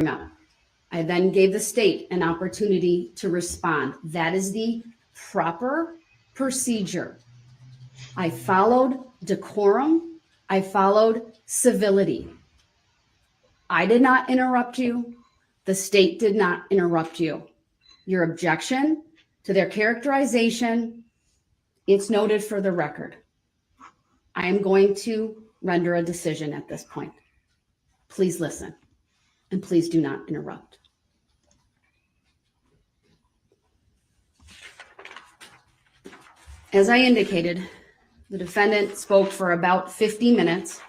up. I then gave the state an opportunity to respond. That is the proper procedure. I followed decorum. I followed civility. I did not interrupt you. The state did not interrupt you. Your objection to their characterization, it's noted for the record. I am going to render a decision at this point. Please listen, and please do not interrupt. As I indicated, the defendant spoke for about 50 minutes,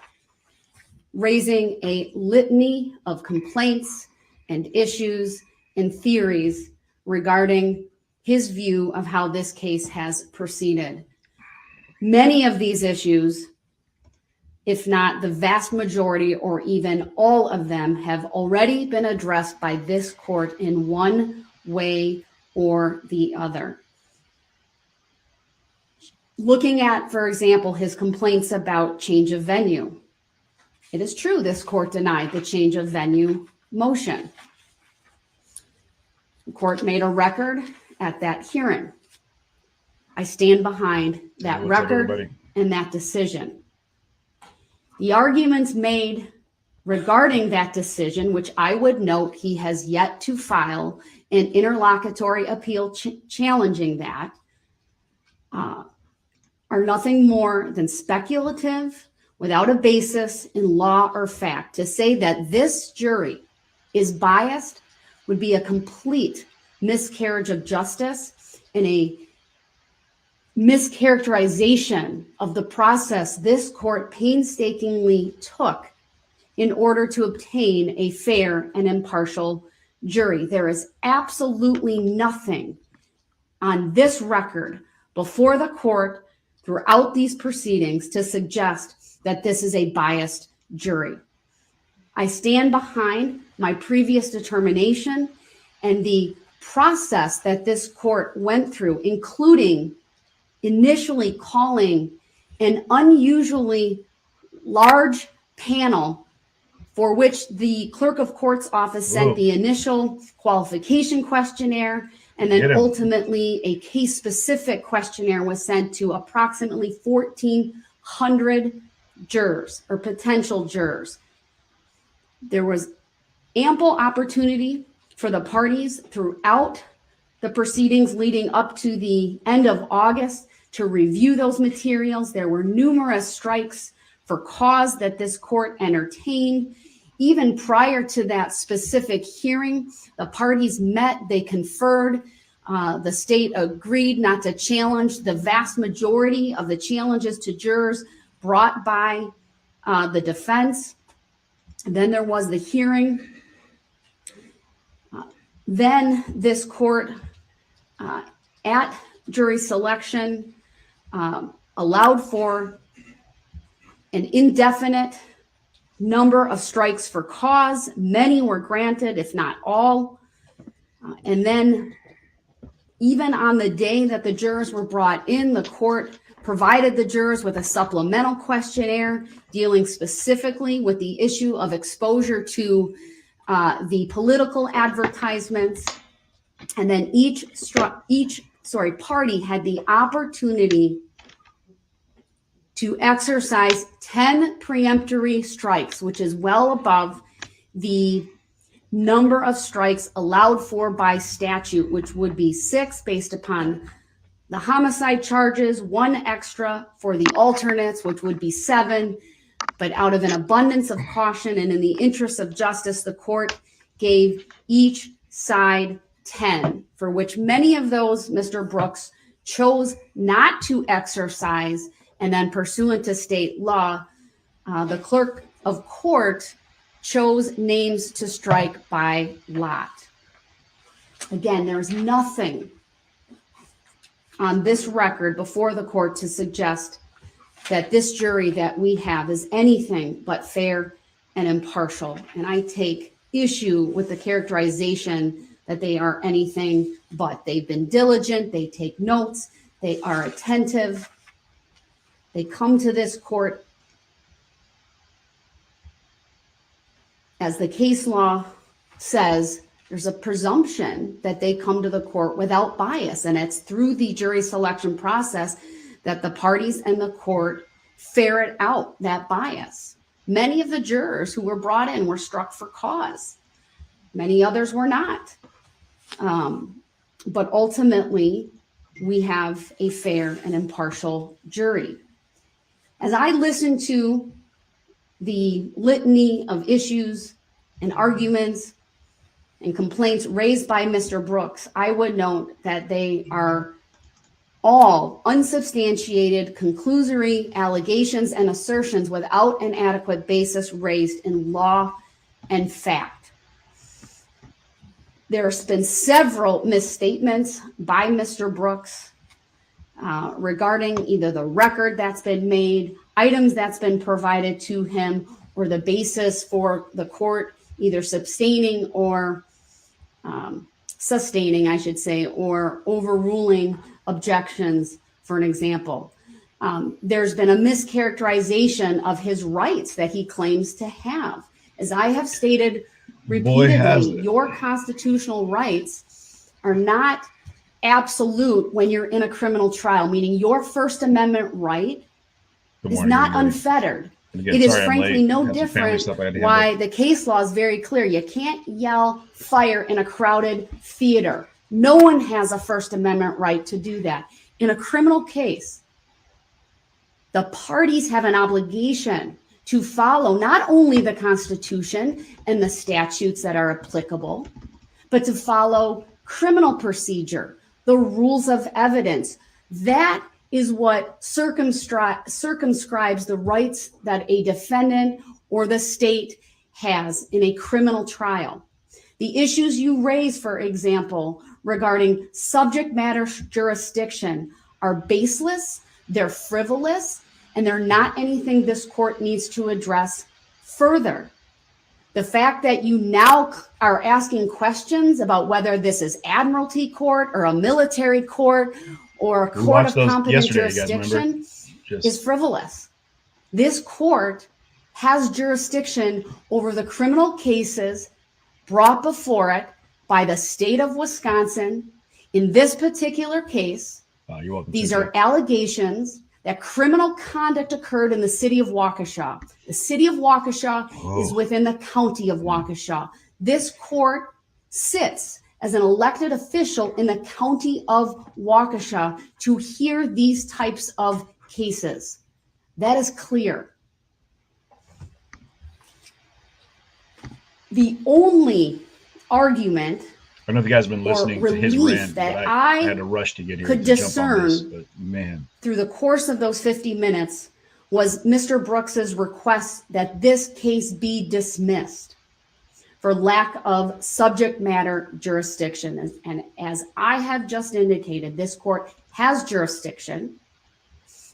raising a litany of complaints and issues and theories regarding his view of how this case has proceeded. Many of these issues, if not the vast majority or even all of them, have already been addressed by this court in one way or the other. Looking at, for example, his complaints about change of venue. It is true this court denied the change of venue motion. The court made a record at that hearing. I stand behind that record and that decision. The arguments made regarding that decision, which I would note he has yet to file an interlocutory appeal challenging that, are nothing more than speculative, without a basis in law or fact. To say that this jury is biased would be a complete miscarriage of justice and a mischaracterization of the process this court painstakingly took in order to obtain a fair and impartial jury. There is absolutely nothing on this record before the court throughout these proceedings to suggest that this is a biased jury. I stand behind my previous determination and the process that this court went through, including initially calling an unusually large panel for which the clerk of court's office sent the initial qualification questionnaire, and then ultimately a case-specific questionnaire was sent to approximately 1,400 jurors or potential jurors. There was ample opportunity for the parties throughout the proceedings leading up to the end of August to review those materials. There were numerous strikes for cause that this court entertained. Even prior to that specific hearing, the parties met, they conferred. The state agreed not to challenge the vast majority of the challenges to jurors brought by the defense. And then there was the hearing. Then this court, at jury selection, allowed for an indefinite number of strikes for cause. Many were granted, if not all. And then even on the day that the jurors were brought in, the court provided the jurors with a supplemental questionnaire dealing specifically with the issue of exposure to the political advertisements. And then each party had the opportunity to exercise 10 preemptory strikes, which is well above the number of strikes allowed for by statute, which would be 6 based upon the homicide charges, 1 extra for the alternates, which would be 7. But out of an abundance of caution and in the interest of justice, the court gave each side 10, for which many of those Mr. Brooks chose not to exercise. And then pursuant to state law, the clerk of court chose names to strike by lot. Again, there's nothing on this record before the court to suggest that this jury that we have is anything but fair and impartial. And I take issue with the characterization that they are anything but. They've been diligent, they take notes, they are attentive. They come to this court as the case law says there's a presumption that they come to the court without bias, and it's through the jury selection process that the parties and the court ferret out that bias. Many of the jurors who were brought in were struck for cause. Many others were not. But ultimately, we have a fair and impartial jury. As I listen to the litany of issues and arguments and complaints raised by Mr. Brooks, I would note that they are all unsubstantiated, conclusory allegations and assertions without an adequate basis raised in law and fact. There's been several misstatements by Mr. Brooks regarding either the record that's been made, items that's been provided to him, or the basis for the court either sustaining, I should say, or overruling objections, for an example. There's been a mischaracterization of his rights that he claims to have. As I have stated repeatedly, your constitutional rights are not absolute when you're in a criminal trial, meaning your First Amendment right is not unfettered. It is frankly no different why the case law is very clear. You can't yell fire in a crowded theater. No one has a First Amendment right to do that. In a criminal case, the parties have an obligation to follow not only the Constitution and the statutes that are applicable, but to follow criminal procedure, the rules of evidence. That is what circumscribes the rights that a defendant or the state has in a criminal trial. The issues you raise, for example, regarding subject matter jurisdiction are baseless, they're frivolous, and they're not anything this court needs to address further. The fact that you now are asking questions about whether this is admiralty court or a military court or a court of competent jurisdiction is frivolous. This court has jurisdiction over the criminal cases brought before it by the state of Wisconsin. In this particular case, these are allegations that criminal conduct occurred in the city of Waukesha. The city of Waukesha is within the county of Waukesha. This court sits as an elected official in the county of Waukesha to hear these types of cases. That is clear. The only argument I don't know if you guys have been listening to his rant, that but I had to rush to get here could to jump on this, discern but man, through the course of those 50 minutes was Mr. Brooks's request that this case be dismissed for lack of subject matter jurisdiction. And as I have just indicated, this court has jurisdiction.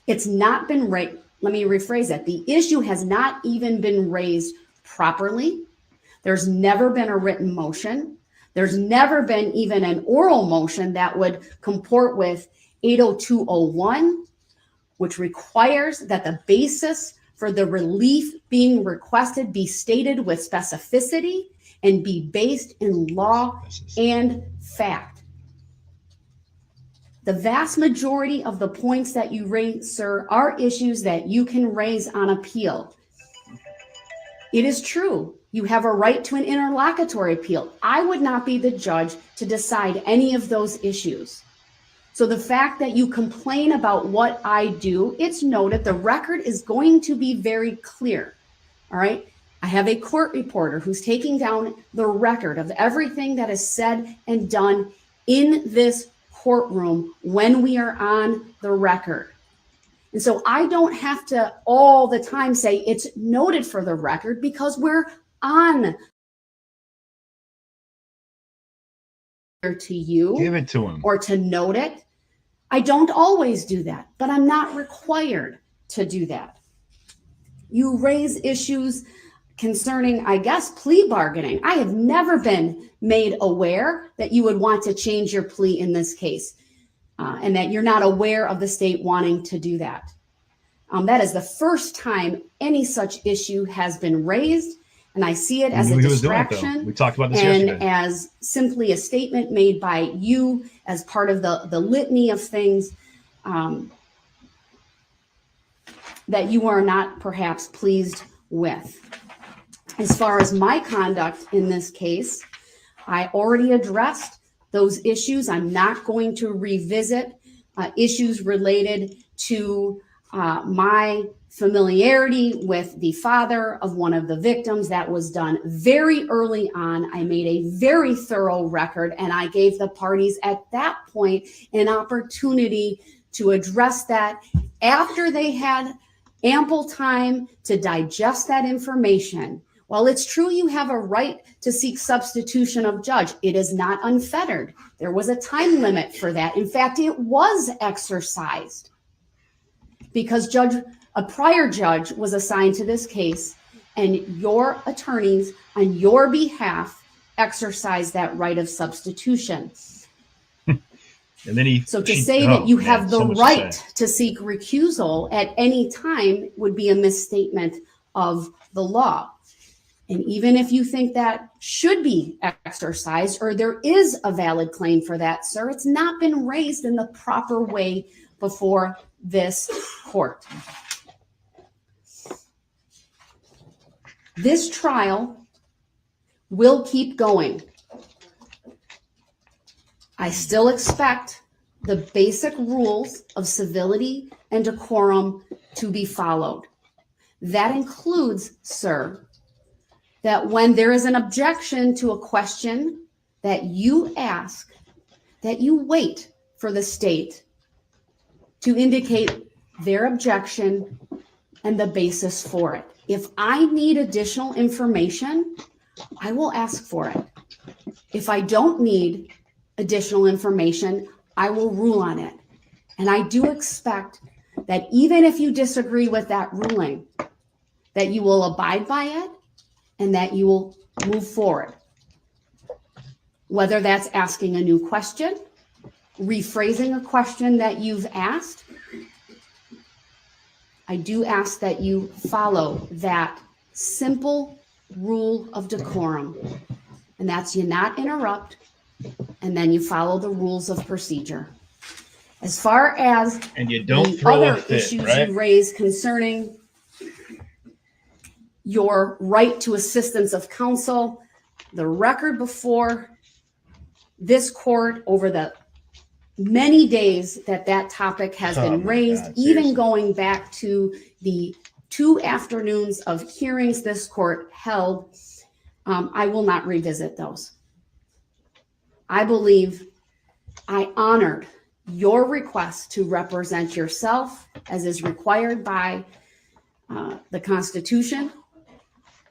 It's not been raised. Let me rephrase that. The issue has not even been raised properly. There's never been a written motion. There's never been even an oral motion that would comport with 80201, which requires that the basis for the relief being requested be stated with specificity and be based in law and fact. The vast majority of the points that you raise, sir, are issues that you can raise on appeal. It is true. You have a right to an interlocutory appeal. I would not be the judge to decide any of those issues. So the fact that you complain about what I do, it's noted. The record is going to be very clear. All right. I have a court reporter who's taking down the record of everything that is said and done in this courtroom when we are on the record. And so I don't have to all the time say it's noted for the record because we're on to you. Give it to him. Or to note it. I don't always do that, but I'm not required to do that. You raise issues concerning, I guess, plea bargaining. I have never been made aware that you would want to change your plea in this case, and that you're not aware of the state wanting to do that. That is the first time any such issue has been raised, And I see it You as knew a he was doing it, though. distraction We talked about this and yesterday. as simply a statement made by you as part of the litany of things that you are not perhaps pleased with. As far as my conduct in this case, I already addressed those issues. I'm not going to revisit issues related to my familiarity with the father of one of the victims. That was done very early on. I made a very thorough record, and I gave the parties at that point an opportunity to address that after they had ample time to digest that information. While it's true you have a right to seek substitution of judge, it is not unfettered. There was a time limit for that. In fact, it was exercised because a prior judge was assigned to this case, and your attorneys on your behalf exercised that right of substitution. And then that you have the right to seek recusal at any time would be a misstatement of the law. And even if you think that should be exercised or there is a valid claim for that, sir, it's not been raised in the proper way before this court. This trial will keep going. I still expect the basic rules of civility and decorum to be followed. That includes, sir, that when there is an objection to a question that you ask, that you wait for the state to indicate their objection and the basis for it. If I need additional information, I will ask for it. If I don't need additional information, I will rule on it. And I do expect that even if you disagree with that ruling, that you will abide by it and that you will move forward. Whether that's asking a new question, rephrasing a question that you've asked, I do ask that you follow that simple rule of decorum. And that's you not interrupt, and then you follow the rules of procedure. As far as and you don't the throw other a fit, issues right? you raised concerning your right to assistance of counsel, the record before this court over the many days that topic has been raised, even going back to the 2 afternoons of hearings this court held, I will not revisit those. I believe I honored your request to represent yourself as is required by the Constitution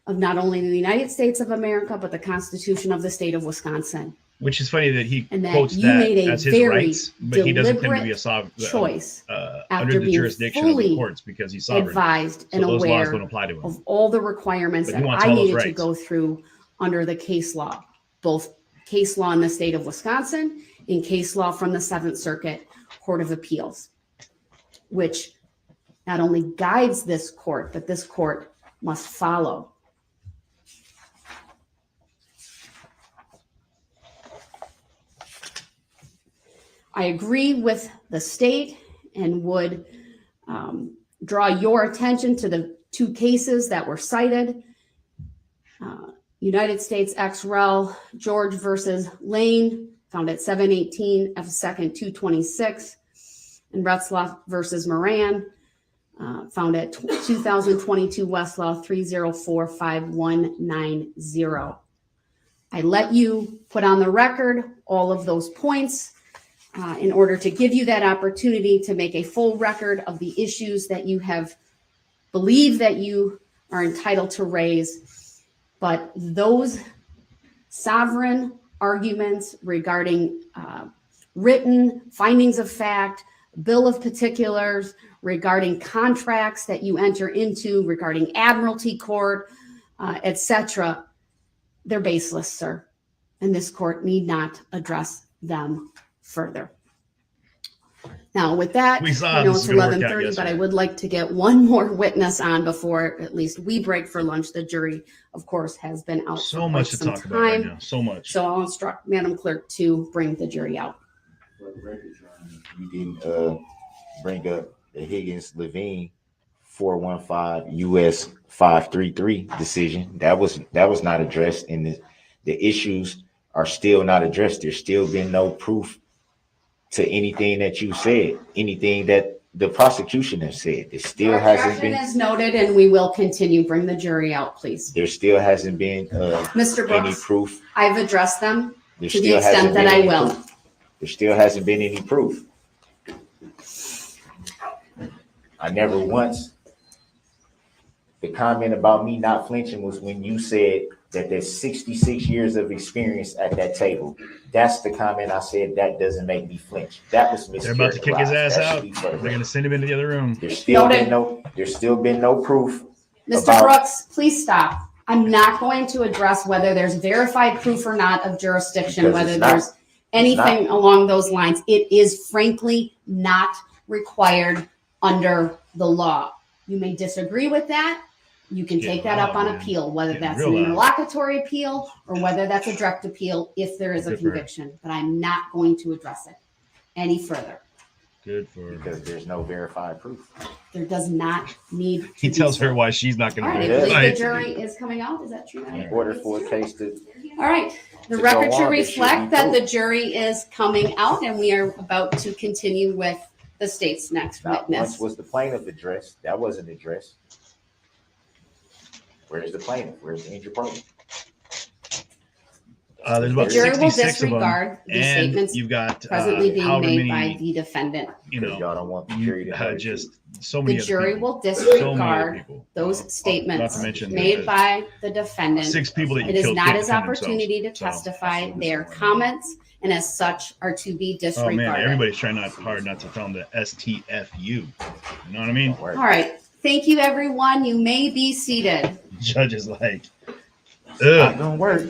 of not only the United States of America, but the Constitution of the state of Wisconsin. Which is funny that he that quotes you that made a as his very rights, but he doesn't claim to be a sovereign choice under the jurisdiction of the courts because he's sovereign. Advised and so those aware laws don't apply to him. of all the requirements But he that wants I all those needed to rights. go through under the case law, both case law in the state of Wisconsin and case law from the 7th Circuit Court of Appeals, which not only guides this court, but this court must follow. I agree with the state and would draw your attention to the 2 cases that were cited. United States ex rel. George versus Lane, found at 718 F. 2nd 226, and Retzlaff versus Moran, found at 2022 Westlaw 3045190. I let you put on the record all of those points in order to give you that opportunity to make a full record of the issues that you have believed that you are entitled to raise. But those sovereign arguments regarding written findings of fact, bill of particulars, regarding contracts that you enter into, regarding admiralty court, etc., they're baseless, sir. And this court need not address them further. Now, with that, We saw I know this it's was gonna work out 11:30, but I yesterday. would like to get one more witness on before at least we break for lunch. The jury, of course, has been out So for much quite to some talk about right time. now. So much. So I'll instruct Madam Clerk to bring the jury out. For the record, Your Honor, you didn't bring up the Higgins-Levine 415 US 533 decision. That was not addressed, and the issues are still not addressed. There's still been no proof to anything that you said, anything that the prosecution has said. There still hasn't been. Objection is noted, and we will continue. Bring the jury out, please. There still hasn't been Mr. any Brooks, proof. I've addressed them There to the still hasn't extent that been I any will. proof. There still hasn't been any proof. I never once. The comment about me not flinching was when you said that there's 66 years of experience at that table. That's the comment I said that doesn't make me flinch. That was mischaracterized. They're about to kick his ass That out. should be for the They're going to record. send him into the other room. There's still Noted. been no proof. Mr. About- Brooks, please stop. I'm not going to address whether there's verified proof or not of jurisdiction, Because whether it's not. there's anything along those lines. It is frankly not required under the law. You may disagree with that. You can Getting take that up loud, on man. appeal, whether Getting that's real an loud. interlocutory appeal or whether that's a direct appeal if there is a Good for her. conviction. But I'm not going to address it any further. Good for Because there's no verified proof. There does not need to He be tells so. her why she's not going All to right, do I it. believe Right. the jury is coming out. Is that true? In order for a case to All right. The To record go should on, there should reflect be that the proof. jury is coming out, and we are about to continue with the state's next Not witness. once was the plaintiff addressed. That wasn't addressed. Where's the plaintiff? Where's the injured party? There's The about jury will 66 of them. disregard the And statements you've got presently being however made many, by the defendant. you Because know, y'all don't want the jury to know the just truth. so The many other jury people. will So many other disregard people. those Not to statements mention made the by the defendant. 6 people that you It is killed not can't his defend opportunity to themselves. So- testify. Their comments, and as such, are to be Oh man, disregarded. everybody's trying hard not to tell them the STFU. You know what I mean? Don't worry. All right. Thank you, everyone. You may be seated. Judge is like, Not ugh. gonna work.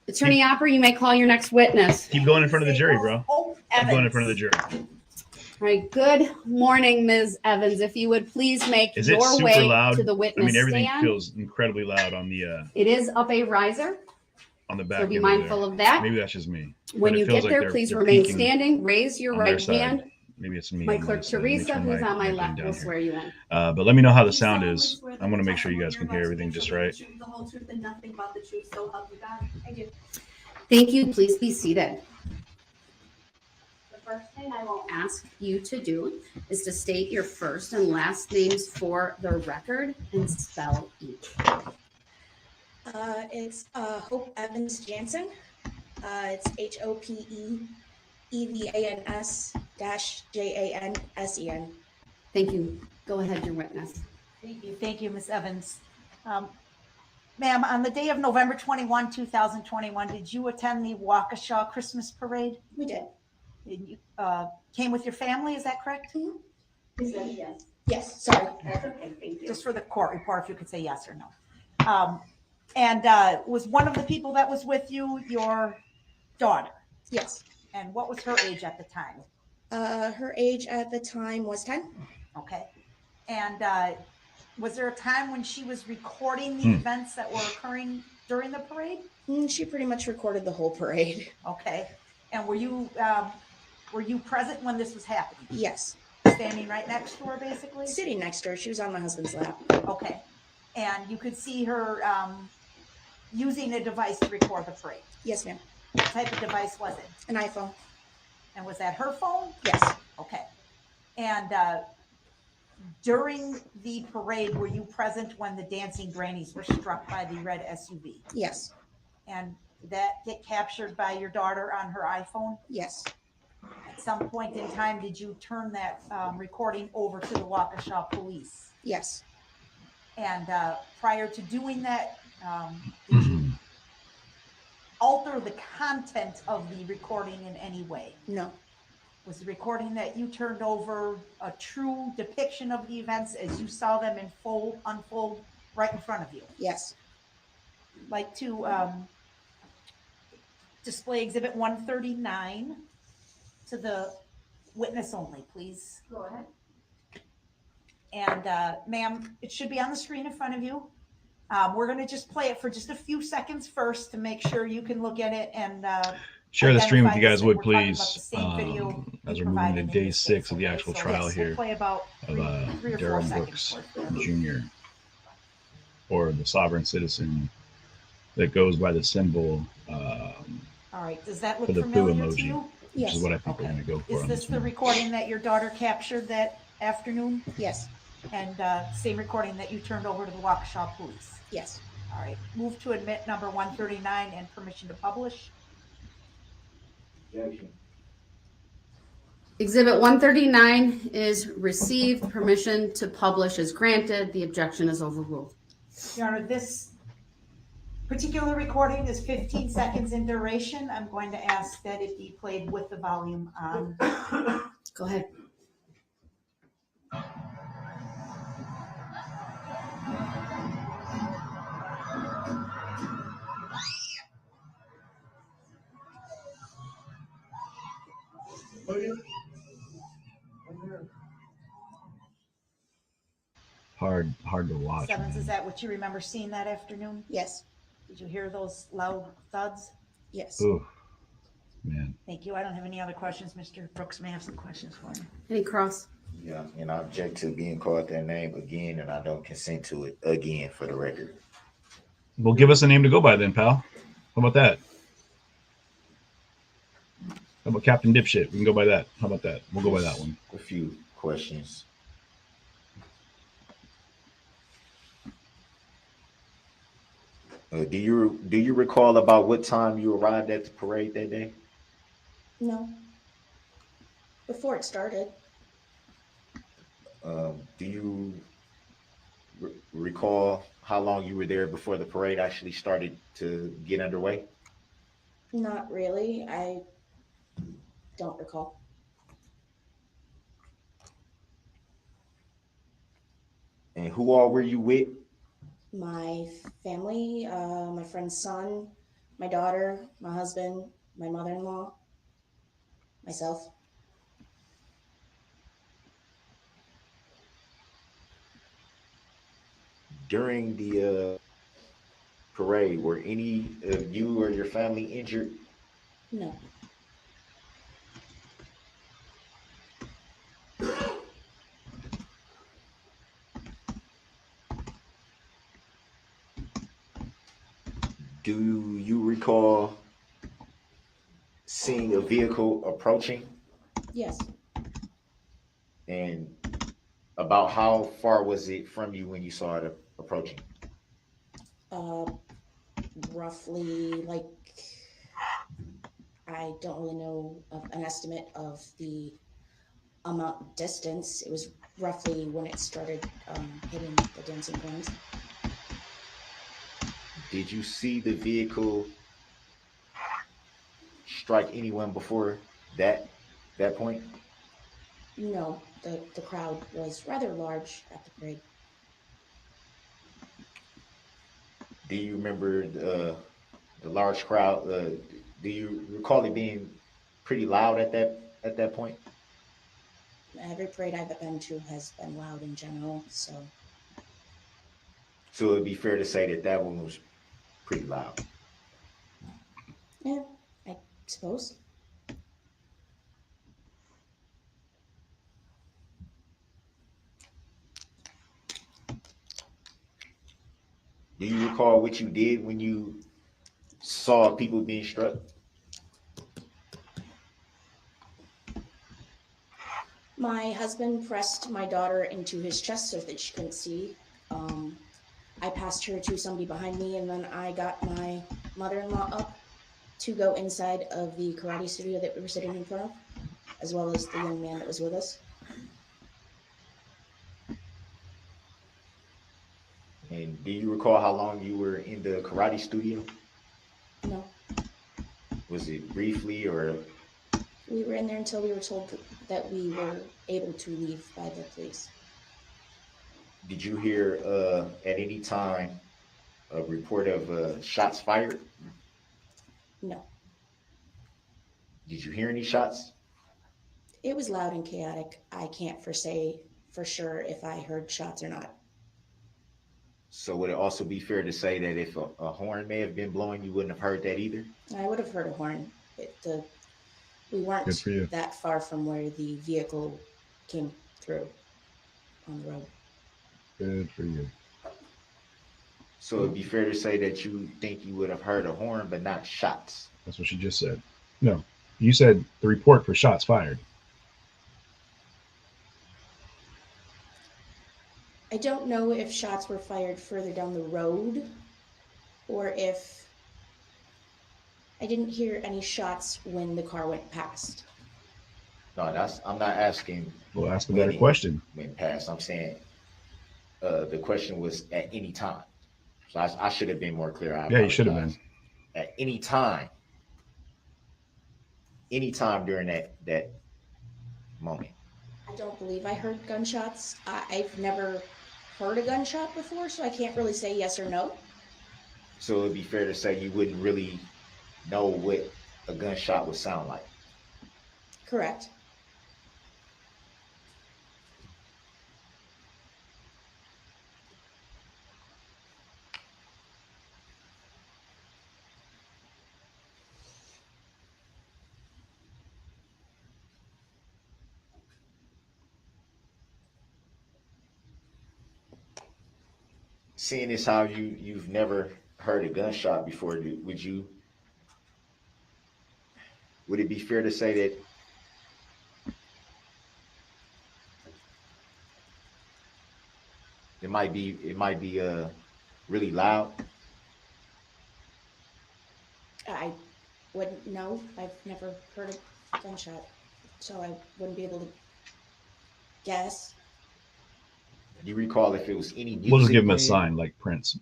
Attorney Opper, you may call your next witness. Keep going in front of the jury, bro. Oh, Keep going in front of the jury. All right. Good morning, Ms. Evans. If you would please make Is it your super way loud? to the I witness mean, everything stand. feels incredibly loud on the It is up a riser, back. so be end mindful of of there. that. Maybe that's just me. When But it you feels get like there, they're- please they're remain peeking standing. Raise your on their right side. hand. Maybe it's me. My on clerk side. Make Teresa, sure who's on my mic left, down will here. swear you in. But let me know how the sound is. I want to make sure you guys can hear everything just right. The whole truth and nothing but the truth, so help you God. I do. Thank you. Please be seated. The first thing I will ask you to do is to state your first and last names for the record and spell each. It's Hope Evans Jansen. It's HOPEVANS-JANSEN. Thank you. Go ahead, your witness. Thank you, Ms. Evans. Ma'am, on the day of November 21, 2021, did you attend the Waukesha Christmas Parade? We did. And you came with your family, is that correct? Yes. Yes, sorry. That's okay. Thank you. Just for the court report, if you could say yes or no. And was one of the people that was with you your daughter? Yes. And what was her age at the time? Her age at the time was 10. Okay. And was there a time when she was recording the events that were occurring during the parade? She pretty much recorded the whole parade. Okay. And were you present when this was happening? Yes. Standing right next to her, basically? Sitting next to her. She was on my husband's lap. Okay. And you could see her using a device to record the parade. Yes, ma'am. What type of device was it? An iPhone. And was that her phone? Yes. Okay. And during the parade, were you present when the dancing grannies were struck by the red SUV? Yes. And that get captured by your daughter on her iPhone? Yes. At some point in time, did you turn that recording over to the Waukesha police? Yes. And prior to doing that, did you alter the content of the recording in any way? No. Was the recording that you turned over a true depiction of the events as you saw them unfold right in front of you? Yes. Like to display Exhibit 139 to the witness only, please. Go ahead. And ma'am, it should be on the screen in front of you. We're going to just play it for just a few seconds first to make sure you can look at it and Share the stream if identify you guys this, would, we're talking about please. the same video As we we're moving to provided in day this 6 case, of the okay? actual So trial yes, here we'll play about of three or 4 Darrell seconds Brooks worth. Jr., or the sovereign citizen that goes by the symbol All right, does that for look the poo familiar to emoji, you? which Yes. is what I think we're Okay. going to go for Is on this this the one. recording that your daughter captured that afternoon? Yes. And same recording that you turned over to the Waukesha police? Yes. All right, move to admit number 139 and permission to publish. Objection. Exhibit 139 is received. Permission to publish is granted. The objection is overruled. Your Honor, this particular recording is 15 seconds in duration. I'm going to ask that it be played with the volume on. Go ahead. Hard to watch. Sevens, is Man. that what you remember seeing that afternoon? Yes. Did you hear those loud thuds? Yes. Ooh, man. Thank you. I don't have any other questions. Mr. Brooks may have some questions for me. Any cross? Yeah, and I object to being called that name again, and I don't consent to it again for the record. Well, give us a name to go by then, pal. How about that? How about Captain Dipshit? We can go by that. How about that? We'll go by that one. A few questions. Do you recall about what time you arrived at the parade that day? No. Before it started. Do you recall how long you were there before the parade actually started to get underway? Not really. I don't recall. And who all were you with? My family, my friend's son, my daughter, my husband, my mother-in-law, myself. During the parade, were any of you or your family injured? No. Do you recall seeing a vehicle approaching? Yes. And about how far was it from you when you saw it approaching? Roughly, like, I don't really know of an estimate of the amount distance. It was roughly when it started hitting the dancing coins. Did you see the vehicle strike anyone before that point? No, the crowd was rather large at the parade. Do you remember the large crowd? Do you recall it being pretty loud at that point? Every parade I've been to has been loud in general, so So it'd be fair to say that one was pretty loud. yeah, I suppose. Do you recall what you did when you saw people being struck? My husband pressed my daughter into his chest so that she couldn't see. I passed her to somebody behind me, and then I got my mother-in-law up to go inside of the karate studio that we were sitting in front of, as well as the young man that was with us. And do you recall how long you were in the karate studio? No, Was it briefly or? we were in there until we were told that we were able to leave by the police. Did you hear at any time a report of shots fired? No, Did you hear any shots? It was loud and chaotic. I can't say for sure if I heard shots or not. So would it also be fair to say that if a horn may have been blowing, you wouldn't have heard that either? I would have heard a horn. We Good weren't for you. that far from where the vehicle came through on the road. Good for you. So it'd be fair to say that you think you would have heard a horn, but not shots. That's what she just said. No, you said the report for shots fired. I don't know if shots were fired further down the road or if I didn't hear any shots when the car went past. No, I'm not asking We'll ask a better question. when past. I'm saying the question was at any time. So I should have been more clear. Yeah, you should have been. At any time during that moment. I don't believe I heard gunshots. I've never heard a gunshot before, so I can't really say yes or no. So it'd be fair to say you wouldn't really know what a gunshot would sound like. Correct. Seeing as how you've never heard a gunshot before, would it be fair to say that it might be really loud? I wouldn't know. I've never heard a gunshot, so I wouldn't be able to guess. Do you recall if it was any music? We'll just give him a playing? sign like Prince.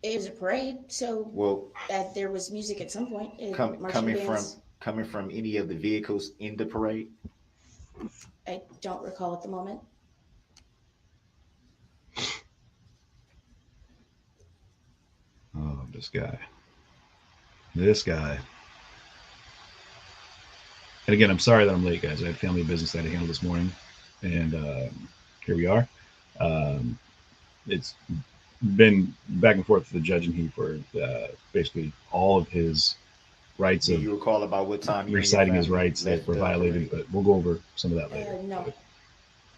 It was a parade, so Well, there was music at some point. coming from any of the vehicles in the parade? I don't recall at the moment. Oh, this guy. This guy. And again, I'm sorry that I'm late, guys. I had family business I had to handle this morning. And here we are. It's been back and forth with the judge and he for basically all of his rights Do of you recall about what time you and your reciting his family rights that left were the violated, parade? but we'll go over some of that later. No.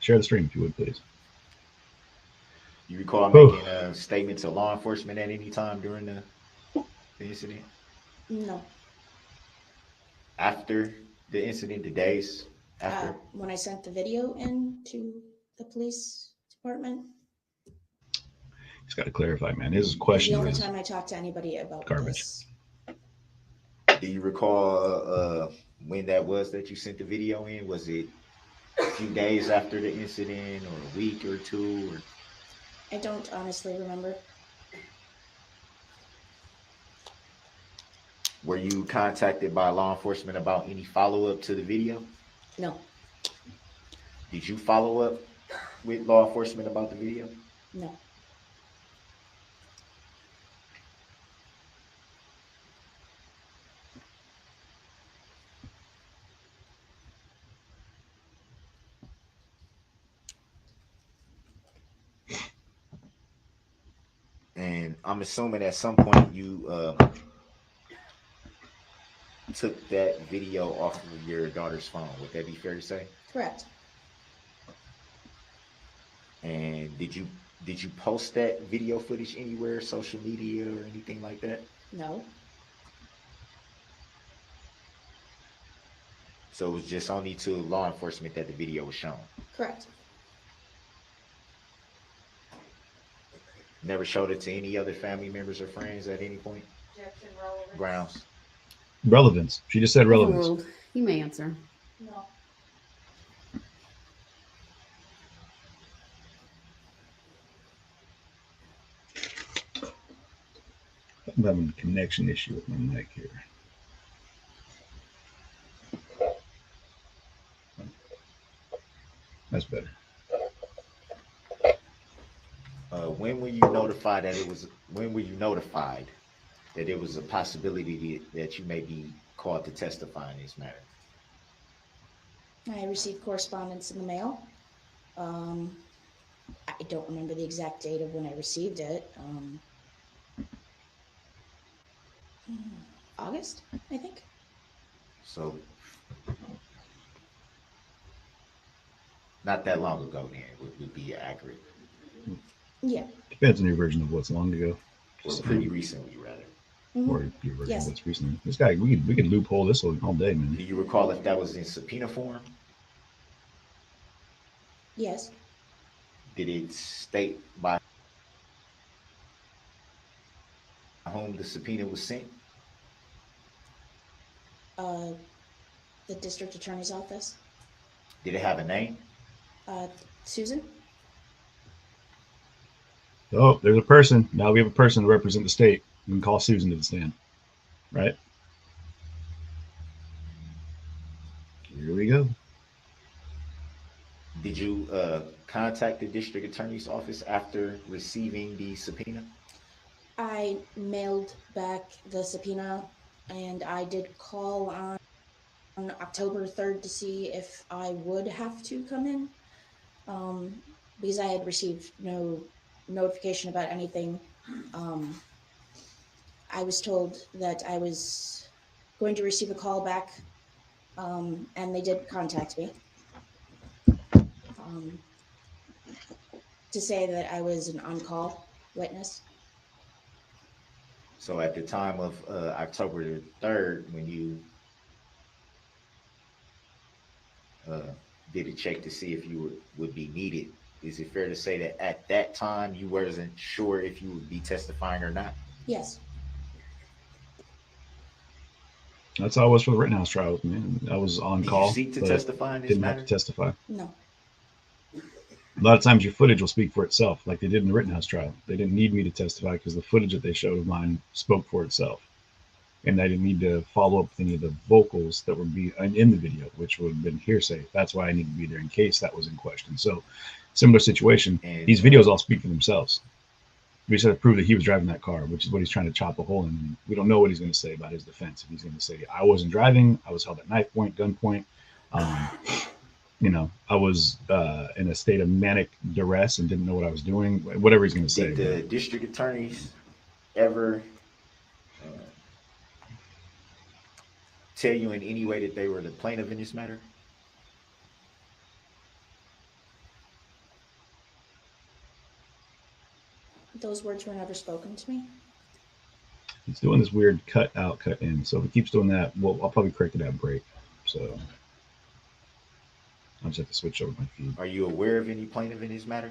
Share the stream if you would, please. You recall Oof. making a statement to law enforcement at any time during the incident? No. After the incident, the days after? When I sent the video in to the police department, Just got to clarify, man. His it's the question only is time I talked to anybody about garbage. this. Do you recall when that was that you sent the video in? Was it a few days after the incident or a week or two? Or? I don't honestly remember. Were you contacted by law enforcement about any follow-up to the video? No. Did you follow up with law enforcement about the video? No. And I'm assuming at some point you took that video off of your daughter's phone. Would that be fair to say? Correct. And did you post that video footage anywhere, social media or anything like that? No. So it was just only to law enforcement that the video was shown. Correct. Never showed it to any other family members or friends at any point? Grounds. Relevance. She just said relevance. Overruled. You may answer. No. I'm having a connection issue with my mic here. That's better. When were you notified that it was a possibility that you may be called to testify in this matter? I received correspondence in the mail. I don't remember the exact date of when I received it. August, I think. So not that long ago then would be accurate. Yeah. Depends on your version of what's long ago. Or pretty recently, rather. Or your version Yes. of what's recently. This guy, we could loophole this all day, man. Do you recall if that was in subpoena form? Yes. Did it state by whom the subpoena was sent? The district attorney's office. Did it have a name? Susan? Oh, there's a person. Now we have a person to represent the state. We can call Susan to the stand. Right? Here we go. Did you contact the district attorney's office after receiving the subpoena? I mailed back the subpoena, and I did call on October 3rd to see if I would have to come in, because I had received no notification about anything. I was told that I was going to receive a call back, and they did contact me to say that I was an on-call witness. So at the time of October the 3rd, when you did a check to see if you would be needed, is it fair to say that at that time you wasn't sure if you would be testifying or not? Yes. That's how I was for the Rittenhouse trial, man. I was on Did call. you seek to but testify in this didn't matter? have to testify. No. A lot of times your footage will speak for itself, like they did in the Rittenhouse trial. They didn't need me to testify because the footage that they showed of mine spoke for itself. And I didn't need to follow up with any of the vocals that would be in the video, which would have been hearsay. That's why I need to be there in case that was in question. So, similar situation. And, these videos all speak for themselves. We just had to prove that he was driving that car, which is what he's trying to chop a hole in. And we don't know what he's going to say about his defense. If he's going to say, I wasn't driving, I was held at knife point, gunpoint. You know, I was in a state of manic duress and didn't know what I was doing, whatever he's going to say. Did the district attorneys ever tell you in any way that they were the plaintiff in this matter? Those words were never spoken to me. He's doing this weird cut out, cut in. So if he keeps doing that, well, I'll probably correct it at break. So I'll just have to switch over my feed. Are you aware of any plaintiff in this matter?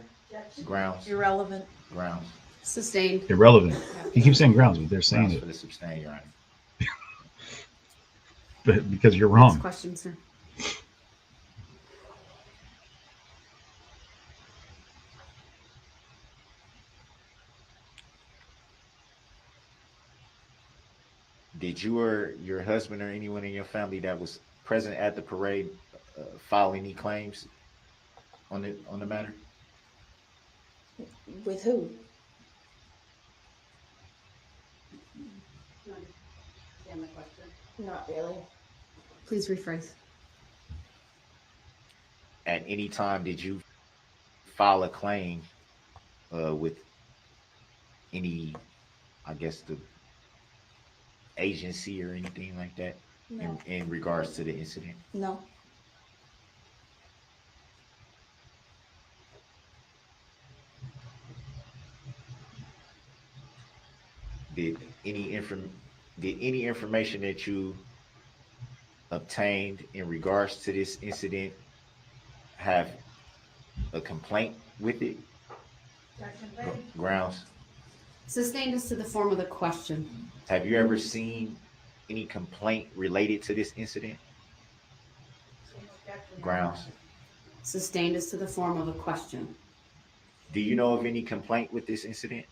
Grounds? Irrelevant. Grounds. Sustained. Irrelevant. He keeps saying grounds, but they're saying Grounds it. for the sustain, Your Honor. But because you're Next wrong. question, sir. Did you or your husband or anyone in your family that was present at the parade file any claims on the matter? With who? Not really. Please rephrase. At any time, did you file a claim with any, I guess, the agency or anything like that No. in regards to the incident? No. Did any information that you obtained in regards to this incident have a complaint with it? Grounds. Sustained is to the form of the question. Have you ever seen any complaint related to this incident? Grounds. Sustained is to the form of a question. Do you know of any complaint with this incident?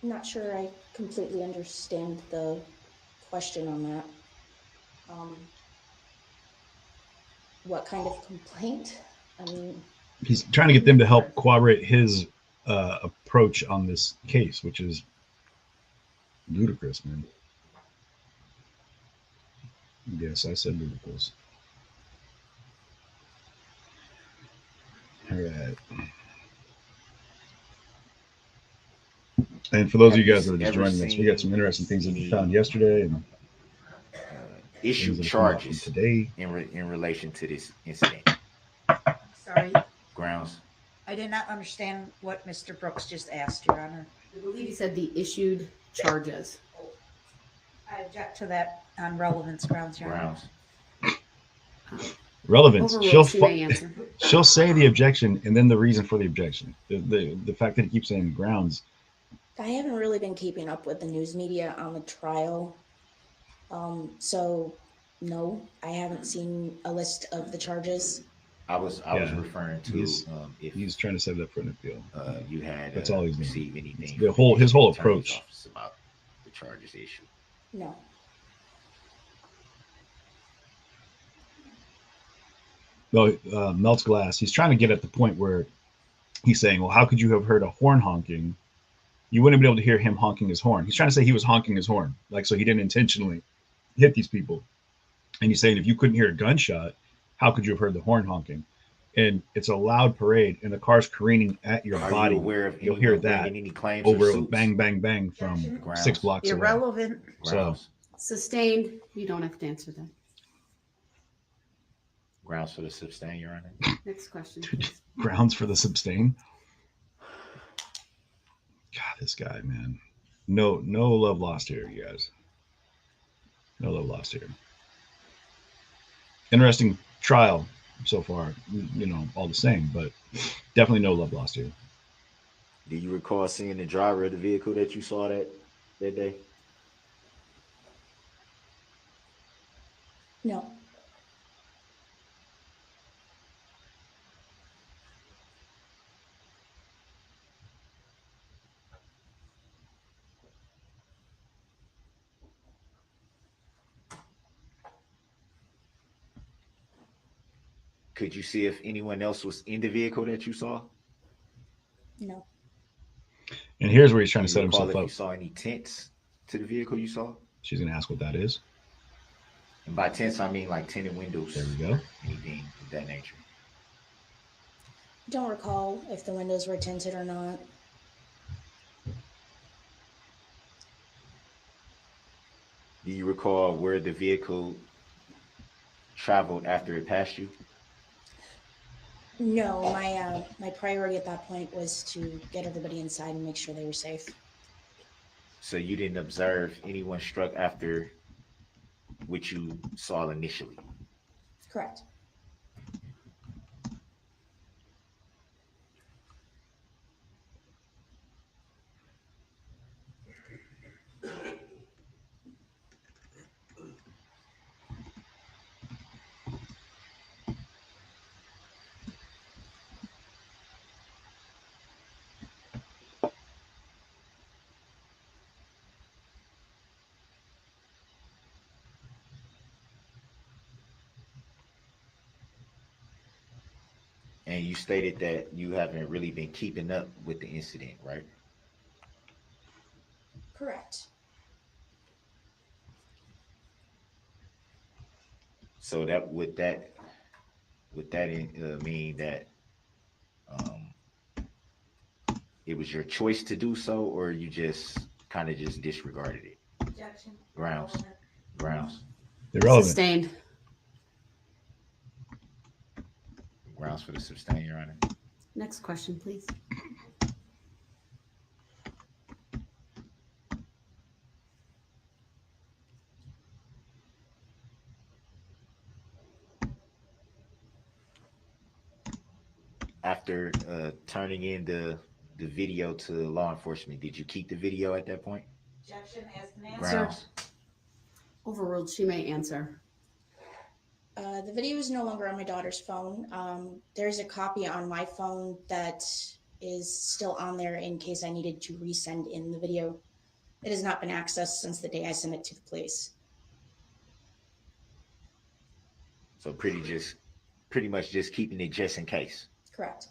I'm not sure I completely understand the question on that. What kind of complaint? I mean, He's trying to get them to help corroborate his approach on this case, which is ludicrous, man. Yes, I said movables. All right. And for those of you guys that are just joining us, we got some interesting things that we found yesterday and issue things that have come out from charges today. in relation to this incident? Sorry, Grounds. I did not understand what Mr. Brooks just asked, Your Honor. I believe he said the issued charges. I object to that on relevance grounds, Your Honor. Grounds. Relevance. Overruled, she may answer. She'll say the objection and then the reason for the objection. The fact that he keeps saying grounds. I haven't really been keeping up with the news media on the trial. So no, I haven't seen a list of the charges. I was referring to He's trying to set it up for an appeal. You had That's all he's doing. received anything The from whole his whole Attorney's approach. Office about the charges issue. No. Well, melts glass. He's trying to get at the point where he's saying, well, how could you have heard a horn honking? You wouldn't be able to hear him honking his horn. He's trying to say he was honking his horn, like, so he didn't intentionally hit these people. And he's saying, if you couldn't hear a gunshot, how could you have heard the horn honking? And it's a loud parade, and the car's careening at your body. You aware of You'll hear that any claims over bang, bang, bang from Grounds. 6 blocks away. Irrelevant. Grounds. Sustained. You don't have to answer that. Grounds for the sustain, Your Honor. Next question, please. Grounds for the sustain. God, this guy, man. No love lost here, you guys. No love lost here. Interesting trial so far, all the same, but definitely no love lost here. Do you recall seeing the driver of the vehicle that you saw that day? No. Could you see if anyone else was in the vehicle that you saw? No. And here's where he's trying to set If himself up. you saw any tents to the vehicle you saw? She's going to ask what that is. And by tents, I mean like tinted windows. There we go. Anything of that nature. Don't recall if the windows were tinted or not. Do you recall where the vehicle traveled after it passed you? No, my priority at that point was to get everybody inside and make sure they were safe. So you didn't observe anyone struck after what you saw initially? Correct. And you stated that you haven't really been keeping up with the incident, right? Correct. So that would that mean that it was your choice to do so, or you just kind of just disregarded it? Objection. Grounds. Irrelevant. Sustained. Grounds for the sustain, Your Honor. Next question, please. After turning in the video to law enforcement, did you keep the video at that point? Objection as an answer. Grounds. Overruled. She may answer. The video is no longer on my daughter's phone. There's a copy on my phone that is still on there in case I needed to resend in the video. It has not been accessed since the day I sent it to the police. So pretty much just keeping it just in case. Correct.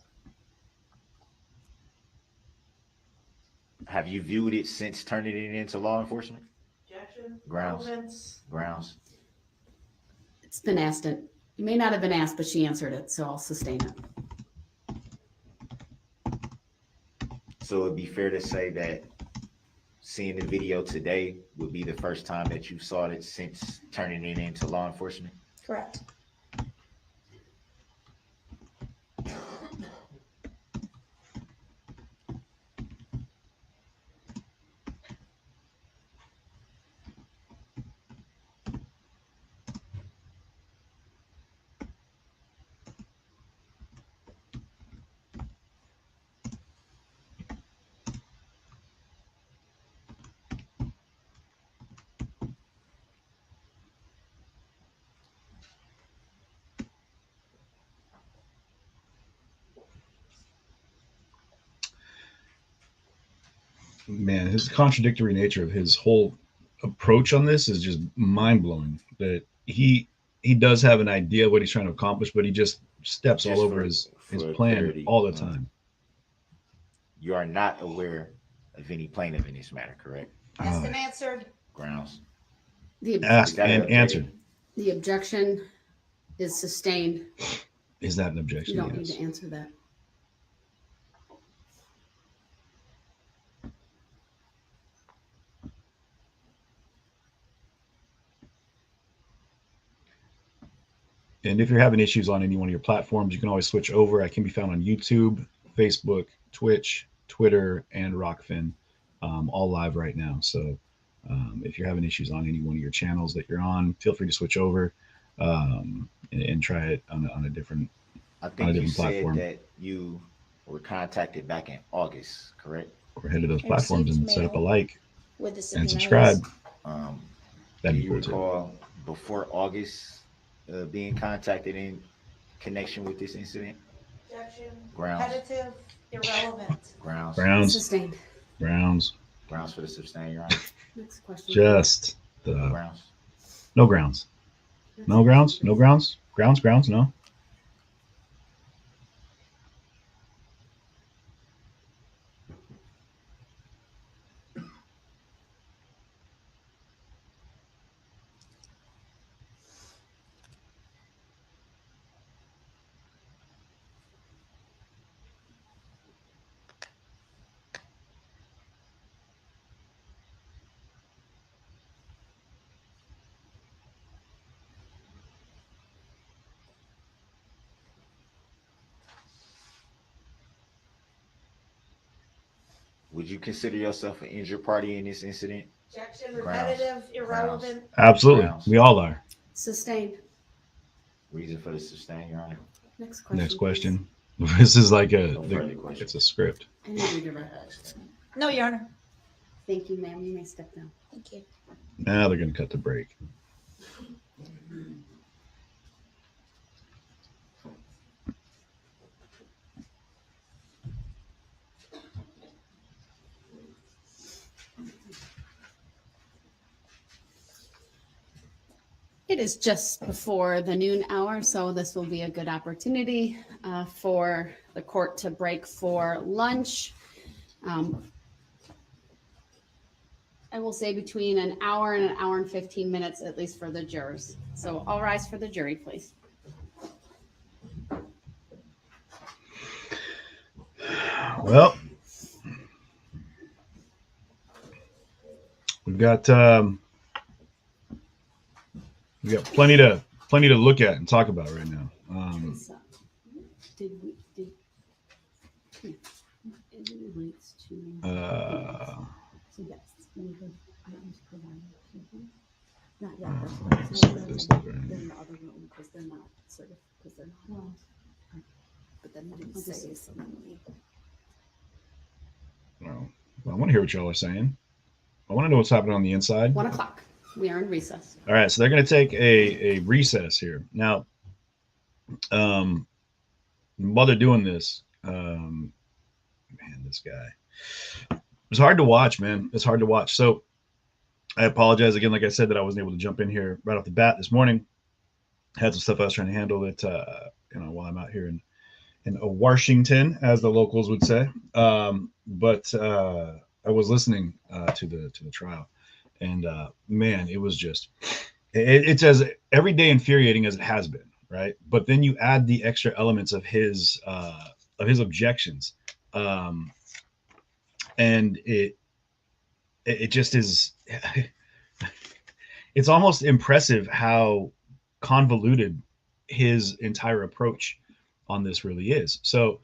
Have you viewed it since turning it into law enforcement? Objection. Grounds. Relevance. Grounds. It's been asked it. You may not have been asked, but she answered it, so I'll sustain it. So it'd be fair to say that seeing the video today would be the first time that you saw it since turning it into law enforcement? Correct. Man, his contradictory nature of his whole approach on this is just mind blowing. That he does have an idea of what he's trying to accomplish, but he just steps all over his plan clarity, all the time. You are not aware of any plaintiff in this matter, correct? Asked and answered. Grounds. Asked and answered. The objection is sustained. Is that an objection? You don't Yes. need to answer that. And if you're having issues on any one of your platforms, you can always switch over. I can be found on YouTube, Facebook, Twitch, Twitter, and Rockfin, all live right now. So if you're having issues on any one of your channels that you're on, feel free to switch over and try it on a different I think you said platform. that you were contacted back in August, correct? Or head to those I platforms received and set up a mail like with the and subpoena subscribe. Do That'd be you cool too. recall before August being contacted in connection with this incident? Objection. Grounds. Repetitive, irrelevant. Grounds. Grounds. Sustained. Grounds. Grounds for the sustain, Your Honor. Next question. Just No the grounds. no grounds. No grounds. No grounds. Grounds. No. Would you consider yourself an injured party in this incident? Objection. Grounds. Repetitive, irrelevant. Absolutely. Grounds. We all are. Sustained. Reason for the sustain, Your Honor. Next question. Next question. This is like No further questions. it's a script. I need you to read. No, Your Honor. Thank you, ma'am. You may step down. Thank you. Now they're going to cut the break. It is just before the noon hour, so this will be a good opportunity for the court to break for lunch. I will say between an hour and 15 minutes, at least for the jurors. So all rise for the jury, please. Well, we've got plenty to look at and talk about right now. So, did it relates to, so yes, items provided. Not yet. Let's see what this is right They're now. in the other room because they're not certified, because they're not. But then they didn't say so. Well, I want to hear what y'all are saying. I want to know what's happening on the inside. 1 o'clock. We are in recess. All right, so they're going to take a recess here. Now, while they're doing this, man, this guy. It's hard to watch, man. It's hard to watch. So I apologize again, like I said, that I wasn't able to jump in here right off the bat this morning. Had some stuff I was trying to handle that, while I'm out here in Washington, as the locals would say. But I was listening to the trial. And man, it was it's as everyday infuriating as it has been, right? But then you add the extra elements of his objections, and it just is. It's almost impressive how convoluted his entire approach on this really is. So,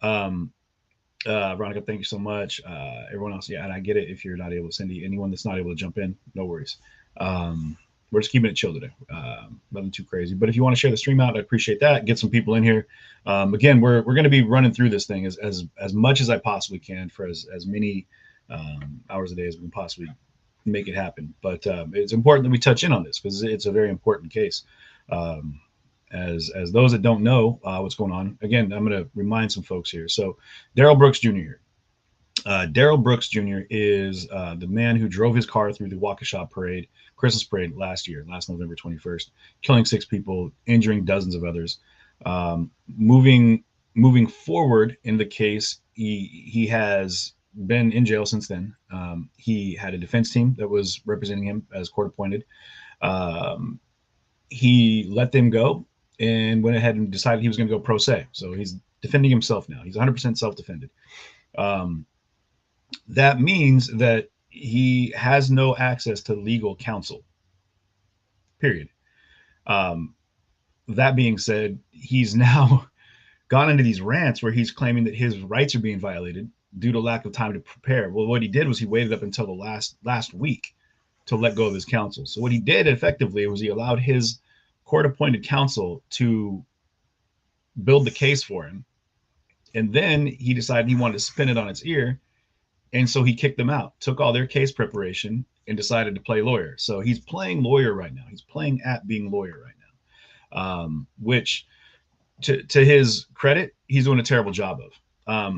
Veronica, thank you so much. Everyone else, yeah, and I get it if you're not able to, Cindy, anyone that's not able to jump in, no worries. We're just keeping it chill today. Nothing too crazy. But if you want to share the stream out, I appreciate that. Get some people in here. Again, we're going to be running through this thing as much as I possibly can for as many hours a day as we can possibly make it happen. But it's important that we touch in on this because it's a very important case. As those that don't know what's going on, again, I'm going to remind some folks here. So Darrell Brooks Jr. here. Darrell Brooks Jr. is the man who drove his car through the Waukesha Parade, Christmas Parade last November 21st, killing 6 people, injuring dozens of others. Moving forward in the case, he has been in jail since then. He had a defense team that was representing him as court appointed. He let them go and went ahead and decided he was going to go pro se. So he's defending himself now. He's 100% self-defended. That means that he has no access to legal counsel, period. That being said, he's now gone into these rants where he's claiming that his rights are being violated due to lack of time to prepare. Well, what he did was he waited up until the last week to let go of his counsel. So what he did effectively was he allowed his court-appointed counsel to build the case for him. And then he decided he wanted to spin it on its ear. And so he kicked them out, took all their case preparation and decided to play lawyer. So he's playing lawyer right now. He's playing at being lawyer right now, which to his credit, he's doing a terrible job of. I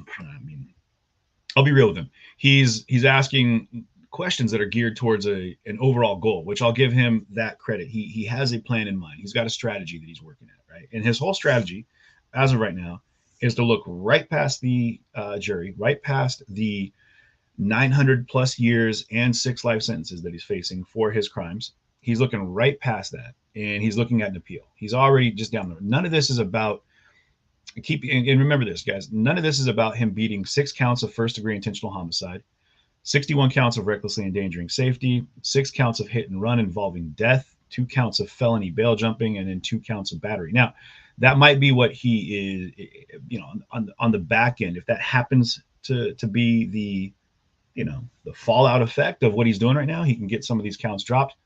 mean, I'll be real with him. He's asking questions that are geared towards an overall goal, which I'll give him that credit. He has a plan in mind. He's got a strategy that he's working at, right? And his whole strategy, as of right now, is to look right past the jury, right past the 900 plus years and 6 life sentences that he's facing for his crimes. He's looking right past that, and he's looking at an appeal. He's already just down there. None of this is about and remember this, guys. None of this is about him beating 6 counts of first-degree intentional homicide, 61 counts of recklessly endangering safety, 6 counts of hit and run involving death, 2 counts of felony bail jumping, and then 2 counts of battery. Now, that might be what he is, on the back end. If that happens to be the fallout effect of what he's doing right now, he can get some of these counts dropped.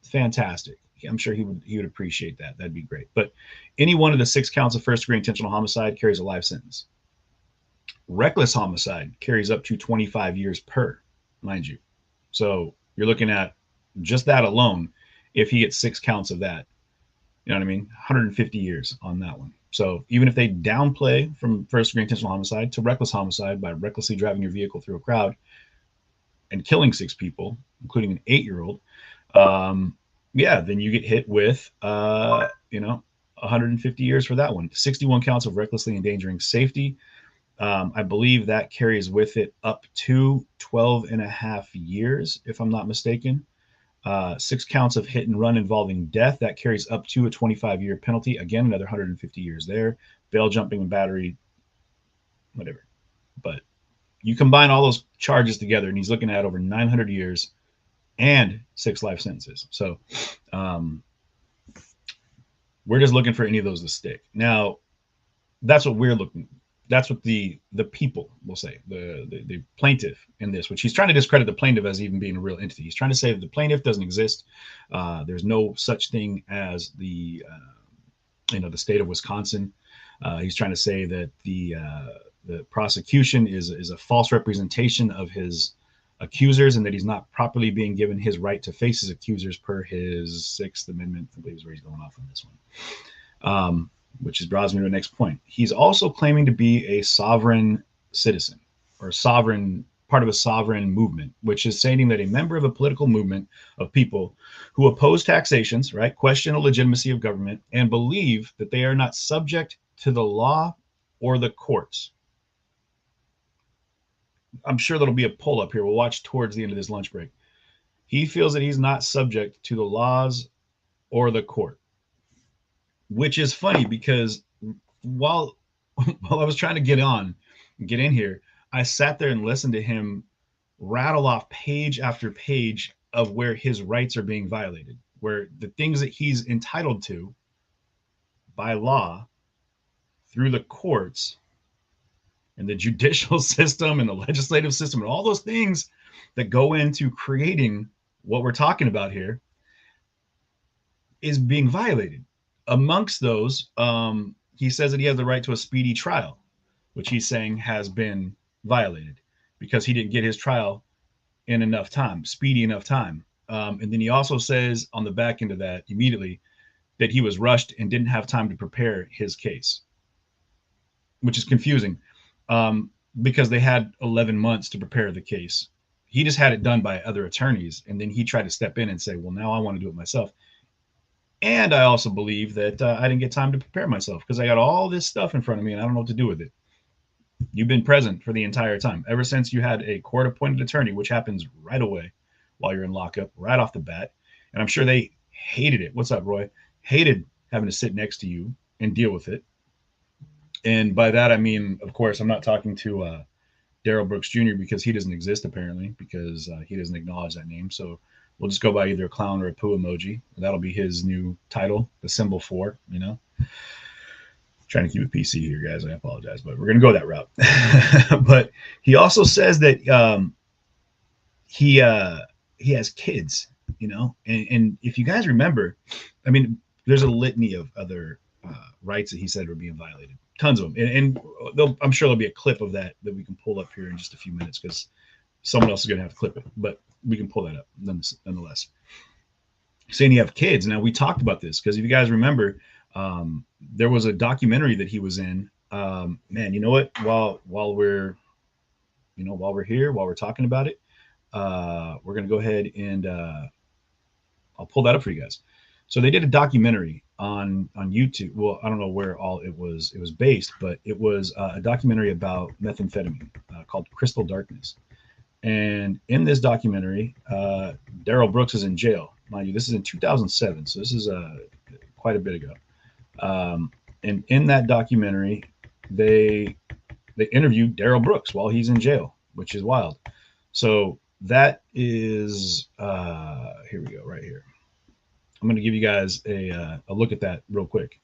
Fantastic. I'm sure he would appreciate that. That'd be great. But any one of the 6 counts of first-degree intentional homicide carries a life sentence. Reckless homicide carries up to 25 years per, mind you. So you're looking at just that alone. If he gets 6 counts of that, you know what I mean? 150 years on that one. So even if they downplay from first-degree intentional homicide to reckless homicide by recklessly driving your vehicle through a crowd and killing 6 people, including an 8-year-old, then you get hit with 150 years for that one. 61 counts of recklessly endangering safety. I believe that carries with it up to 12 and a half years, if I'm not mistaken. 6 counts of hit and run involving death. That carries up to a 25-year penalty. Again, another 150 years there. Bail jumping and battery, whatever. But you combine all those charges together, and he's looking at over 900 years and 6 life sentences. So we're just looking for any of those to stick. Now, that's what we're looking. That's what the people will say, the plaintiff in this, which he's trying to discredit the plaintiff as even being a real entity. He's trying to say that the plaintiff doesn't exist. There's no such thing as the state of Wisconsin. He's trying to say that the prosecution is a false representation of his accusers, and that he's not properly being given his right to face his accusers per his 6th Amendment. I believe is where he's going off on this one. Which draws me to the next point. He's also claiming to be a sovereign citizen or part of a sovereign movement, which is stating that a member of a political movement of people who oppose taxations, right, question the legitimacy of government, and believe that they are not subject to the law or the courts. I'm sure there'll be a poll up here. We'll watch towards the end of this lunch break. He feels that he's not subject to the laws or the court. Which is funny because while I was trying to get in here, I sat there and listened to him rattle off page after page of where his rights are being violated, where the things that he's entitled to by law through the courts and the judicial system and the legislative system and all those things that go into creating what we're talking about here is being violated. Amongst those, he says that he has the right to a speedy trial, which he's saying has been violated because he didn't get his trial in enough time, speedy enough time. And then he also says on the back end of that immediately that he was rushed and didn't have time to prepare his case, which is confusing because they had 11 months to prepare the case. He just had it done by other attorneys. And then he tried to step in and say, well, now I want to do it myself. And I also believe that I didn't get time to prepare myself because I got all this stuff in front of me and I don't know what to do with it. You've been present for the entire time, ever since you had a court-appointed attorney, which happens right away while you're in lockup, right off the bat. And I'm sure they hated it. What's up, Roy? Hated having to sit next to you and deal with it. And by that, I mean, of course, I'm not talking to Darrell Brooks Jr. because he doesn't exist, apparently, because he doesn't acknowledge that name. So we'll just go by either a clown or a poo emoji. That'll be his new title, the symbol 4, you know. Trying to keep it PC here, guys. I apologize, but we're going to go that route. But he also says that he has kids, you know, and if you guys remember, I mean, there's a litany of other rights that he said were being violated, tons of them, and I'm sure there'll be a clip of that we can pull up here in just a few minutes because someone else is going to have to clip it, but we can pull that up nonetheless. Saying you have kids. Now we talked about this because if you guys remember, there was a documentary that he was in. Man, you know what? While we're here, while we're talking about it, we're gonna go ahead and I'll pull that up for you guys. So they did a documentary on YouTube. Well, I don't know where all it was based, but it was a documentary about methamphetamine called Crystal Darkness. And in this documentary, Darrell Brooks is in jail. Mind you, this is in 2007, so this is quite a bit ago. And in that documentary, they interviewed Darrell Brooks while he's in jail, which is wild. So that is here we go, right here. I'm going to give you guys a look at that real quick,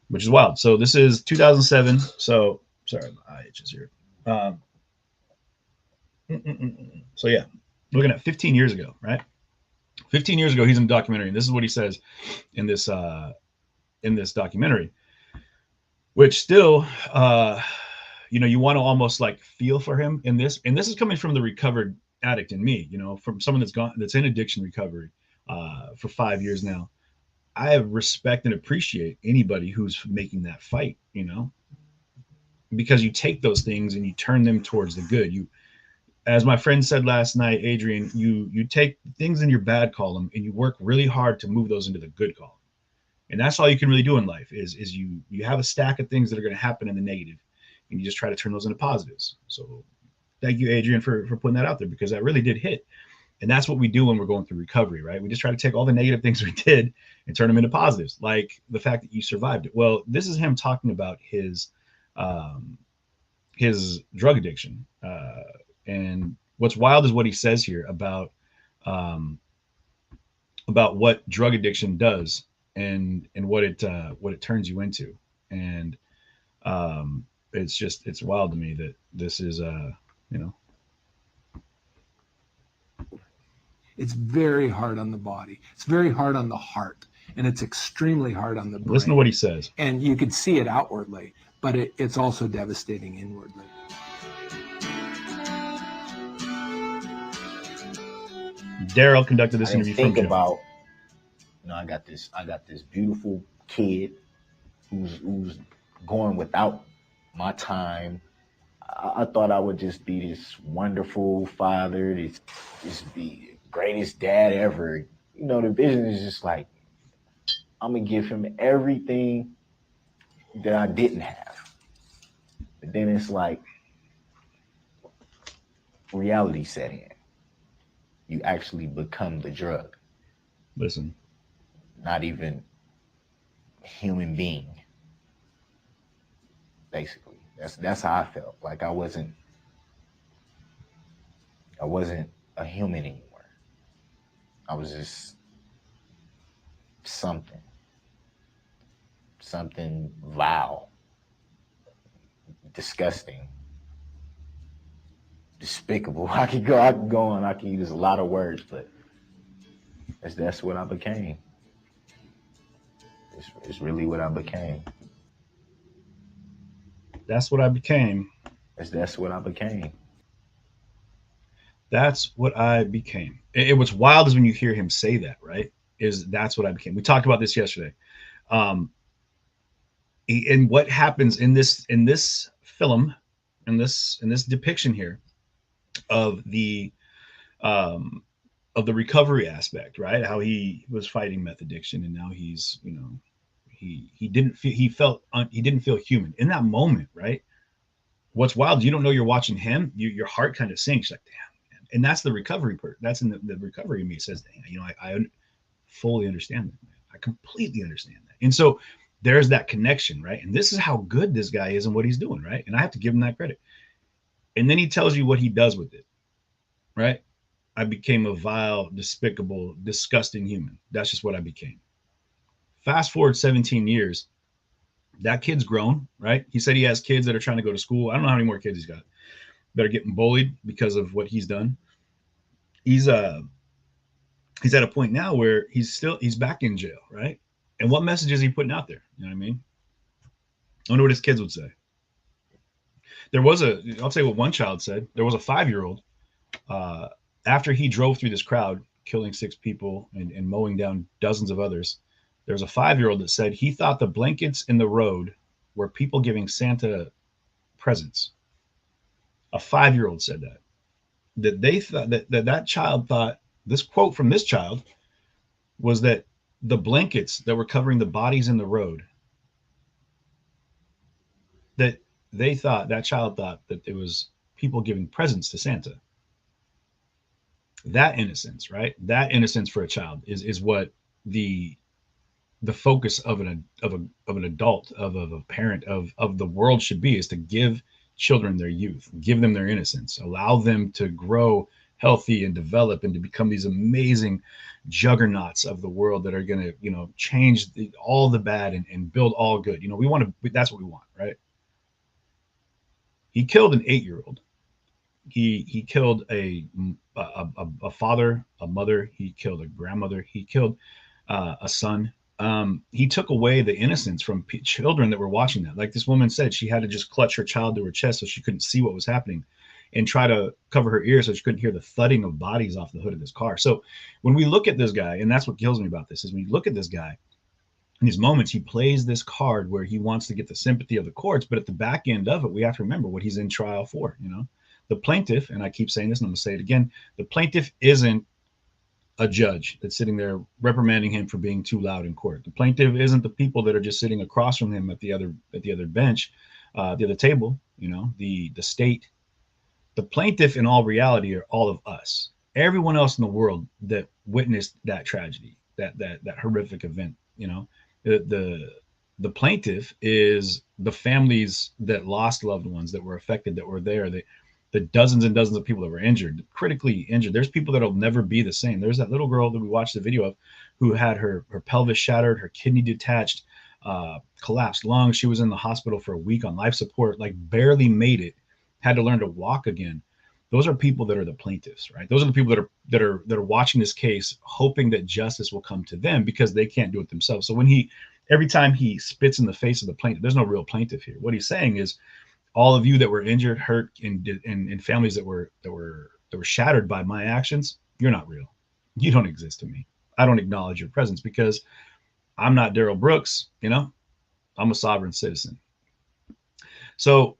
which is wild. So this is 2007. So sorry, my eye itches here. So yeah, looking at 15 years ago, right? 15 years ago, he's in a documentary, and this is what he says in this documentary, which still, you want to almost like feel for him in this. And this is coming from the recovered addict in me, from someone that's in addiction recovery for 5 years now. I respect and appreciate anybody who's making that fight, because you take those things and you turn them towards the good. As my friend said last night, Adrian, you take things in your bad column and you work really hard to move those into the good column. And that's all you can really do in life is you have a stack of things that are going to happen in the negative, and you just try to turn those into positives. So thank you, Adrian, for putting that out there, because that really did hit. And that's what we do when we're going through recovery, right? We just try to take all the negative things we did and turn them into positives, like the fact that you survived it. Well, this is him talking about his drug addiction. And what's wild is what he says here about what drug addiction does and what it turns you into. And it's wild to me that this is It's very hard on the body. It's very hard on the heart, and it's extremely hard on the brain. Listen to what he says. And you can see it outwardly, but it's also devastating inwardly. Darrell conducted this interview from jail. About, I got this beautiful kid who's going without my time. I thought I would just be this wonderful father, this be greatest dad ever. The vision is just like, I'm gonna give him everything that I didn't have. But then it's like reality set in. You actually become the drug. Listen. not even human being. Basically, that's how I felt. Like I wasn't a human anymore. I was just something vile, disgusting, despicable. I could go on. I could use a lot of words, but that's what I became. It's really what I became. That's what I became. That's what I became. That's what I became. What's wild is when you hear him say that, right? Is that's what I became. We talked about this yesterday. And what happens in this film, in this depiction here of the recovery aspect, right? How he was fighting meth addiction, and now he's, you know, he didn't feel human in that moment, right? What's wild, you don't know you're watching him. Your heart kind of sinks, like, damn, man. And that's the recovery part. That's in the recovery of me says, damn, you know, I fully understand that, man. I completely understand that. And so there's that connection, right? And this is how good this guy is and what he's doing, right? And I have to give him that credit. And then he tells you what he does with it, right? I became a vile, despicable, disgusting human. That's just what I became. Fast forward 17 years, that kid's grown, right? He said he has kids that are trying to go to school. I don't know how many more kids he's got that are getting bullied because of what he's done. He's at a point now where he's back in jail, right? And what message is he putting out there? You know what I mean? I wonder what his kids would say. I'll tell you what one child said. There was a 5-year-old, after he drove through this crowd, killing 6 people and mowing down dozens of others. There's a 5-year-old that said he thought the blankets in the road were people giving Santa presents. A 5-year-old said that they thought that child thought, this quote from this child was that the blankets that were covering the bodies in the road, that that child thought that it was people giving presents to Santa. That innocence, right? That innocence for a child is what the focus of an adult, of a parent, of the world should be, is to give children their youth, give them their innocence, allow them to grow healthy and develop and to become these amazing juggernauts of the world that are going to, you know, change all the bad and build all good. You know, that's what we want, right? He killed an 8-year-old. He killed a father, a mother. He killed a grandmother. He killed a son. He took away the innocence from children that were watching that. Like this woman said, she had to just clutch her child to her chest so she couldn't see what was happening, and try to cover her ears so she couldn't hear the thudding of bodies off the hood of this car. So when we look at this guy, and that's what kills me about this, is when you look at this guy, in these moments, he plays this card where he wants to get the sympathy of the courts, but at the back end of it, we have to remember what he's in trial for. You know, the plaintiff, and I keep saying this and I'm gonna say it again, the plaintiff isn't a judge that's sitting there reprimanding him for being too loud in court. The plaintiff isn't the people that are just sitting across from him at the other bench, the other table, you know, the state. The plaintiff in all reality are all of us, everyone else in the world that witnessed that tragedy, that horrific event. You know, the plaintiff is the families that lost loved ones, that were affected, that were there, the dozens and dozens of people that were injured, critically injured. There's people that'll never be the same. There's that little girl that we watched the video of who had her pelvis shattered, her kidney detached, collapsed lungs. She was in the hospital for a week on life support, like barely made it, had to learn to walk again. Those are people that are the plaintiffs, right? Those are the people that are watching this case, hoping that justice will come to them because they can't do it themselves. So every time he spits in the face of the plaintiff, there's no real plaintiff here. What he's saying is, all of you that were injured, hurt, and families that were shattered by my actions, you're not real. You don't exist to me. I don't acknowledge your presence because I'm not Darrell Brooks. You know, I'm a sovereign citizen. So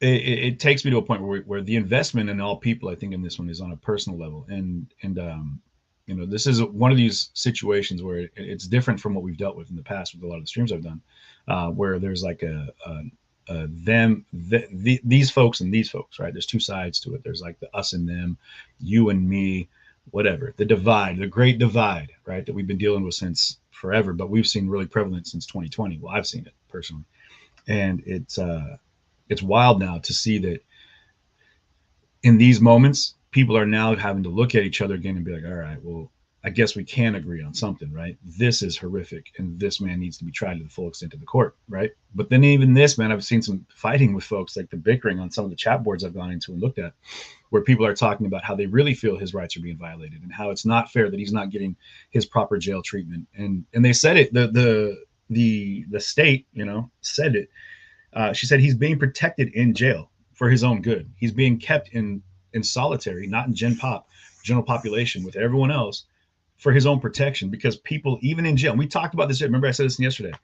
it takes me to a point where the investment in all people, I think, in this one is on a personal level, and you know, this is one of these situations where it's different from what we've dealt with in the past with a lot of the streams I've done, where there's like these folks and these folks, right? There's two sides to it. There's like the us and them, you and me, whatever. The divide, the great divide, right? That we've been dealing with since forever, but we've seen really prevalent since 2020. Well, I've seen it personally, and it's wild now to see that in these moments, people are now having to look at each other again and be like, all right, well, I guess we can agree on something, right? This is horrific, and this man needs to be tried to the full extent of the court, right? But then even this, man, I've seen some fighting with folks, like the bickering on some of the chat boards I've gone into and looked at, where people are talking about how they really feel his rights are being violated and how it's not fair that he's not getting his proper jail treatment. And they said it, the state, you know, said it. She said he's being protected in jail for his own good. He's being kept in solitary, not in general population with everyone else, for his own protection, because people, even in jail, and we talked about this, remember I said this yesterday,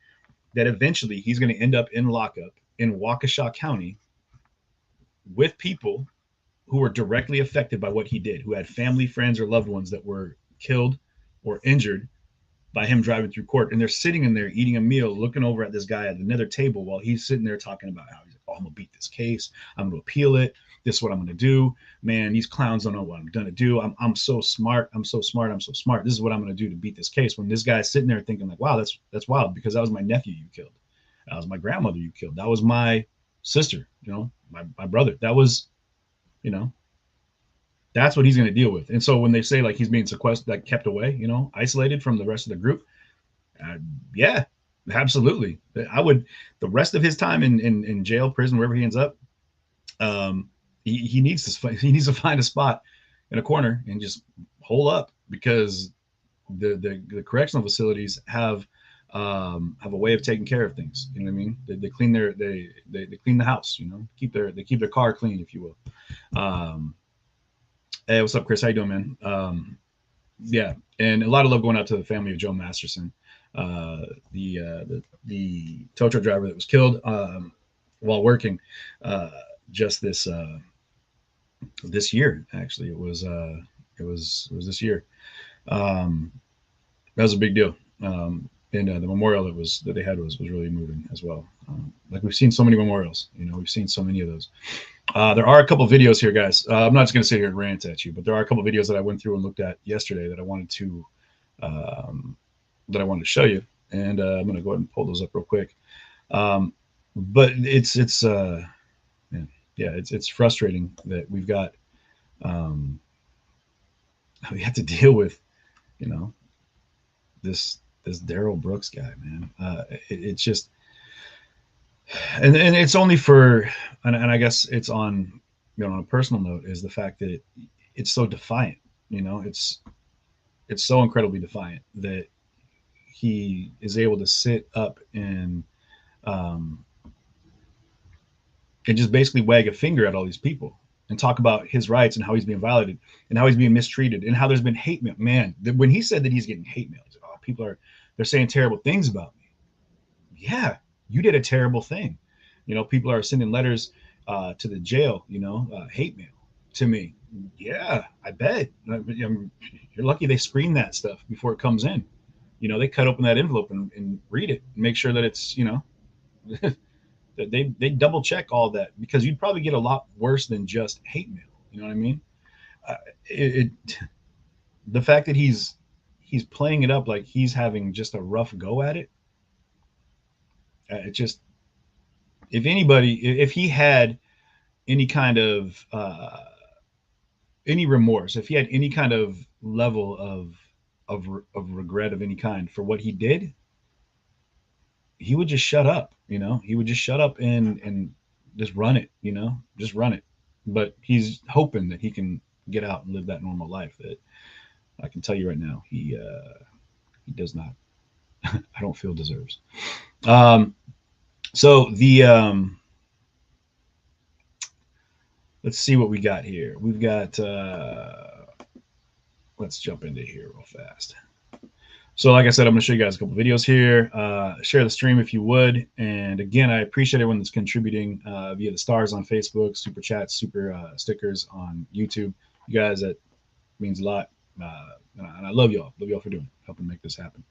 that eventually he's going to end up in lockup in Waukesha County with people who were directly affected by what he did, who had family, friends, or loved ones that were killed or injured by him driving through court. And they're sitting in there eating a meal, looking over at this guy at another table while he's sitting there talking about how he's like, oh, I'm going to beat this case. I'm going to appeal it. This is what I'm going to do. Man, these clowns don't know what I'm going to do. I'm so smart. I'm so smart. I'm so smart. This is what I'm going to do to beat this case. When this guy's sitting there thinking like, wow, that's wild, because that was my nephew you killed. That was my grandmother you killed. That was my sister, you know, my brother. That was, you know, that's what he's going to deal with. And so when they say like he's being sequestered, like kept away, you know, isolated from the rest of the group, yeah, absolutely. I would, the rest of his time in jail, prison, wherever he ends up, he needs to find a spot in a corner and just hole up, because the correctional facilities have a way of taking care of things. You know what I mean? They clean they clean the house. You know, they keep their car clean, if you will. Hey, what's up, Chris? How you doing, man? Yeah, and a lot of love going out to the family of Joe Masterson, the tow truck driver that was killed while working just this year. Actually, it was this year. That was a big deal. And the memorial that they had was really moving as well. Like we've seen so many memorials, you know, we've seen so many of those. There are a couple of videos here, guys. I'm not just going to sit here and rant at you, but there are a couple of videos that I went through and looked at yesterday that I wanted to show you, and I'm going to go ahead and pull those up real quick. But it's frustrating that we've got we have to deal with, you know, this Darrell Brooks guy, man. It's just, and it's only for, and I guess it's on, you know, on a personal note, is the fact that it's so defiant. You know, it's so incredibly defiant that he is able to sit up and just basically wag a finger at all these people and talk about his rights and how he's being violated and how he's being mistreated and how there's been hate mail. Man, when he said that he's getting hate mail, he's like, oh, they're saying terrible things about me. Yeah, you did a terrible thing. You know, people are sending letters to the jail, you know, hate mail to me. Yeah, I bet. You're lucky they screen that stuff before it comes in. You know, they cut open that envelope and read it and make sure that it's, you know, that they double check all that, because you'd probably get a lot worse than just hate mail. You know what I mean? The fact that he's playing it up like he's having just a rough go at it. It just, if he had any kind of any remorse, if he had any kind of level of regret of any kind for what he did, he would just shut up. You know, he would just shut up and just run it. You know, just run it. But he's hoping that he can get out and live that normal life that I can tell you right now he does not. I don't feel deserves. So the let's see what we got here. We've got let's jump into here real fast. So like I said, I'm going to show you guys a couple videos here. Share the stream if you would. And again, I appreciate everyone that's contributing via the stars on Facebook, super chats, super stickers on YouTube. You guys, that means a lot. And I love y'all. Love y'all for helping make this happen.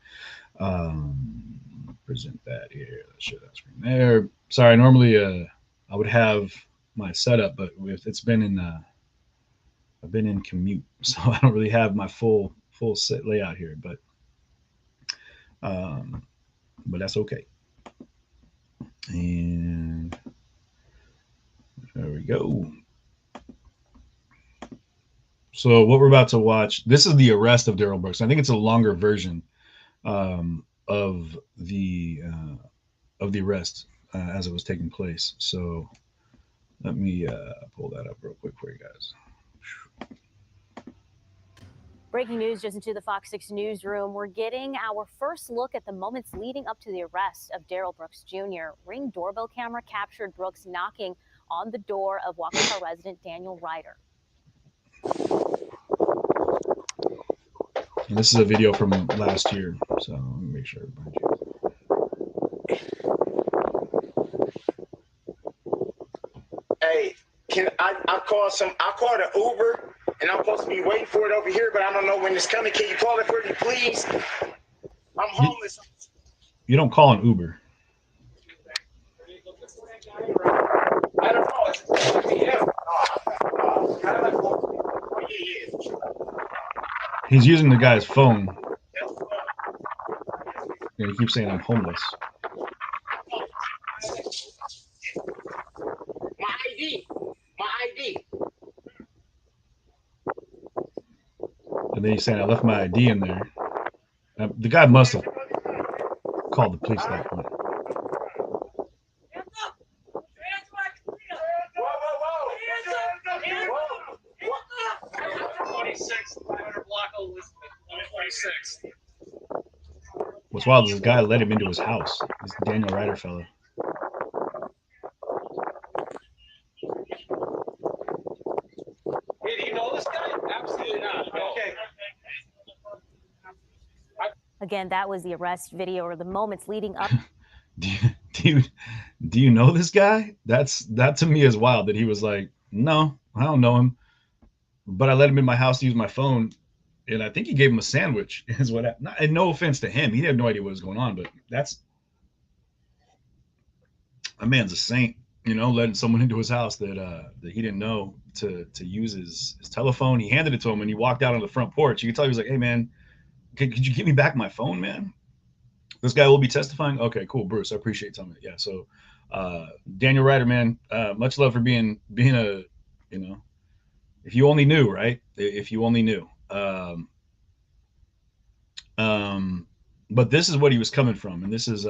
Present that here. Let's share that screen there. Sorry, normally I would have my setup, but it's been in I've been in commute, so I don't really have my full set layout here. But But that's okay. And there we go. So what we're about to watch, this is the arrest of Darrell Brooks. I think it's a longer version of the arrest as it was taking place. So let me pull that up real quick for you guys. Breaking news just into the Fox 6 newsroom. We're getting our first look at the moments leading up to the arrest of Darrell Brooks Jr. Ring doorbell camera captured Brooks knocking on the door of Waukesha resident Daniel Ryder. And this is a video from last year, so let me make sure. Hey, I called an Uber and I'm supposed to be waiting for it over here, but I don't know when it's coming. Can you call it for me, please? I'm homeless. You don't call an Uber. I don't know. He's using the guy's phone. And he keeps saying I'm homeless. My ID. And then he's saying I left my ID in there. The guy must have called the police at that point. What's wild is this guy let him into his house. This Daniel Ryder fellow. Hey, do you know this guy? Absolutely not. Okay. Again, that was the arrest video, or the moments leading up. do you know this guy? That to me is wild that he was like, no, I don't know him, but I let him in my house to use my phone, and I think he gave him a sandwich. Is what happened. And no offense to him, he had no idea what was going on, but a man's a saint, letting someone into his house that he didn't know to use his telephone. He handed it to him, and he walked out on the front porch. You could tell he was like, hey man, could you give me back my phone, man? This guy will be testifying. Okay, cool, Bruce. I appreciate you telling me. Yeah. So, Daniel Ryder, man, much love for being a, if you only knew, right? If you only knew. But this is what he was coming from, and this is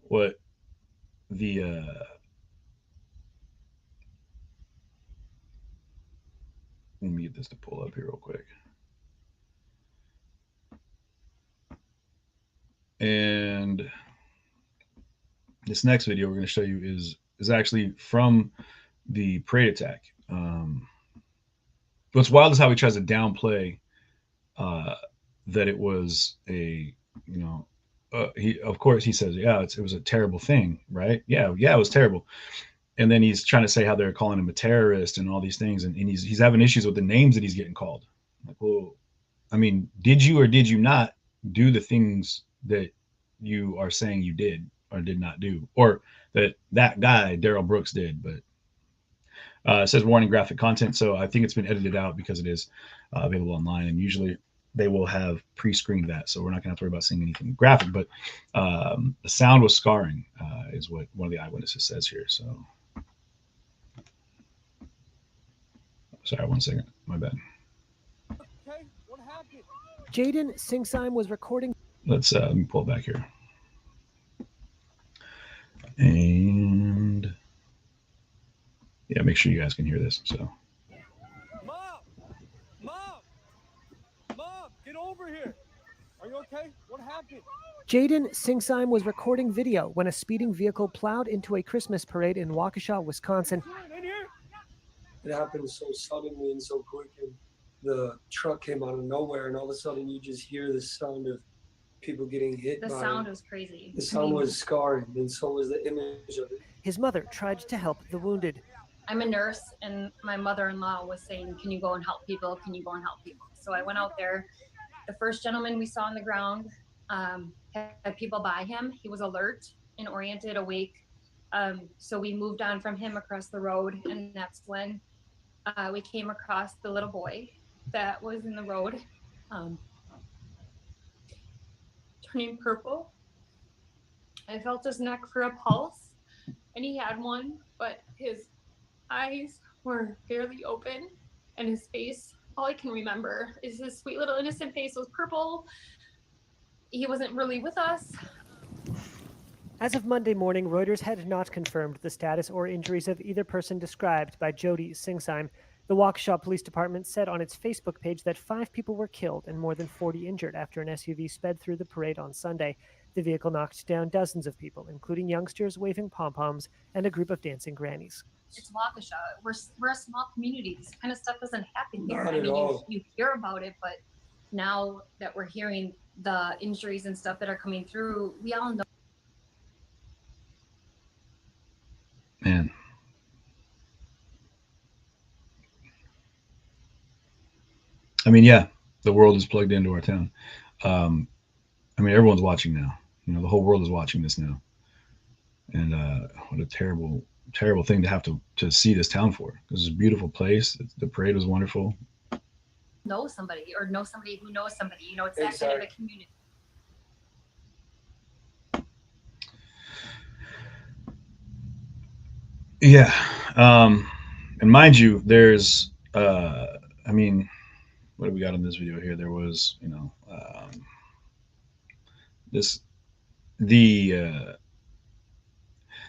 what the let me get this to pull up here real quick. And this next video we're going to show you is actually from the parade attack. What's wild is how he tries to downplay that it was a, he, of course he says, yeah, it was a terrible thing, right? Yeah, it was terrible. And then he's trying to say how they're calling him a terrorist and all these things, and he's having issues with the names that he's getting called. Like, well, I mean, did you or did you not do the things that you are saying you did or did not do, or that guy Darrell Brooks did? But it says warning graphic content, so I think it's been edited out because it is available online, and usually they will have pre-screened that, so we're not going to have to worry about seeing anything graphic. But the sound was scarring, is what one of the eyewitnesses says here. So, sorry, 1 second, my bad. Okay, what happened? Jaden Singsime was recording. Let me pull it back here. And yeah, make sure you guys can hear this. So, Mom, get over here. Are you okay? What happened? Jaden Singsime was recording video when a speeding vehicle plowed into a Christmas parade in Waukesha, Wisconsin. It happened so suddenly and so quick, and the truck came out of nowhere, and all of a sudden you just hear the sound of people getting hit. The sound was crazy. The sound was scarring, and so was the image of it. His mother tried to help the wounded. I'm a nurse, and my mother-in-law was saying, can you go and help people? Can you go and help people? So I went out there. The first gentleman we saw on the ground had people by him. He was alert and oriented, awake. So we moved on from him across the road, and that's when we came across the little boy that was in the road. turning purple. I felt his neck for a pulse, and he had one, but his eyes were barely open, and his face, all I can remember is his sweet little innocent face was purple. He wasn't really with us. As of Monday morning, Reuters had not confirmed the status or injuries of either person described by Jody Singsheim. The Waukesha Police Department said on its Facebook page that 5 people were killed and more than 40 injured after an SUV sped through the parade on Sunday. The vehicle knocked down dozens of people, including youngsters waving pom-poms and a group of dancing grannies. It's Waukesha. We're a small community. This kind of stuff doesn't happen here. Not I at mean, all. you hear about it, but now that we're hearing the injuries and stuff that are coming through, we all know. Man. I mean, yeah, the world is plugged into our town. I mean, everyone's watching now. You know, the whole world is watching this now. And what a terrible, terrible thing to have to see this town for. This is a beautiful place. The parade was wonderful. Know somebody or know somebody who knows somebody. You know, it's that kind of a community. Yeah. And mind you, there's, I mean, what do we got on this video here? There was, you know,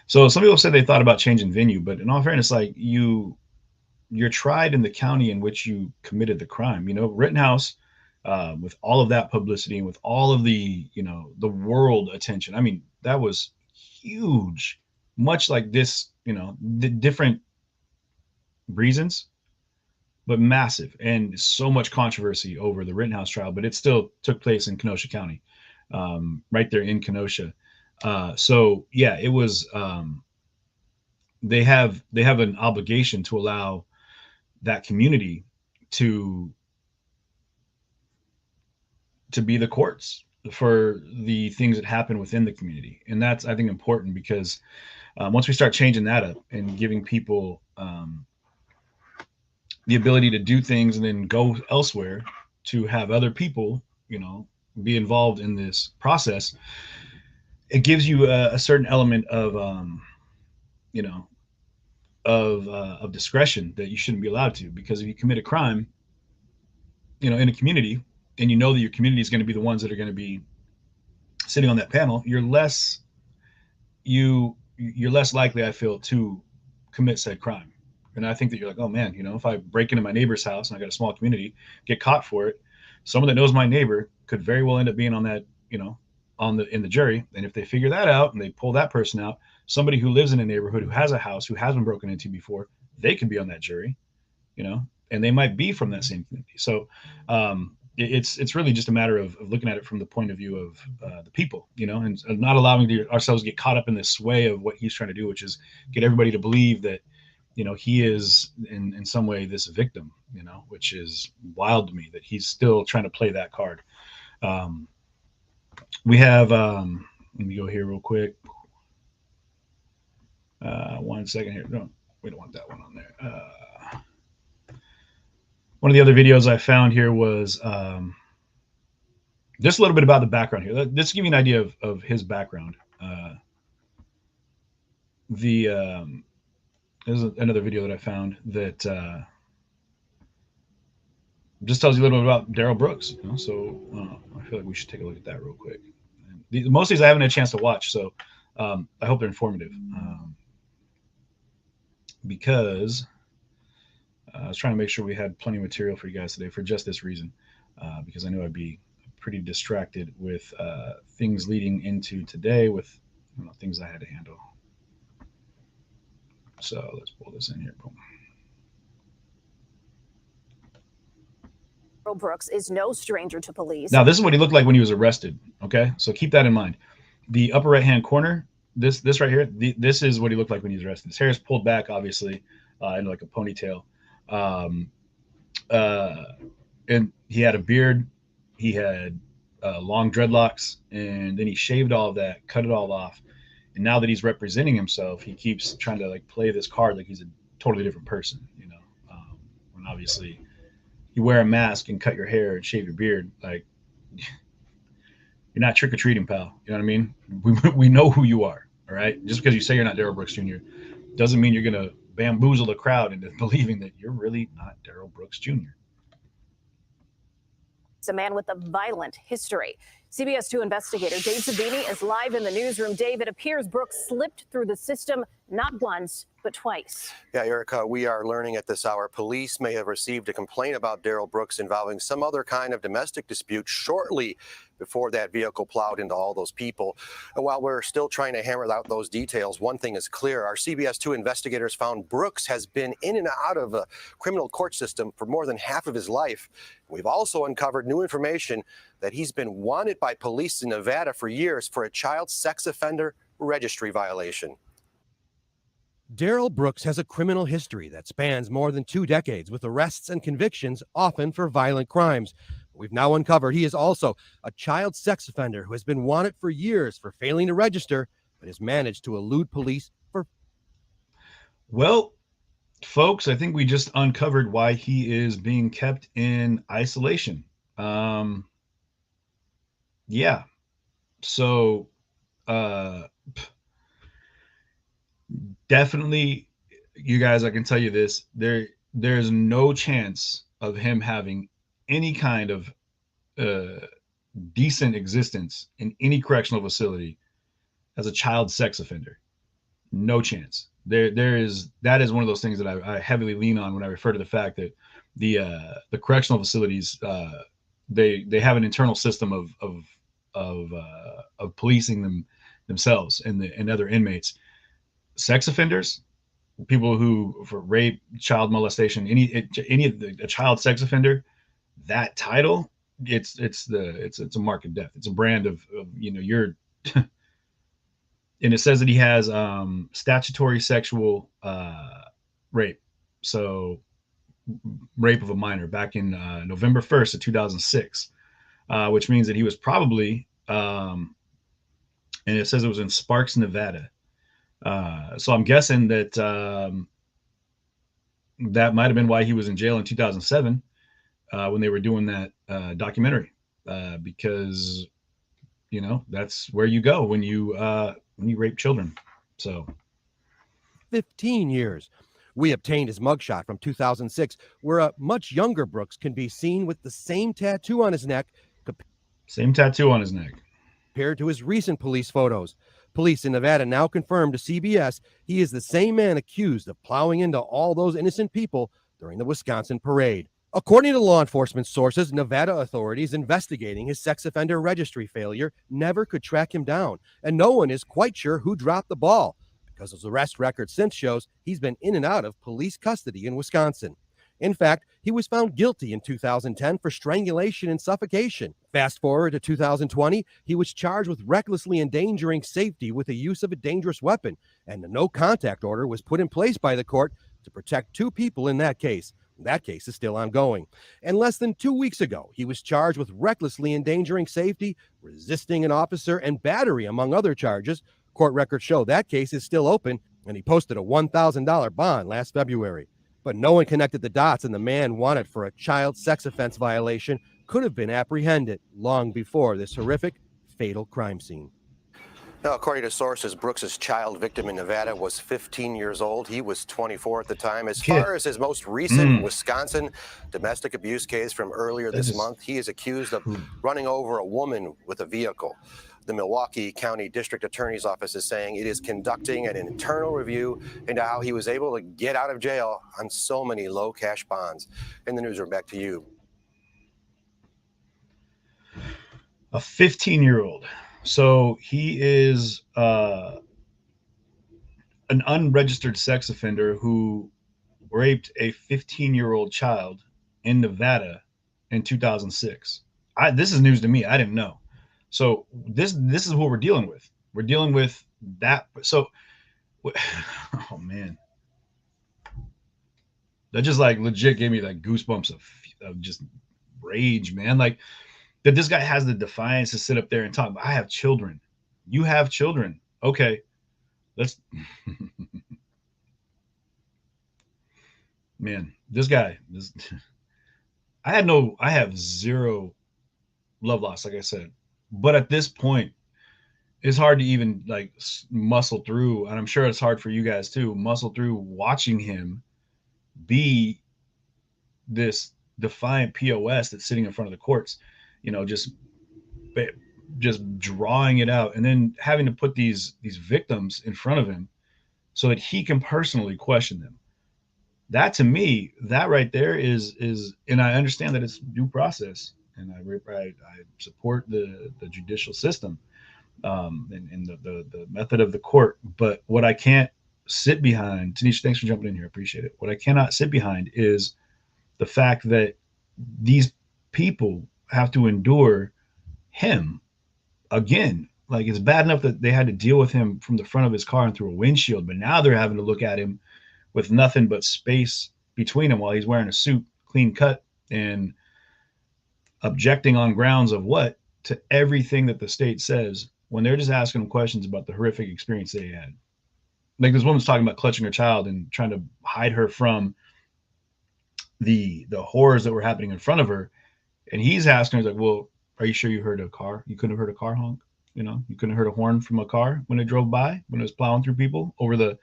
so some people said they thought about changing venue, but in all fairness, like you're tried in the county in which you committed the crime. You know, Rittenhouse, with all of that publicity and with all of the, you know, the world attention. I mean, that was huge, much like this, you know, different reasons, but massive, and so much controversy over the Rittenhouse trial, but it still took place in Kenosha County, right there in Kenosha. So yeah, it was, they have an obligation to allow that community to be the courts for the things that happen within the community. And that's, I think, important, because once we start changing that up and giving people the ability to do things and then go elsewhere to have other people, you know, be involved in this process, it gives you a certain element of, you know, of discretion that you shouldn't be allowed to. Because if you commit a crime, you know, in a community, and you know that your community is going to be the ones that are going to be sitting on that panel, you're less likely, I feel, to commit said crime. And I think that you're like, oh man, you know, if I break into my neighbor's house and I got a small community, get caught for it, someone that knows my neighbor could very well end up being on that, you know, in the jury. And if they figure that out and they pull that person out, somebody who lives in a neighborhood, who has a house, who has been broken into before, they could be on that jury, you know, and they might be from that same community. So it's really just a matter of looking at it from the point of view of the people, you know, and not allowing ourselves to get caught up in this sway of what he's trying to do, which is get everybody to believe that, you know, he is in some way this victim, you know, which is wild to me that he's still trying to play that card. We have, let me go here real quick. 1 second here. No, we don't want that one on there. One of the other videos I found here was just a little bit about the background here. Let's give you an idea of his background. There's another video that I found that just tells you a little bit about Darrell Brooks. You know? So I feel like we should take a look at that real quick. Most of these I haven't had a chance to watch, so I hope they're informative. Because I was trying to make sure we had plenty of material for you guys today for just this reason, because I knew I'd be pretty distracted with things leading into today with, you know, things I had to handle. So let's pull this in here. Boom. Darrell Brooks is no stranger to police. Now, this is what he looked like when he was arrested. Okay, so keep that in mind. The upper right-hand corner, this right here, this is what he looked like when he was arrested. His hair is pulled back, obviously, into like a ponytail. And he had a beard. He had long dreadlocks, and then he shaved all of that, cut it all off. And now that he's representing himself, he keeps trying to like play this card like he's a totally different person, you know. When obviously you wear a mask and cut your hair and shave your beard, like you're not trick-or-treating, pal. You know what I mean? We know who you are. All right. Just because you say you're not Darrell Brooks Jr. doesn't mean you're gonna bamboozle the crowd into believing that you're really not Darrell Brooks Jr. It's a man with a violent history. CBS 2 investigator Dave Savini is live in the newsroom. Dave, it appears Brooks slipped through the system not once, but twice. Yeah, Erica, we are learning at this hour police may have received a complaint about Darrell Brooks involving some other kind of domestic dispute shortly before that vehicle plowed into all those people. And while we're still trying to hammer out those details, one thing is clear. Our CBS 2 investigators found Brooks has been in and out of the criminal court system for more than half of his life. We've also uncovered new information that he's been wanted by police in Nevada for years for a child sex offender registry violation. Darrell Brooks has a criminal history that spans more than 2 decades, with arrests and convictions often for violent crimes. We've now uncovered he is also a child sex offender who has been wanted for years for failing to register, but has managed to elude police for... Well, folks, I think we just uncovered why he is being kept in isolation. Yeah. So, definitely, you guys, I can tell you this, there's no chance of him having any kind of decent existence in any correctional facility as a child sex offender. No chance. That is one of those things that I heavily lean on when I refer to the fact that the correctional facilities, they have an internal system of policing themselves and other inmates. Sex offenders, people who for rape, child molestation, any of a child sex offender, that title, it's a mark of death. It's a brand of you're and it says that he has statutory sexual rape. So rape of a minor back in November 1st of 2006, which means that he was probably and it says it was in Sparks, Nevada. So I'm guessing that that might have been why he was in jail in 2007 when they were doing that documentary, because that's where you go when you rape children. So 15 years. We obtained his mugshot from 2006, where a much younger Brooks can be seen with the same tattoo on his neck. Compared to his recent police photos. Police in Nevada now confirmed to CBS he is the same man accused of plowing into all those innocent people during the Wisconsin parade. According to law enforcement sources, Nevada authorities investigating his sex offender registry failure never could track him down, and no one is quite sure who dropped the ball, because his arrest record since shows he's been in and out of police custody in Wisconsin. In fact, he was found guilty in 2010 for strangulation and suffocation. Fast forward to 2020, he was charged with recklessly endangering safety with the use of a dangerous weapon, and a no-contact order was put in place by the court to protect 2 people in that case. That case is still ongoing. And less than 2 weeks ago, he was charged with recklessly endangering safety, resisting an officer, and battery, among other charges. Court records show that case is still open, and he posted a $1,000 bond last February. But no one connected the dots, and the man wanted for a child sex offense violation could have been apprehended long before this horrific, fatal crime scene. Now, according to sources, Brooks's child victim in Nevada was 15 years old. He was 24 at the time. As far as his most recent Wisconsin domestic abuse case from earlier this month, he is accused of running over a woman with a vehicle. The Milwaukee County District Attorney's Office is saying it is conducting an internal review into how he was able to get out of jail on so many low cash bonds. In the newsroom, back to you. A 15-year-old. So he is an unregistered sex offender who raped a 15-year-old child in Nevada in 2006. This is news to me. I didn't know. So this is what we're dealing with. We're dealing with that. So, oh man, that just like legit gave me like goosebumps of just rage, man. Like that this guy has the defiance to sit up there and talk. I have children. You have children. Okay, let's. Man, this guy. I have zero love loss. Like I said. But at this point, it's hard to even like muscle through, and I'm sure it's hard for you guys too, muscle through watching him be this defiant POS that's sitting in front of the courts, you know, just drawing it out, and then having to put these victims in front of him so that he can personally question them. That, to me, that right there is, and I understand that it's due process, and I support the judicial system, and the method of the court. But what I can't sit behind, Tanisha, thanks for jumping in here, appreciate it. What I cannot sit behind is the fact that these people have to endure him again. Like, it's bad enough that they had to deal with him from the front of his car and through a windshield, but now they're having to look at him with nothing but space between him while he's wearing a suit, clean cut, and objecting on grounds of what to everything that the state says, when they're just asking him questions about the horrific experience they had. Like, this woman's talking about clutching her child and trying to hide her from the horrors that were happening in front of her. And he's asking her, like, well, are you sure you heard a car? You couldn't have heard a car honk? You know, you couldn't have heard a horn from a car when it drove by, when it was plowing through people, over the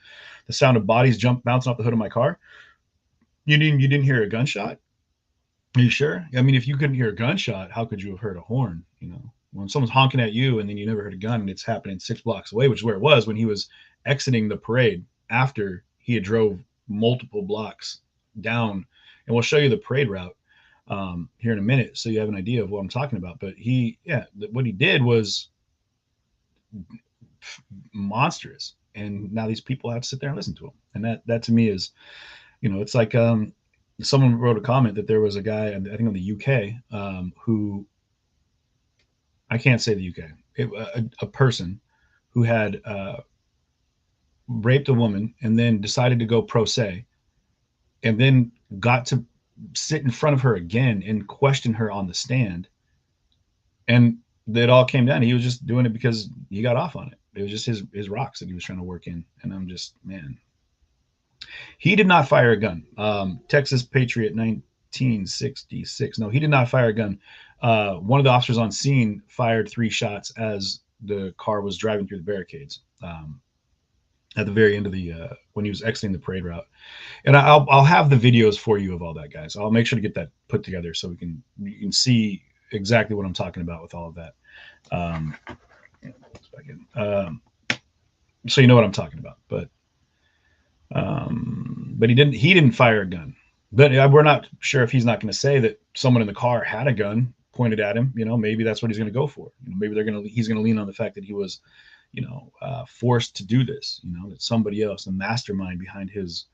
sound of bodies bouncing off the hood of my car? You didn't hear a gunshot? Are you sure? I mean, if you couldn't hear a gunshot, how could you have heard a horn? You know, when someone's honking at you and then you never heard a gun, and it's happening 6 blocks away, which is where it was when he was exiting the parade after he had drove multiple blocks down. And we'll show you the parade route here in a minute, so you have an idea of what I'm talking about. But what he did was monstrous, and now these people have to sit there and listen to him. And that to me is, you know, it's like someone wrote a comment that there was a guy, I think in the UK, who, I can't say the UK, a person who had raped a woman and then decided to go pro se, and then got to sit in front of her again and question her on the stand. And it all came down. He was just doing it because he got off on it. It was just his rocks that he was trying to work in. And I'm just, man. He did not fire a gun. Texas Patriot 1966. No, he did not fire a gun. One of the officers on scene fired 3 shots as the car was driving through the barricades at the very end of when he was exiting the parade route. And I'll have the videos for you of all that, guys. I'll make sure to get that put together so you can see exactly what I'm talking about with all of that. So you know what I'm talking about. But he didn't fire a gun. But we're not sure if he's not going to say that someone in the car had a gun pointed at him. You know, maybe that's what he's going to go for. You know, maybe he's going to lean on the fact that he was, you know, forced to do this. You know, that somebody else, the mastermind behind his,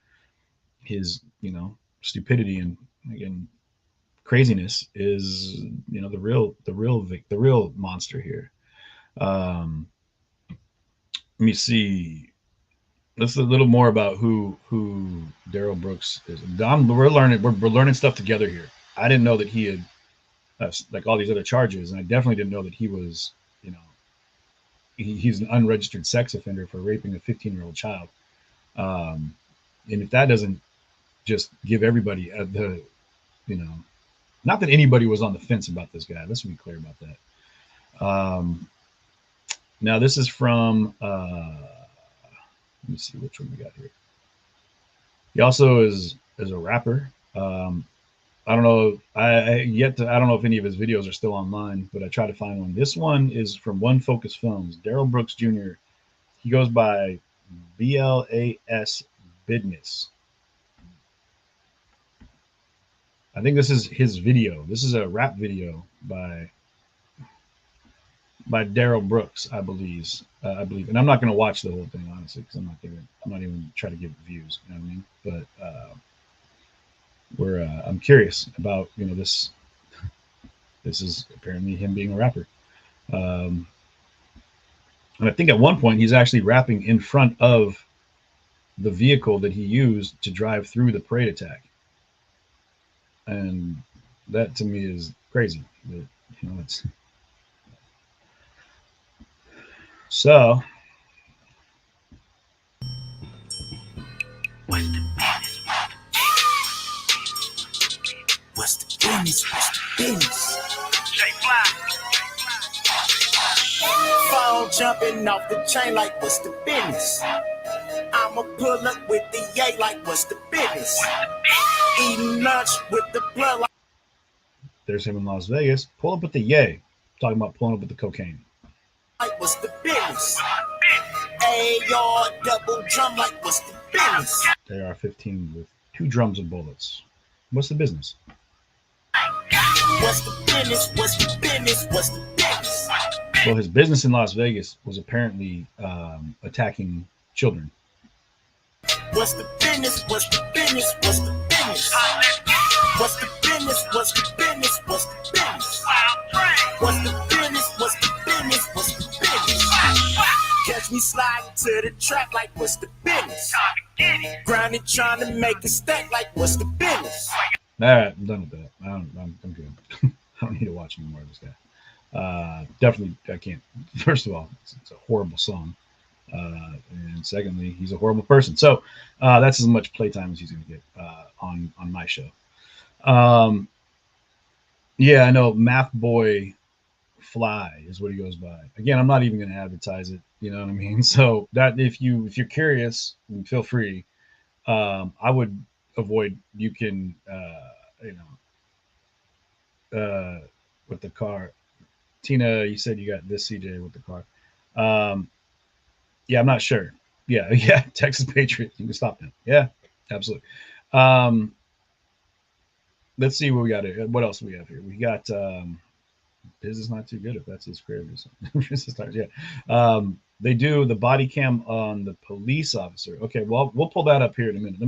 you know, stupidity and, again, craziness is, you know, the real monster here. Let me see. This is a little more about who Darrell Brooks is. We're learning stuff together here. I didn't know that he had like all these other charges, and I definitely didn't know that he was, you know, he's an unregistered sex offender for raping a 15-year-old child. And if that doesn't just give everybody the, you know, not that anybody was on the fence about this guy. Let's be clear about that. Now this is from, let me see which one we got here. He also is a rapper. I don't know. I don't know if any of his videos are still online, but I tried to find one. This one is from One Focus Films. Darrell Brooks Jr. He goes by BLAS Business. I think this is his video. This is a rap video by Darrell Brooks, I believe. And I'm not going to watch the whole thing, honestly, because I'm not even trying to give views. You know what I mean? But I'm curious about, you know, this is apparently him being a rapper. And I think at one point he's actually rapping in front of the vehicle that he used to drive through the parade attack. And that to me is crazy. But, you know, it's so. What's the business? What's the business? What's the business? phone jumping off the chain like what's the business? I'ma pull up with the yay like what's the business? Eating lunch with the blood like There's him in Las Vegas. Pull up with the yay. Talking about pulling up with the cocaine. what's the business? AR double drum like what's the business? AR-15 with 2 drums of bullets. What's the business? What's the business? What's the business? What's the business? Well, his business in Las Vegas was apparently attacking children. What's the business? What's the business? What's the business? What's the business? What's the business? What's the business? What's the business? What's the business? What's the business? Catch me sliding to the trap like what's the business? Grinding trying to make a stack like what's the business? All right, I'm done with that. I'm good. I don't need to watch any more of this guy. Definitely, I can't. First of all, it's a horrible song. And secondly, he's a horrible person. So that's as much playtime as he's going to get on my show. Yeah, I know. Math Boy Fly is what he goes by. Again, I'm not even going to advertise it. You know what I mean? So that if you're curious, feel free. I would avoid. You can with the car. Tina, you said you got this CJ with the car. Yeah, I'm not sure. Yeah, Texas Patriot. You can stop him. Yeah, absolutely. Let's see what we got here. What else do we have here? We got business not too good if that's his career. Yeah. They do the body cam on the police officer. Okay, well, we'll pull that up here in a minute.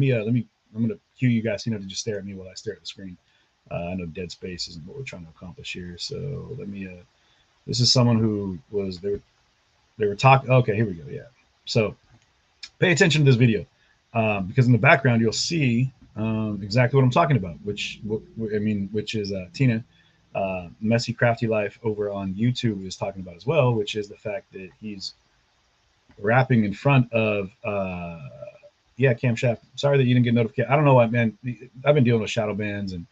I'm gonna cue you guys, to just stare at me while I stare at the screen. I know dead space isn't what we're trying to accomplish here. So let me this is someone who was they were talking. Okay, here we go. Yeah. So pay attention to this video because in the background you'll see exactly what I'm talking about, which is Tina, Messy Crafty Life over on YouTube is talking about as well, which is the fact that he's rapping in front of CashApp. Sorry that you didn't get notification. I don't know why, man. I've been dealing with shadow bans, and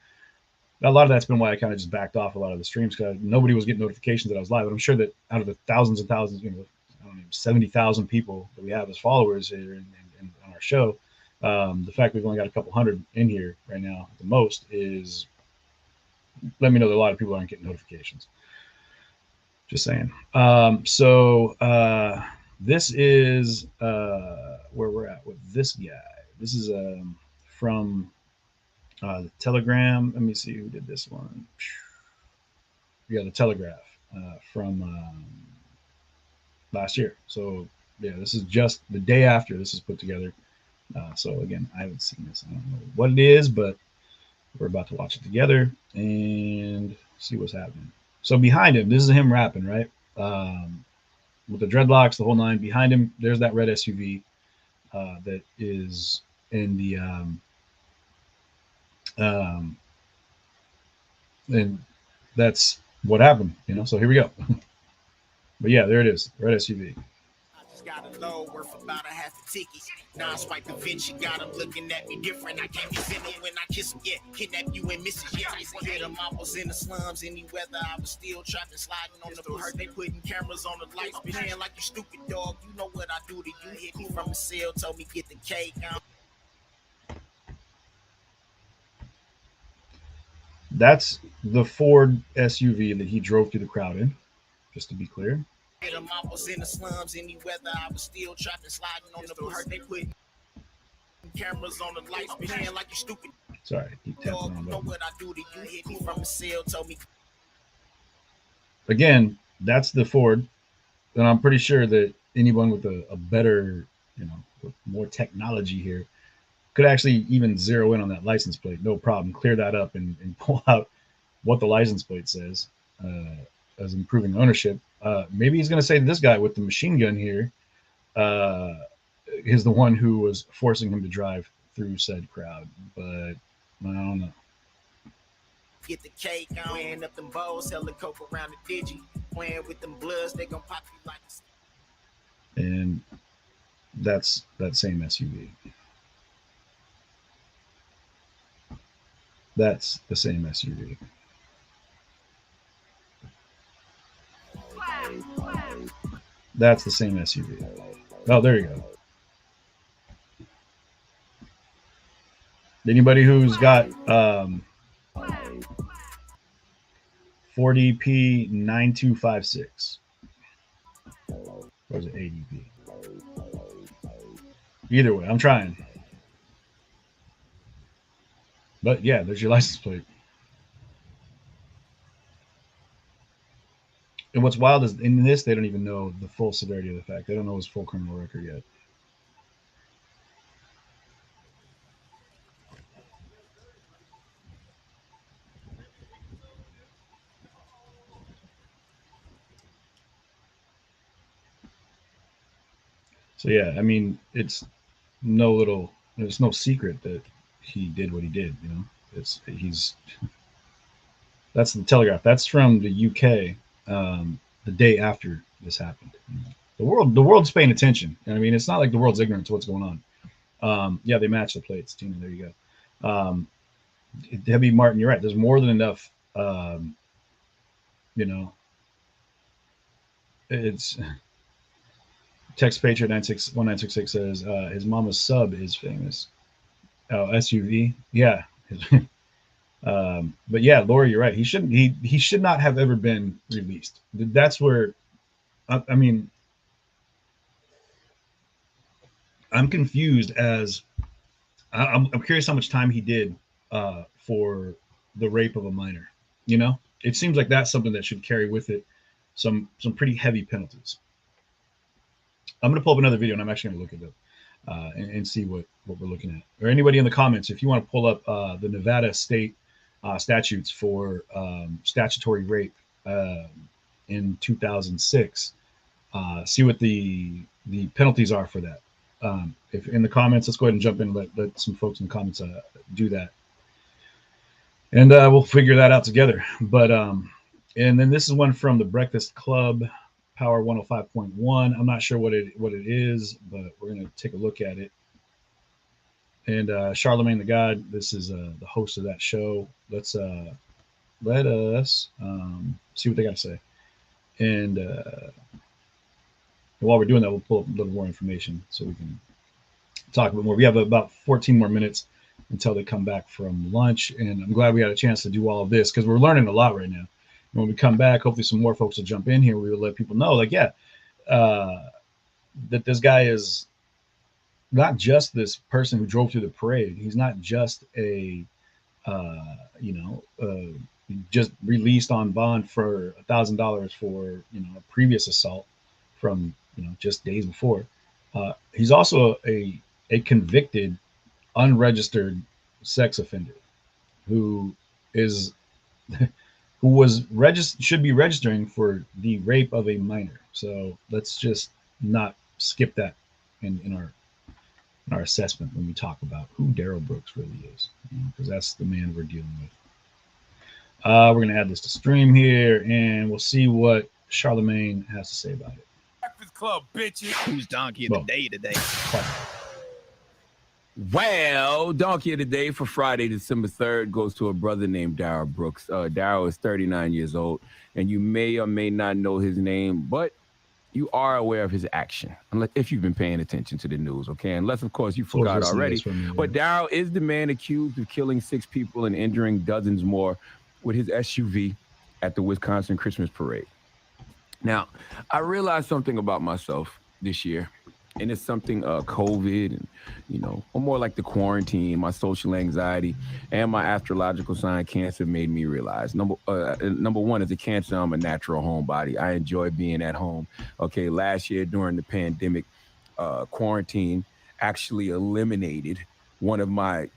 a lot of that's been why I kind of just backed off a lot of the streams because nobody was getting notifications that I was live. But I'm sure that out of the thousands and thousands, 70,000 people that we have as followers here on our show, the fact we've only got a couple hundred in here right now at the most is let me know that a lot of people aren't getting notifications. Just saying. This is where we're at with this guy. This is from the Telegram. Let me see who did this one. Yeah, the Telegraph from last year. So yeah, this is just the day after this is put together. So again, I haven't seen this. I don't know what it is, but we're about to watch it together and see what's happening. So behind him, this is him rapping, right? With the dreadlocks, the whole nine. Behind him, there's that red SUV that is in the and that's what happened, So here we go. But yeah, there it is, red SUV. Got a low worth about a half a ticket. Now I swipe the Vinci, got him looking at me different. I can't be venom when I kiss him. Yeah, kidnap you and miss it. Yeah, hit him. I was in the slums, any weather. I was still trapping, sliding on the hurt. They putting cameras on the lights, playing like you stupid dog. You know what I do to you. Hit me from the cell, told me get the cake. That's the Ford SUV that he drove through the crowd in, just to be clear. I was in the slums, any weather. I was still trapping, sliding on the hurt. They put cameras on the lights, playing like you stupid. Sorry, keep tapping on know what I do to you. Hit me from the cell, told me. Again, that's the Ford, and I'm pretty sure that anyone with a better, with more technology here, could actually even zero in on that license plate, no problem. Clear that up and pull out what the license plate says as improving ownership. Maybe he's going to say that this guy with the machine gun here is the one who was forcing him to drive through said crowd, but I don't know. Get the cake on, wearing up them bowls, selling coke around the digi, playing with them bloods, they gonna pop you like a... And that's that same SUV. That's the same SUV. That's the same SUV. Oh, there you go. Anybody who's got 40P 9256. Or is it ADP? Either way, I'm trying. But yeah, there's your license plate. And what's wild is in this, they don't even know the full severity of the fact. They don't know his full criminal record yet. So yeah, I mean, it's no secret that he did what he did. You know, that's the Telegraph. That's from the UK. The day after this happened. The world's paying attention. I mean, it's not like the world's ignorant to what's going on. Yeah, they match the plates, Tina. There you go. Debbie Martin, you're right. There's more than enough. It's Text Patriot 1966 says his mama's sub is famous. Oh, SUV, yeah. But yeah, Lori, you're right. He should not have ever been released. That's where, I mean, I'm confused as I'm curious how much time he did for the rape of a minor. You know, it seems like that's something that should carry with it some pretty heavy penalties. I'm going to pull up another video and I'm actually going to look it up and see what we're looking at. Or anybody in the comments, if you want to pull up the Nevada state statutes for statutory rape in 2006, see what the penalties are for that. If in the comments, let's go ahead and jump in and let some folks in the comments do that. And we'll figure that out together. But and then this is one from the Breakfast Club, Power 105.1. I'm not sure what it is, but we're going to take a look at it. And Charlemagne the God, this is the host of that show. Let's let us see what they got to say. And while we're doing that, we'll pull up a little more information so we can talk a bit more. We have about 14 more minutes until they come back from lunch. And I'm glad we had a chance to do all of this because we're learning a lot right now. And when we come back, hopefully some more folks will jump in here. We will let people know, like, yeah, that this guy is not just this person who drove through the parade. He's not just a, just released on bond for $1,000 for, a previous assault from, just days before. He's also a convicted, unregistered sex offender who is, should be registering for the rape of a minor. So let's just not skip that in our assessment when we talk about who Darrell Brooks really is, because that's the man we're dealing with. We're going to add this to stream here, and we'll see what Charlemagne has to say about it. Breakfast Club, bitches. Who's donkey of the day today? Well, donkey of the day for Friday, December 3rd goes to a brother named Darrell Brooks. Darrell is 39 years old, and you may or may not know his name, but you are aware of his action, unless if you've been paying attention to the news, okay? Unless, of course, you forgot already. But Darrell is the man accused of killing 6 people and injuring dozens more with his SUV at the Wisconsin Christmas Parade. Now, I realized something about myself this year, and it's something COVID and, or more like the quarantine, my social anxiety, and my astrological sign Cancer made me realize. Number one, as a Cancer, I'm a natural homebody. I enjoy being at home. Okay, last year during the pandemic, quarantine actually eliminated one of my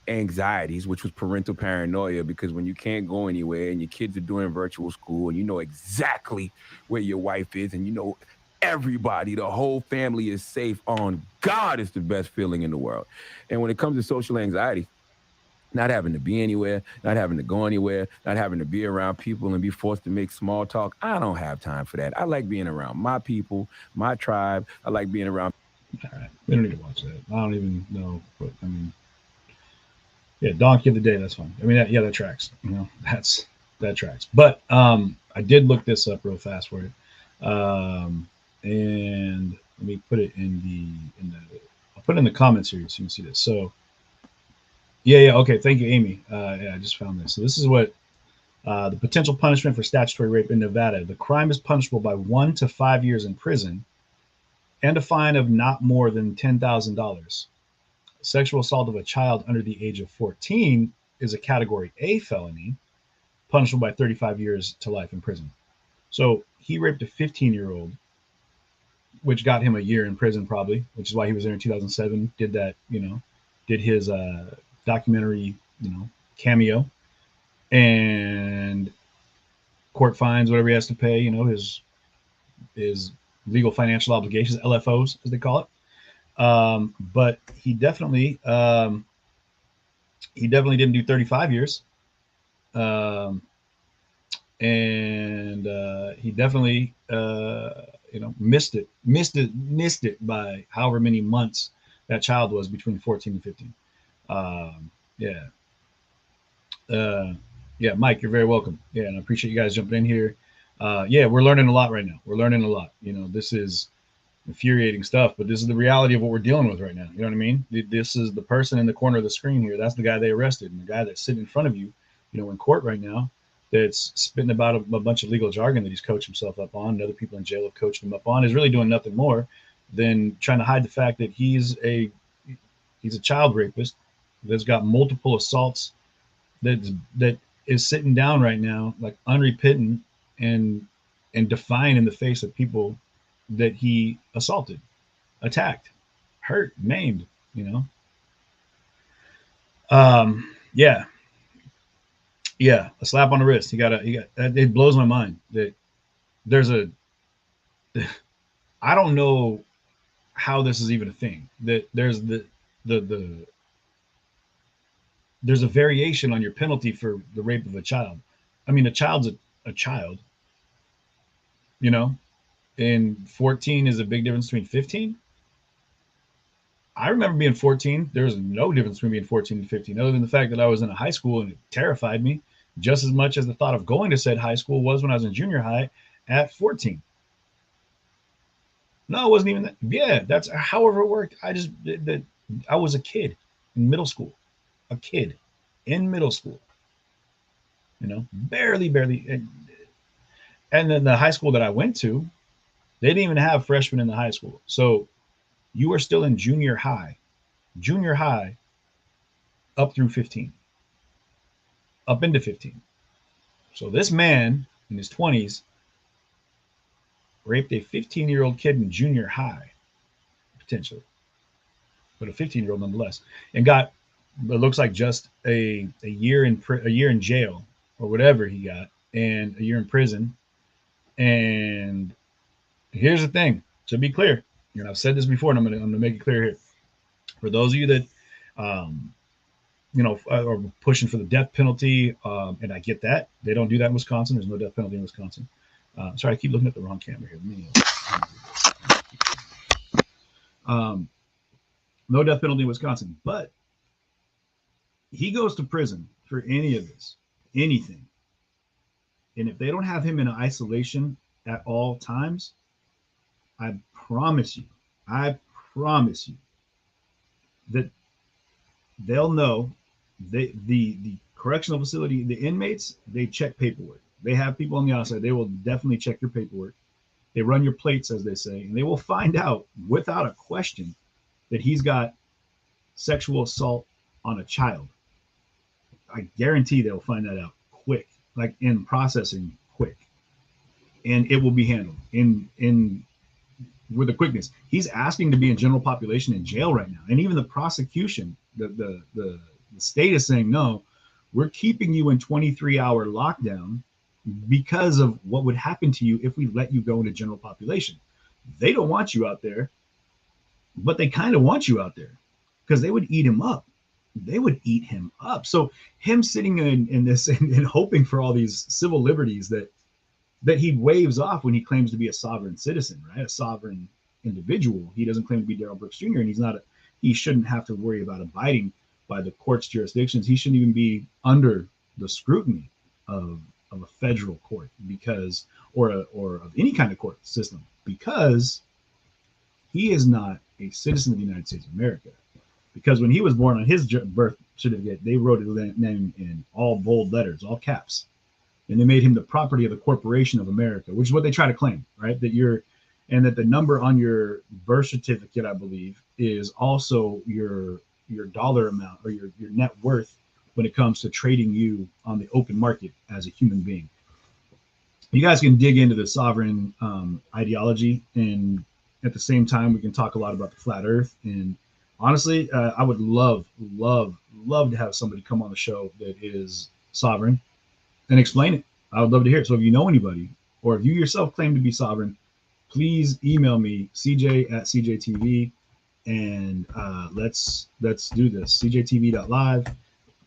anxieties, which was parental paranoia, because when you can't go anywhere and your kids are doing virtual school and you know exactly where your wife is and everybody, the whole family is safe, on God, it's the best feeling in the world. And when it comes to social anxiety, not having to be anywhere, not having to go anywhere, not having to be around people and be forced to make small talk, I don't have time for that. I like being around my people, my tribe. I like being around. All right, we don't need to watch that. I don't even know, but I mean, yeah, donkey of the day, that's fine. I mean, that tracks. That tracks. But I did look this up real fast for you. And let me put it I'll put it in the comments here so you can see this. So yeah, okay, thank you, Amy. Yeah, I just found this. So this is what the potential punishment for statutory rape in Nevada. The crime is punishable by 1 to 5 years in prison and a fine of not more than $10,000. Sexual assault of a child under the age of 14 is a category A felony, punishable by 35 years to life in prison. So he raped a 15-year-old, which got him a year in prison probably, which is why he was there in 2007, did that, did his documentary, cameo, and court fines, whatever he has to pay, his legal financial obligations, LFOs, as they call it. But he definitely didn't do 35 years. And he definitely, missed it by however many months that child was between 14 and 15. Yeah, Mike, you're very welcome. Yeah, and I appreciate you guys jumping in here. Yeah, we're learning a lot right now. We're learning a lot. This is infuriating stuff, but this is the reality of what we're dealing with right now. You know what I mean? This is the person in the corner of the screen here. That's the guy they arrested, and the guy that's sitting in front of you, in court right now, that's spitting about a bunch of legal jargon that he's coached himself up on, and other people in jail have coached him up on, is really doing nothing more than trying to hide the fact that he's a child rapist that's got multiple assaults, that is sitting down right now like unrepentant and defiant in the face of people that he assaulted, attacked, hurt, maimed. Yeah, a slap on the wrist. It blows my mind that there's I don't know how this is even a thing, that there's there's a variation on your penalty for the rape of a child. I mean, a child's a child, and 14 is a big difference between 15. I remember being 14. There was no difference between being 14 and 15, other than the fact that I was in a high school and it terrified me just as much as the thought of going to said high school was when I was in junior high at 14. No, it wasn't even that. Yeah, that's however it worked. I was a kid in middle school, barely. And then the high school that I went to, they didn't even have freshmen in the high school. So you are still in junior high up through 15, up into 15. So this man in his 20s raped a 15-year-old kid in junior high, potentially, but a 15-year-old nonetheless, and got, it looks like, just a year in jail or whatever he got, and a year in prison. And here's the thing, to be clear, and I've said this before, and I'm gonna make it clear here, for those of you that are pushing for the death penalty, and I get that they don't do that in Wisconsin. There's no death penalty in Wisconsin. Sorry, I keep looking at the wrong camera here. No death penalty in Wisconsin, but he goes to prison for any of this, anything. And if they don't have him in isolation at all times, I promise you that they'll know, the correctional facility, the inmates, they check paperwork. They have people on the outside. They will definitely check your paperwork. They run your plates, as they say, and they will find out without a question that he's got sexual assault on a child. I guarantee they'll find that out quick, like in processing quick, and it will be handled in with a quickness. He's asking to be in general population in jail right now, and even the prosecution, the state is saying, no, we're keeping you in 23-hour lockdown because of what would happen to you if we let you go into general population. They don't want you out there, but they kind of want you out there because they would eat him up. So him sitting in this and hoping for all these civil liberties that he waves off when he claims to be a sovereign citizen, right? A sovereign individual. He doesn't claim to be Darrell Brooks Jr. and he shouldn't have to worry about abiding by the court's jurisdictions. He shouldn't even be under the scrutiny of of a federal court because, or of any kind of court system, because he is not a citizen of the United States of America. Because when he was born, on his birth certificate, they wrote his name in all bold letters, all caps, and they made him the property of the corporation of America, which is what they try to claim, right? And that the number on your birth certificate, I believe, is also your dollar amount or your net worth when it comes to trading you on the open market as a human being. You guys can dig into the sovereign ideology, and at the same time, we can talk a lot about the flat earth. And honestly, I would love to have somebody come on the show that is sovereign and explain it. I would love to hear it. So if you know anybody, or if you yourself claim to be sovereign, please email me, CJ@CJTV, and let's do this. CJTV.live.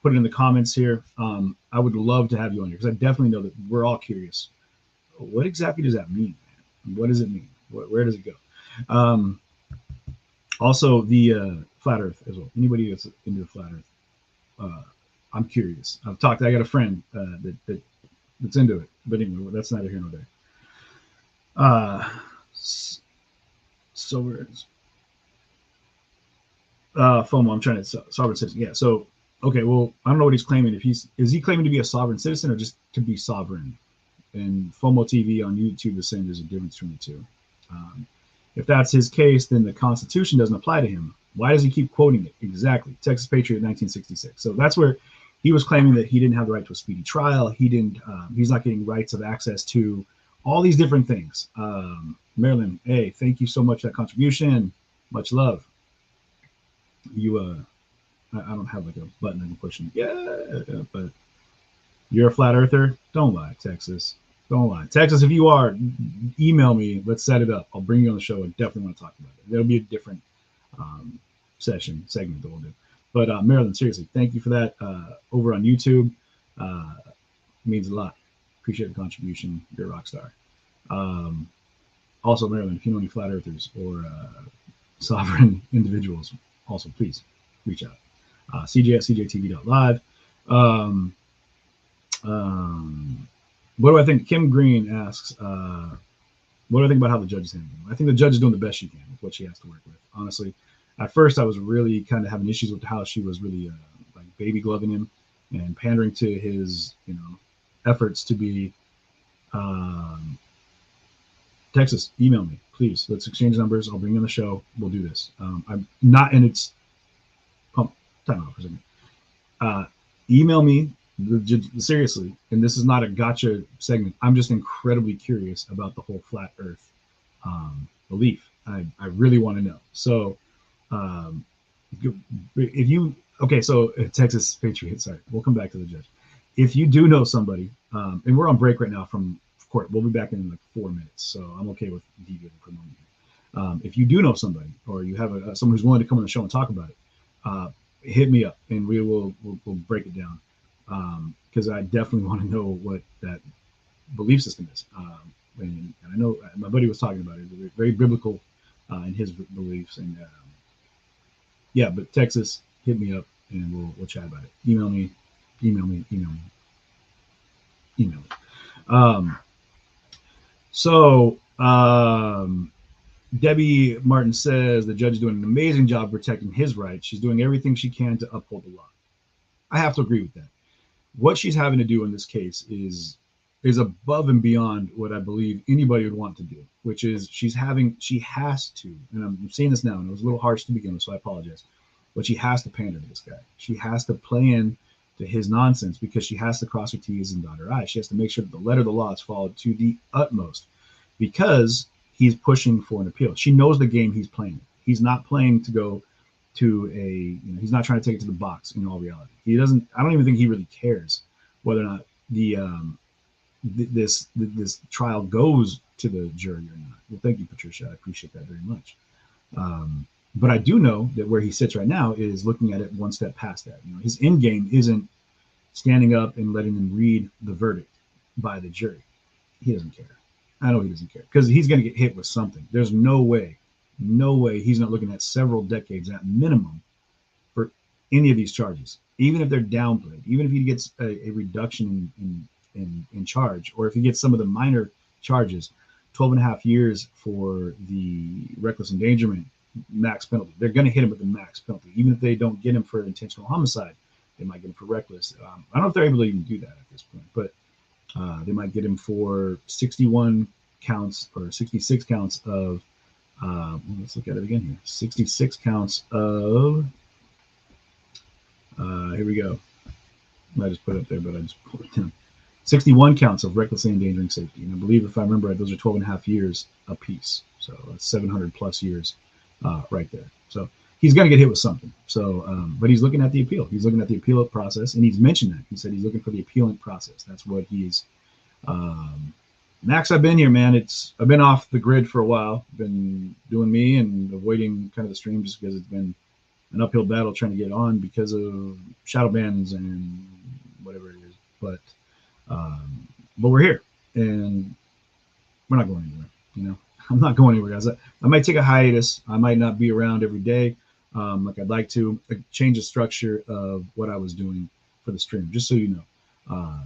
Put it in the comments here. I would love to have you on here because I definitely know that we're all curious. What exactly does that mean, man? What does it mean? Where does it go? Also, the flat Earth as well. Anybody that's into the flat Earth, I'm curious. I got a friend that's into it. But anyway, that's neither here nor there. So where is FOMO? I'm trying to sovereign citizen. Yeah. So okay. Well, I don't know what he's claiming. Is he claiming to be a sovereign citizen or just to be sovereign? And FOMO TV on YouTube is saying there's a difference between the two. If that's his case, then the Constitution doesn't apply to him. Why does he keep quoting it? Exactly. Texas Patriot 1966. So that's where he was claiming that he didn't have the right to a speedy trial. He's not getting rights of access to all these different things. Marilyn, hey, thank you so much for that contribution. Much love. I don't have like a button I can push in. Yeah, but you're a flat earther. Don't lie, Texas. Don't lie. Texas, if you are, email me. Let's set it up. I'll bring you on the show. I definitely want to talk about it. There'll be a different segment that we'll do. But Marilyn, seriously, thank you for that. Over on YouTube, means a lot. Appreciate the contribution. You're a rock star. Also, Marilyn, if you know any flat earthers or sovereign individuals, also please reach out. CJ@CJTV.live. What do I think? Kim Green asks, what do I think about how the judge is handling it? I think the judge is doing the best she can with what she has to work with. Honestly, at first I was really kind of having issues with how she was really like baby gloving him and pandering to his, efforts to be. Texas, email me, please. Let's exchange numbers. I'll bring you on the show. We'll do this. I'm not, and it's time out for a second. Email me. Seriously, and this is not a gotcha segment. I'm just incredibly curious about the whole flat earth belief. I really want to know. So if you, so Texas Patriot, sorry, we'll come back to the judge. If you do know somebody, and we're on break right now from court, we'll be back in like 4 minutes, so I'm okay with deviating for a moment. If you do know somebody, or you have someone who's willing to come on the show and talk about it, hit me up and we'll break it down. Because I definitely want to know what that belief system is. And I know my buddy was talking about it. It's very biblical in his beliefs. And yeah, but Texas, hit me up and we'll chat about it. Email me. Debbie Martin says the judge is doing an amazing job protecting his rights. She's doing everything she can to uphold the law. I have to agree with that. What she's having to do in this case is above and beyond what I believe anybody would want to do, which is she has to, and I'm saying this now, and it was a little harsh to begin with, so I apologize, but she has to pander to this guy. She has to play in to his nonsense because she has to cross her T's and dot her I's. She has to make sure that the letter of the law is followed to the utmost because he's pushing for an appeal. She knows the game he's playing. He's not playing to go to he's not trying to take it to the box in all reality. I don't even think he really cares whether or not this trial goes to the jury or not. Well, thank you, Patricia. I appreciate that very much. But I do know that where he sits right now is looking at it one step past that. His end game isn't standing up and letting them read the verdict by the jury. He doesn't care. I know he doesn't care because he's going to get hit with something. There's no way he's not looking at several decades at minimum for any of these charges, even if they're downplayed, even if he gets a reduction in in charge, or if he gets some of the minor charges, 12.5 years for the reckless endangerment max penalty. They're going to hit him with the max penalty, even if they don't get him for intentional homicide. They might get him for reckless. I don't know if they're able to even do that at this point, but they might get him for 61 counts or 66 counts of. Let's look at it again here. 66 counts of. Here we go. I just put it up there, but I just pulled it down. 61 counts of recklessly endangering safety. And I believe, if I remember right, those are 12.5 years apiece. So that's 700 plus years right there. So he's going to get hit with something. So, but he's looking at the appeal. He's looking at the appeal process, and he's mentioned that. He said he's looking for the appealing process. That's what he's. Max, I've been here, man. I've been off the grid for a while. Been doing me and avoiding kind of the stream just because it's been an uphill battle trying to get on because of shadow bans and whatever it is. But we're here, and we're not going anywhere. You know, I'm not going anywhere, guys. I might take a hiatus. I might not be around every day like I'd like to. Change the structure of what I was doing for the stream, just so you know.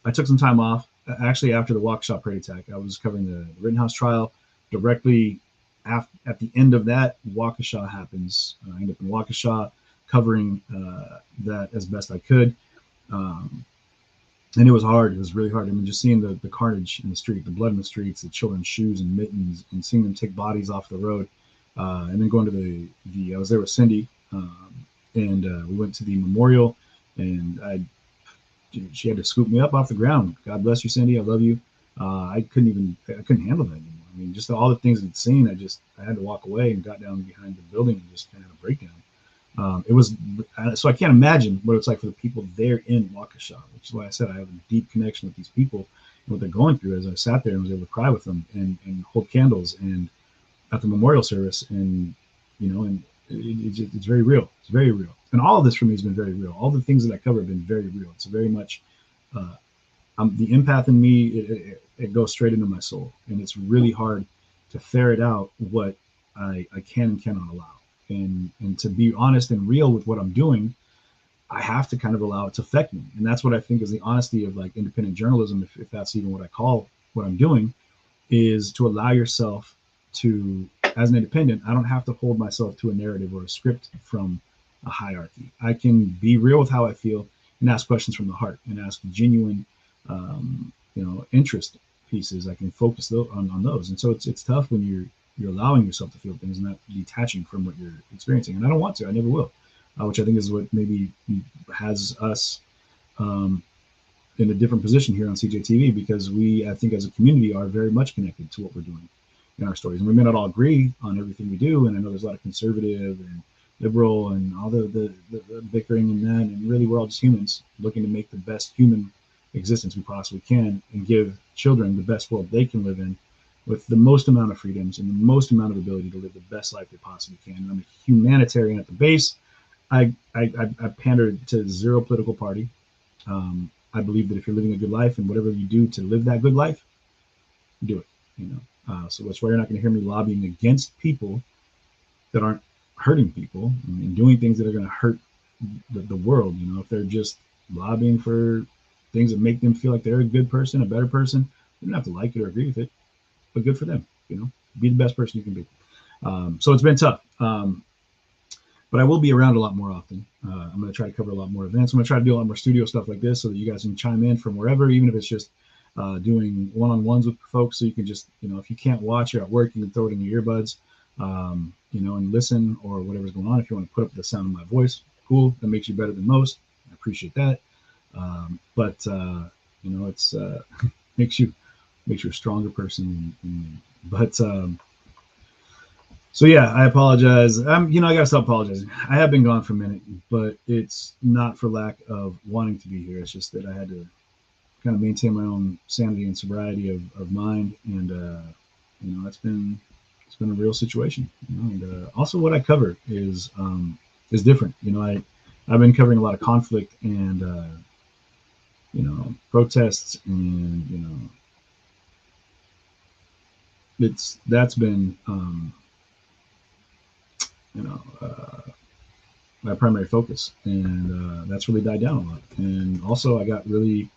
I took some time off. Actually, after the Waukesha Parade attack, I was covering the Rittenhouse trial. Directly at the end of that, Waukesha happens. I ended up in Waukesha covering that as best I could. And it was hard. It was really hard. I mean, just seeing the carnage in the street, the blood in the streets, the children's shoes and mittens, and seeing them take bodies off the road. And then going to I was there with Cindy, and we went to the memorial, and she had to scoop me up off the ground. God bless you, Cindy. I love you. I couldn't handle that anymore. I mean, just all the things I'd seen, I had to walk away and got down behind the building and just kind of had a breakdown. It was, so I can't imagine what it's like for the people there in Waukesha, which is why I said I have a deep connection with these people and what they're going through. As I sat there and was able to cry with them and hold candles and at the memorial service, and it's very real. It's very real. And all of this for me has been very real. All the things that I cover have been very real. It's very much the empath in me. It goes straight into my soul, and it's really hard to ferret out what I can and cannot allow. And to be honest and real with what I'm doing, I have to kind of allow it to affect me. And that's what I think is the honesty of like independent journalism, if that's even what I call what I'm doing, is to allow yourself to, as an independent, I don't have to hold myself to a narrative or a script from a hierarchy. I can be real with how I feel and ask questions from the heart and ask genuine, interest pieces. I can focus on those. And so it's tough when you're allowing yourself to feel things and not detaching from what you're experiencing. And I don't want to. I never will, which I think is what maybe has us in a different position here on CJTV, because we, I think as a community, are very much connected to what we're doing in our stories. And we may not all agree on everything we do. And I know there's a lot of conservative and liberal and all the bickering and that. And really, we're all just humans looking to make the best human existence we possibly can and give children the best world they can live in, with the most amount of freedoms and the most amount of ability to live the best life they possibly can. And I'm a humanitarian at the base. I pander to zero political party. I believe that if you're living a good life and whatever you do to live that good life, do it. So that's why you're not going to hear me lobbying against people that aren't hurting people and doing things that are going to hurt the world. If they're just lobbying for things that make them feel like they're a good person, a better person, you don't have to like it or agree with it, but good for them. Be the best person you can be. So it's been tough, but I will be around a lot more often. I'm going to try to cover a lot more events. I'm going to try to do a lot more studio stuff like this so that you guys can chime in from wherever, even if it's just doing one-on-ones with folks. So you can just, if you can't watch, you're at work, you can throw it in your earbuds, and listen, or whatever's going on. If you want to put up the sound of my voice, cool. That makes you better than most. I appreciate that. But it's makes you a stronger person. So yeah, I apologize. I gotta stop apologizing. I have been gone for a minute, but it's not for lack of wanting to be here. It's just that I had to kind of maintain my own sanity and sobriety of mind, and it's been a real situation. And also what I cover is different. I've been covering a lot of conflict and protests, and that's been my primary focus, and that's really died down a lot. And also I got really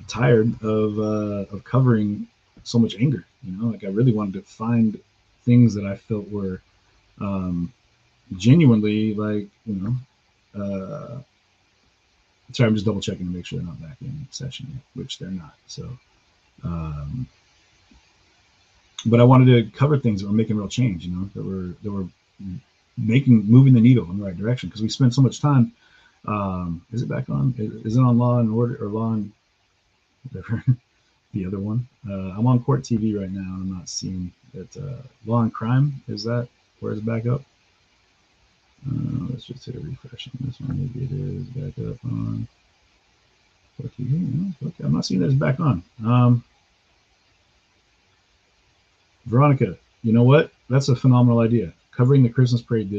tired of covering so much anger. You know, like I really wanted to find things that I felt were genuinely, like, you know, sorry, I'm just double checking to make sure they're not back in session yet, which they're not. So, but I wanted to cover things that were making real change, you know, that were moving the needle in the right direction, because we spent so much time. Is it back on? Is it on Law and Order or Law and whatever? The other one. I'm on Court TV right now, and I'm not seeing that. Law and Crime, is that where it's back up? Let's just hit a refresh on this one. Maybe it is back up on Court TV. No, okay, I'm not seeing that it's back on. Veronica, you know what? That's a phenomenal idea. Covering the Christmas parade,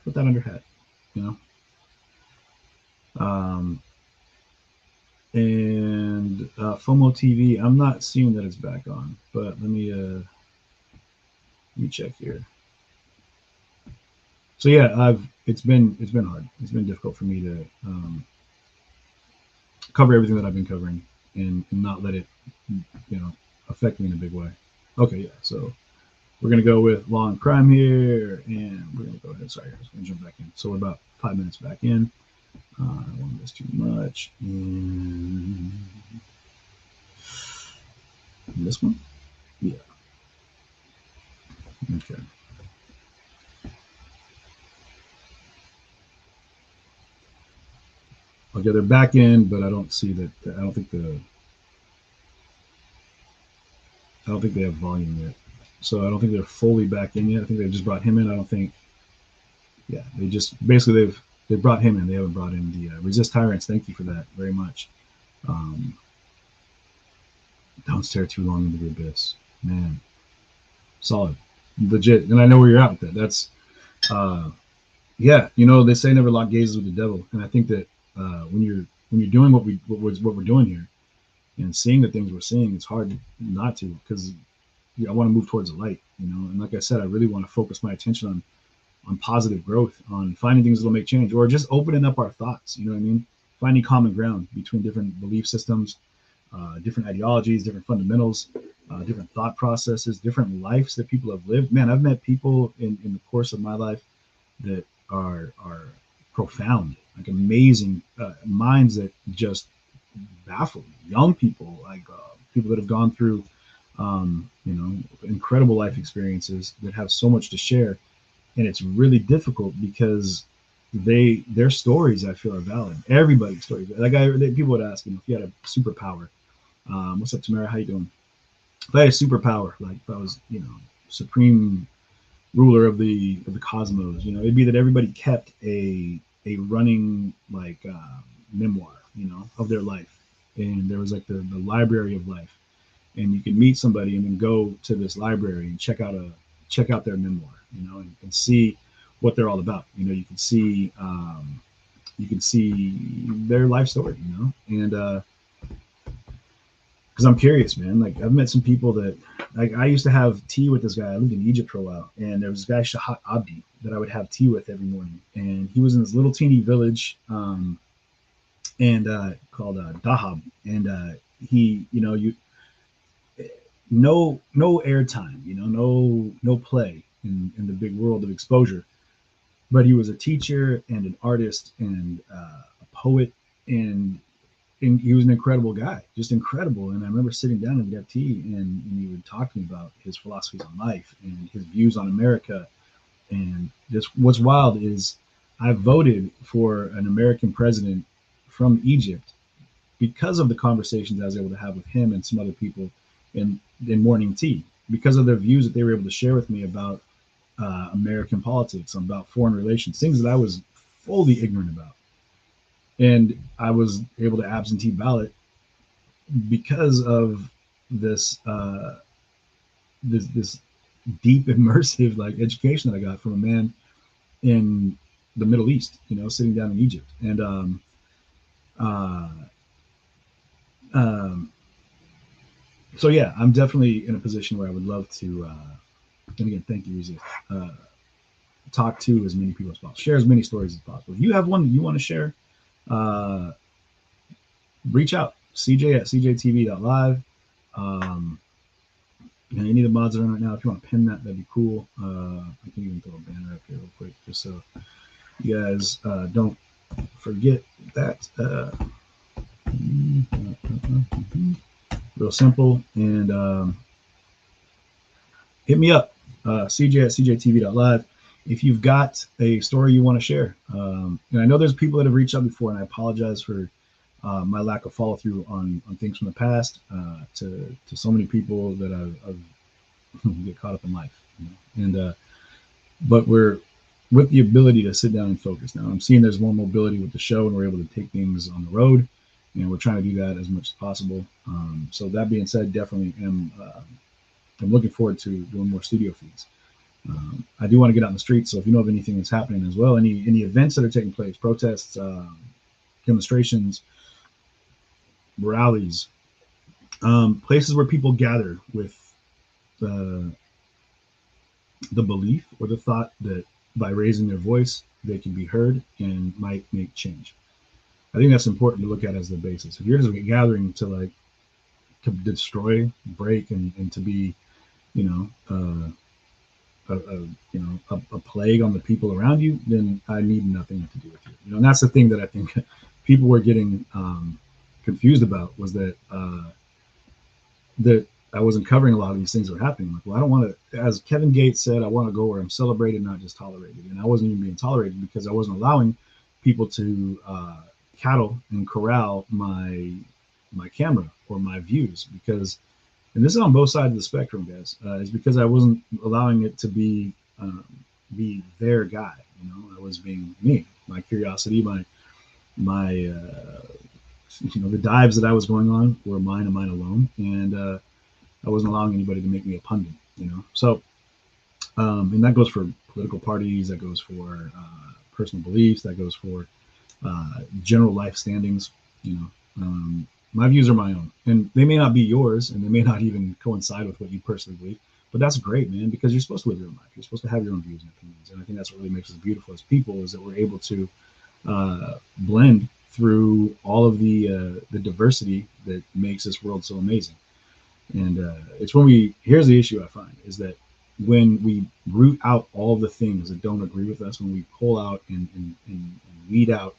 put that under hat, you know? And FOMO TV, I'm not seeing that it's back on, but let me check here. So yeah, it's been hard. It's been difficult for me to cover everything that I've been covering and not let it, you know, affect me in a big way. Okay, yeah. So we're gonna go with Law and Crime here, and we're gonna go ahead. Sorry, I'm gonna jump back in. So we're about 5 minutes back in. I don't want this too much. And this one, yeah. Okay. Okay, they're back in, but I don't see that. I don't think they have volume yet. So I don't think they're fully back in yet. I think they just brought him in. I don't think. Yeah, they just basically they've brought him in. They haven't brought in the Resist Tyrants. Thank you for that very much. Don't stare too long into the abyss, man. Solid, legit. And I know where you're at with that. That's yeah. You know, they say never lock gazes with the devil, and I think that when you're doing what we're doing here and seeing the things we're seeing, it's hard not to, because I want to move towards the light, you know. And like I said, I really want to focus my attention on positive growth, on finding things that will make change, or just opening up our thoughts. You know what I mean? Finding common ground between different belief systems, different ideologies, different fundamentals, different thought processes, different lives that people have lived. Man, I've met people in the course of my life that are profound, like amazing minds that just baffle me. Young people, like people that have gone through, you know, incredible life experiences that have so much to share, and it's really difficult because their stories, I feel, are valid. Everybody's story. Like people would ask, you know, if you had a superpower. What's up, Tamara? How you doing? If I had a superpower, like if I was, you know, supreme ruler of the cosmos, you know, it'd be that everybody kept a running, like memoir, you know, of their life, and there was like the library of life, and you can meet somebody and then go to this library and check out their memoir, you know, and see what they're all about. You know, you can see their life story, you know, and because I'm curious, man. Like I've met some people that, like, I used to have tea with this guy. I lived in Egypt for a while, and there was this guy Shahat Abdi that I would have tea with every morning, and he was in this little teeny village, and called Dahab, and he, you know, no airtime, you know, no play in the big world of exposure, but he was a teacher and an artist and a poet, and he was an incredible guy, just incredible. And I remember sitting down and we'd have tea, and he would talk to me about his philosophies on life and his views on America. And just what's wild is I voted for an American president from Egypt because of the conversations I was able to have with him and some other people in morning tea, because of their views that they were able to share with me about American politics, about foreign relations, things that I was fully ignorant about. And I was able to absentee ballot because of this this deep, immersive, like, education that I got from a man in the Middle East, you know, sitting down in Egypt. And so yeah, I'm definitely in a position where I would love to, and again, thank you, Resist, talk to as many people as possible, share as many stories as possible. If you have one that you want to share, reach out. CJ at CJTV.live. And any of the mods that are on right now, if you want to pin that, that'd be cool. I can even throw a banner up here real quick, just so you guys don't forget that. Real simple. And hit me up, CJ at CJTV.live. If you've got a story you want to share. And I know there's people that have reached out before, and I apologize for my lack of follow through on things from the past to so many people that I've get caught up in life, you know? And but we're with the ability to sit down and focus now. I'm seeing there's more mobility with the show, and we're able to take things on the road, and we're trying to do that as much as possible. So that being said, definitely I'm looking forward to doing more studio feeds. I do want to get out in the streets, so if you know of anything that's happening as well, any events that are taking place, protests, demonstrations, rallies, places where people gather with the belief or the thought that by raising their voice they can be heard and might make change. I think that's important to look at as the basis. If you're just gathering to destroy, break, and to be, a plague on the people around you, then I need nothing to do with you. And that's the thing that I think people were getting confused about, was that that I wasn't covering a lot of these things that were happening. Like, well, I don't want to, as Kevin Gates said, I want to go where I'm celebrated, not just tolerated. And I wasn't even being tolerated because I wasn't allowing people to cattle and corral my camera or my views, because, and this is on both sides of the spectrum, guys, is because I wasn't allowing it to be their guy. I was being me, my curiosity, my the dives that I was going on were mine and mine alone, and I wasn't allowing anybody to make me a pundit. So and that goes for political parties, that goes for personal beliefs, that goes for general life standings. My views are my own, and they may not be yours, and they may not even coincide with what you personally believe, but that's great, man, because you're supposed to live your own life. You're supposed to have your own views and opinions, and I think that's what really makes us beautiful as people, is that we're able to blend through all of the diversity that makes this world so amazing. And it's when here's the issue I find, is that when we root out all the things that don't agree with us, when we pull out and weed out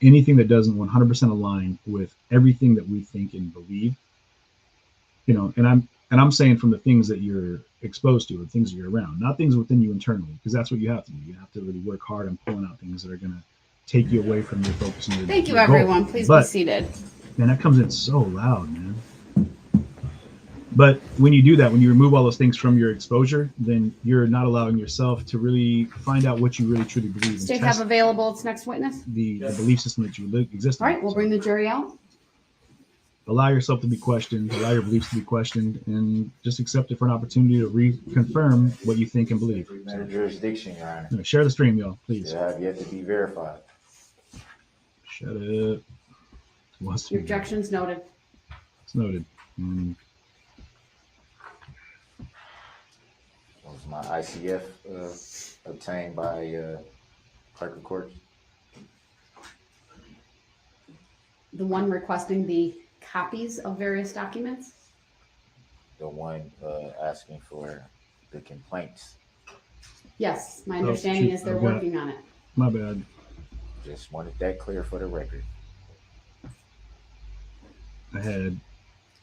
anything that doesn't 100% align with everything that we think and believe, and I'm saying from the things that you're exposed to, the things that you're around, not things within you internally, because that's what you have to do. You have to really work hard on pulling out things that are going to take you away from your focus. And Thank you, your everyone. goal. Please be seated. Man, that comes in so loud, man. But when you do that, when you remove all those things from your exposure, then you're not allowing yourself to really find out what you really truly believe. State have available its next witness. The belief system that you exist in. All right, we'll bring the jury out. Allow yourself to be questioned, allow your beliefs to be questioned, and just accept it for an opportunity to reconfirm what you think and believe. Jurisdiction, Your Honor. Share the stream, y'all, please. They have yet to be verified. Shut up. Your objection's noted. It's noted. Was my ICF obtained by clerk of court? The one requesting the copies of various documents? The one asking for the complaints. Yes, my understanding is they're working on it. My bad. Just wanted that clear for the record. I had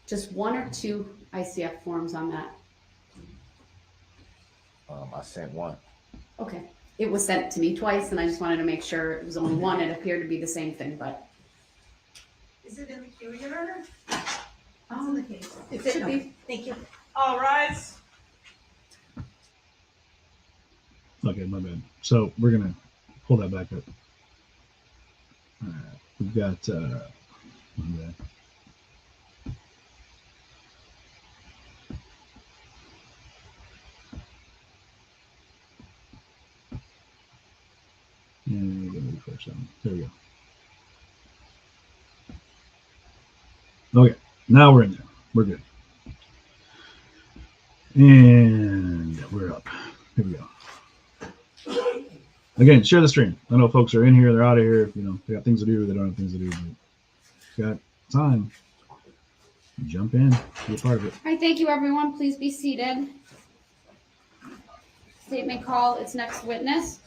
just one or two ICF forms on that. I sent one. Okay. It was sent to me twice, and I just wanted to make sure it was only one. It appeared to be the same thing, but. Is it in the queue, Your Honor? It's in the case. It should be. Thank you. All rise. Okay, my bad. So we're gonna pull that back up. All right, we've got. My bad. And we're gonna refresh that one. There we go. Okay, now we're in there. We're good. And we're up. Here we go. Again, share the stream. I know folks are in here, they're out of here. They got things to do, they don't have things to do. But got time. Jump in, be a part of it. All right, thank you, everyone. Please be seated. State may call its next witness.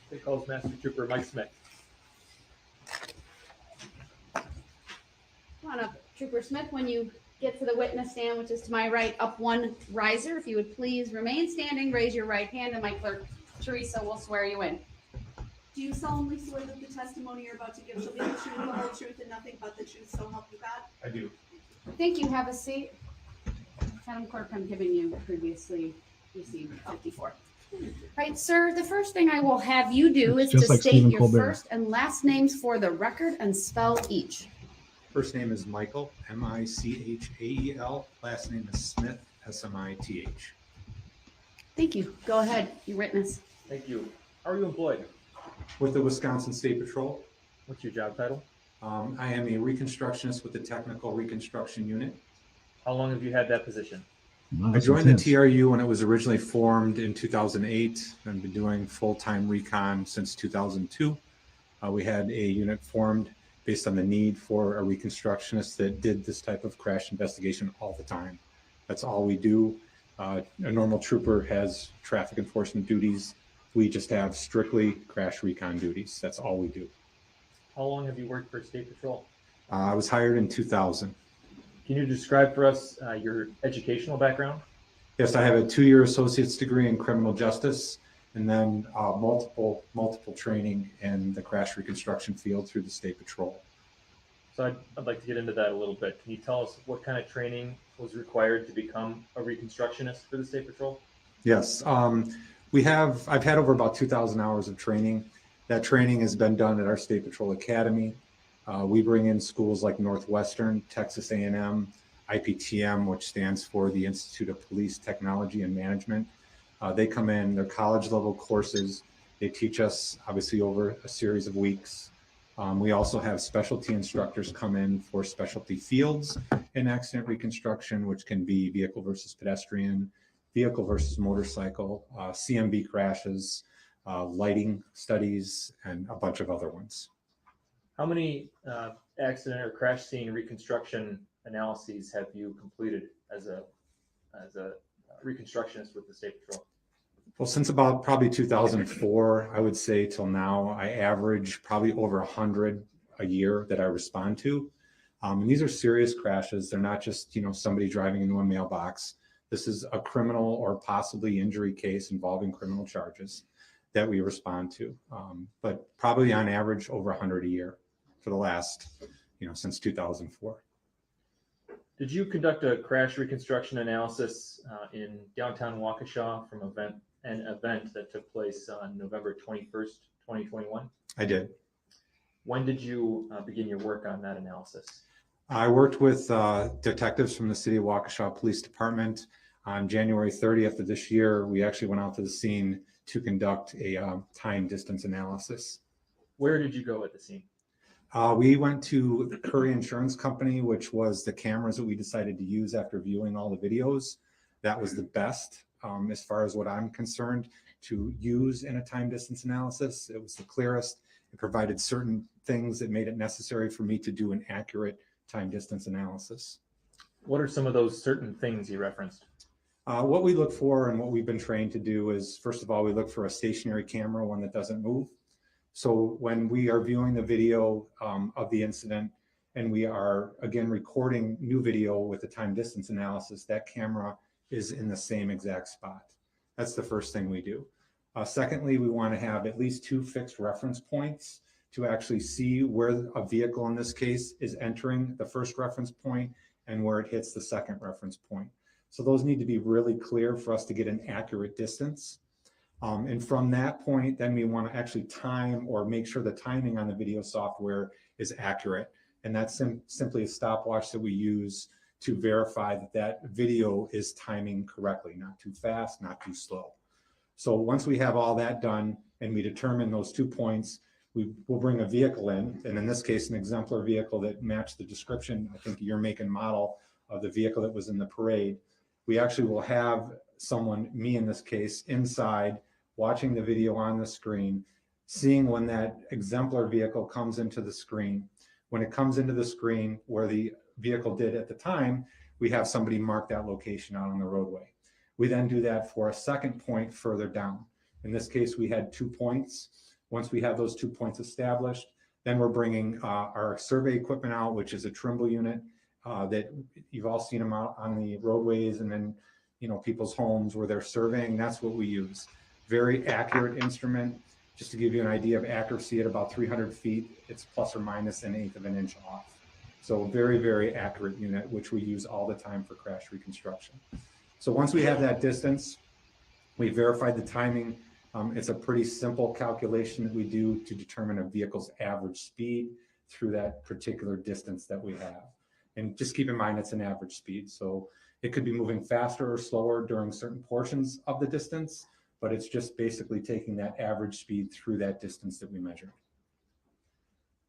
State calls Master Trooper Mike Smith. Come on up, Trooper Smith. When you get to the witness stand, which is to my right, up one riser. If you would please remain standing, raise your right hand, and my clerk, Teresa, will swear you in. Do you solemnly swear that the testimony you're about to give shall be the truth, the whole truth, and nothing but the truth, so help you God? I do. Thank you. Have a seat. Madam Clerk, I'm giving you previously received 54. Right, sir, the first thing I will have you do is to Just like state Stephen your Colbert. first and last names for the record and spell each. First name is Michael, Michael. Last name is Smith, Smith. Thank you. Go ahead, your witness. Thank you. How are you employed? With the Wisconsin State Patrol. What's your job title? I am a reconstructionist with the Technical Reconstruction Unit. How long have you had that position? Wow, I that's joined intense. the TRU when it was originally formed in 2008. I've been doing full-time recon since 2002. We had a unit formed based on the need for a reconstructionist that did this type of crash investigation all the time. That's all we do. A normal trooper has traffic enforcement duties. We just have strictly crash recon duties. That's all we do. How long have you worked for State Patrol? I was hired in 2000. Can you describe for us your educational background? Yes, I have a 2-year associate's degree in criminal justice, and then multiple training in the crash reconstruction field through the State Patrol. So I'd like to get into that a little bit. Can you tell us what kind of training was required to become a reconstructionist for the State Patrol? Yes, I've had over about 2,000 hours of training. That training has been done at our State Patrol Academy. We bring in schools like Northwestern, Texas A&M, IPTM, which stands for the Institute of Police Technology and Management. They come in, they're college level courses. They teach us obviously over a series of weeks. We also have specialty instructors come in for specialty fields in accident reconstruction, which can be vehicle versus pedestrian, vehicle versus motorcycle, CMB crashes, lighting studies, and a bunch of other ones. How many accident or crash scene reconstruction analyses have you completed as a reconstructionist with the State Patrol? Well, since about probably 2004, I would say till now, I average probably over 100 a year that I respond to. And these are serious crashes. They're not just, somebody driving into a mailbox. This is a criminal or possibly injury case involving criminal charges that we respond to. But probably on average over 100 a year for the last, since 2004. Did you conduct a crash reconstruction analysis in downtown Waukesha from an event that took place on November 21st, 2021? I did. When did you begin your work on that analysis? I worked with detectives from the City of Waukesha Police Department. On January 30th of this year, we actually went out to the scene to conduct a time distance analysis. Where did you go at the scene? We went to the Curry Insurance Company, which was the cameras that we decided to use after viewing all the videos. That was the best, as far as what I'm concerned, to use in a time distance analysis. It was the clearest. It provided certain things that made it necessary for me to do an accurate time distance analysis. What are some of those certain things you referenced? What we look for and what we've been trained to do is, first of all, we look for a stationary camera, one that doesn't move. So when we are viewing the video of the incident and we are, again, recording new video with the time distance analysis, that camera is in the same exact spot. That's the first thing we do. Secondly, we want to have at least 2 fixed reference points to actually see where a vehicle in this case is entering the first reference point and where it hits the second reference point. So those need to be really clear for us to get an accurate distance. And from that point, then we want to actually time or make sure the timing on the video software is accurate. And that's simply a stopwatch that we use to verify that that video is timing correctly, not too fast, not too slow. So once we have all that done and we determine those 2 points, we will bring a vehicle in, and in this case, an exemplar vehicle that matched the description, I think, your make and model of the vehicle that was in the parade. We actually will have someone, me in this case, inside watching the video on the screen, seeing when that exemplar vehicle comes into the screen. When it comes into the screen where the vehicle did at the time, we have somebody mark that location out on the roadway. We then do that for a second point further down. In this case, we had 2 points. Once we have those 2 points established, then we're bringing our survey equipment out, which is a Trimble unit that you've all seen them out on the roadways and then, people's homes where they're surveying. That's what we use. Very accurate instrument. Just to give you an idea of accuracy, at about 300 feet, it's plus or minus an eighth of an inch off. So very, very accurate unit, which we use all the time for crash reconstruction. So once we have that distance, we verified the timing. It's a pretty simple calculation that we do to determine a vehicle's average speed through that particular distance that we have. And just keep in mind, it's an average speed. So it could be moving faster or slower during certain portions of the distance, but it's just basically taking that average speed through that distance that we measured.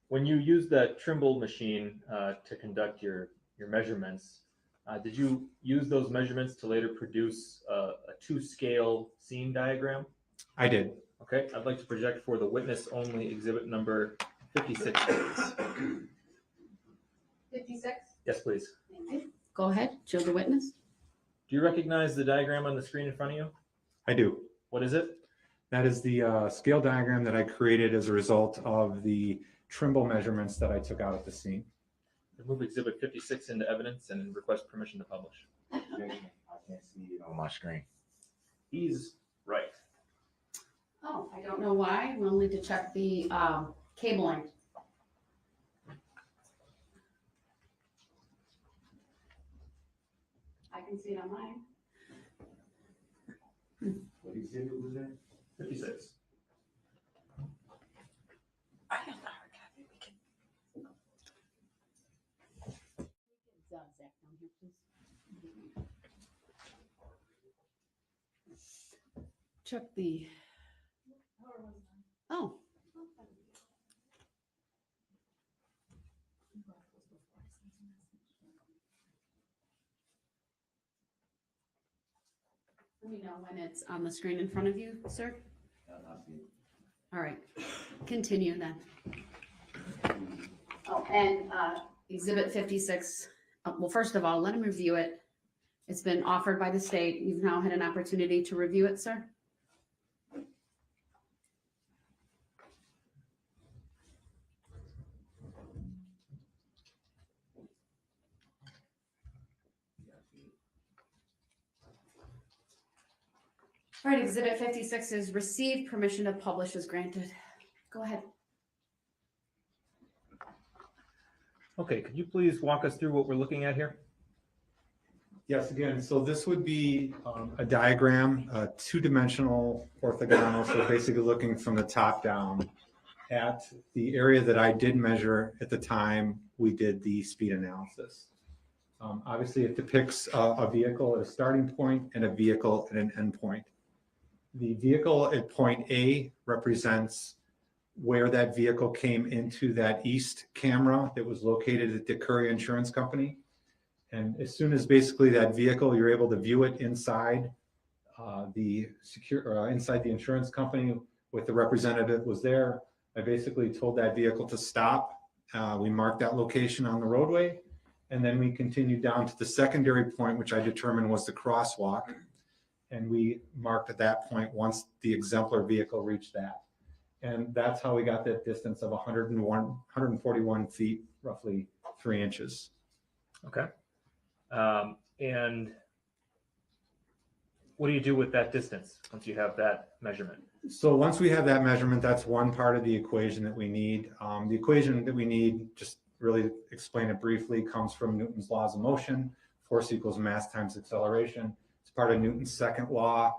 When you use that Trimble machine to conduct your measurements, did you use those measurements to later produce a 2-scale scene diagram? I did. Okay, I'd like to project for the witness only exhibit number 56, please. 56? Yes, please. Go ahead, show the witness. Do you recognize the diagram on the screen in front of you? I do. What is it? That is the scale diagram that I created as a result of the Trimble measurements that I took out at the scene. Move exhibit 56 into evidence and request permission to publish. I can't see it on my screen. He's right. Oh, I don't know why. We'll need to check the cabling. I can see it on mine. What exhibit was that? 56. Check the. Oh. Let me know when it's on the screen in front of you, sir. All right, continue then. Oh, and exhibit 56. Well, first of all, let him review it. It's been offered by the state. You've now had an opportunity to review it, sir. All right, exhibit 56 is received, permission to publish is granted. Go ahead. Okay, could you please walk us through what we're looking at here? Yes, again, so this would be a diagram, a 2-dimensional orthogonal, so basically looking from the top down at the area that I did measure at the time we did the speed analysis. Obviously, it depicts a vehicle at a starting point and a vehicle at an end point. The vehicle at point A represents where that vehicle came into that east camera that was located at the Curry Insurance Company. And as soon as basically that vehicle, you're able to view it inside inside the insurance company with the representative was there. I basically told that vehicle to stop. We marked that location on the roadway, and then we continued down to the secondary point, which I determined was the crosswalk. And we marked at that point once the exemplar vehicle reached that. And that's how we got that distance of 141 feet, roughly 3 inches. Okay. And what do you do with that distance once you have that measurement? So once we have that measurement, that's one part of the equation that we need. The equation that we need, just really explain it briefly, comes from Newton's laws of motion. Force equals mass times acceleration. It's part of Newton's second law.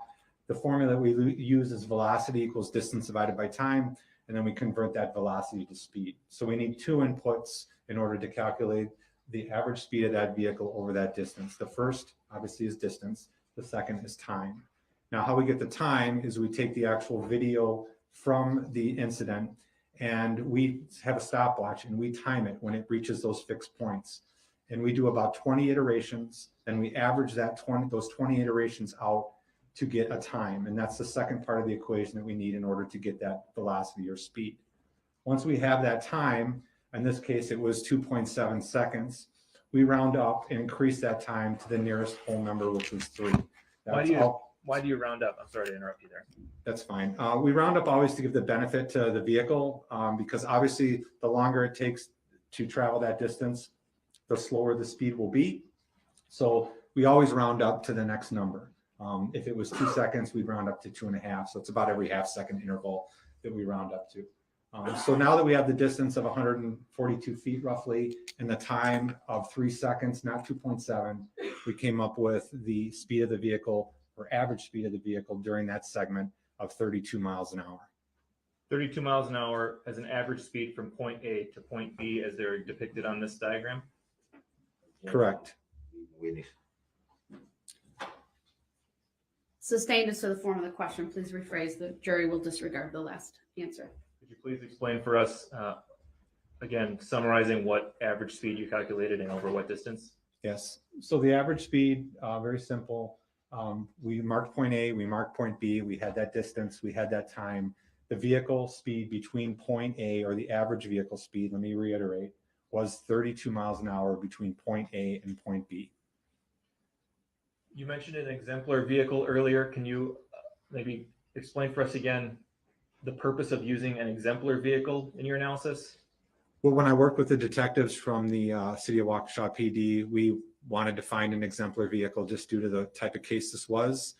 The formula that we use is velocity equals distance divided by time, and then we convert that velocity to speed. So we need 2 inputs in order to calculate the average speed of that vehicle over that distance. The first, obviously, is distance. The second is time. Now, how we get the time is we take the actual video from the incident and we have a stopwatch and we time it when it reaches those fixed points. And we do about 20 iterations, and we average those 20 iterations out to get a time. And that's the second part of the equation that we need in order to get that velocity or speed. Once we have that time, In this case, it was 2.7 seconds. We round up and increase that time to the nearest whole number, which was 3. Why do you round up? I'm sorry to interrupt you there. That's fine. We round up always to give the benefit to the vehicle, because obviously the longer it takes to travel that distance, the slower the speed will be. So we always round up to the next number. If it was 2 seconds, we'd round up to 2.5. So it's about every half-second interval that we round up to. So now that we have the distance of 142 feet roughly and the time of 3 seconds, not 2.7, we came up with the speed of the vehicle, or average speed of the vehicle during that segment, of 32 miles an hour. 32 miles an hour as an average speed from point A to point B as they're depicted on this diagram? Correct. Sustained is to the form of the question. Please rephrase. The jury will disregard the last answer. Could you please explain for us, again, summarizing what average speed you calculated and over what distance? Yes. So the average speed, very simple. We marked point A, we marked point B, we had that distance, we had that time. The vehicle speed between point A, or the average vehicle speed, let me reiterate, was 32 miles an hour between point A and point B. You mentioned an exemplar vehicle earlier. Can you maybe explain for us again the purpose of using an exemplar vehicle in your analysis? Well, when I worked with the detectives from the city of Waukesha PD, we wanted to find an exemplar vehicle just due to the type of case this was.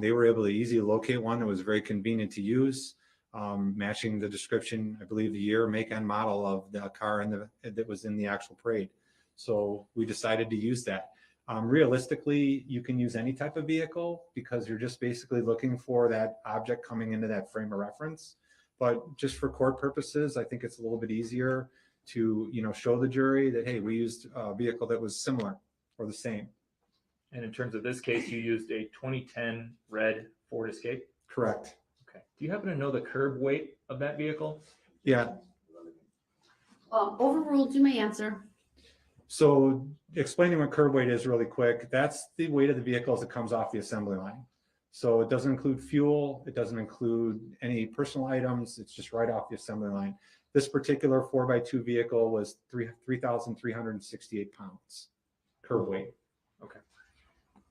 They were able to easily locate one that was very convenient to use, matching the description, I believe the year, make, and model of the car that was in the actual parade. So we decided to use that. Realistically, you can use any type of vehicle because you're just basically looking for that object coming into that frame of reference. But just for court purposes, I think it's a little bit easier to, show the jury that, hey, we used a vehicle that was similar or the same. And in terms of this case, you used a 2010 red Ford Escape? Correct. Okay. Do you happen to know the curb weight of that vehicle? Yeah. Overruled, you may answer. So explaining what curb weight is really quick, that's the weight of the vehicle as it comes off the assembly line. So it doesn't include fuel, it doesn't include any personal items, it's just right off the assembly line. This particular 4x2 vehicle was 3,368 pounds curb weight. Okay.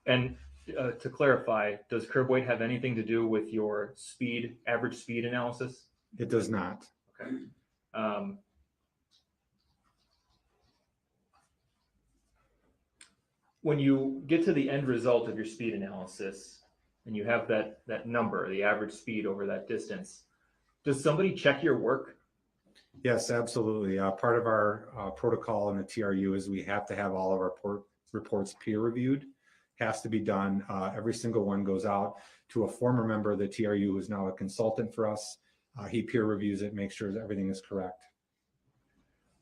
And to clarify, does curb weight have anything to do with your speed, average speed analysis? It does not. Okay. When you get to the end result of your speed analysis and you have that number, the average speed over that distance, does somebody check your work? Yes, absolutely. Part of our protocol in the TRU is we have to have all of our reports peer reviewed. Has to be done. Every single one goes out to a former member of the TRU who is now a consultant for us. He peer reviews it, makes sure that everything is correct.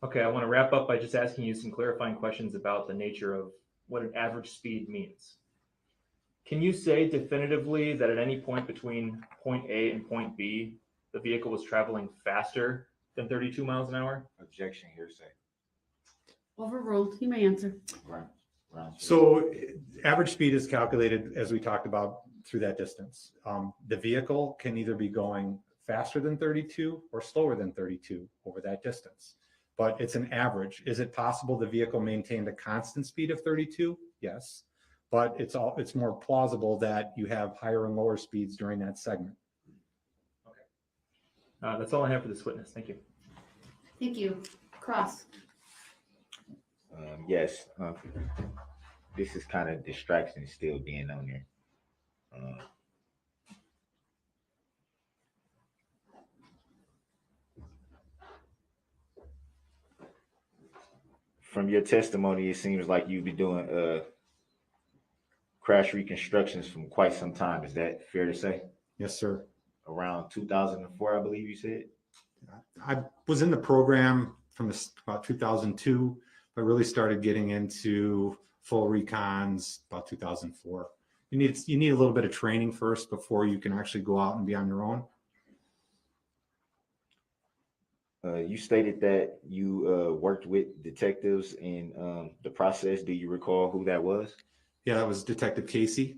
Okay, I want to wrap up by just asking you some clarifying questions about the nature of what an average speed means. Can you say definitively that at any point between point A and point B, the vehicle was traveling faster than 32 miles an hour? Objection, hearsay. Overruled, you may answer. Right. So average speed is calculated, as we talked about, through that distance. The vehicle can either be going faster than 32 or slower than 32 over that distance, but it's an average. Is it possible the vehicle maintained a constant speed of 32? Yes, but it's more plausible that you have higher and lower speeds during that segment. Okay. That's all I have for this witness. Thank you. Thank you. Cross. Yes. This is kind of distraction still being on there. From your testimony, it seems like you've been doing crash reconstructions from quite some time. Is that fair to say? Yes, sir. Around 2004, I believe you said? I was in the program from about 2002, but really started getting into full recons about 2004. You need a little bit of training first before you can actually go out and be on your own. You stated that you worked with detectives in the process. Do you recall who that was? Yeah, that was Detective Casey.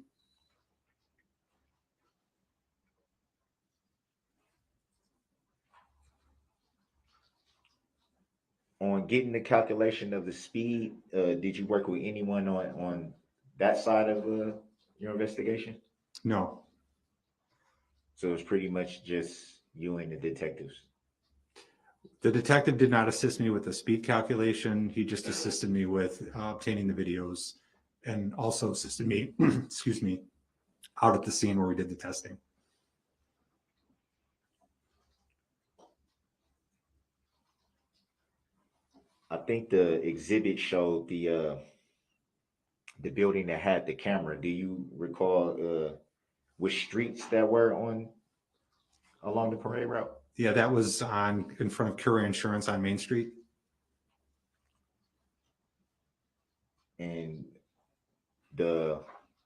on getting the calculation of the speed, did you work with anyone on that side of your investigation? No. So it was pretty much just you and the detectives. The detective did not assist me with the speed calculation. He just assisted me with obtaining the videos and also assisted me, excuse me, out at the scene where we did the testing. I think the exhibit showed the building that had the camera. Do you recall which streets that were along the parade route? Yeah, that was in front of Curie Insurance on Main Street. And the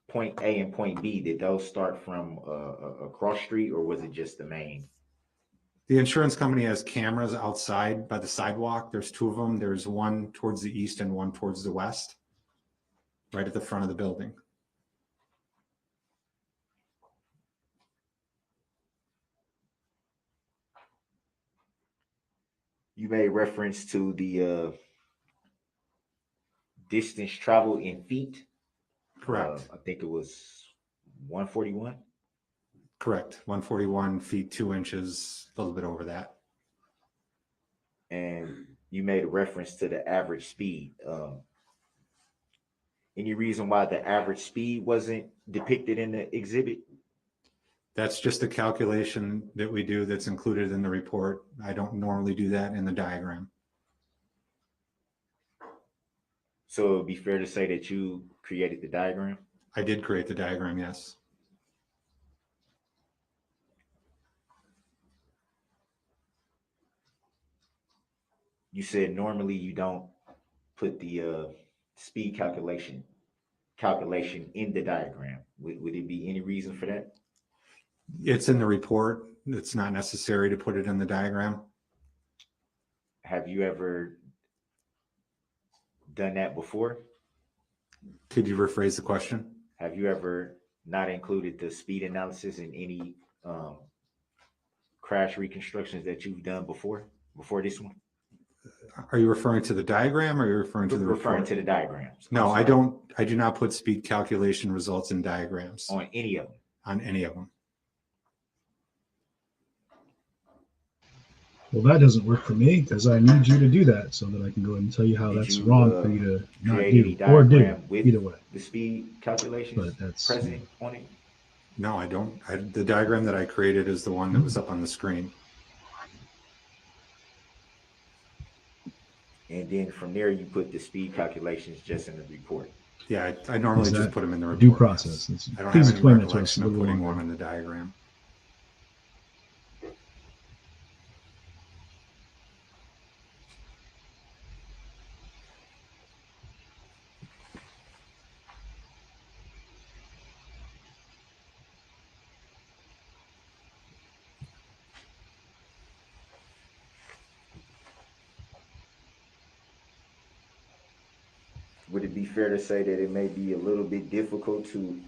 point A and point B, did those start from a cross street, or was it just the main? The insurance company has cameras outside by the sidewalk. There's two of them. There's one towards the east and one towards the west, right at the front of the building. You made reference to the distance traveled in feet. Correct. I think it was 141. Correct. 141 feet, 2 inches, a little bit over that. And you made a reference to the average speed. Any reason why the average speed wasn't depicted in the exhibit? That's just a calculation that we do that's included in the report. I don't normally do that in the diagram. So it would be fair to say that you created the diagram? I did create the diagram, yes. You said normally you don't put the speed calculation in the diagram. Would it be any reason for that? It's in the report. It's not necessary to put it in the diagram. Have you ever done that before? Could you rephrase the question? Have you ever not included the speed analysis in any crash reconstructions that you've done before this one? Are you referring to the diagram, or are you referring to the referring report? to the diagrams? No, I don't. I do not put speed calculation results in diagrams. On any of them? On any of them. Well, that doesn't work for me because I need you to do that so that I can go ahead and tell you how that's wrong for you to not do or do. Either way. The speed calculations But that's present on it? No, I don't. The diagram that I created is the one that was up on the screen. And then from there, you put the speed calculations just in the report. Yeah, I normally just put them in the report. Due process. I don't Please have any explain that to us recollection a of little putting more. one in the diagram. Would it be fair to say that it may be a little bit difficult to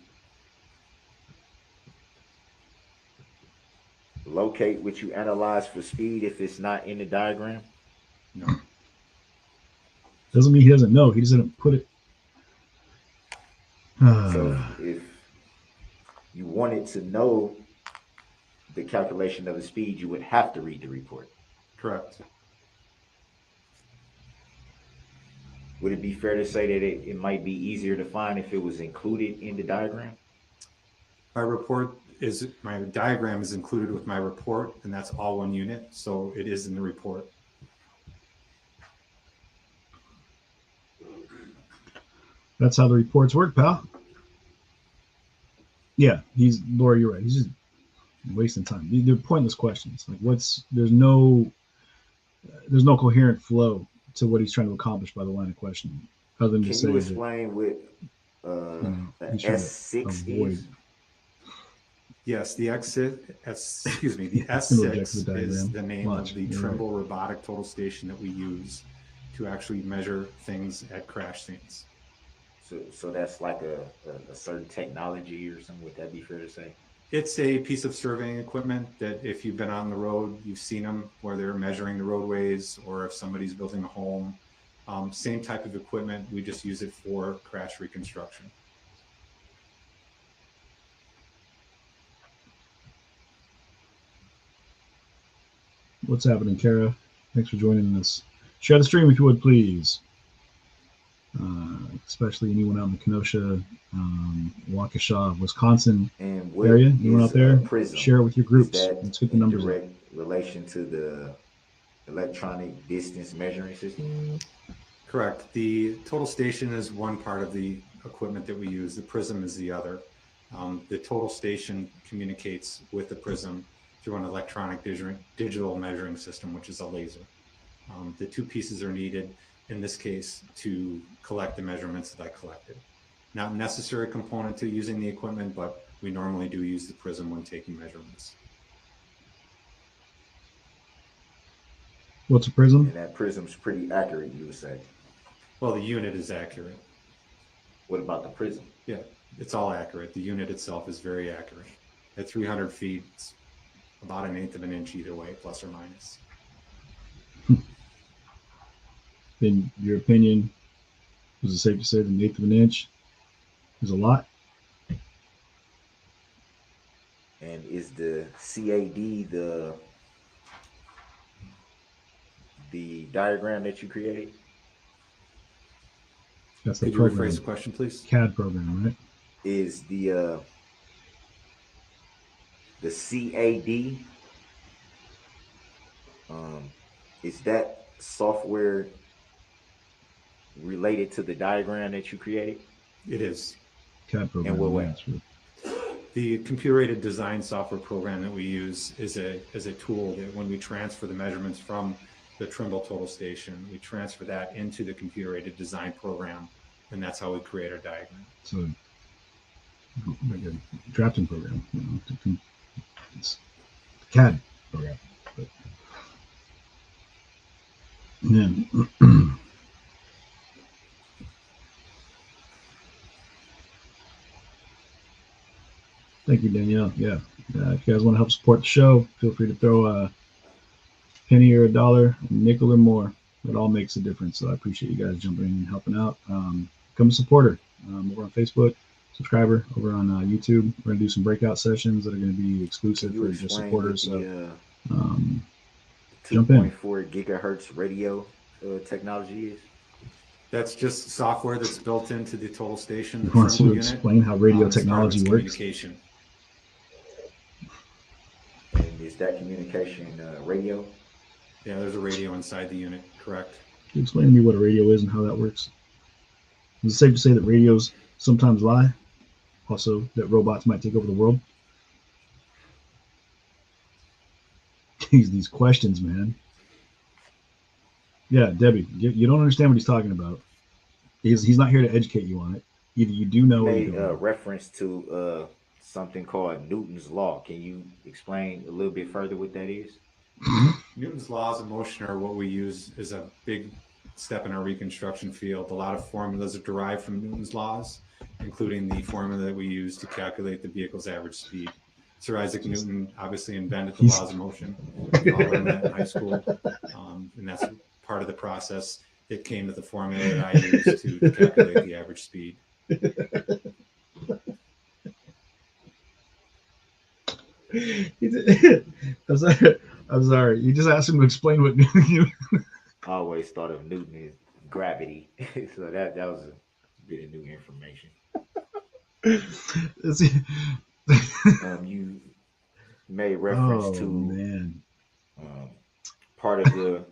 locate what you analyze for speed if it's not in the diagram? No. Doesn't mean he doesn't know. He doesn't put it. So if you wanted to know the calculation of the speed, you would have to read the report. Correct. Would it be fair to say that it might be easier to find if it was included in the diagram? My diagram is included with my report, and that's all one unit, so it is in the report. That's how the reports work, pal. Yeah, Laura, you're right. He's just wasting time. They're pointless questions. Like, there's no coherent flow to what he's trying to accomplish by the line of questioning, other than to say Can you explain what the S6 is? Yes, the S6 is the name of the Trimble robotic total station that we use to actually measure things at crash scenes. So that's like a certain technology or something. Would that be fair to say? It's a piece of surveying equipment that if you've been on the road, you've seen them where they're measuring the roadways, or if somebody's building a home. Same type of equipment. We just use it for crash reconstruction. What's happening, Kara? Thanks for joining us. Share the stream if you would, please. Especially anyone out in the Kenosha, Waukesha, Wisconsin And area. Anyone out there? PRISM? Share it with your groups. Is that Let's get the in numbers up. direct relation to the electronic distance measuring system? Correct. The total station is one part of the equipment that we use. The PRISM is the other. The total station communicates with the PRISM through an electronic digital measuring system, which is a laser. The two pieces are needed in this case to collect the measurements that I collected. Not a necessary component to using the equipment, but we normally do use the PRISM when taking measurements. What's a PRISM? And that PRISM's pretty accurate, you would say. Well, the unit is accurate. What about the PRISM? Yeah, it's all accurate. The unit itself is very accurate. At 300 feet, it's about 1/8 of an inch either way, plus or minus. In your opinion, is it safe to say that 1/8 of an inch is a lot? And is the CAD the diagram that you created? That's the Could you program. rephrase the question, please? CAD program, right? Is the CAD is that software related to the diagram that you created? It is. CAD program. In what way? The computer-aided design software program that we use is a tool that when we transfer the measurements from the Trimble total station, we transfer that into the computer-aided design program, and that's how we create our diagram. So, like a drafting program, you know, it's a CAD program. But, yeah. Thank you, Danielle. Yeah. If you guys want to help support the show, feel free to throw a penny or a dollar, a nickel or more. It all makes a difference. So I appreciate you guys jumping in and helping out. Become a supporter over on Facebook, subscriber over on YouTube. We're going to do some breakout sessions that are going to be exclusive for just supporters. So, jump in. 2.4 gigahertz radio technology is? That's just software that's built into the total station. You want to explain how radio technology works? Communication. And is that communication radio? Yeah, there's a radio inside the unit, correct. Can you explain to me what a radio is and how that works? Is it safe to say that radios sometimes lie? Also, that robots might take over the world? These questions, man. Yeah, Debbie, you don't understand what he's talking about. He's not here to educate you on it. Either you do know or you made don't. reference to something called Newton's law. Can you explain a little bit further what that is? Newton's laws of motion are what we use as a big step in our reconstruction field. A lot of formulas are derived from Newton's laws, including the formula that we use to calculate the vehicle's average speed. Sir Isaac Newton obviously invented the laws of motion. We all learned that in high school, and that's part of the process. It came to the formula that I used to calculate the average speed. I'm sorry. You just asked him to explain what Newton. I always thought of Newton as gravity, so that was a bit of new information. You made reference to part of the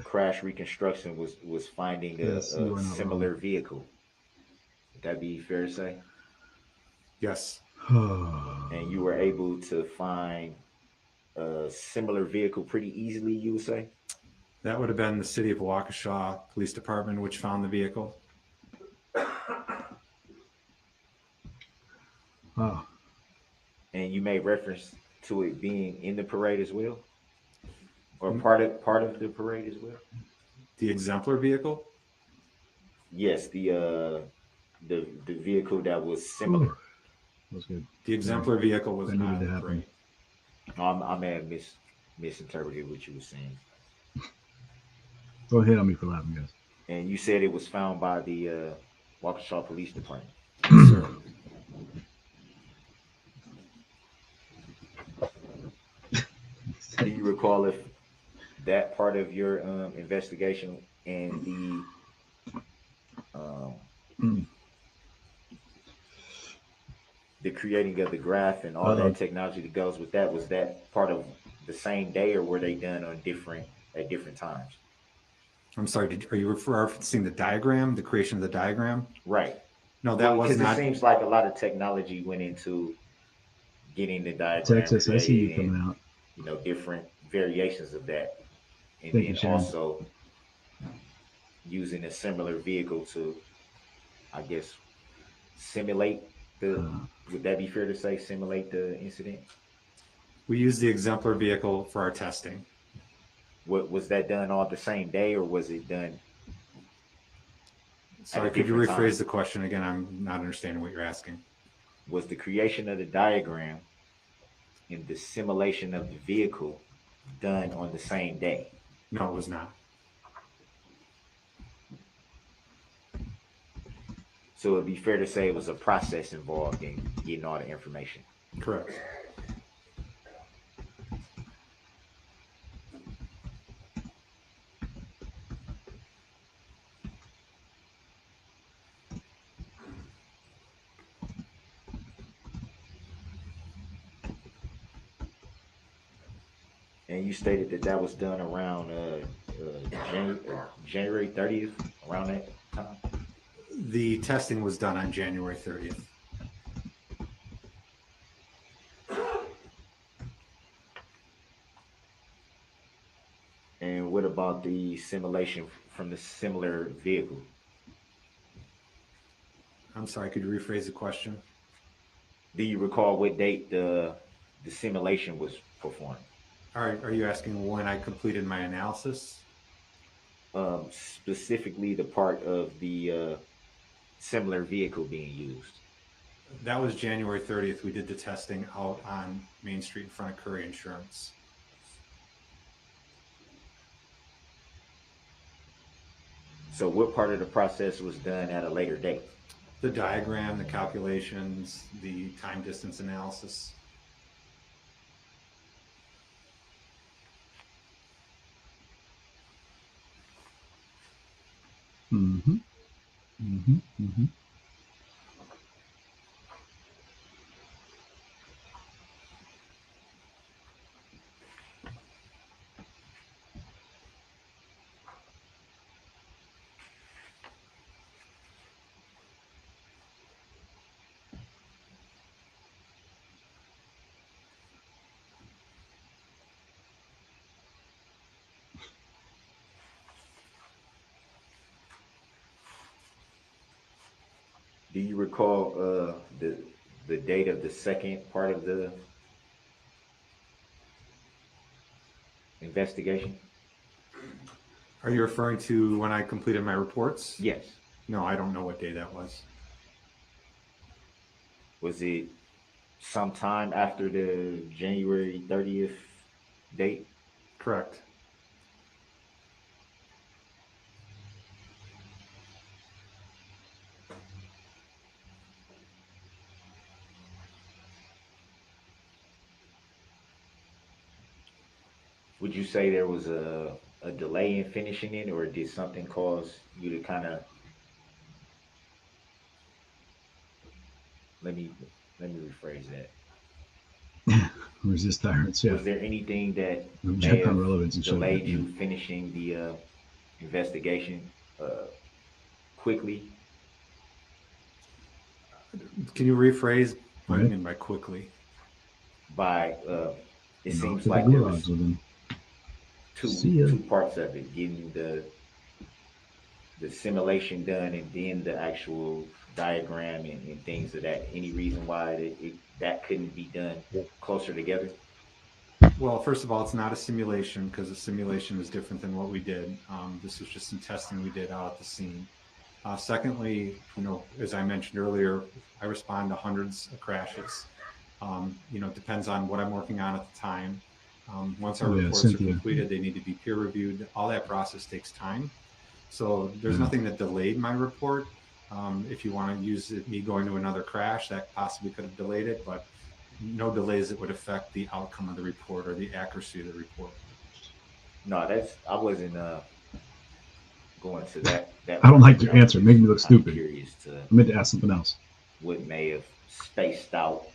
crash reconstruction was finding a similar vehicle. Would that be fair to say? Yes. And you were able to find a similar vehicle pretty easily, you would say? That would have been the city of Waukesha Police Department, which found the vehicle. Oh. And you made reference to it being in the parade as well? Or part of the parade as well? The Exemplar vehicle? Yes, the vehicle that was similar. was good. The exemplar vehicle was That not needed on to the happen. parade. I may have misinterpreted what you were saying. Don't hit on me for laughing, guys. And you said it was found by the Waukesha Police Department. Yes, sir. Do you recall if that part of your investigation and the creating of the graph and all that technology that goes with that, was that part of the same day, or were they done on at different times? I'm sorry, are you referencing the diagram, the creation of the diagram? Right. No, that was not. It seems like a lot of technology went into getting the diagram Texas, I see you created coming and, out. you know, different variations of that. And Thank you, then Sharon. also using a similar vehicle to, I guess, simulate would that be fair to say, simulate the incident? We used the exemplar vehicle for our testing. What was that done all the same day, or was it done? Sorry, could you rephrase the question again? I'm not understanding what you're asking. Was the creation of the diagram and the simulation of the vehicle done on the same day? No, it was not. So it'd be fair to say it was a process involved in getting all the information. Correct. And you stated that that was done around January 30th, around that time? The testing was done on January 30th. And what about the simulation from the similar vehicle? I'm sorry, could you rephrase the question? Do you recall what date the simulation was performed? All right, are you asking when I completed my analysis? Specifically the part of the similar vehicle being used. That was January 30th. We did the testing out on Main Street in front of Curry Insurance. So what part of the process was done at a later date? The diagram, the calculations, the time distance analysis. Mm-hmm. Mm-hmm. Mm-hmm. Do you recall the date of the second part of the investigation? Are you referring to when I completed my reports? Yes. No, I don't know what day that was. Was it sometime after the January 30th date? Correct. Would you say there was a delay in finishing it, or did something cause you to kind of, let me rephrase that. Resist tyrants, yeah. Was there anything that may Object on have relevance and delayed showing, you finishing the investigation quickly? Can you rephrase what Right. you mean by quickly? By it seems to the like there gulags was with him. two parts of it, getting the simulation done and then the actual diagram and things of that. Any reason why that couldn't be done closer together? Well, first of all, it's not a simulation because a simulation is different than what we did. This was just some testing we did out at the scene. Secondly, as I mentioned earlier, I respond to hundreds of crashes. It depends on what I'm working on at the time. Once our reports are completed, they need to be peer reviewed. All that process takes time. So there's nothing that delayed my report. If you want to use me going to another crash, that possibly could have delayed it, but no delays that would affect the outcome of the report or the accuracy of the report. No, I wasn't going to that. I don't like your answer. It made me look stupid. Curious to. I meant to ask something else. What may have spaced out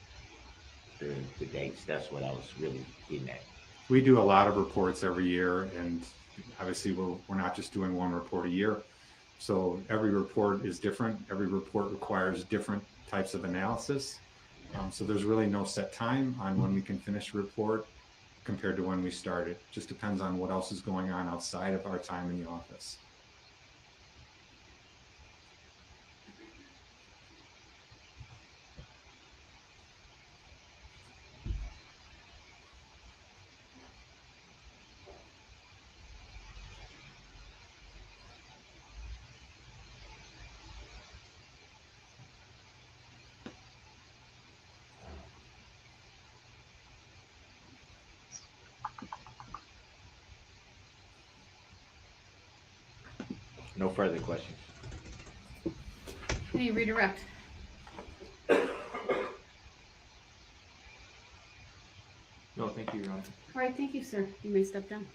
the dates? That's what I was really getting at. We do a lot of reports every year, and obviously we're not just doing one report a year. So every report is different. Every report requires different types of analysis. So there's really no set time on when we can finish a report compared to when we start it. Just depends on what else is going on outside of our time in the office. No further questions. Can you redirect? No, thank you, Your Honor. All right, thank you, sir. You may step down.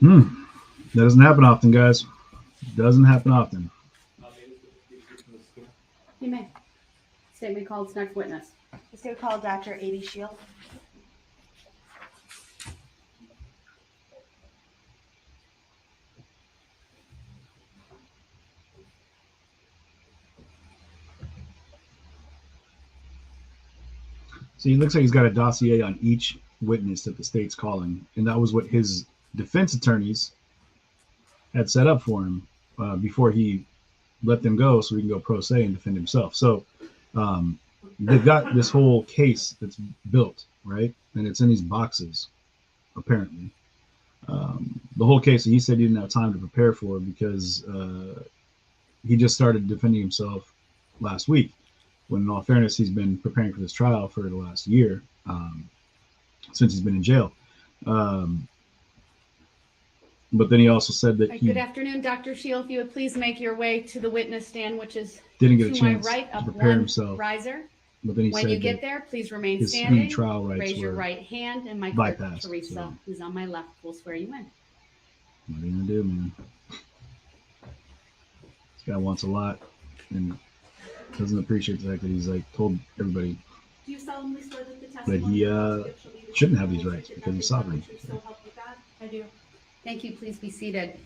That doesn't happen often, guys. Doesn't happen often. You may. Statement called. Next witness. Let's go call Dr. A.D. Shield. So he looks like he's got a dossier on each witness that the state's calling, and that was what his defense attorneys had set up for him before he let them go, so he can go pro se and defend himself. So they've got this whole case that's built, right, and it's in these boxes, apparently. The whole case, he said he didn't have time to prepare for because he just started defending himself last week. When in all fairness, he's been preparing for this trial for the last year, since he's been in jail. But then he also said that he Good afternoon, Dr. Shield. If you would please make your way to the witness stand, which is didn't get a to my chance right, to up prepare one himself. riser. But then he When said you get that there, please remain his speedy standing. trial rights Raise your were right hand, and my clerk, bypassed, Teresa, so. who's on my left, will swear you in. What are you gonna do, man? This guy wants a lot and doesn't appreciate the fact that he's like told everybody Do you solemnly swear that the that testimony he you're about to give shall be the shouldn't truth, have the these whole rights truth, because and he's nothing but the sovereign. truth, so help you God? I do. Thank you. Please be seated.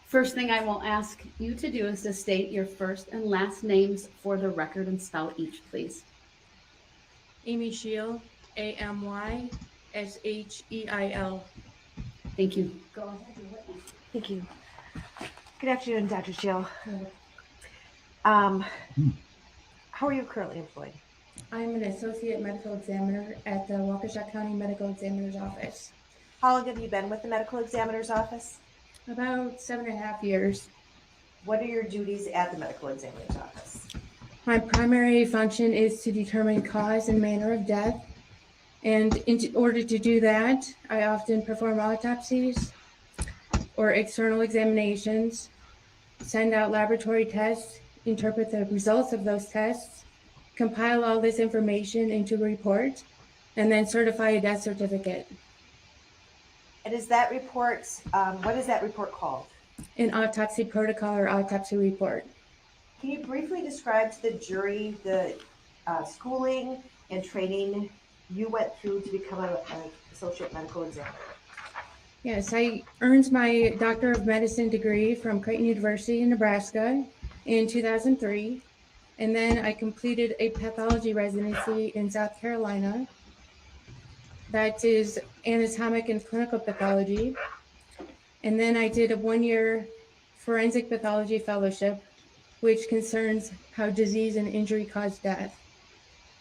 First thing I will ask you to do is to state your first and last names for the record and spell each, please. Amy Shield, AMYSHEIL. Thank you. Go ahead. Thank you. Good afternoon, Dr. Shield. How are you currently employed? I'm an associate medical examiner at the Waukesha County Medical Examiner's Office. How long have you been with the medical examiner's office? About 7.5 years. What are your duties at the medical examiner's office? My primary function is to determine cause and manner of death. And in order to do that, I often perform autopsies or external examinations, send out laboratory tests, interpret the results of those tests, compile all this information into a report, and then certify a death certificate. And is that report, what is that report called? An autopsy protocol or autopsy report. Can you briefly describe to the jury the schooling and training you went through to become an associate medical examiner? Yes, I earned my Doctor of Medicine degree from Creighton University in Nebraska in 2003. And then I completed a pathology residency in South Carolina. That is anatomic and clinical pathology. And then I did a 1-year forensic pathology fellowship, which concerns how disease and injury cause death.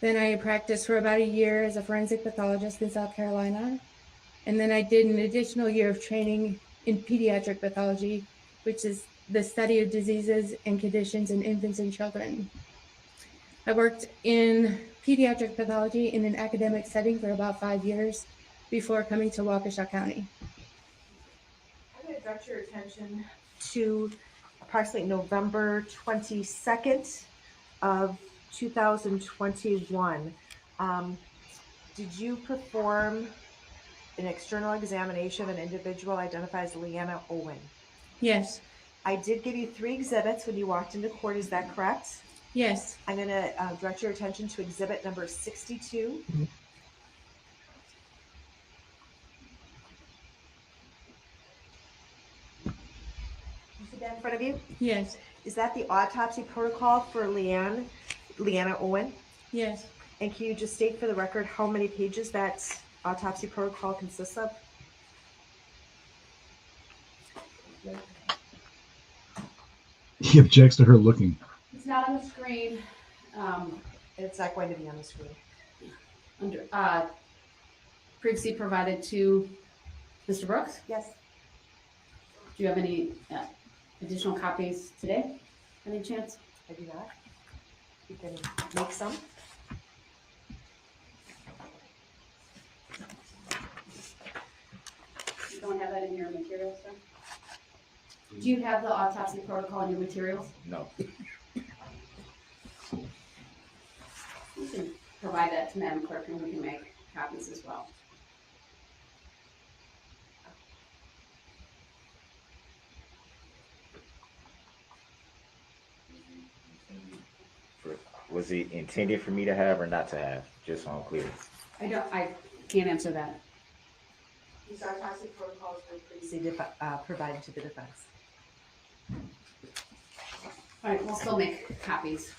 Then I practiced for about a year as a forensic pathologist in South Carolina. And then I did an additional year of training in pediatric pathology, which is the study of diseases and conditions in infants and children. I worked in pediatric pathology in an academic setting for about 5 years before coming to Waukesha County. I'm going to direct your attention to approximately November 22nd of 2021. Did you perform an external examination of an individual identified as Leanna Owen? Yes. I did give you 3 exhibits when you walked into court. Is that correct? Yes. I'm going to direct your attention to exhibit number 62. You see that in front of you? Yes. Is that the autopsy protocol for Leanna Owen? Yes. And can you just state for the record how many pages that autopsy protocol consists of? He objects to her looking. It's not on the screen. It's not going to be on the screen. Under previously provided to Mr. Brooks. Yes. Do you have any additional copies today? Any chance? I do not. You can make some. You don't have that in your materials, sir? Do you have the autopsy protocol in your materials? No. You can provide that to Madam Clerk and we can make copies as well. Was it intended for me to have or not to have? Just so I'm clear. I can't answer that. These autopsy protocols were previously provided to the defense. All right, we'll still make copies.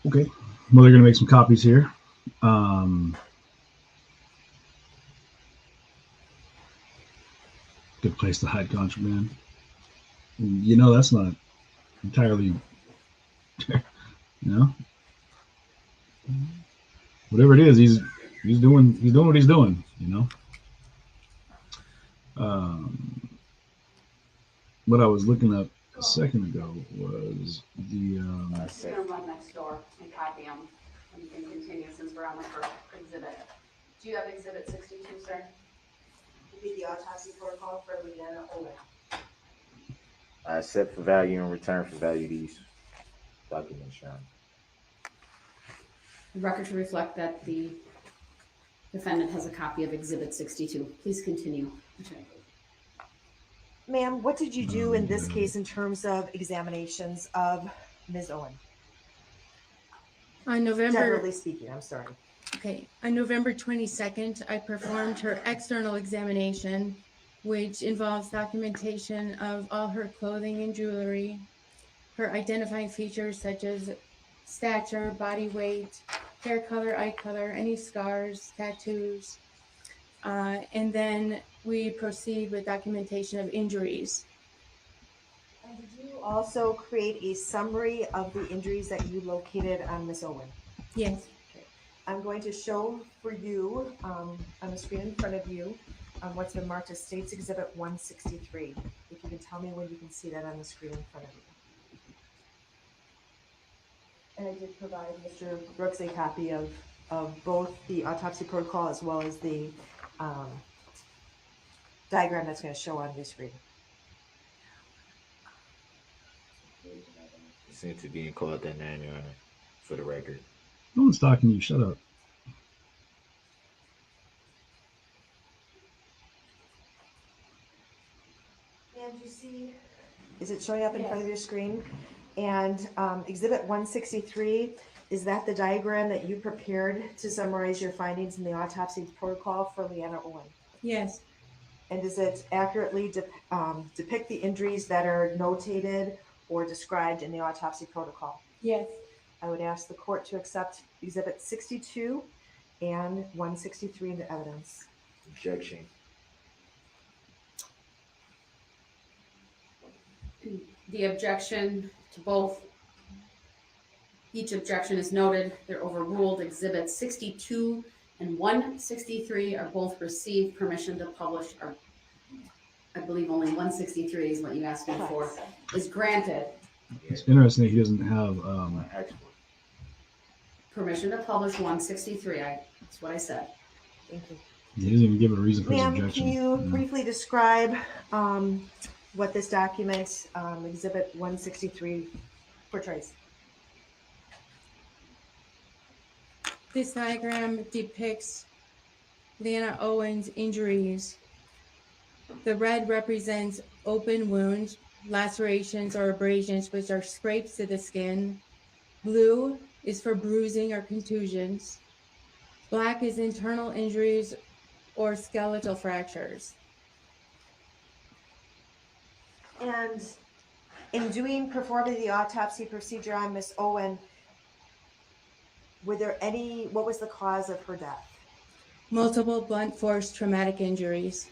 Okay, well, they're going to make some copies here. Good place to hide contraband. You know, that's not entirely, you know, whatever it is, he's doing what he's doing, you know. What I was looking up a second ago was the I'm gonna run next door and copy them and you can continue since we're on the first exhibit. Do you have exhibit 62, sir? Would be the autopsy protocol for Leanna Owen. I accept for value and return for value these documents, Your Honor. The record to reflect that the defendant has a copy of exhibit 62. Please continue. Ma'am, what did you do in this case in terms of examinations of Ms. Owen? On November, Generally speaking, I'm sorry. okay, on November 22nd, I performed her external examination, which involves documentation of all her clothing and jewelry, her identifying features such as stature, body weight, hair color, eye color, any scars, tattoos, and then we proceed with documentation of injuries. And did you also create a summary of the injuries that you located on Ms. Owen? Yes. Okay. I'm going to show for you on the screen in front of you what's been marked as State's Exhibit 163. If you can tell me when you can see that on the screen in front of you. And I did provide Mr. Brooks a copy of both the autopsy protocol as well as the diagram that's going to show on your screen. Since it being called that name, Your Honor, for the record. No one's talking to you. Shut up. And you see, is it showing up in front of your screen? And Exhibit 163, is that the diagram that you prepared to summarize your findings in the autopsy protocol for Leanna Owen? Yes. And does it accurately depict the injuries that are notated or described in the autopsy protocol? Yes. I would ask the court to accept Exhibit 62 and 163 into evidence. Objection. The objection to both, each objection is noted. They're overruled. Exhibits 62 and 163 are both received. Permission to publish are, I believe only 163 is what you asked me for, is granted. It's interesting that he doesn't have Permission to publish 163. That's what I said. Thank you. he doesn't even give a reason for his Ma'am, objection. can you briefly describe what this document, Exhibit 163, portrays? This diagram depicts Leanna Owen's injuries. The red represents open wounds, lacerations or abrasions, which are scrapes to the skin. Blue is for bruising or contusions. Black is internal injuries or skeletal fractures. And in performing the autopsy procedure on Miss Owen, what was the cause of her death? Multiple blunt force traumatic injuries.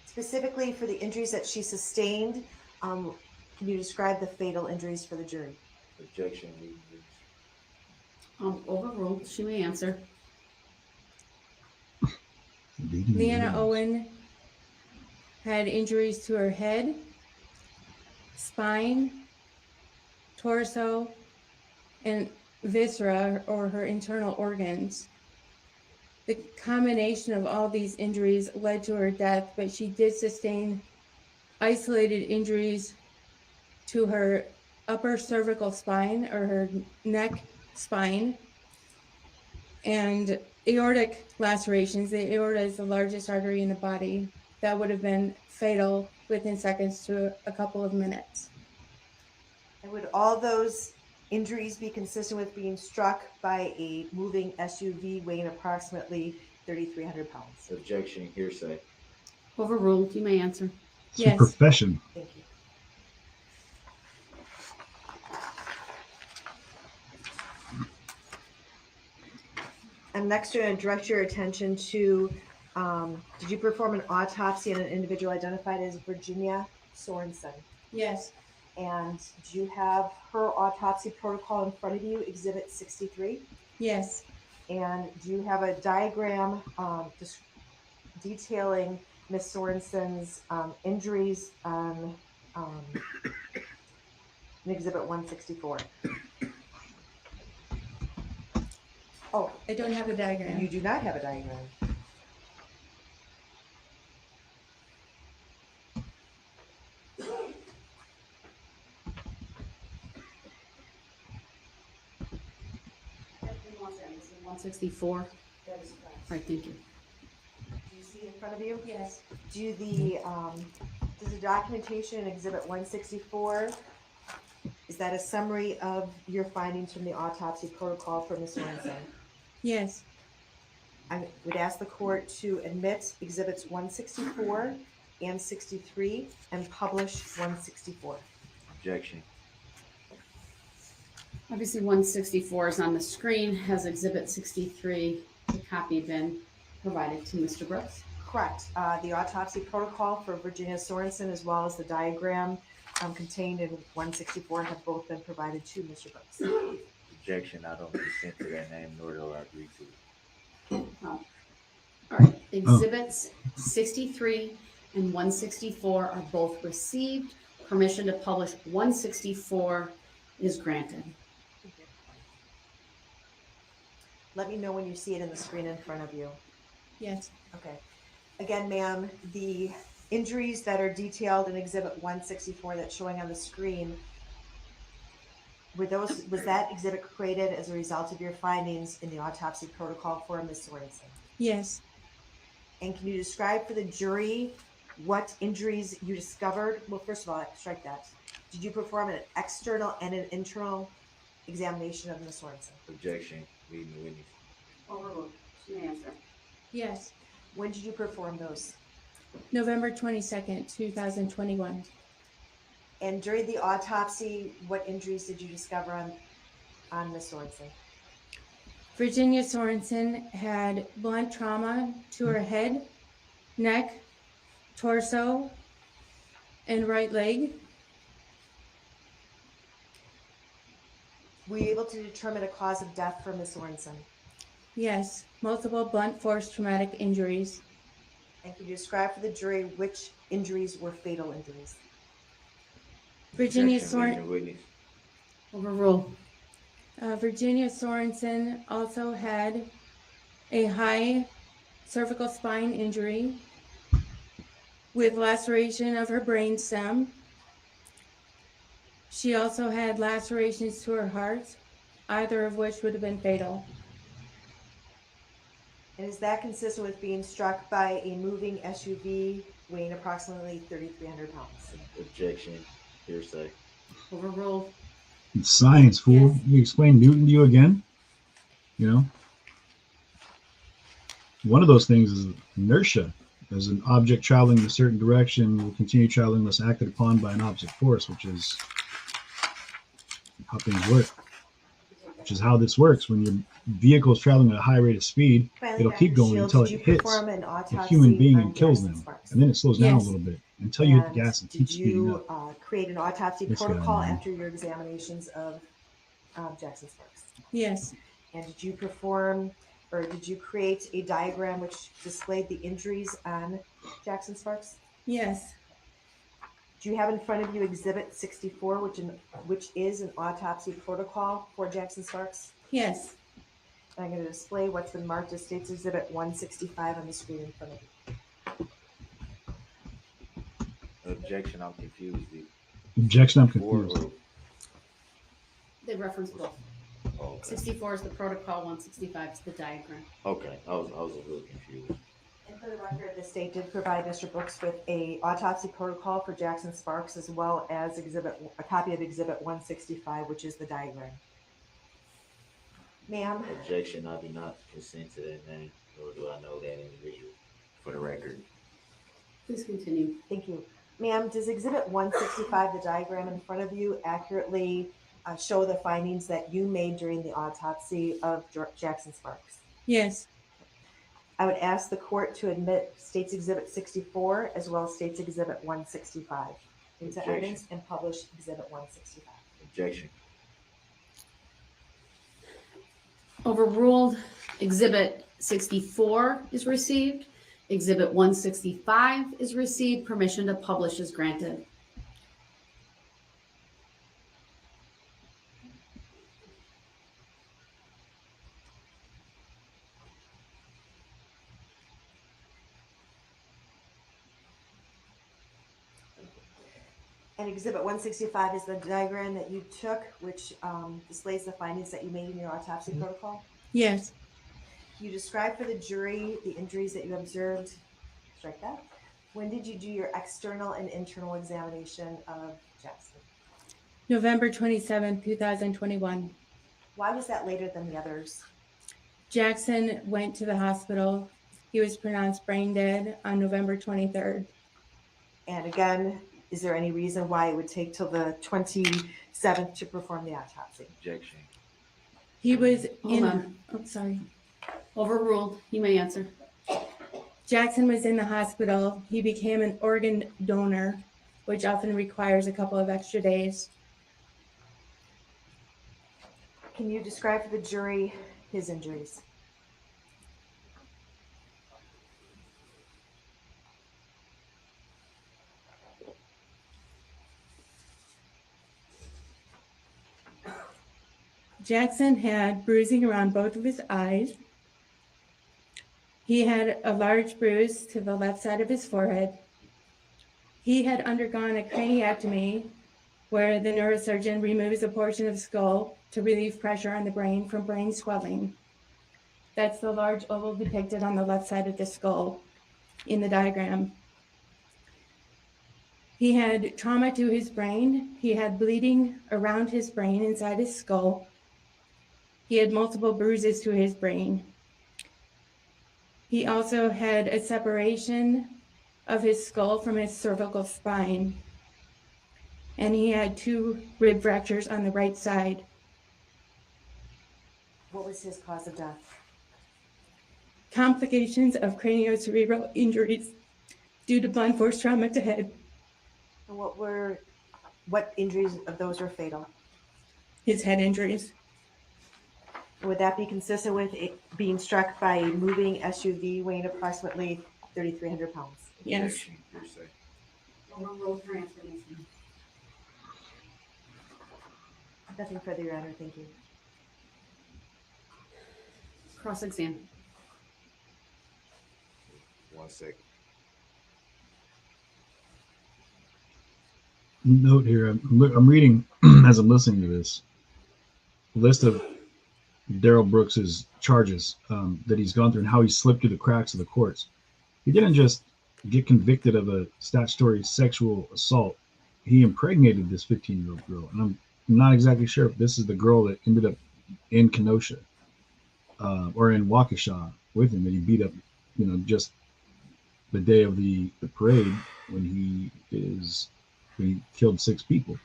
Specifically for the injuries that she sustained, can you describe the fatal injuries for the jury? Objection. Overruled. She may answer. Leanna Owen had injuries to her head, spine, torso, and viscera, or her internal organs. The combination of all these injuries led to her death, but she did sustain isolated injuries to her upper cervical spine or her neck spine, and aortic lacerations. The aorta is the largest artery in the body. That would have been fatal within seconds to a couple of minutes. And would all those injuries be consistent with being struck by a moving SUV weighing approximately 3,300 pounds? Objection. Hearsay. Overruled. You may answer. It's your profession. Thank you. I'm next going to direct your attention to, did you perform an autopsy on an individual identified as Virginia Sorenson? Yes. And do you have her autopsy protocol in front of you, Exhibit 63? Yes. And do you have a diagram detailing Miss Sorenson's injuries on in Exhibit 164? Oh, I don't have a diagram. You do not have a diagram. Is it 164? That is correct. Right, thank you. Do you see it in front of you? Yes. Does the documentation in Exhibit 164, is that a summary of your findings from the autopsy protocol for Ms. Sorenson? Yes. I would ask the court to admit Exhibits 164 and 63 and publish 164. Objection. Obviously, 164 is on the screen. Has Exhibit 63, the copy, been provided to Mr. Brooks? Correct. The autopsy protocol for Virginia Sorenson as well as the diagram contained in 164 have both been provided to Mr. Brooks. Objection. I don't consent to that name, nor do I agree to it. All right. Exhibits 63 and 164 are both received. Permission to publish 164 is granted. Let me know when you see it in the screen in front of you. Yes. Okay. Again, ma'am, the injuries that are detailed in Exhibit 164 that's showing on the screen, was that exhibit created as a result of your findings in the autopsy protocol for Ms. Sorenson? Yes. And can you describe for the jury what injuries you discovered? Well, first of all, strike that. Did you perform an external and an internal examination of Ms. Sorenson? Objection. Leading the witness. Overruled. She may answer. Yes. When did you perform those? November 22nd, 2021. And during the autopsy, what injuries did you discover on Ms. Sorenson? Virginia Sorenson had blunt trauma to her head, neck, torso, and right leg. Were you able to determine a cause of death for Ms. Sorenson? Yes, multiple blunt force traumatic injuries. And can you describe for the jury which injuries were fatal injuries? Virginia Objection, witness. Overruled. Virginia Sorenson also had a high cervical spine injury with laceration of her brainstem. She also had lacerations to her heart, either of which would have been fatal. And is that consistent with being struck by a moving SUV weighing approximately 3,300 pounds? Objection, hearsay. Overruled. It's science, fool. Yes. You explain Newton to you again? You know? One of those things is inertia. As an object traveling in a certain direction will continue traveling unless acted upon by an opposite force, which is how things work. Which is how this works. When your vehicle is traveling at a high rate of speed, Finally, it'll keep Dr. going Shields, until did it you hits perform an a autopsy human being on and kills Jackson them. Sparks? And then it slows down Yes. a little bit until you hit the And gas and did keeps speeding you up. create an autopsy This guy, protocol man. after your examinations of Jackson Sparks? Yes, And did you perform or did you create a diagram which displayed the injuries on Jackson Sparks? yes, Do you have in front of you Exhibit 64, which is an autopsy protocol for Jackson Sparks? yes. And I'm going to display what's been marked as States Exhibit 165 on the screen in front of you. Objection, I'm confused. Objection, I'm Or- confused. They reference both. Okay. 64 is the protocol, 165 is the diagram. Okay, I was a little confused. And for the record, the state did provide Mr. Brooks with a autopsy protocol for Jackson Sparks as well as a copy of Exhibit 165, which is the diagram. Ma'am? Objection, I do not consent to that name, nor do I know that individual, for the record. Please continue. Thank you. Ma'am, does Exhibit 165, the diagram in front of you, accurately show the findings that you made during the autopsy of Jackson Sparks? Yes, I would ask the court to admit States Exhibit 64 as well as States Exhibit 165 into Objection. evidence and publish Exhibit 165. Objection. Overruled. Exhibit 64 is received. Exhibit 165 is received. Permission to publish is granted. And Exhibit 165 is the diagram that you took, which displays the findings that you made in your autopsy protocol. yes. You described for the jury the injuries that you observed. Strike that. When did you do your external and internal examination of Jackson? November 27, 2021. Why was that later than the others? Jackson went to the hospital. He was pronounced brain dead on November 23rd. And again, is there any reason why it would take till the 27th to perform the autopsy? Objection. He was Hold in. on. Oh, sorry. Overruled. You may answer. Jackson was in the hospital. He became an organ donor, which often requires a couple of extra days. Can you describe for the jury his injuries? Jackson had bruising around both of his eyes. He had a large bruise to the left side of his forehead. He had undergone a craniectomy where the neurosurgeon removes a portion of the skull to relieve pressure on the brain from brain swelling. That's the large oval depicted on the left side of the skull in the diagram. He had trauma to his brain. He had bleeding around his brain inside his skull. He had multiple bruises to his brain. He also had a separation of his skull from his cervical spine. And he had 2 rib fractures on the right side. What was his cause of death? Complications of craniocerebral injuries due to blunt force trauma to head. And what injuries of those were fatal? His head injuries. Would that be consistent with it being struck by a moving SUV weighing approximately 3,300 pounds? Yes. Nothing further, Your Honor. Thank you. Cross-exam. 1 second. Note here, I'm reading as I'm listening to this list of Darrell Brooks's charges that he's gone through and how he slipped through the cracks of the courts. He didn't just get convicted of a statutory sexual assault. He impregnated this 15-year-old girl, and I'm not exactly sure if this is the girl that ended up in Kenosha or in Waukesha with him that he beat up, just the day of the parade when he killed 6 people.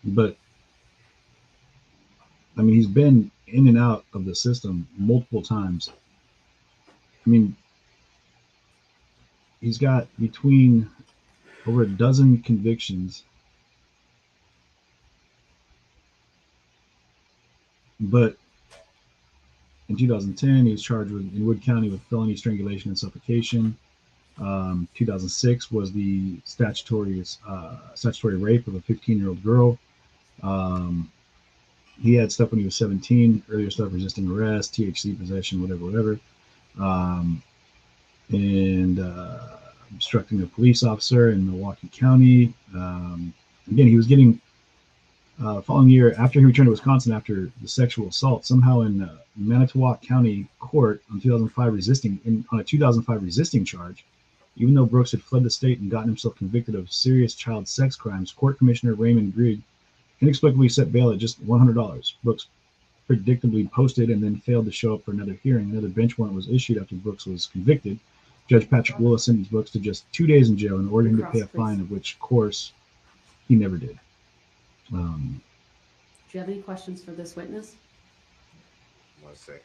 But I mean, he's been in and out of the system multiple times. I mean, he's got between over a dozen convictions. But in 2010, he was charged in Wood County with felony strangulation and suffocation. 2006 was the statutory rape of a 15-year-old girl. He had stuff when he was 17, earlier stuff, resisting arrest, THC possession, whatever. And obstructing a police officer in Milwaukee County. Again, he was getting, following year, after he returned to Wisconsin after the sexual assault, somehow in Manitowoc County Court on a 2005 resisting charge, even though Brooks had fled the state and gotten himself convicted of serious child sex crimes, Court Commissioner Raymond Grigg inexplicably set bail at just $100. Brooks predictably posted and then failed to show up for another hearing. Another bench warrant was issued after Brooks was convicted. Judge Patrick Willis sentenced Brooks to just 2 days in jail and ordered him to pay a fine, of which course he never did. Do you have any questions for this witness? 1 second.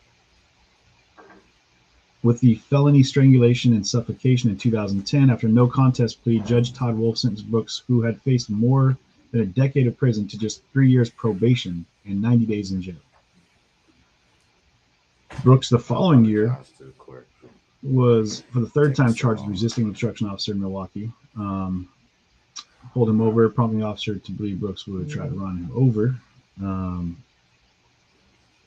With the felony strangulation and suffocation in 2010, after no contest plea, Judge Todd Wolf sentenced Brooks, who had faced more than a decade of prison, to just 3 years probation and 90 days in jail. Brooks, the following year, was for the third time charged with resisting an obstruction officer in Milwaukee. Pulled him over, prompting the officer to believe Brooks would have tried to run him over.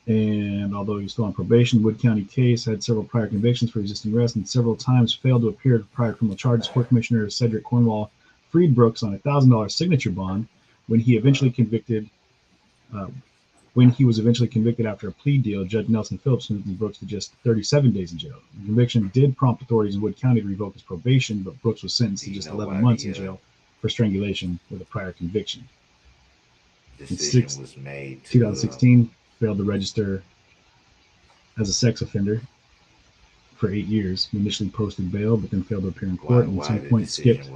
And although he was still on probation, Wood County case had several prior convictions for resisting arrest and several times failed to appear to prior criminal charges. Court Commissioner Cedric Cornwall freed Brooks on a $1,000 signature bond when he was eventually convicted after a plea deal. Judge Nelson Phillips sentenced Brooks to just 37 days in jail. The conviction did prompt authorities in Wood County to revoke his probation, but Brooks was sentenced to just 11 months in jail for strangulation with a prior conviction. Decision was made to, 2016, failed to register as a sex offender for 8 years. He initially posted bail, but then failed to appear in court, and at some point skipped.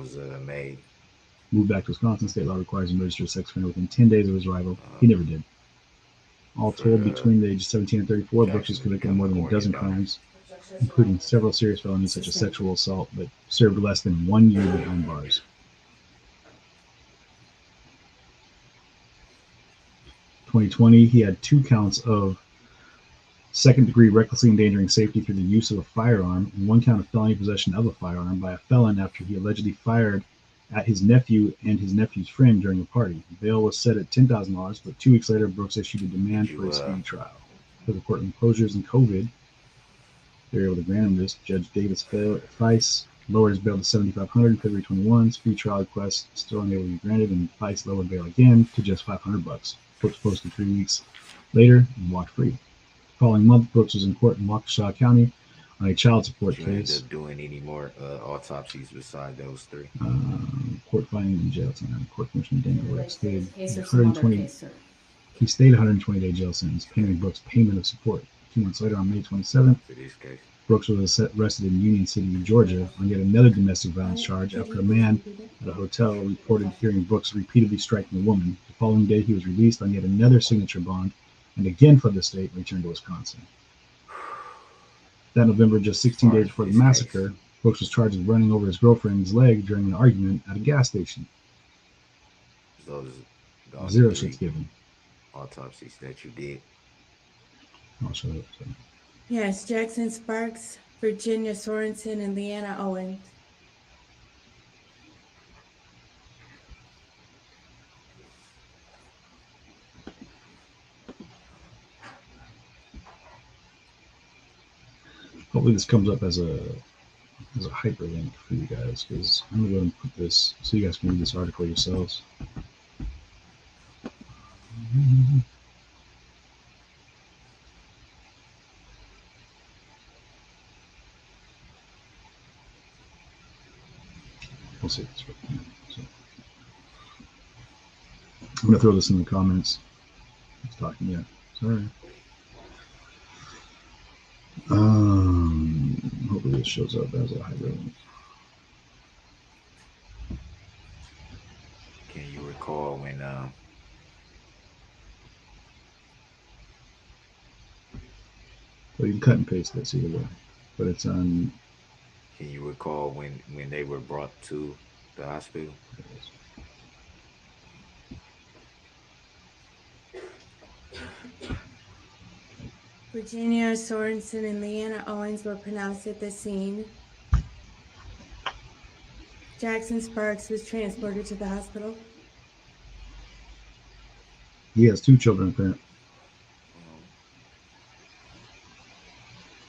Moved back to Wisconsin. State law requires him to register a sex offender within 10 days of his arrival. He never did. All told, between the ages of 17 and 34, Brooks was convicted of more than a dozen crimes, including several serious felonies such as sexual assault, but served less than 1 year behind bars. In 2020, he had 2 counts of second-degree recklessly endangering safety through the use of a firearm and 1 count of felony possession of a firearm by a felon after he allegedly fired at his nephew and his nephew's friend during a party. Bail was set at $10,000, but 2 weeks later, Brooks issued a demand for a speedy trial. For the court enclosures and COVID, they were able to grant him this. Judge Davis Fice lowered his bail to $7,500 in February 21. Speedy trial request still unable to be granted, and Fice lowered bail again to just $500. Brooks posted 3 weeks later and walked free. The following month, Brooks was in court in Waukesha County on a child support case. Ended up doing any more autopsies beside those 3? Court finding in jail time. Court Commissioner Daniel Works stayed 120. He stayed 120-day jail sentence pending Brooks' payment of support. 2 months later, on May 27th, Brooks was arrested in Union City, Georgia, on yet another domestic violence charge after a man at a hotel reported hearing Brooks repeatedly striking a woman. The following day, he was released on yet another signature bond and again fled the state and returned to Wisconsin. That November, just 16 days before the massacre, Brooks was charged with running over his girlfriend's leg during an argument at a gas station. Those 0 shits given. autopsies that you did. I'll shut up. So. Yes, Jackson Sparks, Virginia Sorenson, and Leanna Owen. Hopefully this comes up as a hyperlink for you guys, because I'm gonna go and put this so you guys can read this article yourselves. We'll see this. So, I'm gonna throw this in the comments. It's talking yet. Sorry. Hopefully this shows up as a hyperlink. Can you recall when Well, you can cut and paste this either way, but it's on. can you recall when they were brought to the hospital? Virginia Sorenson and Leanna Owens were pronounced at the scene. Jackson Sparks was transported to the hospital. He has 2 children, apparently.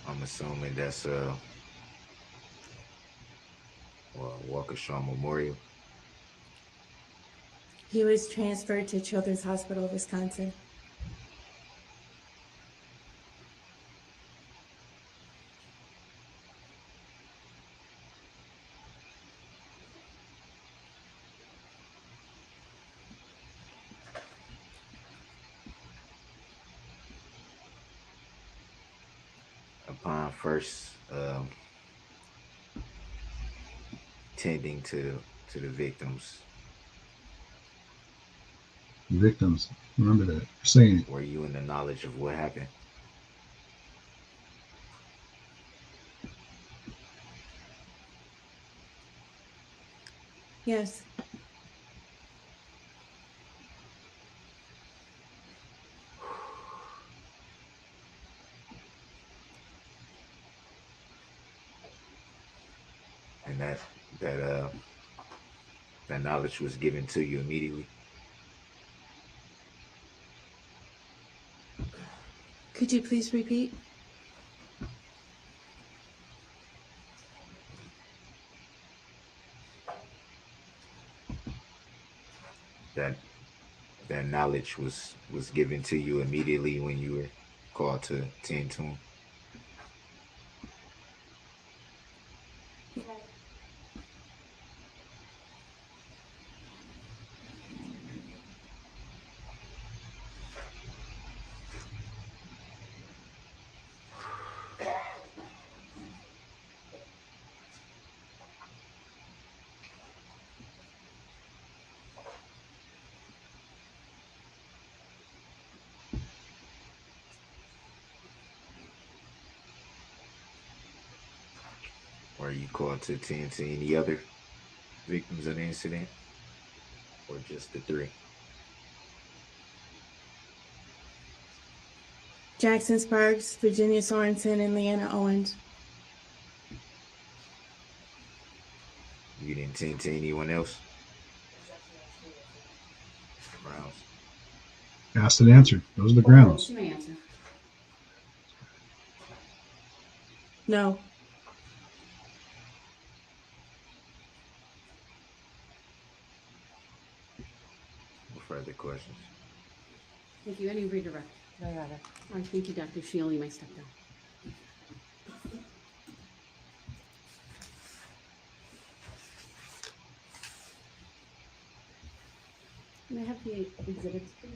I'm assuming that's Waukesha Memorial. He was transferred to Children's Hospital of Wisconsin. Upon first tending to the victims, Victims, remember that. You're saying it. were you in the knowledge of what happened? Yes. And that knowledge was given to you immediately? Could you please repeat? That knowledge was given to you immediately when you were called to tend to him? Were you called to attend to any other victims of the incident, or just the 3? Jackson Sparks, Virginia Sorenson, and Leanna Owens. You didn't tend to anyone else? Browns. Asked and answered. Those are the grounds. She may answer. No. No further questions. Thank you. Any redirect? No, Your Honor. All right, thank you, Dr. Shield. You may step down. May I have the exhibits, please?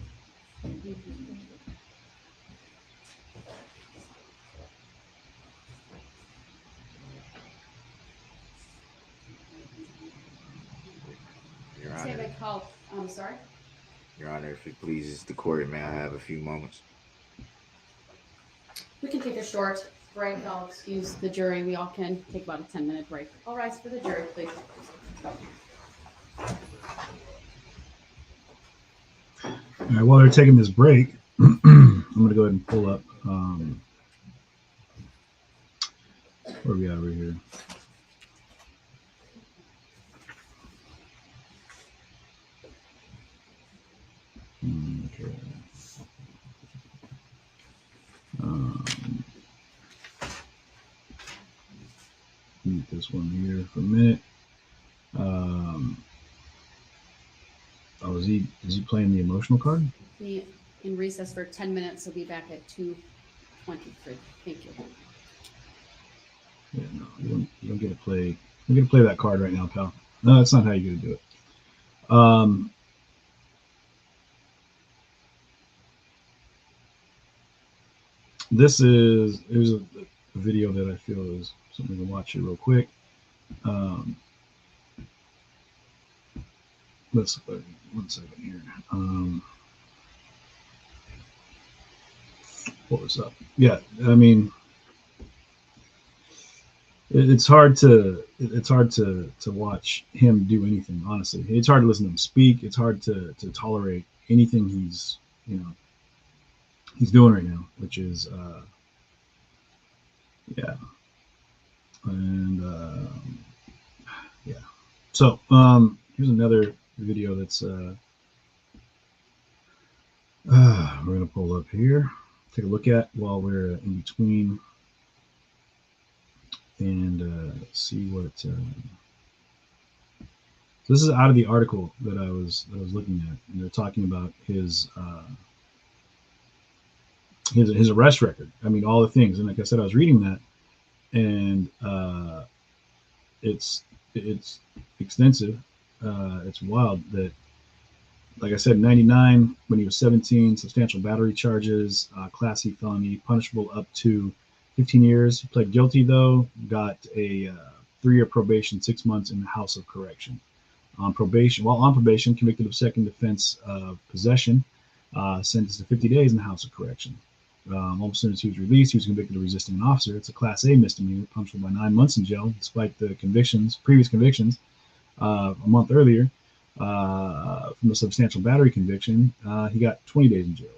say Honor. they called, I'm sorry? Your Honor, if it pleases the court, may I have a few moments? We can take a short break. I'll excuse the jury. We all can take about a 10-minute break. All rise for the jury, please. All right, while they're taking this break, I'm going to go ahead and pull up where are we at over here? Okay. Mute this one here for a minute. Is he playing the emotional card? Be in recess for 10 minutes. We'll be back at 2:23. Thank you. Yeah, no, you don't get to play. You don't get to play that card right now, pal. No, that's not how you're gonna do it. Here's a video that I feel is something to watch here real quick. Let's 1 second here. What was up? Yeah, I mean, it's hard to watch him do anything. Honestly, it's hard to listen to him speak. It's hard to tolerate anything he's doing right now, which is yeah, and yeah. So here's another video that's we're gonna pull up here, take a look at while we're in between, and see what. So this is out of the article that I was looking at, and they're talking about his arrest record. I mean, all the things, and like I said, I was reading that, and it's extensive. It's wild that, like I said, 99 when he was 17, substantial battery charges, Class C felony, punishable up to 15 years. He pled guilty though, got a 3-year probation, 6 months in the House of Correction. While on probation, convicted of second offense of possession, sentenced to 50 days in the House of Correction. Almost as soon as he was released, he was convicted of resisting an officer. It's a Class A misdemeanor, punishable by 9 months in jail, despite the previous convictions a month earlier. From the substantial battery conviction, he got 20 days in jail.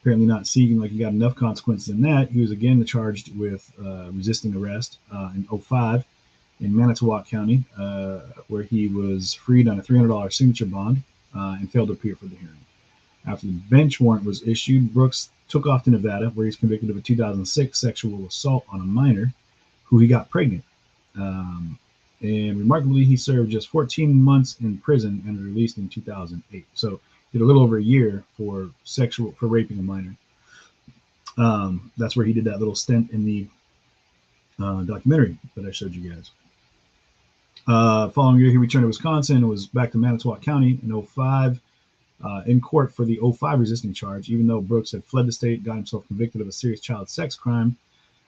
Apparently not seeking like he got enough consequences in that. He was again charged with resisting arrest in 2005 in Manitowoc County, where he was freed on a $300 signature bond and failed to appear for the hearing. After the bench warrant was issued, Brooks took off to Nevada, where he's convicted of a 2006 sexual assault on a minor who he got pregnant. And remarkably, he served just 14 months in prison and was released in 2008. So did a little over a year for raping a minor. That's where he did that little stint in the documentary that I showed you guys. Following year, he returned to Wisconsin and was back to Manitowoc County in 2005 in court for the 2005 resisting charge. Even though Brooks had fled the state, got himself convicted of a serious child sex crime.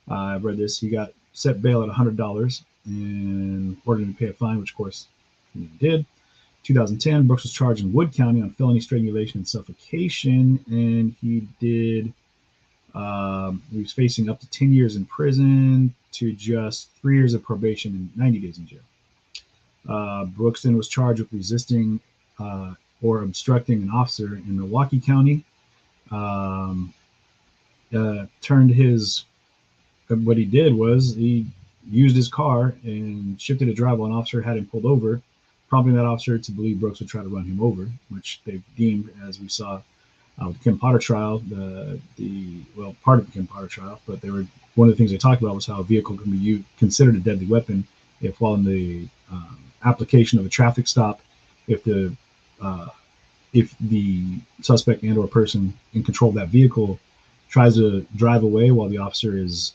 I've read this. He got set bail at $100 and ordered him to pay a fine, which of course he did. 2010, Brooks was charged in Wood County on felony strangulation and suffocation, and he did. He was facing up to 10 years in prison to just 3 years of probation and 90 days in jail. Brooks then was charged with resisting or obstructing an officer in Milwaukee County. What he did was he used his car and shifted a drive while an officer had him pulled over, prompting that officer to believe Brooks would try to run him over, which they deemed, as we saw with the Kim Potter trial, part of the Kim Potter trial, but one of the things they talked about was how a vehicle can be considered a deadly weapon if, while in the application of a traffic stop, if the suspect and or person in control of that vehicle tries to drive away while the officer is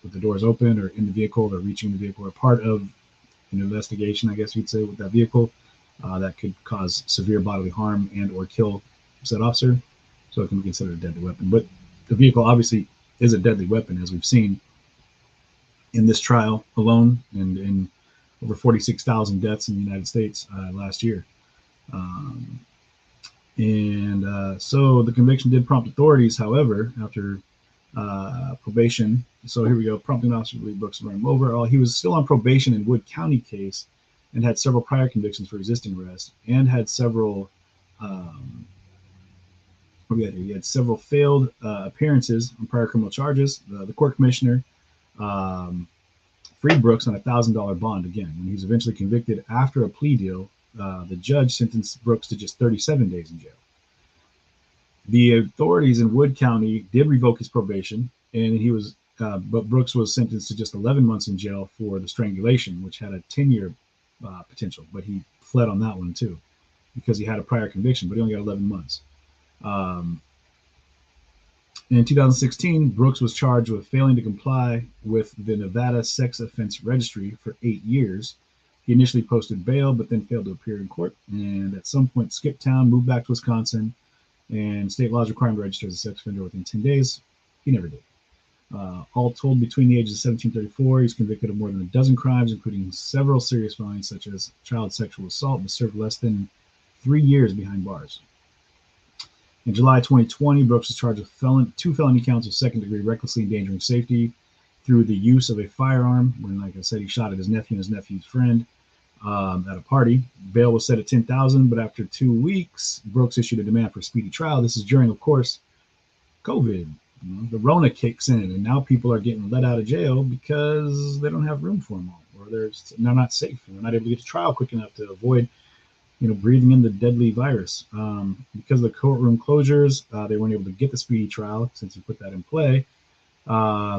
with the doors open or in the vehicle or reaching the vehicle or part of an investigation, I guess you'd say, with that vehicle, that could cause severe bodily harm and or kill said officer. So it can be considered a deadly weapon. But the vehicle obviously is a deadly weapon, as we've seen in this trial alone and in over 46,000 deaths in the United States last year. So the conviction did prompt authorities, however, after probation. So here we go. Prompting officer to leave Brooks run him over. He was still on probation in Wood County case and had several prior convictions for resisting arrest and had several he had several failed appearances on prior criminal charges. The court commissioner freed Brooks on a $1,000 bond again. When he was eventually convicted after a plea deal, the judge sentenced Brooks to just 37 days in jail. The authorities in Wood County did revoke his probation, and but Brooks was sentenced to just 11 months in jail for the strangulation, which had a 10-year potential. But he fled on that one too, because he had a prior conviction, but he only got 11 months. In 2016, Brooks was charged with failing to comply with the Nevada Sex Offense Registry for 8 years. He initially posted bail, but then failed to appear in court, and at some point skipped town, moved back to Wisconsin, and state laws require him to register as a sex offender within 10 days. He never did. All told, between the ages of 17 and 34, he's convicted of more than a dozen crimes, including several serious felonies such as child sexual assault, but served less than 3 years behind bars. In July 2020, Brooks was charged with 2 felony counts of second-degree recklessly endangering safety through the use of a firearm when, like I said, he shot at his nephew and his nephew's friend at a party. Bail was set at $10,000, but after 2 weeks, Brooks issued a demand for a speedy trial. This is during, of course, COVID. The Rona kicks in, and now people are getting let out of jail because they don't have room for them all, or they're not safe, and they're not able to get to trial quick enough to avoid breathing in the deadly virus. Because of the courtroom closures, they weren't able to get the speedy trial since he put that in play.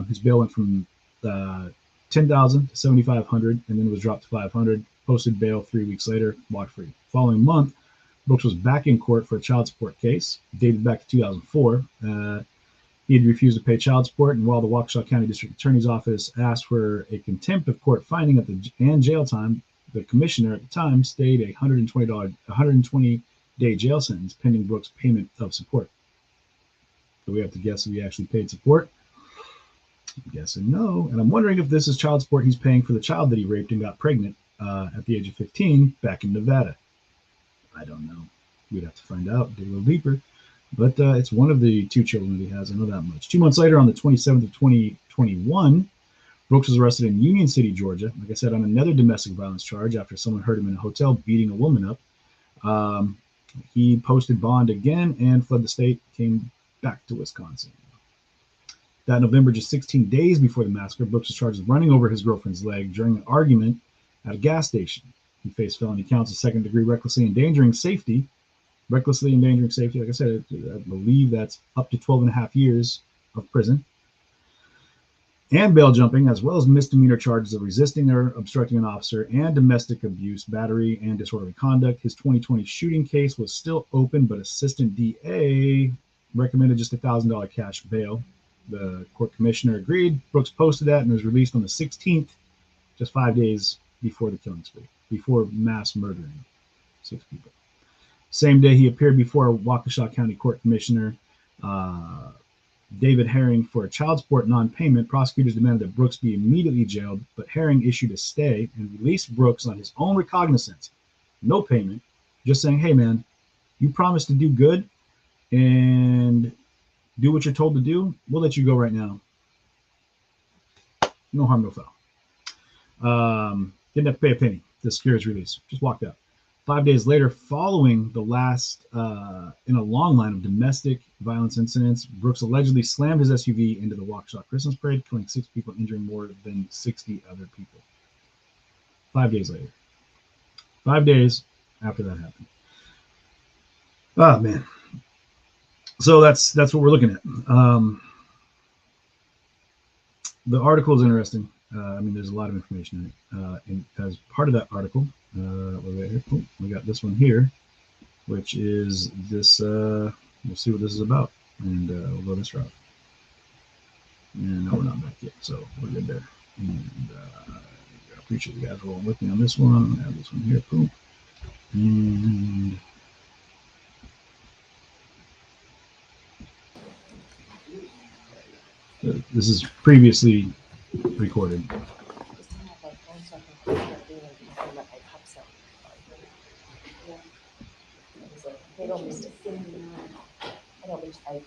His bail went from $10,000 to $7,500, and then was dropped to $500. Posted bail 3 weeks later, walked free. Following month, Brooks was back in court for a child support case dated back to 2004. He had refused to pay child support, and while the Waukesha County District Attorney's Office asked for a contempt of court finding and jail time, the commissioner at the time stayed a $120-day jail sentence pending Brooks' payment of support. So we have to guess if he actually paid support. I'm guessing no. And I'm wondering if this is child support he's paying for the child that he raped and got pregnant at the age of 15 back in Nevada. I don't know. We'd have to find out, dig a little deeper. But it's one of the 2 children that he has. I know that much. 2 months later, on the 27th of 2021, Brooks was arrested in Union City, Georgia, like I said, on another domestic violence charge after someone heard him in a hotel beating a woman up. He posted bond again and fled the state, came back to Wisconsin. That November, just 16 days before the massacre, Brooks was charged with running over his girlfriend's leg during an argument at a gas station. He faced felony counts of second-degree recklessly endangering safety. Recklessly endangering safety, like I said, I believe that's up to 12.5 years of prison. And bail jumping, as well as misdemeanor charges of resisting or obstructing an officer and domestic abuse, battery, and disorderly conduct. His 2020 shooting case was still open, but Assistant DA recommended just $1,000 cash bail. The court commissioner agreed. Brooks posted that and was released on the 16th, just 5 days before the killing spree, before mass murdering 6 people. Same day, he appeared before Waukesha County Court Commissioner David Herring for a child support non-payment. Prosecutors demanded that Brooks be immediately jailed, but Herring issued a stay and released Brooks on his own recognizance. No payment, just saying, hey man, you promised to do good and do what you're told to do. We'll let you go right now. No harm, no foul. Didn't have to pay a penny to secure his release. Just walked out. 5 days later, following the last in a long line of domestic violence incidents, Brooks allegedly slammed his SUV into the Waukesha Christmas Parade, killing 6 people, injuring more than 60 other people. 5 days later. 5 days after that happened. Oh, man. So that's what we're looking at. The article is interesting. There's a lot of information in it. And as part of that article, we got this one here, which is this. We'll see what this is about, and we'll go this route. And no, we're not back yet, so we're good there. And I appreciate you guys rolling with me on this one. I have this one here, boom. And this is previously recorded. hope so. Yeah. They don't miss it. I don't wish I.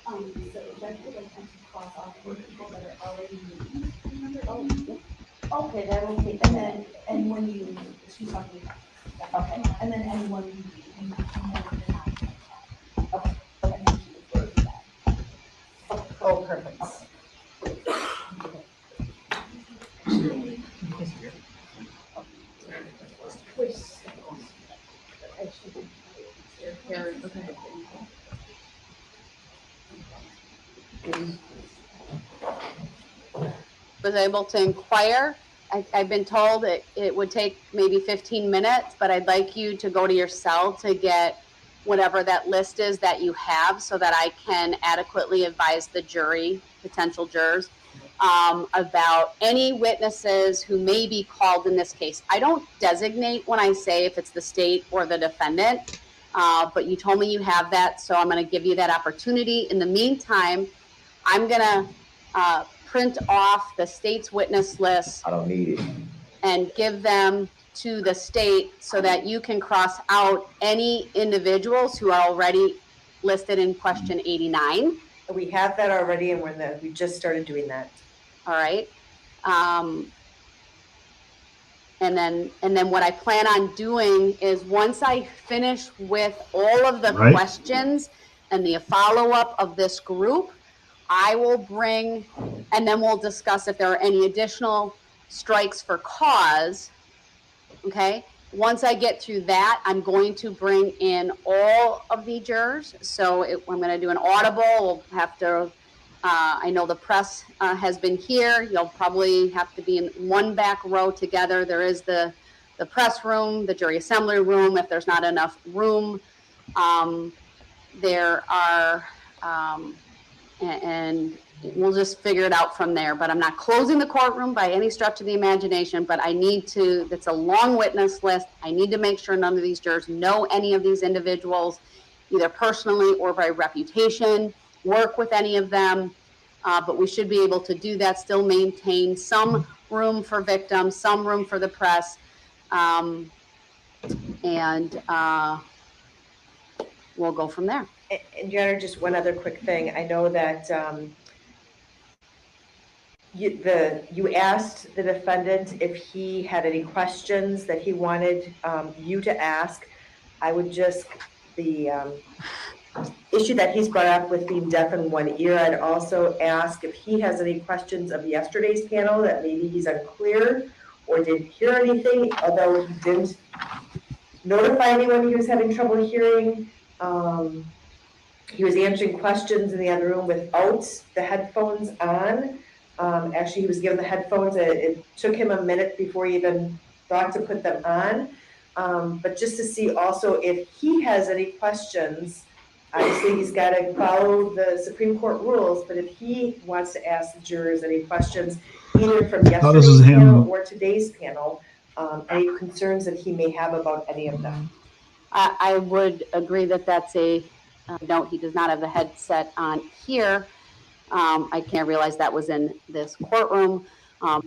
So that could like cross off for people that are already meeting. Oh, yeah. Okay, that will take. And then, and when you, she's talking about. Okay, and then anyone you okay. And then she would go to that. Oh, perfect. Was able to inquire. I've been told it would take maybe 15 minutes, but I'd like you to go to your cell to get whatever that list is that you have so that I can adequately advise the jury, potential jurors, about any witnesses who may be called in this case. I don't designate when I say if it's the state or the defendant, but you told me you have that, so I'm going to give you that opportunity. In the meantime, I'm going to print off the state's witness list. I don't need it. And give them to the state so that you can cross out any individuals who are already listed in question 89. We have that already, and we just started doing that. All right. And then what I plan on doing is once I finish with all of the questions and the follow-up of this group, I will bring, and then we'll discuss if there are any additional strikes for cause, okay? Once I get through that, I'm going to bring in all of the jurors. So I'm going to do an audible. We'll have to, I know the press has been here. You'll probably have to be in one back row together. There is the press room, the jury assembly room, if there's not enough room. There are, and we'll just figure it out from there. But I'm not closing the courtroom by any stretch of the imagination, but I need to, it's a long witness list. I need to make sure none of these jurors know any of these individuals, either personally or by reputation, work with any of them. But we should be able to do that, still maintain some room for victims, some room for the press. And we'll go from there. And Your Honor, just one other quick thing. I know that you asked the defendant if he had any questions that he wanted you to ask. I would just, the issue that he's brought up with being deaf in one ear, I'd also ask if he has any questions of yesterday's panel that maybe he's unclear or didn't hear anything, although he didn't notify anyone he was having trouble hearing. He was answering questions in the other room without the headphones on. Actually, he was given the headphones. It took him a minute before he even thought to put them on. But just to see also if he has any questions, obviously he's got to follow the Supreme Court rules, but if he wants to ask the jurors any questions, either from yesterday's panel or today's panel, any concerns that he may have about any of them. I would agree that that's a note. He does not have the headset on here. I can't realize that was in this courtroom. But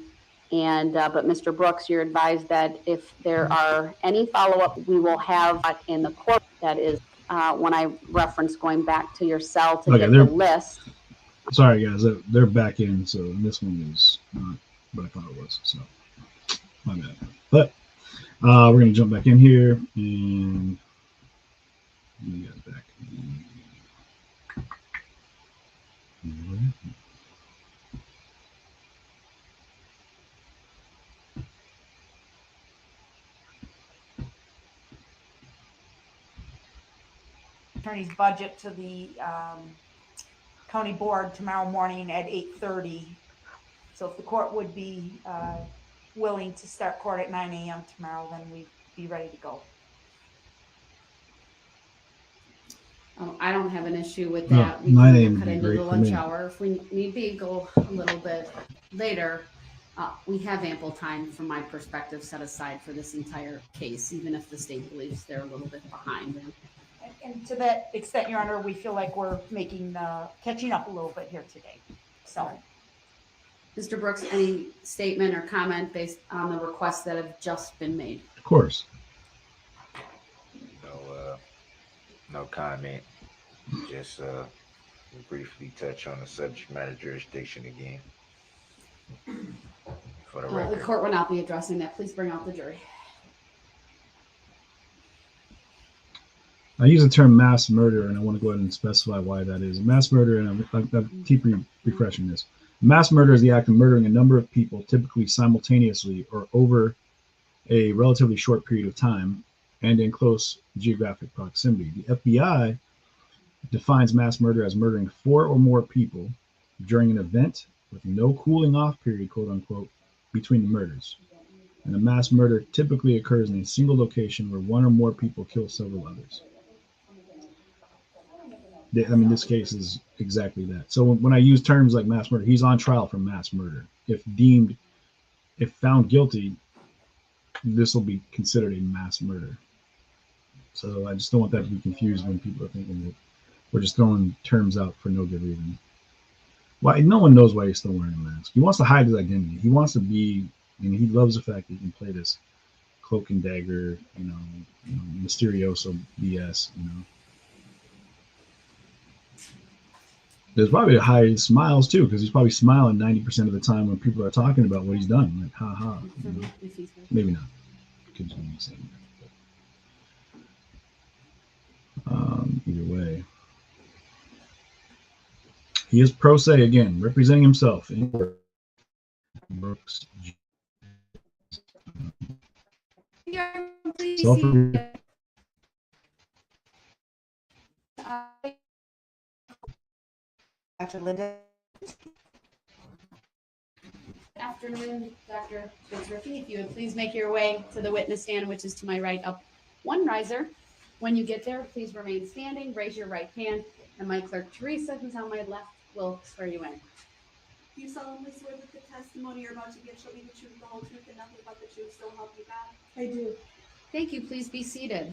Mr. Brooks, you're advised that if there are any follow-up, we will have in the court. That is when I reference going back to your cell to get the list. Sorry, guys, they're back in. So this one is not what I thought it was. So my bad. But we're going to jump back in here and you guys back. Attorney's budget to the county board tomorrow morning at 8:30. So if the court would be willing to start court at 9 a.m. tomorrow, then we'd be ready to go. I don't have an issue with that. We 9 can a.m. cut would be into great the for lunch me. hour. If we need be, go a little bit later. We have ample time, from my perspective, set aside for this entire case, even if the state believes they're a little bit behind. And to that extent, Your Honor, we feel like we're catching up a little bit here today. So, Mr. Brooks, any statement or comment based on the requests that have just been made? Of course. No comment. Just briefly touch on the subject matter jurisdiction again. For the The record. court will not be addressing that. Please bring out the jury. I use the term mass murder, and I want to go ahead and specify why that is. Mass murder, and I keep refreshing this. Mass murder is the act of murdering a number of people, typically simultaneously or over a relatively short period of time and in close geographic proximity. The FBI defines mass murder as murdering 4 or more people during an event with no cooling off period, quote unquote, between the murders. And a mass murder typically occurs in a single location where 1 or more people kill several others. I mean, this case is exactly that. So when I use terms like mass murder, he's on trial for mass murder. If found guilty, this will be considered a mass murder. So I just don't want that to be confused when people are thinking that we're just throwing terms out for no good reason. Why? No one knows why he's still wearing a mask. He wants to hide his identity. He wants to be, he loves the fact that he can play this cloak and dagger, Mysterioso BS, There's probably high smiles too, because he's probably smiling 90% of the time when people are talking about what he's done. Like, ha ha. Maybe not. Could just be saying that. Either way. He is pro se again, representing himself in Brooks. Dr. Linda. Good afternoon, Dr. Fitzricky. If you would please make your way to the witness stand, which is to my right, up one riser. When you get there, please remain standing, raise your right hand, and my clerk, Teresa, who's on my left, will swear you in. Do you solemnly swear that the testimony you're about to give shall be the truth, the whole truth, and nothing but the truth, so help you God? I do. Thank you. Please be seated.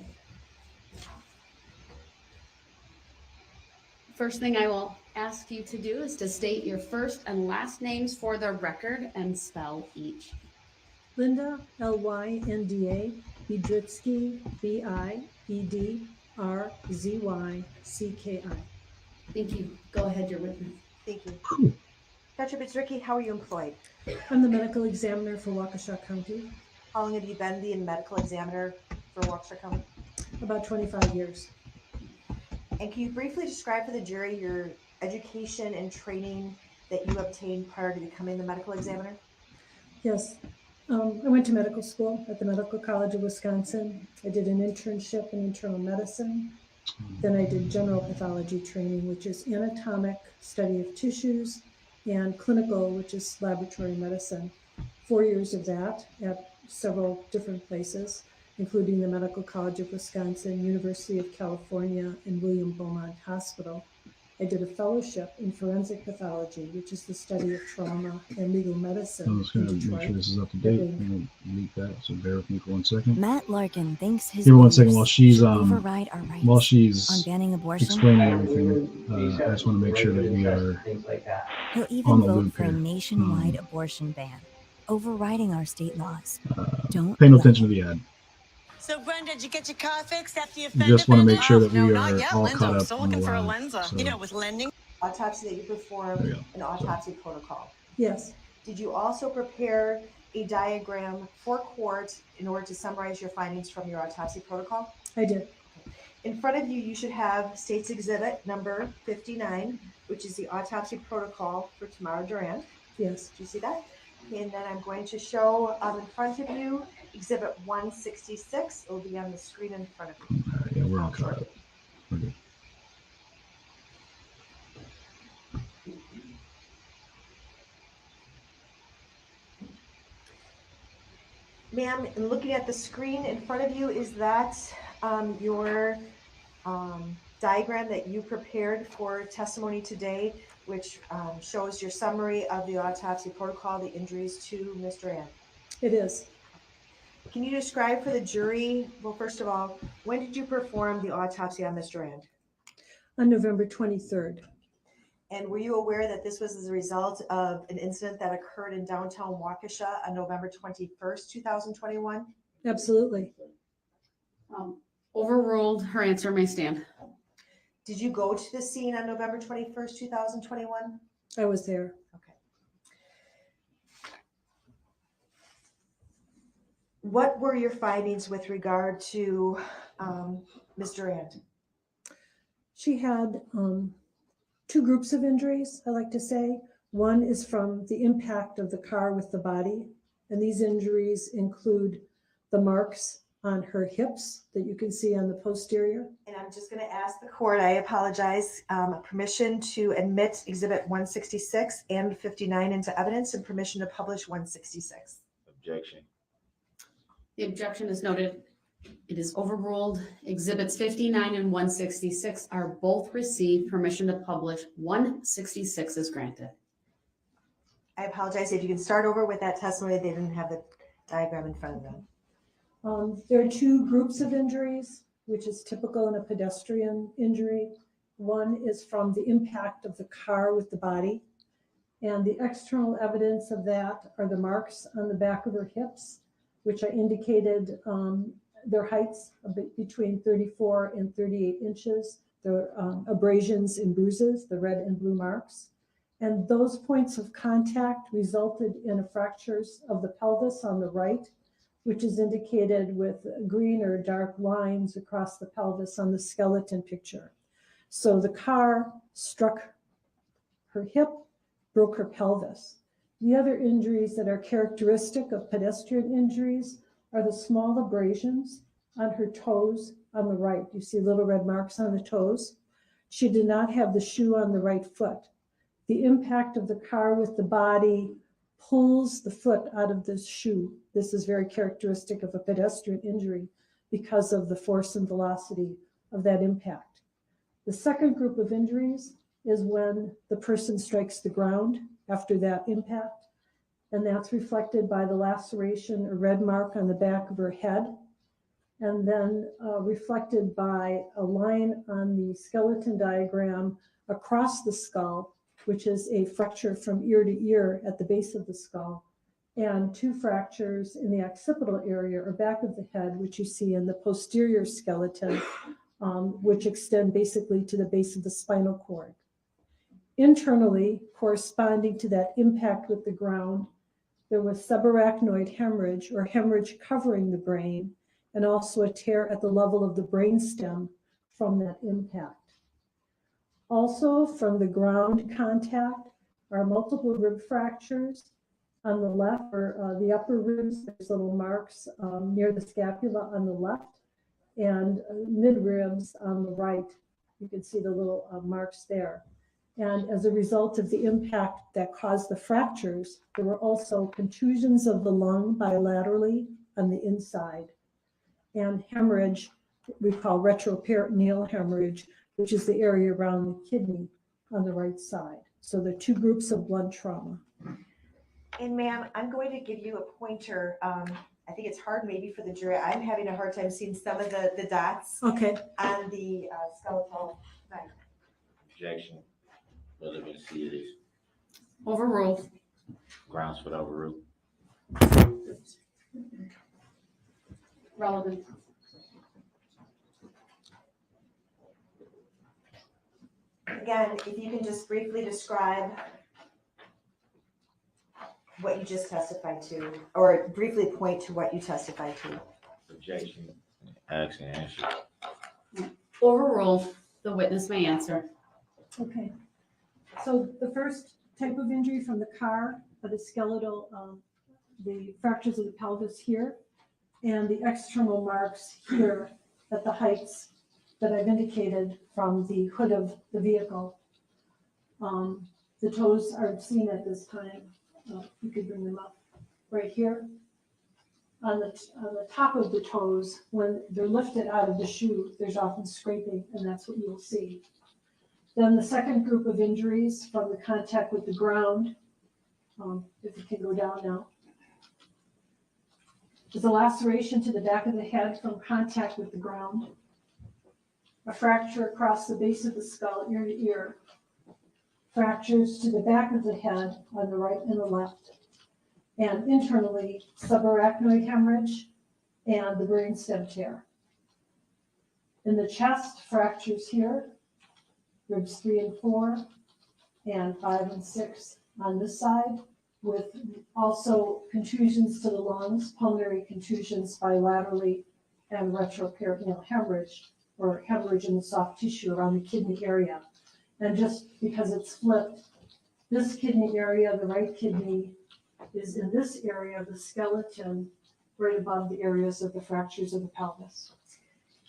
First thing I will ask you to do is to state your first and last names for the record and spell each. Linda, Lynda, Biedrzycki, Biedrzzycki. Thank you. Go ahead, your witness. Thank you. Dr. Biedrzycki, how are you employed? I'm the medical examiner for Waukesha County. How long have you been the medical examiner for Waukesha County? About 25 years. And can you briefly describe for the jury your education and training that you obtained prior to becoming the medical examiner? Yes. I went to medical school at the Medical College of Wisconsin. I did an internship in internal medicine. Then I did general pathology training, which is anatomic study of tissues, and clinical, which is laboratory medicine. 4 years of that at several different places, including the Medical College of Wisconsin, University of California, and William Beaumont Hospital. I did a fellowship in forensic pathology, which is the study of trauma and legal medicine. I'm just going to make sure this is up to date. I'm going to delete that, so bear with me for 1 second. Matt Larkin thinks his Give me 1 second while she's override our rights while she's on banning abortion. explaining everything. I just want to make sure that we are He'll on even the vote loop for a here. nationwide abortion ban, overriding our state laws. Don't Pay no attention to the ad. So, Brenda, did you get your car fixed after you offended? Just want to make sure that we no, are not yet, all Linda. caught I'm up still on the looking for a live. Lenza. So, You know, with lending. Autopsy that you performed, There you go. an autopsy protocol. Yes. Did you also prepare a diagram for court in order to summarize your findings from your autopsy protocol? I did. In front of you, you should have State's Exhibit number 59, which is the autopsy protocol for Tamara Durand. Yes. Do you see that? Okay, and then I'm going to show in front of you Exhibit 166. It will be on the screen in front of you. all right, yeah, we're all caught up. We're good. Ma'am, in looking at the screen in front of you, is that your diagram that you prepared for testimony today, which shows your summary of the autopsy protocol, the injuries to Ms. Durand? It is. Can you describe for the jury, well, first of all, when did you perform the autopsy on Mr. Durand? On November 23rd. And were you aware that this was as a result of an incident that occurred in downtown Waukesha on November 21st, 2021? Absolutely. Overruled. Her answer may stand. Did you go to the scene on November 21st, 2021? I was there. Okay. What were your findings with regard to Ms. Durand? She had two groups of injuries, I like to say. One is from the impact of the car with the body, and these injuries include the marks on her hips that you can see on the posterior. And I'm just going to ask the court, I apologize, permission to admit Exhibit 166 and 59 into evidence and permission to publish 166. Objection. The objection is noted. It is overruled. Exhibits 59 and 166 are both received. Permission to publish 166 is granted. I apologize. If you can start over with that testimony, they didn't have the diagram in front of them. There are two groups of injuries, which is typical in a pedestrian injury. One is from the impact of the car with the body, and the external evidence of that are the marks on the back of her hips, which I indicated their heights between 34 and 38 inches, the abrasions and bruises, the red and blue marks. And those points of contact resulted in fractures of the pelvis on the right, which is indicated with green or dark lines across the pelvis on the skeleton picture. So the car struck her hip, broke her pelvis. The other injuries that are characteristic of pedestrian injuries are the small abrasions on her toes on the right. You see little red marks on the toes. She did not have the shoe on the right foot. The impact of the car with the body pulls the foot out of the shoe. This is very characteristic of a pedestrian injury because of the force and velocity of that impact. The second group of injuries is when the person strikes the ground after that impact, and that's reflected by the laceration or red mark on the back of her head, and then reflected by a line on the skeleton diagram across the skull, which is a fracture from ear to ear at the base of the skull, and two fractures in the occipital area or back of the head, which you see in the posterior skeleton, which extend basically to the base of the spinal cord. Internally, corresponding to that impact with the ground, there was subarachnoid hemorrhage or hemorrhage covering the brain, and also a tear at the level of the brainstem from that impact. Also, from the ground contact are multiple rib fractures. On the left, or the upper ribs, there's little marks near the scapula on the left, and mid ribs on the right. You can see the little marks there. And as a result of the impact that caused the fractures, there were also contusions of the lung bilaterally on the inside, and hemorrhage, we call retroperitoneal hemorrhage, which is the area around the kidney on the right side. So the two groups of blood trauma. And ma'am, I'm going to give you a pointer. I think it's hard maybe for the jury. I'm having a hard time seeing some of the dots Okay. on the skeletal. Objection. Relevancy it is. Overruled. Grounds for the overrule. Relevant. Again, if you can just briefly describe what you just testified to, or briefly point to what you testified to. Objection. Ask and answer. Overruled. The witness may answer. Okay. So the first type of injury from the car, the skeletal, the fractures of the pelvis here, and the external marks here at the heights that I've indicated from the hood of the vehicle. The toes are seen at this time. You could bring them up right here. On the top of the toes, when they're lifted out of the shoe, there's often scraping, and that's what you'll see. Then the second group of injuries from the contact with the ground, if you can go down now. is a laceration to the back of the head from contact with the ground, a fracture across the base of the skull, ear to ear, fractures to the back of the head on the right and the left, and internally subarachnoid hemorrhage and the brainstem tear. In the chest, fractures here, ribs 3 and 4, and 5 and 6 on this side, with also contusions to the lungs, pulmonary contusions bilaterally, and retroperitoneal hemorrhage, or hemorrhage in the soft tissue around the kidney area. And just because it's flipped, this kidney area, the right kidney, is in this area of the skeleton, right above the areas of the fractures of the pelvis.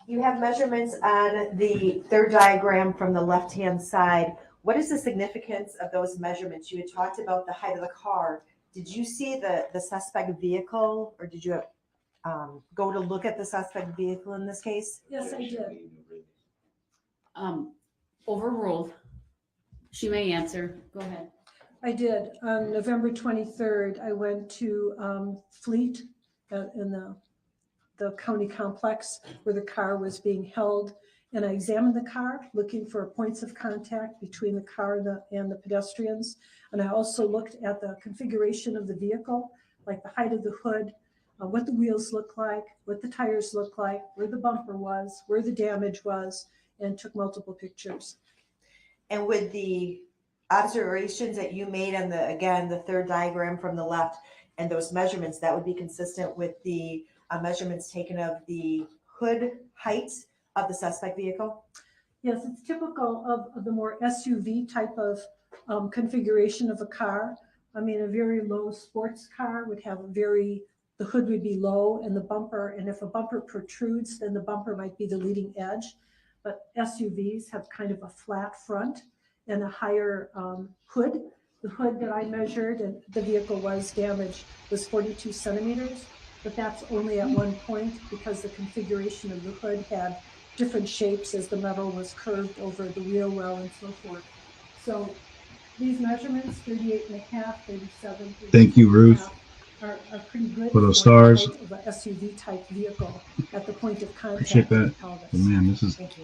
You have measurements on the third diagram from the left-hand side. What is the significance of those measurements? You had talked about the height of the car. Did you see the suspect vehicle, or did you go to look at the suspect vehicle in this case? Yes, I did. Overruled. She may answer. Go ahead. I did. On November 23rd, I went to Fleet in the county complex where the car was being held. And I examined the car, looking for points of contact between the car and the pedestrians. And I also looked at the configuration of the vehicle, like the height of the hood, what the wheels look like, what the tires look like, where the bumper was, where the damage was, and took multiple pictures. And with the observations that you made on the third diagram from the left and those measurements, that would be consistent with the measurements taken of the hood height of the suspect vehicle? Yes, it's typical of the more SUV type of configuration of a car. I mean, a very low sports car would have the hood would be low and the bumper, and if a bumper protrudes, then the bumper might be the leading edge. But SUVs have kind of a flat front and a higher hood. The hood that I measured and the vehicle was damaged was 42 centimeters, but that's only at one point because the configuration of the hood had different shapes as the metal was curved over the wheel well and so forth. So these measurements, 38 and a half, 37, Thank you, Ruth, are pretty good for those the stars. height of an SUV type vehicle at the point of contact. Appreciate that. with the pelvis. But man,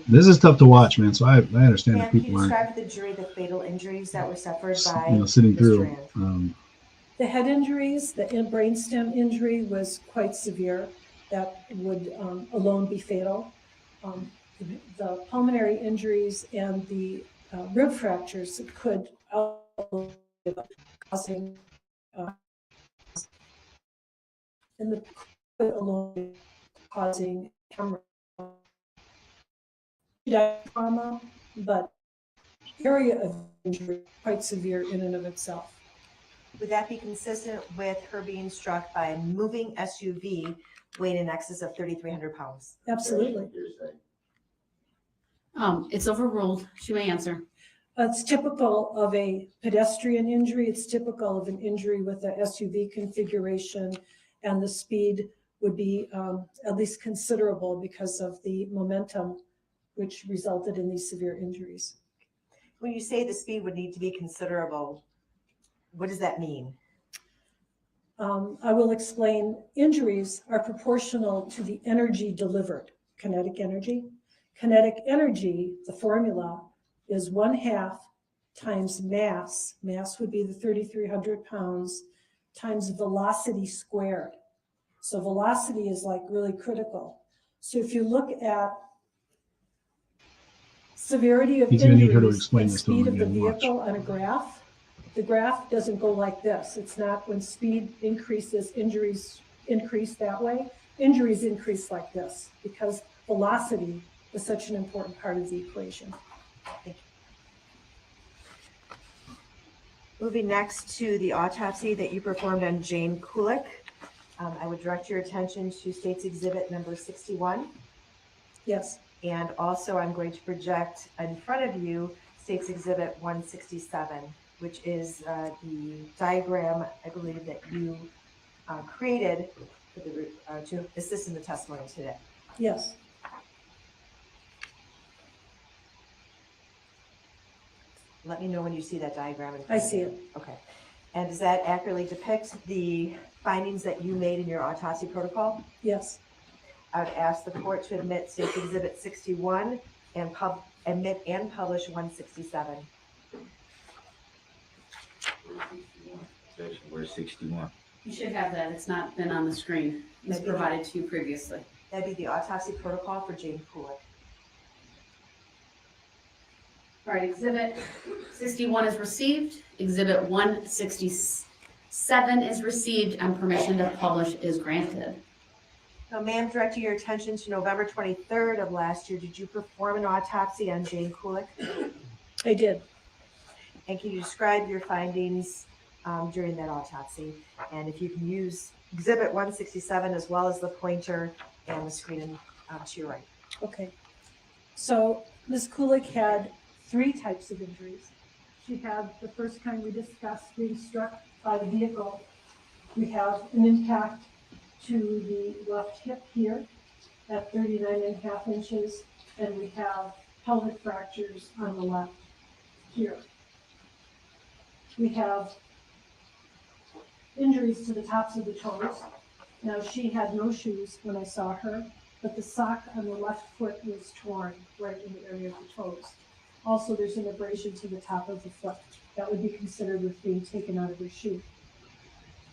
this is tough to watch, man. So I understand that Can you people aren't, describe to the jury the fatal injuries that were suffered by sitting Ms. through. Durand? The head injuries, the brainstem injury was quite severe. That would alone be fatal. The pulmonary injuries and the rib fractures could causing and the could alone causing trauma, but area of injury quite severe in and of itself. Would that be consistent with her being struck by a moving SUV weighing in excess of 3,300 pounds? Absolutely. It's overruled. She may answer. It's typical of a pedestrian injury. It's typical of an injury with a SUV configuration, and the speed would be at least considerable because of the momentum which resulted in these severe injuries. When you say the speed would need to be considerable, what does that mean? I will explain. Injuries are proportional to the energy delivered, kinetic energy. Kinetic energy, the formula, is 1/2 times mass. Mass would be the 3,300 pounds times velocity squared. So velocity is like really critical. So if you look at severity of He's gonna need her to injuries explain and this to speed him of the again. Watch. vehicle on a graph, the graph doesn't go like this. It's not when speed increases, injuries increase that way. Injuries increase like this because velocity is such an important part of the equation. Thank you. Moving next to the autopsy that you performed on Jane Kulich. I would direct your attention to State's Exhibit number 61. Yes. And also I'm going to project in front of you State's Exhibit 167, which is the diagram, I believe, that you created for to assist in the testimony today. Yes. Let me know when you see that diagram. I see it. Okay. And does that accurately depict the findings that you made in your autopsy protocol? Yes. I would ask the court to admit State's Exhibit 61 and admit and publish 167. Where's 61? You should have that. It's not been on the screen. It was provided to you previously. That'd be the autopsy protocol for Jane Kulich. All right, Exhibit 61 is received. Exhibit 167 is received, and permission to publish is granted. Now, ma'am, directing your attention to November 23rd of last year, did you perform an autopsy on Jane Kulich? I did. And can you describe your findings during that autopsy? And if you can use Exhibit 167 as well as the pointer and the screen to your right. Okay. So Ms. Kulich had 3 types of injuries. She had the first kind we discussed, being struck by the vehicle. We have an impact to the left hip here at 39.5 inches, and we have pelvic fractures on the left here. We have injuries to the tops of the toes. Now, she had no shoes when I saw her, but the sock on the left foot was torn right in the area of the toes. Also, there's an abrasion to the top of the foot. That would be considered with being taken out of her shoe.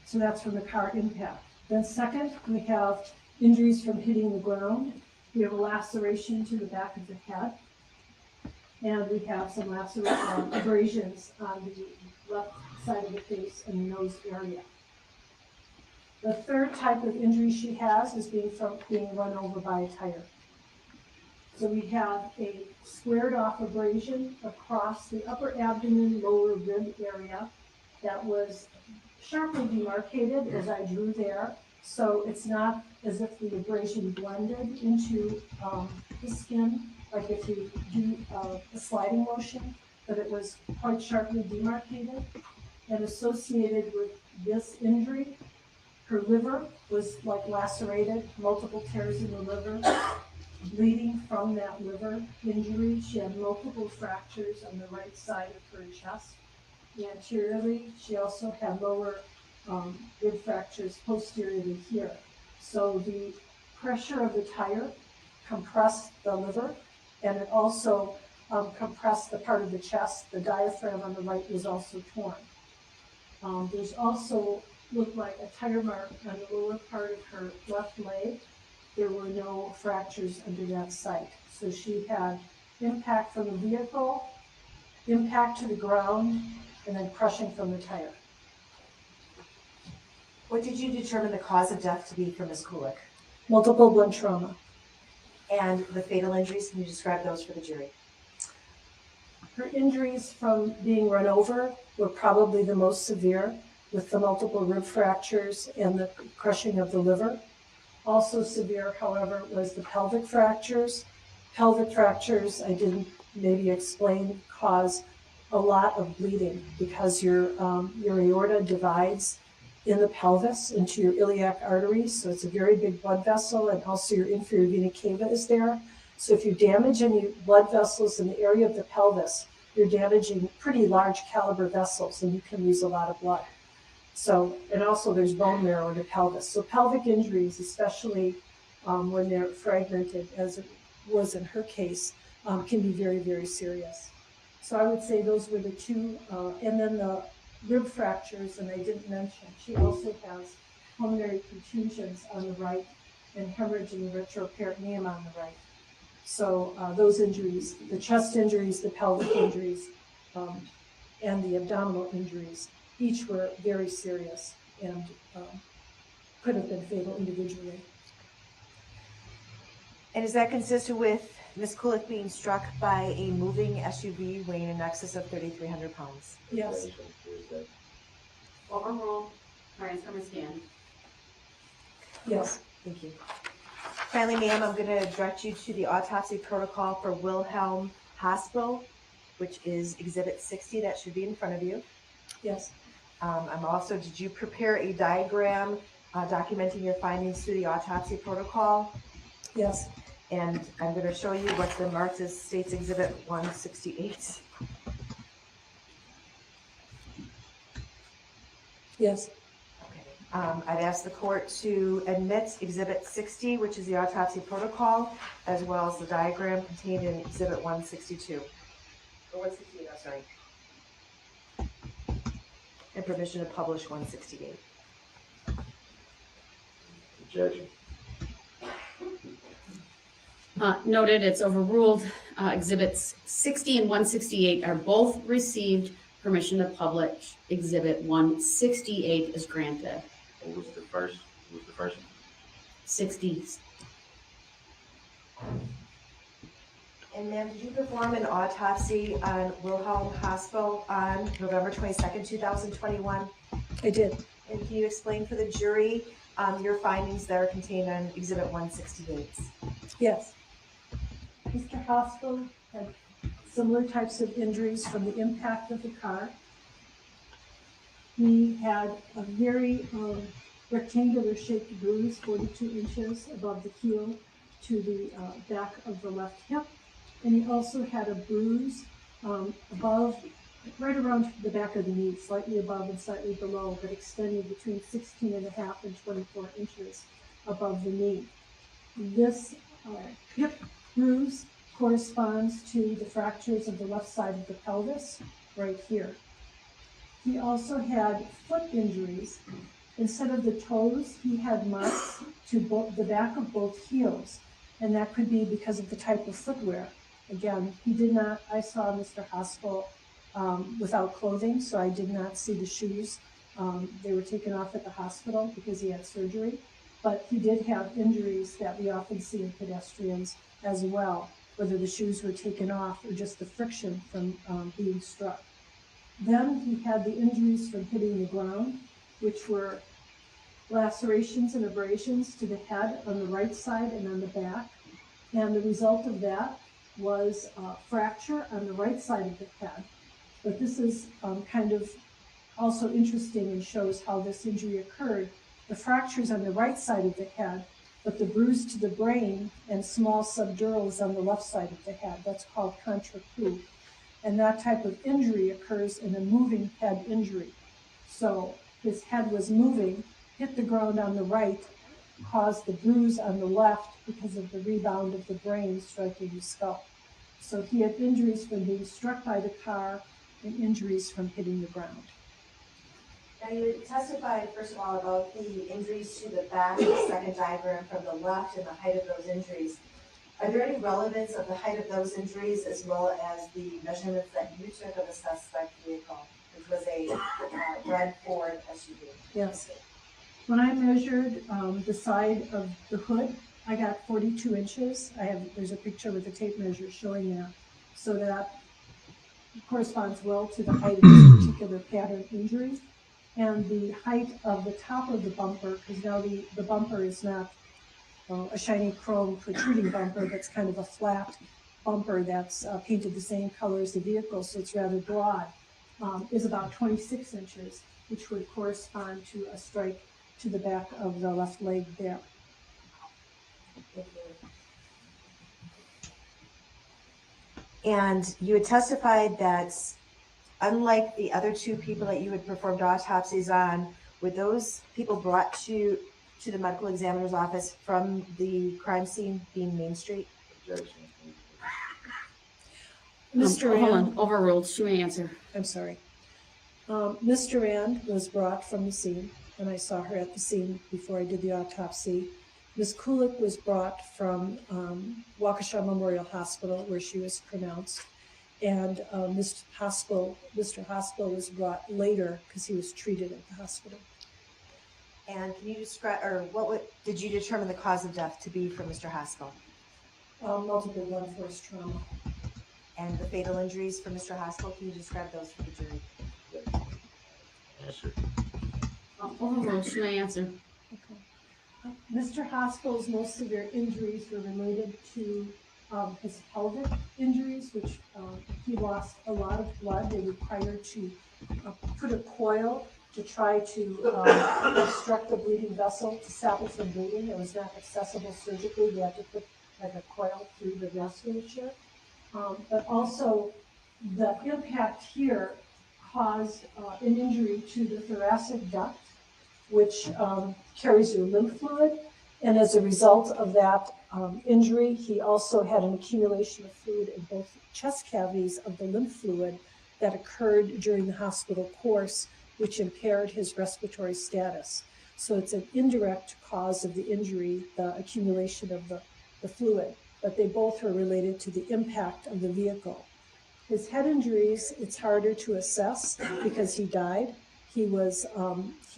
So that's from the car impact. Then second, we have injuries from hitting the ground. We have a laceration to the back of the head. And we have some abrasions on the left side of the face and the nose area. The third type of injury she has is being run over by a tire. So we have a squared off abrasion across the upper abdomen, lower rib area that was sharply demarcated as I drew there. So it's not as if the abrasion blended into the skin, like if you do a sliding motion, but it was quite sharply demarcated. And associated with this injury, her liver was like lacerated, multiple tears in the liver. Bleeding from that liver injury, she had multiple fractures on the right side of her chest. Anteriorly, she also had lower rib fractures posteriorly here. So the pressure of the tire compressed the liver, and it also compressed the part of the chest. The diaphragm on the right was also torn. There's also looked like a tire mark on the lower part of her left leg. There were no fractures under that site. So she had impact from the vehicle, impact to the ground, and then crushing from the tire. What did you determine the cause of death to be for Ms. Kulich? Multiple blunt trauma. And the fatal injuries, can you describe those for the jury? Her injuries from being run over were probably the most severe, with the multiple rib fractures and the crushing of the liver. Also severe, however, was the pelvic fractures. Pelvic fractures, I didn't maybe explain, cause a lot of bleeding because your aorta divides in the pelvis into your iliac arteries. So it's a very big blood vessel, and also your inferior vena cava is there. So if you damage any blood vessels in the area of the pelvis, you're damaging pretty large caliber vessels, and you can lose a lot of blood. So, and also there's bone marrow in the pelvis. So pelvic injuries, especially when they're fragmented, as it was in her case, can be very, very serious. So I would say those were the two. And then the rib fractures, and I didn't mention, she also has pulmonary contusions on the right and hemorrhage in the retroperitoneum on the right. So those injuries, the chest injuries, the pelvic injuries, and the abdominal injuries, each were very serious and could have been fatal individually. And is that consistent with Ms. Kulich being struck by a moving SUV weighing in excess of 3,300 pounds? Yes. Overrule, transfer and scan. Yes. Thank you. Finally, ma'am, I'm going to direct you to the autopsy protocol for Wilhelm Hospel, which is Exhibit 60. That should be in front of you. Yes. I'm also, did you prepare a diagram documenting your findings through the autopsy protocol? Yes. And I'm going to show you what's been marked as State's Exhibit 168. Yes. I'd ask the court to admit Exhibit 60, which is the autopsy protocol, as well as the diagram contained in Exhibit 162. Or 168, I'm sorry. And permission to publish 168. Objection. Noted, it's overruled. Exhibits 60 and 168 are both received. Permission to publish Exhibit 168 is granted. What was the first? What was the first one? 60. And ma'am, did you perform an autopsy on Wilhelm Hospel on November 22nd, 2021? I did. And can you explain for the jury your findings that are contained on Exhibit 168? Yes. Mr. Hospel had similar types of injuries from the impact of the car. He had a very rectangular shaped bruise, 42 inches above the heel to the back of the left hip. And he also had a bruise above, right around the back of the knee, slightly above and slightly below, but extending between 16.5 and 24 inches above the knee. This hip bruise corresponds to the fractures of the left side of the pelvis, right here. He also had foot injuries. Instead of the toes, he had marks to the back of both heels, and that could be because of the type of footwear. Again, he did not, I saw Mr. Hospel without clothing, so I did not see the shoes. They were taken off at the hospital because he had surgery, but he did have injuries that we often see in pedestrians as well, whether the shoes were taken off or just the friction from being struck. Then he had the injuries from hitting the ground, which were lacerations and abrasions to the head on the right side and on the back. And the result of that was a fracture on the right side of the head. But this is kind of also interesting and shows how this injury occurred. The fractures on the right side of the head, but the bruise to the brain and small subdurals on the left side of the head. That's called contre-coup. And that type of injury occurs in a moving head injury. So his head was moving, hit the ground on the right, caused the bruise on the left because of the rebound of the brain striking his skull. So he had injuries from being struck by the car and injuries from hitting the ground. Now you testified, first of all, about the injuries to the back, the second diagram from the left and the height of those injuries. Are there any relevance of the height of those injuries as well as the measurements that you took of the suspect vehicle, which was a red Ford SUV? Yes. When I measured the side of the hood, I got 42 inches. There's a picture with a tape measure showing that. So that corresponds well to the height of this particular pattern injury. And the height of the top of the bumper, because now the bumper is not a shiny chrome protruding bumper, that's kind of a flat bumper that's painted the same color as the vehicle, so it's rather broad, is about 26 inches, which would correspond to a strike to the back of the left leg there. And you had testified that unlike the other two people that you had performed autopsies on, were those people brought to the medical examiner's office from the crime scene being Main Street? Mr. Hold on, overruled. She may answer. I'm sorry. Miss Durand was brought from the scene, and I saw her at the scene before I did the autopsy. Miss Kulich was brought from Waukesha Memorial Hospital, where she was pronounced, and Mr. Hospel was brought later because he was treated at the hospital. And can you describe, or did you determine the cause of death to be for Mr. Hospel? Multiple blunt force trauma. And the fatal injuries for Mr. Hospel, can you describe those for the jury? Overruled. She may answer. Okay. Mr. Hospel's most severe injuries were related to his pelvic injuries, which he lost a lot of blood. They required to put a coil to try to obstruct the bleeding vessel to stop it from bleeding. It was not accessible surgically. They had to put like a coil through the vasculature. But also the impact here caused an injury to the thoracic duct, which carries your lymph fluid. And as a result of that injury, he also had an accumulation of fluid in both chest cavities of the lymph fluid that occurred during the hospital course, which impaired his respiratory status. So it's an indirect cause of the injury, the accumulation of the fluid, but they both are related to the impact of the vehicle. His head injuries, it's harder to assess because he died. He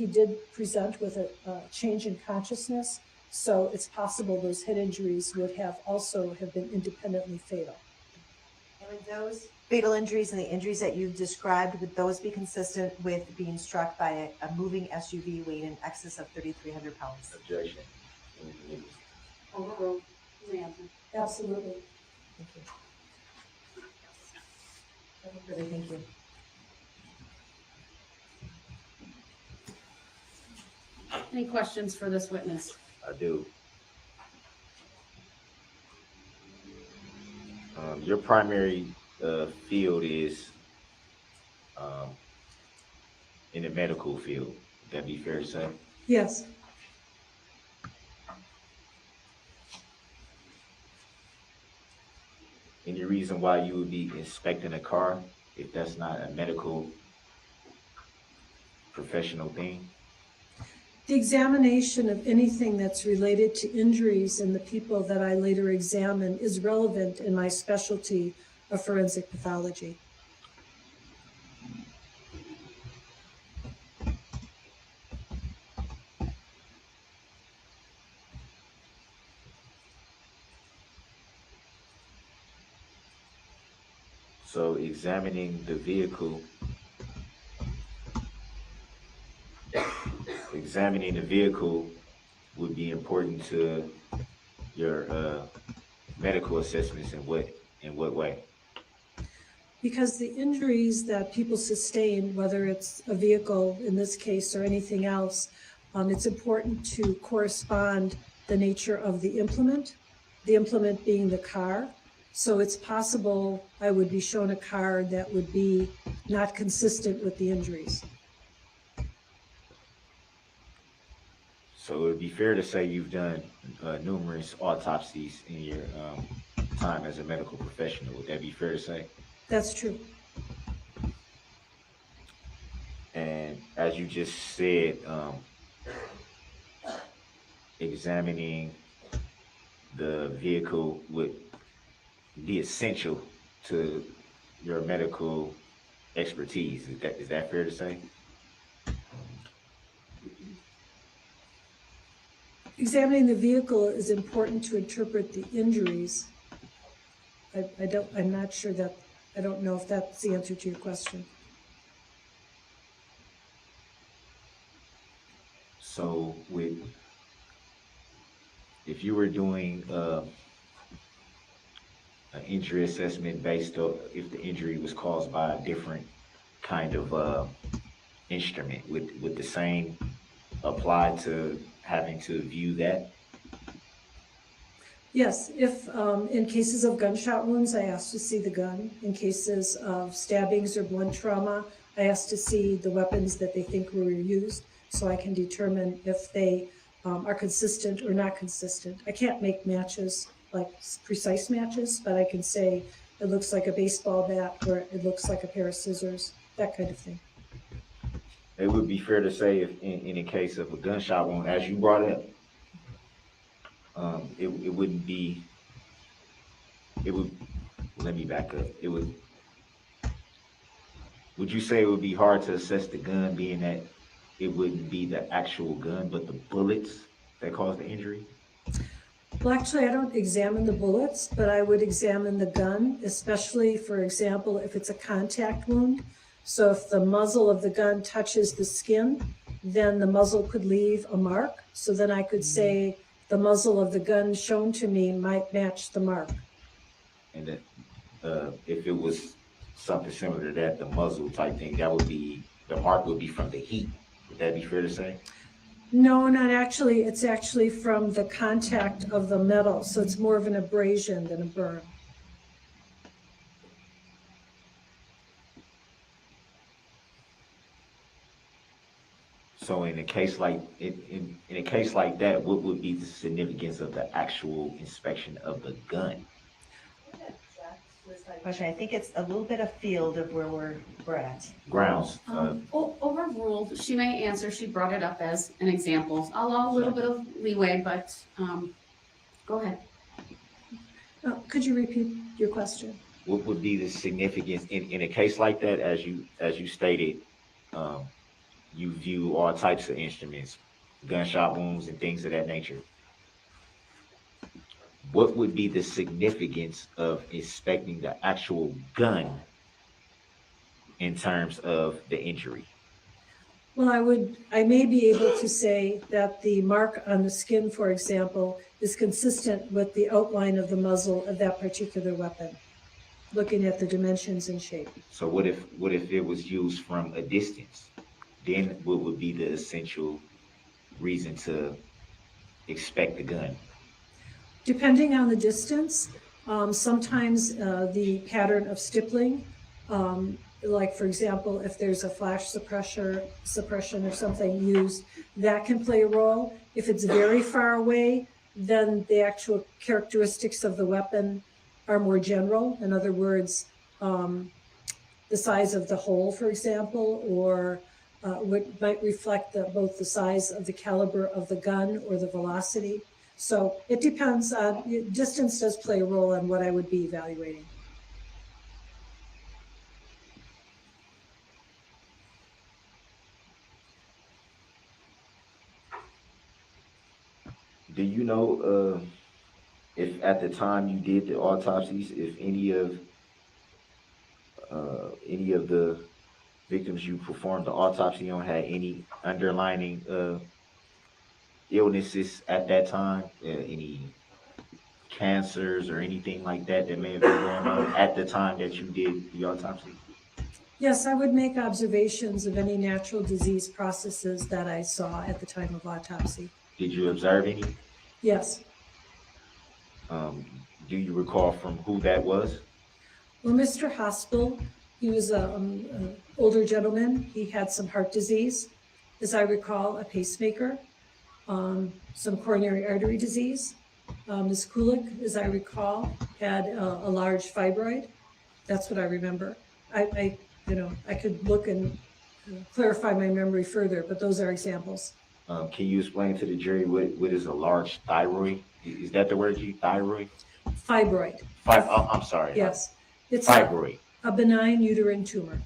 did present with a change in consciousness, so it's possible those head injuries would have been independently fatal. And would those fatal injuries and the injuries that you've described, would those be consistent with being struck by a moving SUV weighing in excess of 3,300 pounds? Objection. Overruled. Absolutely. Thank you. Thank you. Any questions for this witness? I do. Your primary field is in the medical field. Would that be fair to say? Yes. Any reason why you would be inspecting a car if that's not a medical professional thing? The examination of anything that's related to injuries in the people that I later examine is relevant in my specialty of forensic pathology. So examining the vehicle would be important to your medical assessments in what way? Because the injuries that people sustain, whether it's a vehicle in this case or anything else, it's important to correspond the nature of the implement being the car. So it's possible I would be shown a car that would be not consistent with the injuries. So it would be fair to say you've done numerous autopsies in your time as a medical professional. Would that be fair to say? That's true. And as you just said, examining the vehicle would be essential to your medical expertise. Is that fair to say? Examining the vehicle is important to interpret the injuries. I'm not sure that, I don't know if that's the answer to your question. So if you were doing an injury assessment based on if the injury was caused by a different kind of instrument, would the same apply to having to view that? Yes, if in cases of gunshot wounds, I ask to see the gun. In cases of stabbings or blunt trauma, I ask to see the weapons that they think were used so I can determine if they are consistent or not consistent. I can't make matches, like precise matches, but I can say it looks like a baseball bat or it looks like a pair of scissors, that kind of thing. It would be fair to say if in a case of a gunshot wound, as you brought up, it wouldn't be, let me back up. Would you say it would be hard to assess the gun, being that it wouldn't be the actual gun, but the bullets that caused the injury? Well, actually, I don't examine the bullets, but I would examine the gun, especially, for example, if it's a contact wound. So if the muzzle of the gun touches the skin, then the muzzle could leave a mark. So then I could say the muzzle of the gun shown to me might match the mark. And that if it was something similar to that, the muzzle type thing, that would be, the mark would be from the heat. Would that be fair to say? No, not actually. It's actually from the contact of the metal. So it's more of an abrasion than a burn. So in a case like in a case like that, what would be the significance of the actual inspection of the gun? Question, I think it's a little bit afield of where we're at. Grounds. Overruled, she may answer, she brought it up as an example. I'll allow a little bit of leeway, but go ahead. Could you repeat your question? What would be the significance in a case like that, as you stated? You view all types of instruments, gunshot wounds and things of that nature. What would be the significance of inspecting the actual gun in terms of the injury? Well, I may be able to say that the mark on the skin, for example, is consistent with the outline of the muzzle of that particular weapon, looking at the dimensions and shape. So what if it was used from a distance? Then what would be the essential reason to inspect the gun? Depending on the distance, sometimes the pattern of stippling, like for example, if there's a flash suppression or something used, that can play a role. If it's very far away, then the actual characteristics of the weapon are more general. In other words, the size of the hole, for example, or what might reflect both the size of the caliber of the gun or the velocity. So it depends on, distance does play a role in what I would be evaluating. Do you know if at the time you did the autopsies, if any of the victims you performed the autopsy on had any underlying illnesses at that time, any cancers or anything like that that may have been going on at the time that you did the autopsy? Yes, I would make observations of any natural disease processes that I saw at the time of autopsy. Did you observe any? Yes. Do you recall from who that was? Well, Mr. Hospel, he was an older gentleman. He had some heart disease, as I recall, a pacemaker, some coronary artery disease. Ms. Kulich, as I recall, had a large fibroid. That's what I remember. I could look and clarify my memory further, but those are examples. Can you explain to the jury what is a large thyroid? Is that the word you thyroid? Fibroid. I'm sorry. Yes. It's fibroid. A benign uterine tumor.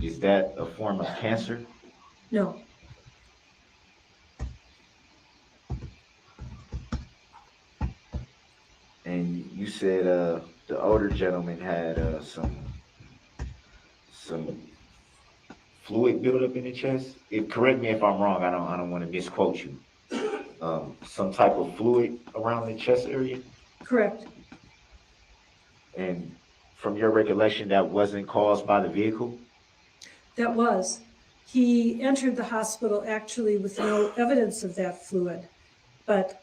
Is that a form of cancer? No. And you said the older gentleman had some fluid buildup in the chest. Correct me if I'm wrong. I don't want to misquote you. Some type of fluid around the chest area. Correct. And from your recollection, that wasn't caused by the vehicle? That was. He entered the hospital actually with no evidence of that fluid, but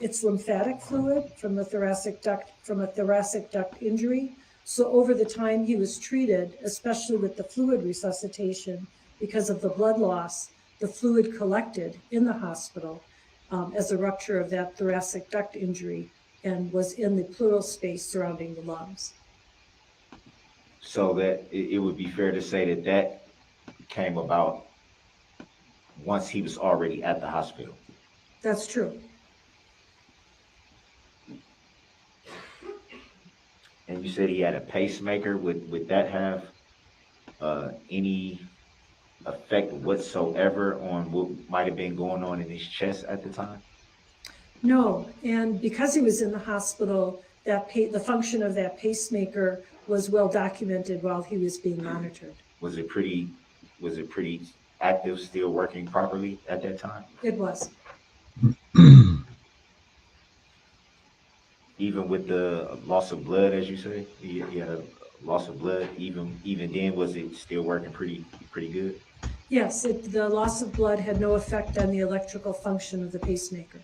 it's lymphatic fluid from a thoracic duct injury. So over the time he was treated, especially with the fluid resuscitation, because of the blood loss, the fluid collected in the hospital as a rupture of that thoracic duct injury and was in the pleural space surrounding the lungs. So that it would be fair to say that came about once he was already at the hospital. That's true. And you said he had a pacemaker. Would that have any effect whatsoever on what might have been going on in his chest at the time? No, and because he was in the hospital, the function of that pacemaker was well documented while he was being monitored. Was it pretty active, still working properly at that time? It was. Even with the loss of blood, as you say, he had a loss of blood. Even then, was it still working pretty good? Yes, the loss of blood had no effect on the electrical function of the pacemaker.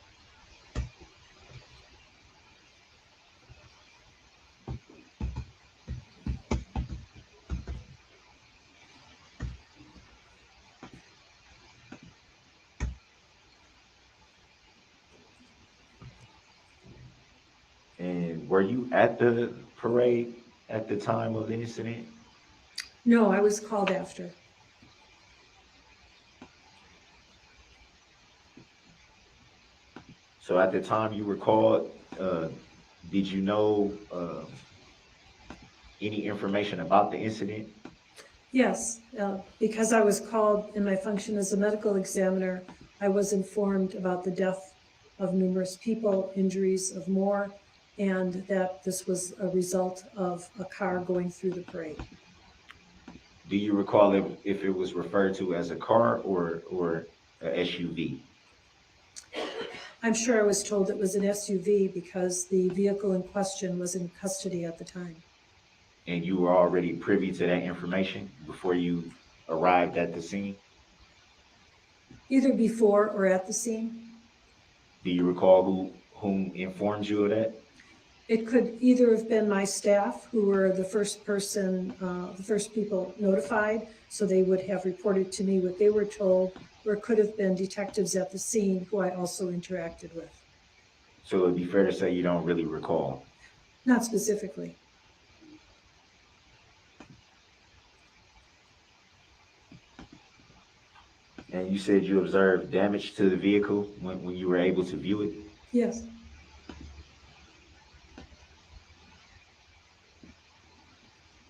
were you at the parade at the time of the incident? No, I was called after. So at the time you were called, did you know any information about the incident? Yes, because I was called in my function as a medical examiner, I was informed about the death of numerous people, injuries of more, and that this was a result of a car going through the parade. Do you recall if it was referred to as a car or a SUV? I'm sure I was told it was an SUV because the vehicle in question was in custody at the time. And you were already privy to that information before you arrived at the scene? Either before or at the scene. Do you recall whom informed you of that? It could either have been my staff, who were the first people notified, so they would have reported to me what they were told, or it could have been detectives at the scene who I also interacted with. So it'd be fair to say you don't really recall? Not specifically. And you said you observed damage to the vehicle when you were able to view it? Yes.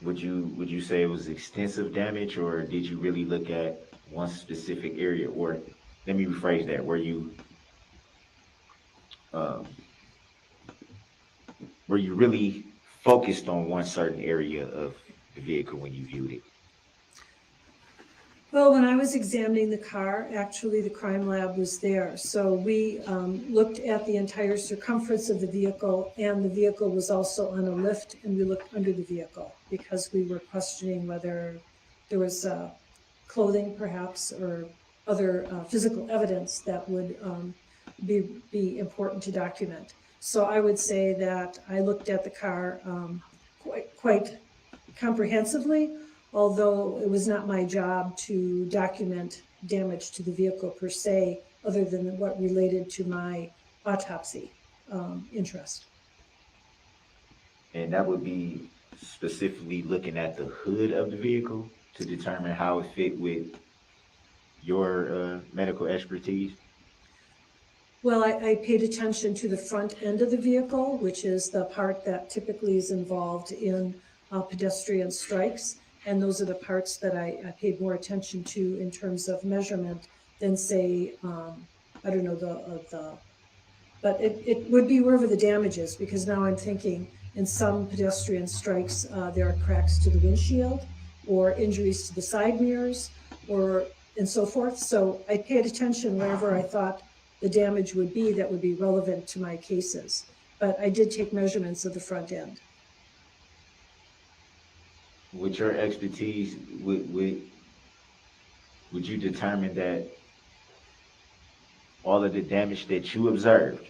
Would you say it was extensive damage, or did you really look at one specific area? Or let me rephrase that: were you really focused on one certain area of the vehicle when you viewed it? Well, when I was examining the car, actually the crime lab was there. So we looked at the entire circumference of the vehicle, and the vehicle was also on a lift, and we looked under the vehicle because we were questioning whether there was clothing perhaps or other physical evidence that would be important to document. So I would say that I looked at the car quite comprehensively, although it was not my job to document damage to the vehicle per se, other than what related to my autopsy interest. And that would be specifically looking at the hood of the vehicle to determine how it fit with your medical expertise? Well, I paid attention to the front end of the vehicle, which is the part that typically is involved in pedestrian strikes. And those are the parts that I paid more attention to in terms of measurement than say, I don't know, but it would be wherever the damage is, because now I'm thinking in some pedestrian strikes, there are cracks to the windshield or injuries to the side mirrors and so forth. So I paid attention wherever I thought the damage would be that would be relevant to my cases. But I did take measurements of the front end. With your expertise, would you determine that all of the damage that you observed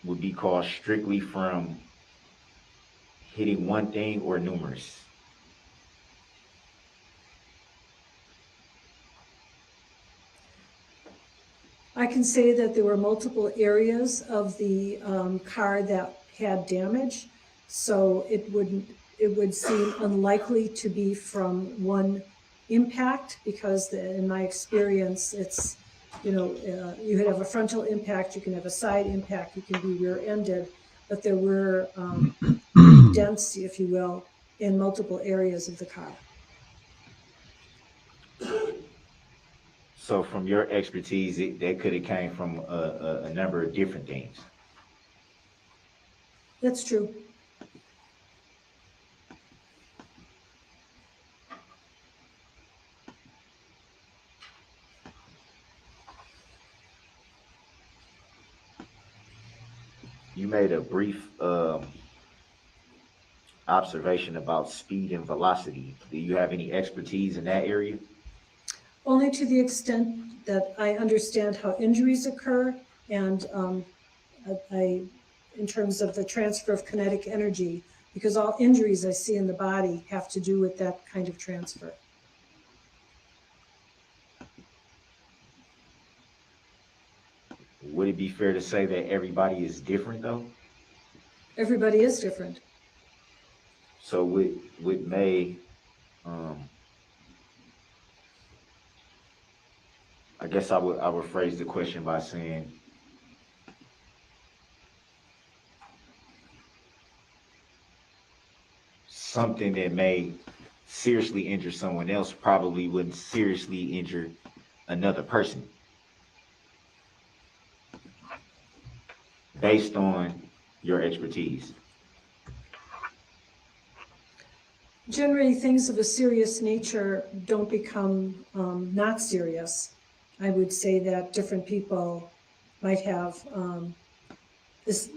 would be caused strictly from hitting one thing or numerous? I can say that there were multiple areas of the car that had damage, so it would seem unlikely to be from one impact, because in my experience, it's, you could have a frontal impact, you can have a side impact, you can be rear-ended, but there were dents, if you will, in multiple areas of the car. So from your expertise, that could have came from a number of different things. That's true. You made a brief observation about speed and velocity. Do you have any expertise in that area? Only to the extent that I understand how injuries occur, and in terms of the transfer of kinetic energy, because all injuries I see in the body have to do with that kind of transfer. Would it be fair to say that everybody is different though? Everybody is different. So with May, I guess I would phrase the question by saying, something that may seriously injure someone else probably wouldn't seriously injure another person, based on your expertise. Generally, things of a serious nature don't become not serious. I would say that different people might have this,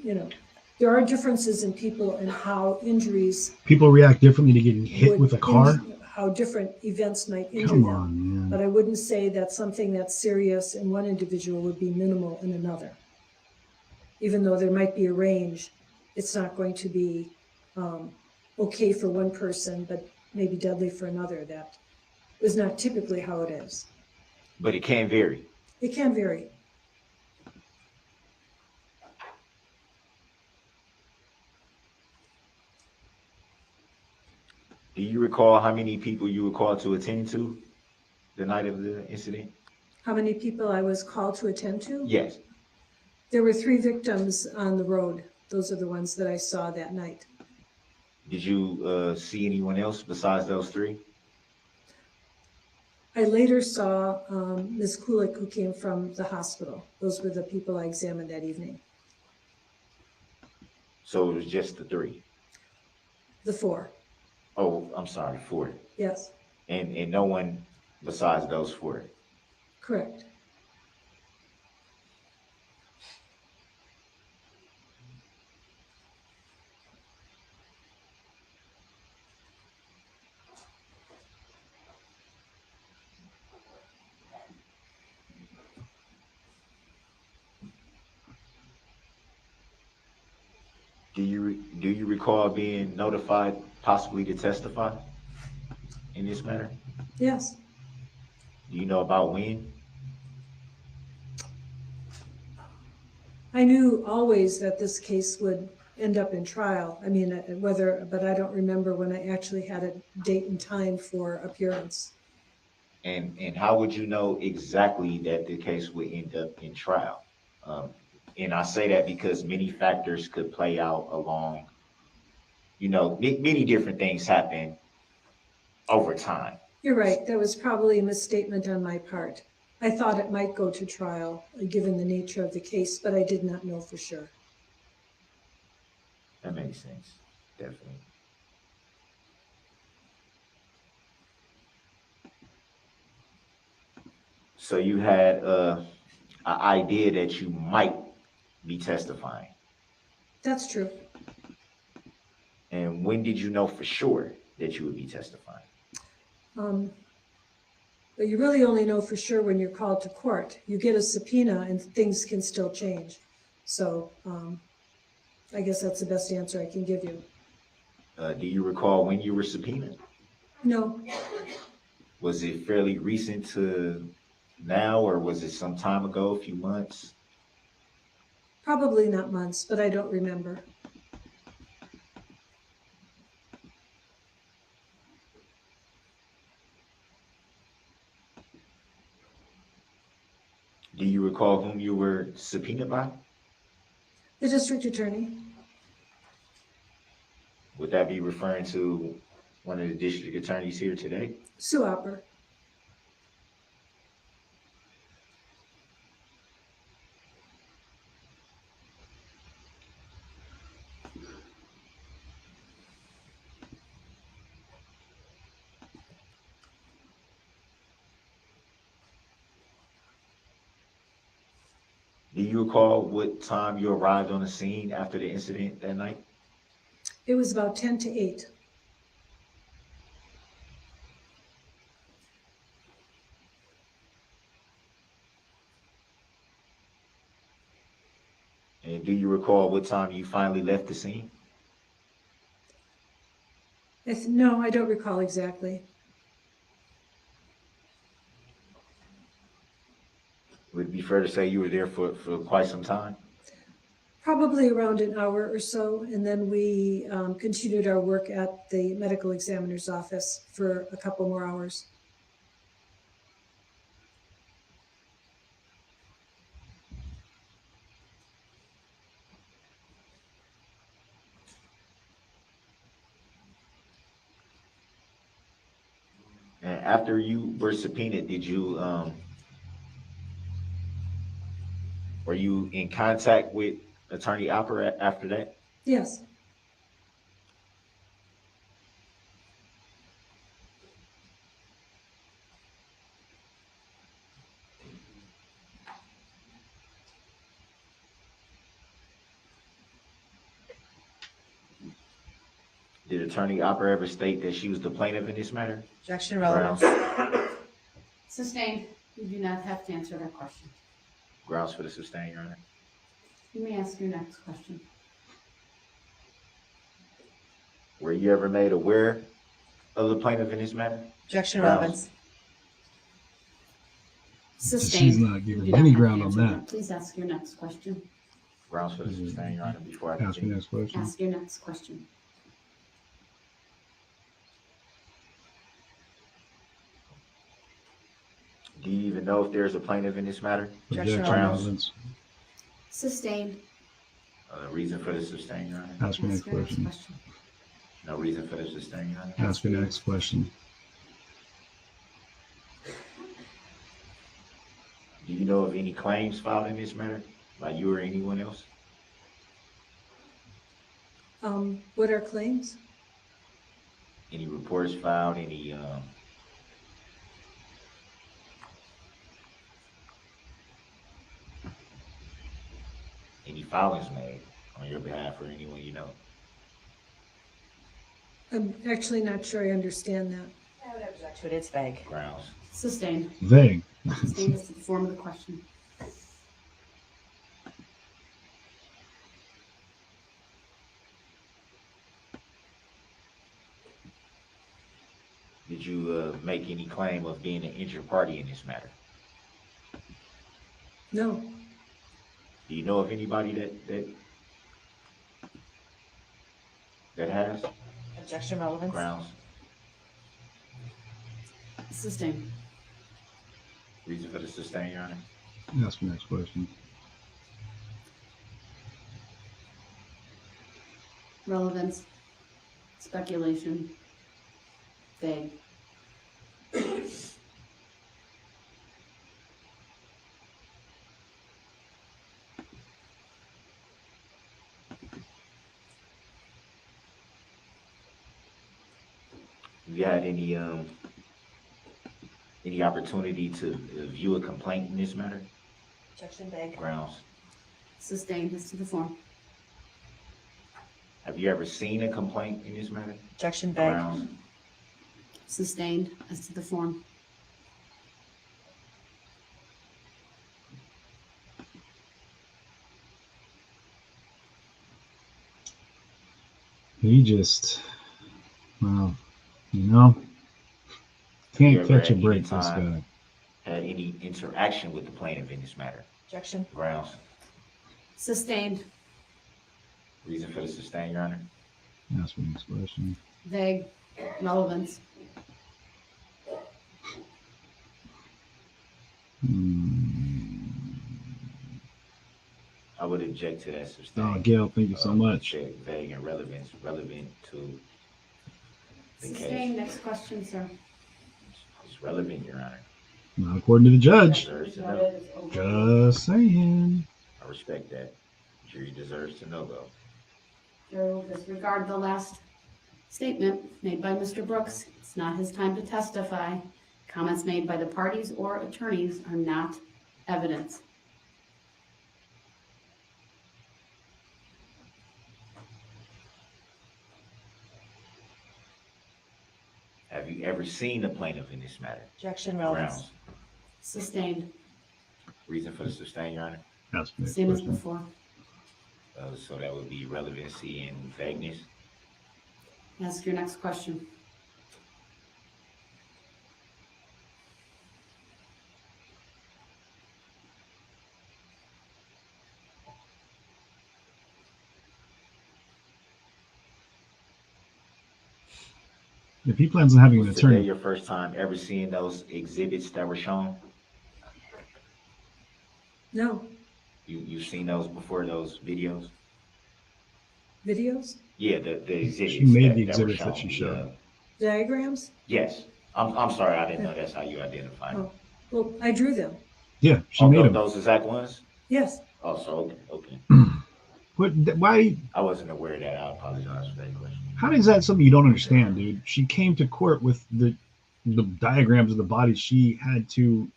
there are differences in people and how injuries. People react differently to getting hit with a car. How different events might injure Come them. on, man. But I wouldn't say that something that's serious in one individual would be minimal in another. Even though there might be a range, it's not going to be okay for one person, but maybe deadly for another. That is not typically how it is. But it can vary. It can vary. Do you recall how many people you were called to attend to the night of the incident? How many people I was called to attend to? Yes. There were 3 victims on the road. Those are the ones that I saw that night. Did you see anyone else besides those 3? I later saw Ms. Kulich, who came from the hospital. Those were the people I examined that evening. So it was just the 3? The 4. Oh, I'm sorry, 4. Yes. And no one besides those 4? Correct. Do you recall being notified possibly to testify in this matter? Yes. Do you know about when? I knew always that this case would end up in trial. I mean, but I don't remember when I actually had a date and time for appearance. And how would you know exactly that the case would end up in trial? And I say that because many factors could play out along, many different things happen over time. You're right. That was probably a misstatement on my part. I thought it might go to trial, given the nature of the case, but I did not know for sure. That makes sense, definitely. So you had an idea that you might be testifying. That's true. And when did you know for sure that you would be testifying? But you really only know for sure when you're called to court. You get a subpoena and things can still change. So I guess that's the best answer I can give you. Do you recall when you were subpoenaed? No. Was it fairly recent to now, or was it some time ago, a few months? Probably not months, but I don't remember. Do you recall whom you were subpoenaed by? The district attorney. Would that be referring to one of the district attorneys here today? Sue Opper. Do you recall what time you arrived on the scene after the incident that night? It was about 10 to 8. And do you recall what time you finally left the scene? No, I don't recall exactly. Would it be fair to say you were there for quite some time? Probably around an hour or so, and then we continued our work at the medical examiner's office for a couple more hours. And after you were subpoenaed, did you were you in contact with Attorney Opera after that? Yes. Did Attorney Opera ever state that she was the plaintiff in this matter? Objection, relevance. Sustained. You do not have to answer that question. Grounds for the sustain, Your Honor. You may ask your next question. Were you ever made aware of the plaintiff in this matter? Objection, Grounds. relevance. Sustained. She's not You giving do not any have to ground on answer that. Please ask your next question. Grounds for the sustain, Your Honor, before I Ask your continue. next question. Ask your next question. Do you even know if there's a plaintiff in this matter? Objection, Grounds. relevance. Sustained. Reason for the sustain, Your Honor. Ask your next question. No reason for the sustain, Your Honor. Ask your next question. Do you know of any claims filed in this matter by you or anyone else? What are claims? Any reports filed, any filings made on your behalf or anyone you know? I'm actually not sure I understand that. I would object to it. It's vague. Grounds. Sustained. Vague. Sustained is the form of the question. Did you make any claim of being an injured party in this matter? No. Do you know of anybody that has? Objection, relevance. Grounds. Sustained. Reason for the sustain, Your Honor. Ask your next question. Relevance. Speculation. Vague. Have you had any opportunity to view a complaint in this matter? Objection, vague. Grounds. Sustained as to the form. Have you ever seen a complaint in this matter? Objection, vague. Grounds. Sustained as to the form. He just, well, can't You ever catch a at break, any this time guy. had any interaction with the plaintiff in this matter? Objection. Grounds. Sustained. Reason for the sustain, Your Honor. Ask your next question. Vague. Relevance. I would object to that sustain. Oh, Gail, thank you so much. Vague and relevant to the Sustained. case. Next question, sir. It's relevant, Your Honor. Not according to the judge. Deserves to know. Just saying. I respect that. Jury deserves to know, though. Jury will disregard the last statement made by Mr. Brooks. It's not his time to testify. Comments made by the parties or attorneys are not evidence. Have you ever seen the plaintiff in this matter? Objection, relevance. Grounds. Sustained. Reason for the sustain, Your Honor. Ask your next Same as question. before. So that would be relevancy and vagueness. Ask your next question. If he plans on having an Was today attorney, your first time ever seeing those exhibits that were shown? No, You've seen those before, those videos? videos, Yeah, the exhibits she made that, the that were exhibits that shown. she showed. diagrams. Yes. I'm sorry, I didn't know that's how you identify them. Oh, well, I drew them. Yeah, she made them. Those exact ones? Yes. Oh, so okay. Why? I wasn't aware of that. I apologize for that question. How is that something you don't understand, dude? She came to court with the diagrams of the bodies she had to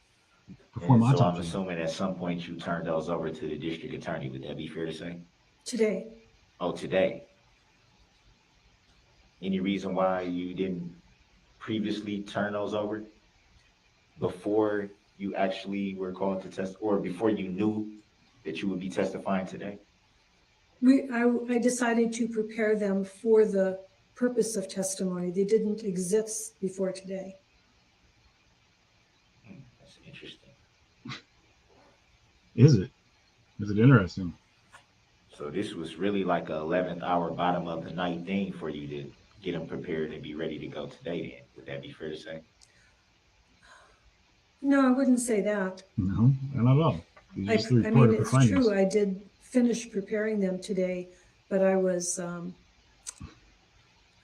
perform And so I'm autopsy. assuming at some point you turned those over to the district attorney. Would that be fair to say? Today. Oh, today. Any reason why you didn't previously turn those over before you actually were called to test, or before you knew that you would be testifying today? I decided to prepare them for the purpose of testimony. They didn't exist before today. That's interesting. Is it? Is it interesting? So this was really like a 11th hour, bottom of the night thing for you to get them prepared and be ready to go today then. Would that be fair to say? No, I wouldn't say that. No, not at all. You I just mean, reported the it's findings. true. I did finish preparing them today, but I was,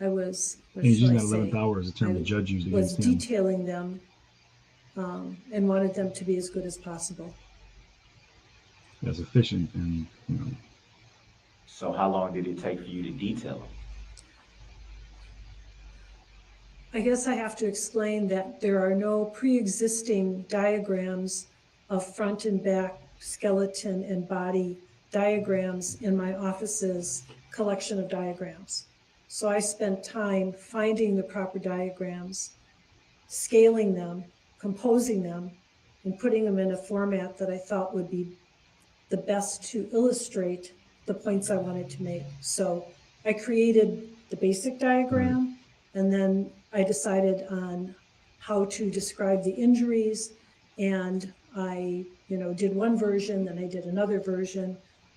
what He's should using I that 11th say? hour as a term the judge used Was against him. detailing them and wanted them to be as good as possible. As efficient and, you know. So how long did it take for you to detail them? I guess I have to explain that there are no pre-existing diagrams of front and back skeleton and body diagrams in my office's collection of diagrams. So I spent time finding the proper diagrams, scaling them, composing them, and putting them in a format that I thought would be the best to illustrate the points I wanted to make. So I created the basic diagram, and then I decided on how to describe the injuries, and I, did one version, then I did another version.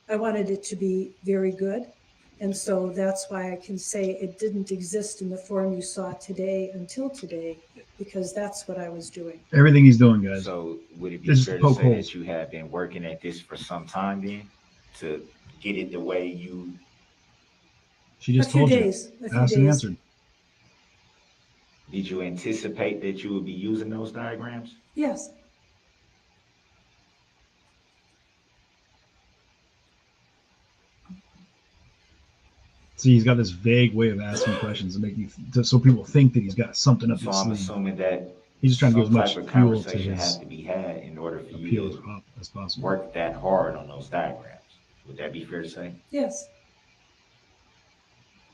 I wanted it to be very good, and so that's why I can say it didn't exist in the form you saw today until today, because that's what I was doing. Everything he's doing, guys. So would it be This is fair to poke say holes. that you have been working at this for some time then to get it the way you? She just A few told days, you. a few Asked and days. answered. Did you anticipate that you would be using those diagrams? Yes. See, he's got this vague way of asking questions to make you, so people think that he's got something up So his I'm sleeve. assuming that He's just trying to give as some much type of fuel to conversation his has to be had in order for appeal you to as possible. work that hard on those diagrams. Would that be fair to say? Yes.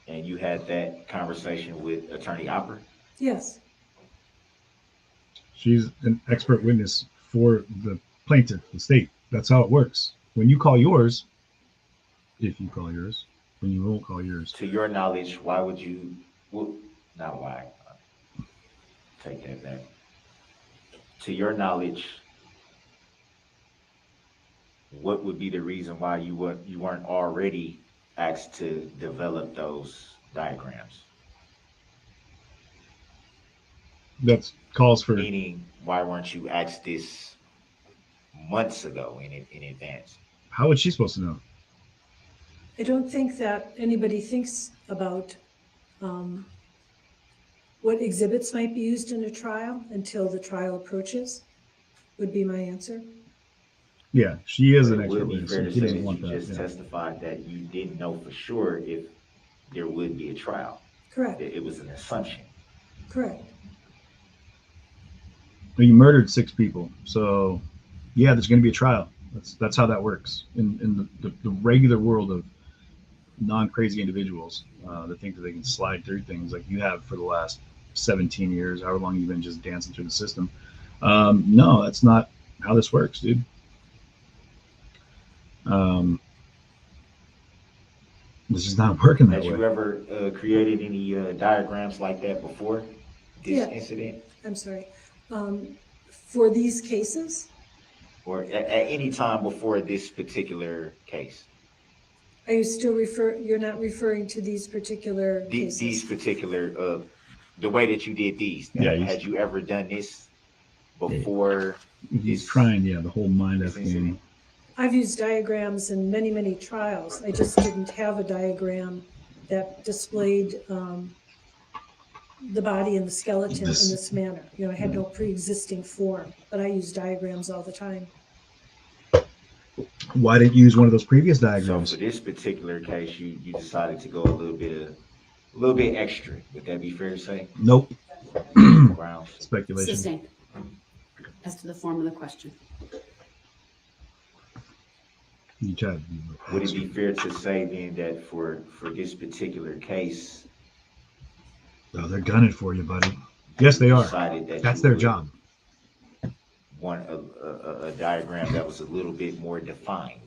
And you had that conversation with Attorney Opper? Yes. She's an expert witness for the plaintiff, the state. That's how it works. When you call yours, if you call yours, when you won't call yours. To your knowledge, why would you, well, not why, take that back. To your knowledge, what would be the reason why you weren't already asked to develop those diagrams? That calls for. Meaning, why weren't you asked this months ago in advance? How was she supposed to know? I don't think that anybody thinks about what exhibits might be used in a trial until the trial approaches, would be my answer. Yeah, she is But an it expert would be witness. fair So to he say doesn't that want you that. just Yeah. testified that you didn't know for sure if there would be a trial. Correct. It was an assumption. Correct. Well, you murdered 6 people, so yeah, there's going to be a trial. That's how that works in the regular world of non-crazy individuals that think that they can slide through things like you have for the last 17 years, however long you've been just dancing through the system. No, that's not how this works, dude. This is not working that Had way. you ever created any diagrams like that before this Yeah. incident? I'm sorry. For these cases, Or at any time before this particular case? are you still you're not referring to these particular cases? These particular the way that you did these. Yeah, Had you ever done this before? He's trying, the whole mind F game. I've used diagrams in many, many trials. I just didn't have a diagram that displayed the body and the skeleton in this manner. You know, I had no pre-existing form, but I use diagrams all the time. Why didn't you use one of those previous diagrams? So for this particular case, you decided to go a little bit extra. Would that be fair to say? Nope. Grounds. Speculation. Sustained. As to the form of the question. You tried. Would it be fair to say then that for this particular case, Oh, they're gunning for you, buddy. Yes, they are. That's their job. Want a diagram that was a little bit more defined?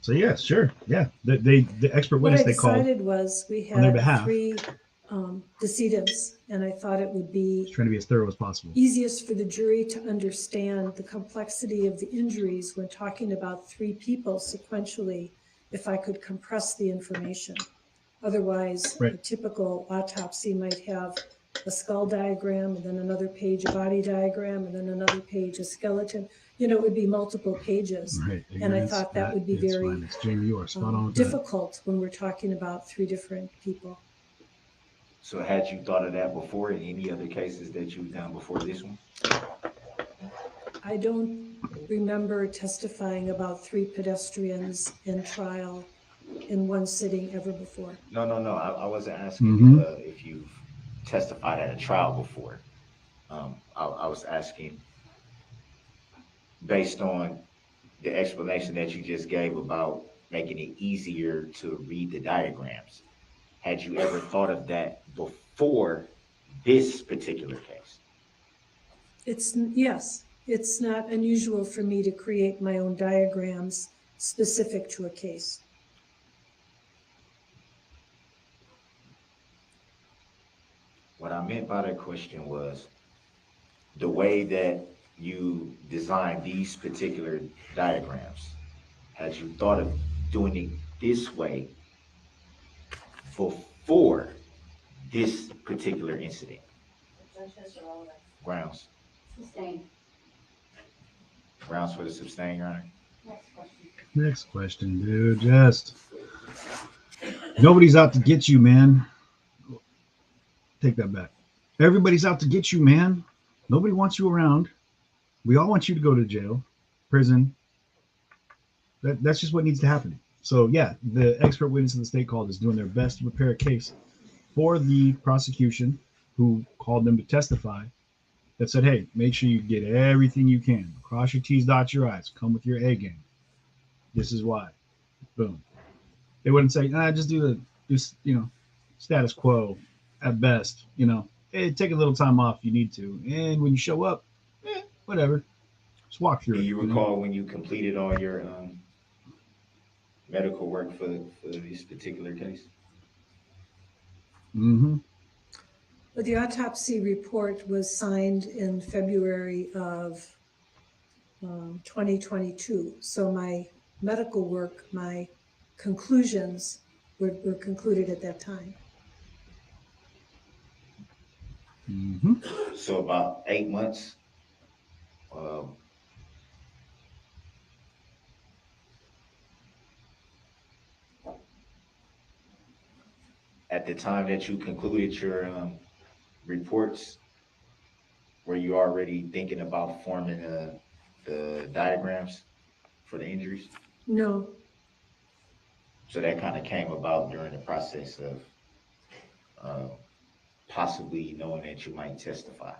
So yeah, sure, yeah. The expert witness they called. What I decided was we on their had behalf. 3 decedents, and I thought it would be Trying to be as thorough as possible. easiest for the jury to understand the complexity of the injuries when talking about 3 people sequentially, if I could compress the information. Otherwise, a typical autopsy might have a skull diagram, and then another page a body diagram, and then another page a skeleton. You know, it would be multiple pages. Right. And I thought that would be very Jamie, you are spot on with that. difficult when we're talking about 3 different people. So had you thought of that before in any other cases that you've done before this one? I don't remember testifying about 3 pedestrians in trial in one sitting ever before. No. I wasn't asking if you've testified at a trial before. I was asking based on the explanation that you just gave about making it easier to read the diagrams. Had you ever thought of that before this particular case? Yes, it's not unusual for me to create my own diagrams specific to a case. What I meant by that question was the way that you designed these particular diagrams. Had you thought of doing it this way before this particular incident? Grounds. Sustained. Grounds for the sustained, Your Honor. Next question, dude. Just nobody's out to get you, man. Take that back. Everybody's out to get you, man. Nobody wants you around. We all want you to go to jail, prison. That's just what needs to happen. So yeah, the expert witness in the state called is doing their best to prepare a case for the prosecution who called them to testify that said, hey, make sure you get everything you can. Cross your T's, dot your I's. Come with your A game. This is why. Boom. They wouldn't say, just do status quo at best. Hey, take a little time off if you need to. And when you show up, whatever. Just walk through it. Do you recall when you completed all your medical work for this particular case? Mm-hmm. But the autopsy report was signed in February of 2022. So my medical work, my conclusions were concluded at that time. Mm-hmm. So about 8 months. At the time that you concluded your reports, were you already thinking about forming the diagrams for the injuries? No. So that kind of came about during the process of possibly knowing that you might testify.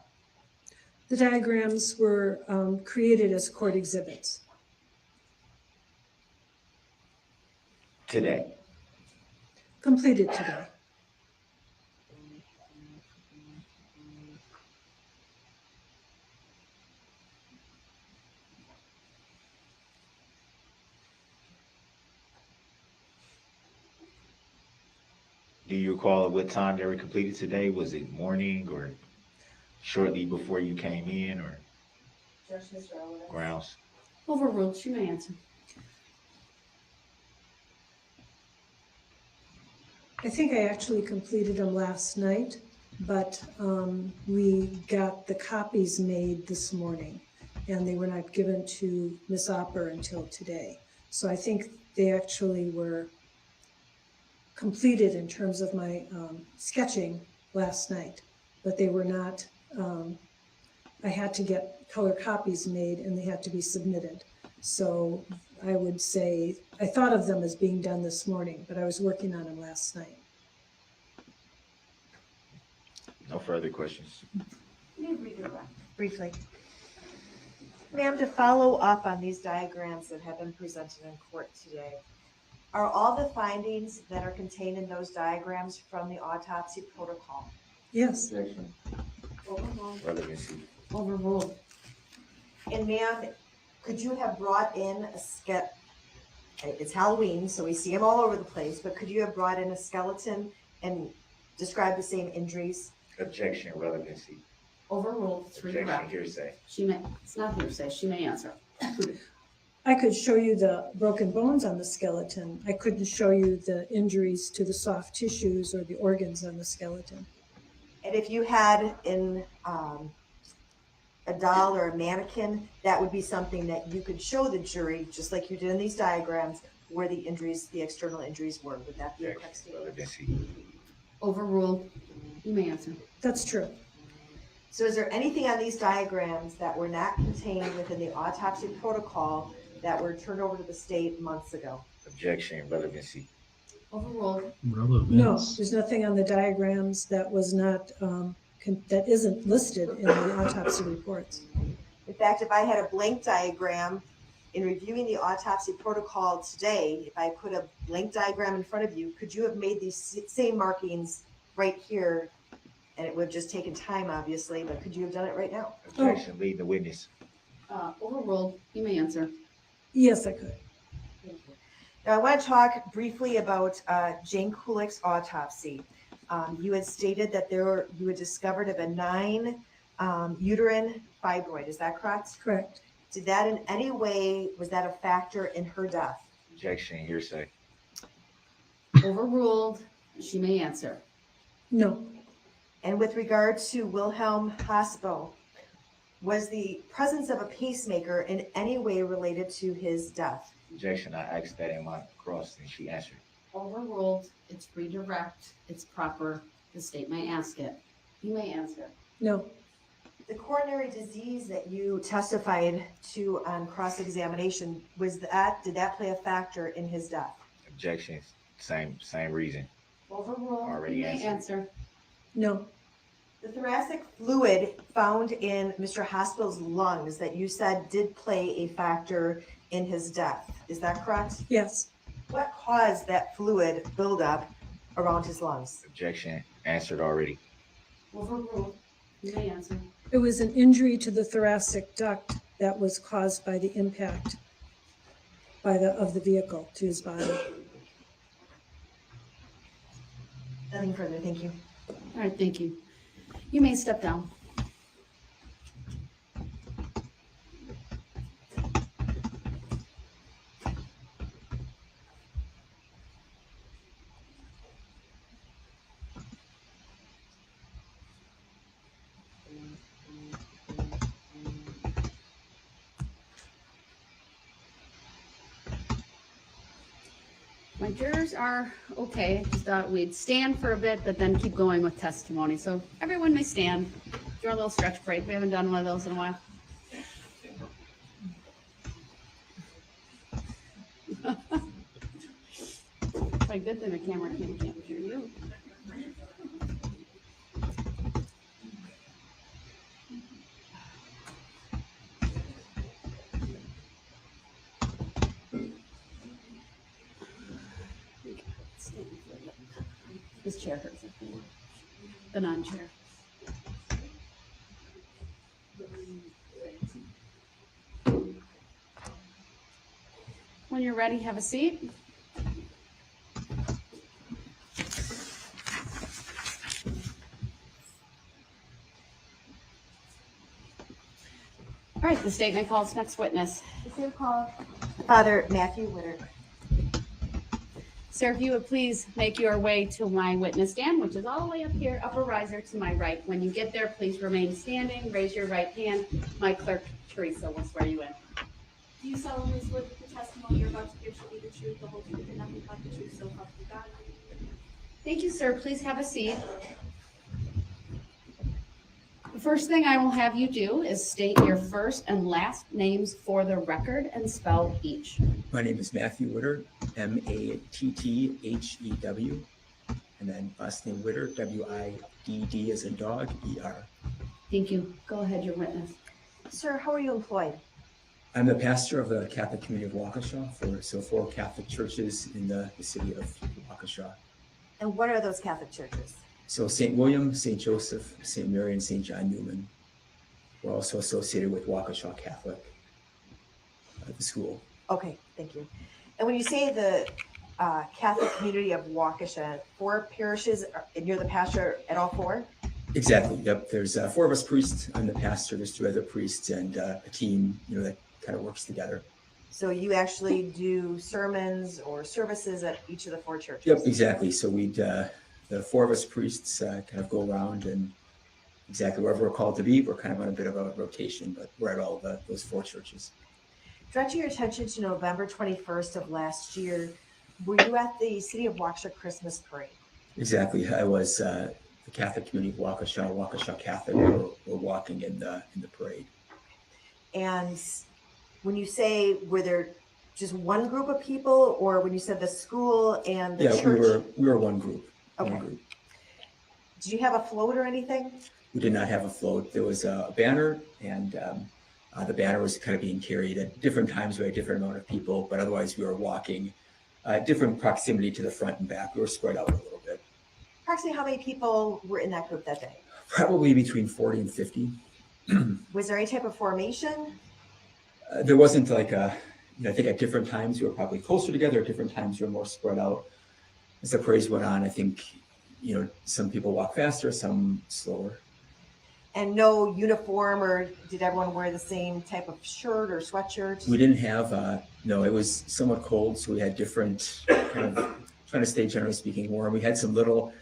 The diagrams were created as court exhibits. Today? Completed today. Do you recall at what time they were completed today? Was it morning or shortly before you came in, or grounds? Overruled. She may answer. I think I actually completed them last night, but we got the copies made this morning, and they were not given to Ms. Opper until today. So I think they actually were completed in terms of my sketching last night, but they were not, I had to get color copies made and they had to be submitted. So I would say, I thought of them as being done this morning, but I was working on them last night. No further questions. Briefly. Ma'am, to follow up on these diagrams that have been presented in court today, are all the findings that are contained in those diagrams from the autopsy protocol? Yes. Overruled. Relevancy. Overruled. And ma'am, could you have brought in a it's Halloween, so we see them all over the place, but could you have brought in a skeleton and described the same injuries? Objection, relevancy. Overruled. It's Objection, redirect. hearsay. She may, it's not hearsay, she may answer. I could show you the broken bones on the skeleton. I couldn't show you the injuries to the soft tissues or the organs on the skeleton. And if you had in a doll or a mannequin, that would be something that you could show the jury, just like you did in these diagrams, where the injuries, the external injuries were. Would that be a correct statement? Relevancy. Overruled. You may answer. That's true. So is there anything on these diagrams that were not contained within the autopsy protocol that were turned over to the state months ago? Objection, relevancy. Overruled. No, there's nothing on the diagrams that was not, that isn't listed in the autopsy reports. In fact, if I had a blank diagram in reviewing the autopsy protocol today, if I put a blank diagram in front of you, could you have made these same markings right here? And it would have just taken time, obviously, but could you have done it right now? Objection, lead the witness. Overruled. You may answer. Yes, I could. Now, I want to talk briefly about Jane Kulich's autopsy. You had stated that you had discovered a benign uterine fibroid. Is that correct? Correct. Did that in any way, was that a factor in her death? Objection, hearsay. Overruled. She may answer. No. And with regard to Wilhelm Hospel, was the presence of a pacemaker in any way related to his death? Objection, I asked that in my cross and she answered. Overruled. It's redirect. It's proper. The state may ask it. You may answer. No. The coronary disease that you testified to on cross-examination, did that play a factor in his death? Objection, same reason. Overruled. Already You may answered. answer. No. The thoracic fluid found in Mr. Hospel's lungs that you said did play a factor in his death. Is that correct? Yes. What caused that fluid buildup around his lungs? Objection, answered already. Overruled. You may answer. It was an injury to the thoracic duct that was caused by the impact of the vehicle to his body. Nothing further, thank you. All right, thank you. You may step down. My jurors are okay. Just thought we'd stand for a bit, but then keep going with testimony. So everyone may stand. Do a little stretch break. We haven't done one of those in a while. It's a good thing the camera can't capture you. This chair hurts. The non-chair. When you're ready, have a seat. All right, the state may call its next witness. Father Matthew Witter. Sir, if you would please make your way to my witness stand, which is all the way up here, upper riser to my right. When you get there, please remain standing, raise your right hand. My clerk, Teresa, will swear you in. Do you solemnly swear that the testimony you're about to give shall be the truth, the whole truth, and nothing but the truth, so help you God? Thank you, sir. Please have a seat. The first thing I will have you do is state your first and last names for the record and spell each. My name is Matthew Witter, Matthew, and then last name Witter, Widd as in dog, ER. Thank you. Go ahead, your witness. Sir, how are you employed? I'm the pastor of the Catholic community of Waukesha for 4 Catholic churches in the city of Waukesha. And what are those Catholic churches? So St. William, St. Joseph, St. Mary, and St. John Newman. We're also associated with Waukesha Catholic, the school. Okay, thank you. And when you say the Catholic community of Waukesha, 4 parishes, and you're the pastor at all 4? Exactly, yep. There's 4 of us priests. I'm the pastor, there's 2 other priests, and a team, that kind of works together. So you actually do sermons or services at each of the 4 churches? Yep, exactly. So the 4 of us priests kind of go around, and exactly wherever we're called to be, we're kind of on a bit of a rotation, but we're at all those 4 churches. Directing your attention to November 21st of last year, were you at the City of Waukesha Christmas Parade? Exactly. I was the Catholic community of Waukesha Catholic. We're walking in the parade. And when you say, were there just one group of people, or when you said the school and the church? we were one group. Okay. One group. Did you have a float or anything? We did not have a float. There was a banner, and the banner was kind of being carried at different times by a different amount of people, but otherwise we were walking different proximity to the front and back. We were spread out a little bit. Approximately how many people were in that group that day? Probably between 40 and 50. Was there any type of formation? There wasn't like I think at different times we were probably closer together, at different times we were more spread out. As the parades went on, I think, some people walk faster, some slower. And no uniform, or did everyone wear the same type of shirt or sweatshirt? We didn't have, no, it was somewhat cold, so we had different kind of, trying to stay generally speaking warm. We had some little,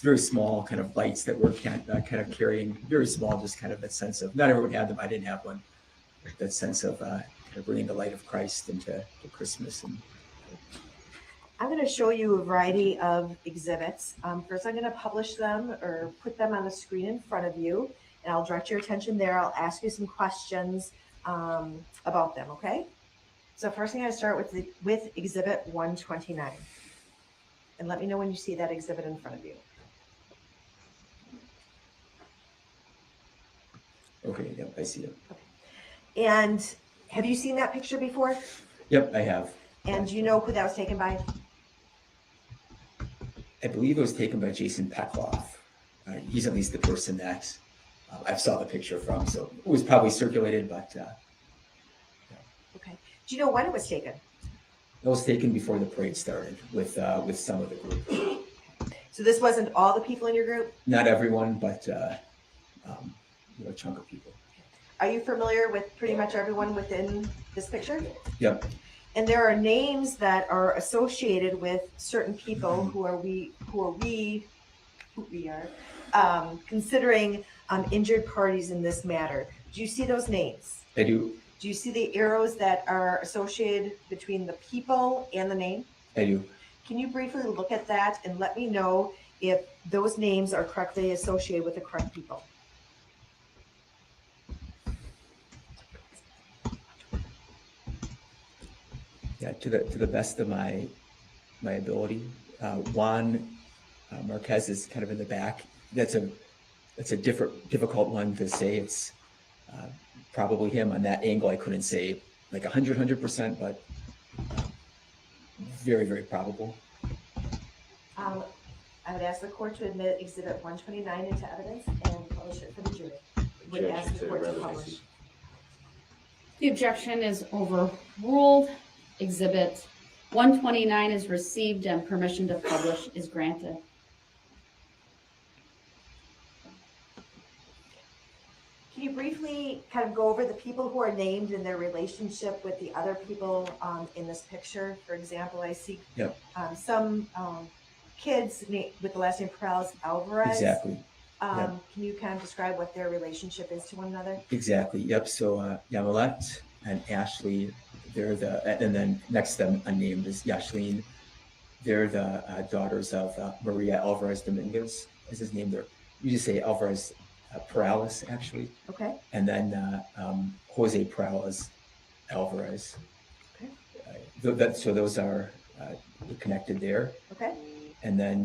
very small kind of lights that were kind of carrying, very small, just kind of that sense of, not everyone had them, I didn't have one, that sense of kind of bringing the light of Christ into Christmas. And I'm going to show you a variety of exhibits. First, I'm going to publish them or put them on the screen in front of you, and I'll direct your attention there. I'll ask you some questions about them, okay? So first thing, I'm going to start with Exhibit 129. And let me know when you see that exhibit in front of you. Okay, yep, I see it. Okay. And have you seen that picture before? Yep, I have. And do you know who that was taken by? I believe it was taken by Jason Petloff. He's at least the person that I saw the picture from, so it was probably circulated, but. Okay. Do you know when it was taken? It was taken before the parade started with some of the group. So this wasn't all the people in your group? Not everyone, but a chunk of people. Are you familiar with pretty much everyone within this picture? Yep. And there are names that are associated with certain people who we are considering injured parties in this matter. Do you see those names? I do. Do you see the arrows that are associated between the people and the name? I do. Can you briefly look at that and let me know if those names are correctly associated with the correct people? Yeah, to the best of my ability. Juan Marquez is kind of in the back. That's a difficult one to say. It's probably him. On that angle, I couldn't say like 100%, but very, very probable. I would ask the court to admit Exhibit 129 into evidence and publish it for the jury. Would ask the court to publish. The objection is overruled. Exhibit 129 is received and permission to publish is granted. Can you briefly briefly kind of go over the people who are named and their relationship with the other people in this picture? For example, I see Yep. Some kids with the last name Perales Alvarez. Exactly. Yep. Can you kind of describe what their relationship is to one another? Exactly. Yep. So Yamilet and Ashley, they're and then next to them unnamed is Yashleen. They're the daughters of Maria Alvarez Dominguez, is his name. You just say Alvarez Perales, actually. Okay. And then Jose Perales Alvarez. Okay. So those are connected there. Okay. And then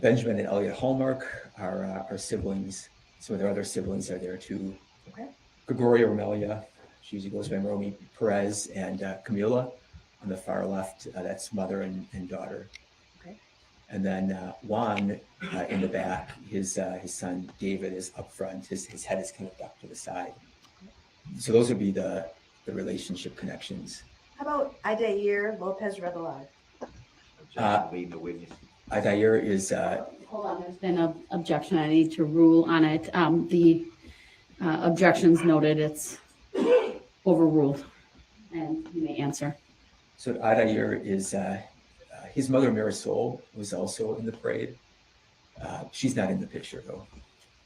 Benjamin and Elliot Hallmark are siblings. So their other siblings are there too. Okay. Gregoria Romelia, she usually goes by Romy Perez, and Camila on the far left, that's mother and daughter. Okay. And then Juan in the back, his son David is up front. His head is kind of ducked to the side. So those would be the relationship connections. How about Adair Lopez Revelar? Leading the witness. Adair is. Hold on, there's been an objection. I need to rule on it. The objections noted, it's overruled, and you may answer. So Adair is, his mother Marisol was also in the parade. She's not in the picture though.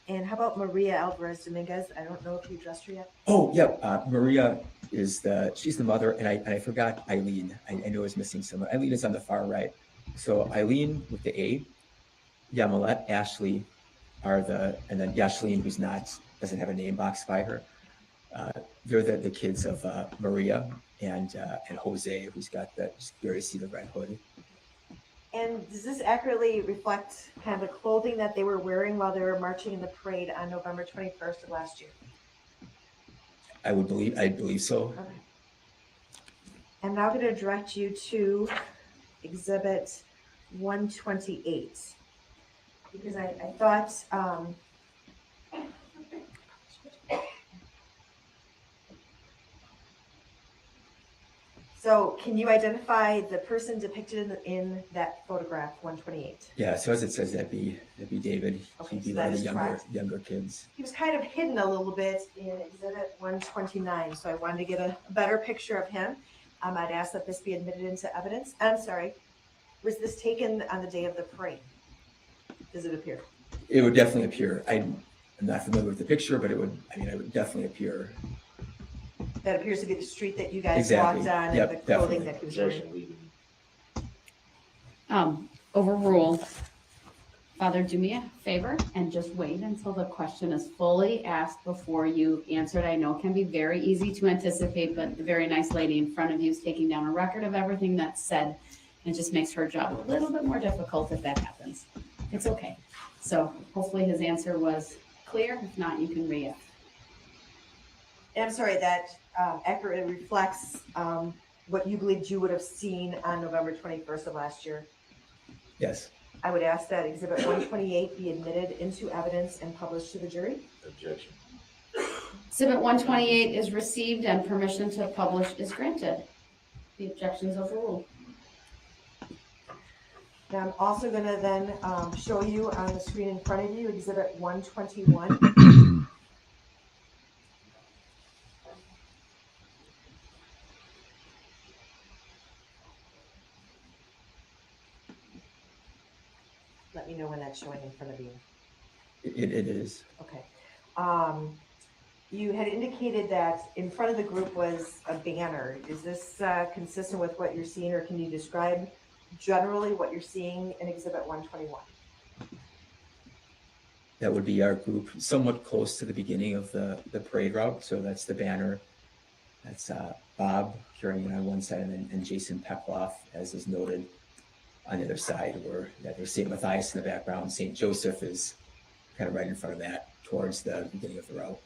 And how about Maria Alvarez Dominguez? I don't know if you addressed her yet. Oh, yeah. Maria is she's the mother, and I forgot Eileen. I knew I was missing someone. Eileen is on the far right. So Eileen with the A, Yamilet, Ashley and then Yashleen, who's doesn't have a name box by her. They're the kids of Maria and Jose, who's got you see the red hood. And does this accurately reflect kind of the clothing that they were wearing while they were marching in the parade on November 21st of last year? I believe so. Okay. I'm now going to direct you to Exhibit 128 because I thought so can you identify the person depicted in that photograph 128? Yeah, so as it says, that'd be David. Okay, He'd be so one that of the is correct. younger kids. He was kind of hidden a little bit in Exhibit 129, so I wanted to get a better picture of him. I'd ask that this be admitted into evidence. I'm sorry, was this taken on the day of the parade? Does it appear? It would definitely appear. I'm not familiar with the picture, but it would definitely appear. That appears to be the street that you guys Exactly. walked on Yep, and the clothing definitely. that he was wearing. Overruled. Father, do me a favor and just wait until the question is fully asked before you answer it. I know it can be very easy to anticipate, but the very nice lady in front of you is taking down a record of everything that's said. And it just makes her job a little bit more difficult if that happens. It's okay. So hopefully his answer was clear. If not, you can re-ask. And I'm sorry, that accurately reflects what you believed you would have seen on November 21st of last year. Yes. I would ask that Exhibit 128 be admitted into evidence and published to the jury. Objection. Exhibit 128 is received and permission to publish is granted. The objection is overruled. Now I'm also going to then show you on the screen in front of you Exhibit 121. Let me know when that's showing in front of you. It is. Okay. You had indicated that in front of the group was a banner. Is this consistent with what you're seeing, or can you describe generally what you're seeing in Exhibit 121? That would be our group, somewhat close to the beginning of the parade route. So that's the banner. That's Bob carrying it on one side, and Jason Peploff, as is noted, on the other side, where there's St. Matthias in the background. St. Joseph is kind of right in front of that, towards the beginning of the route.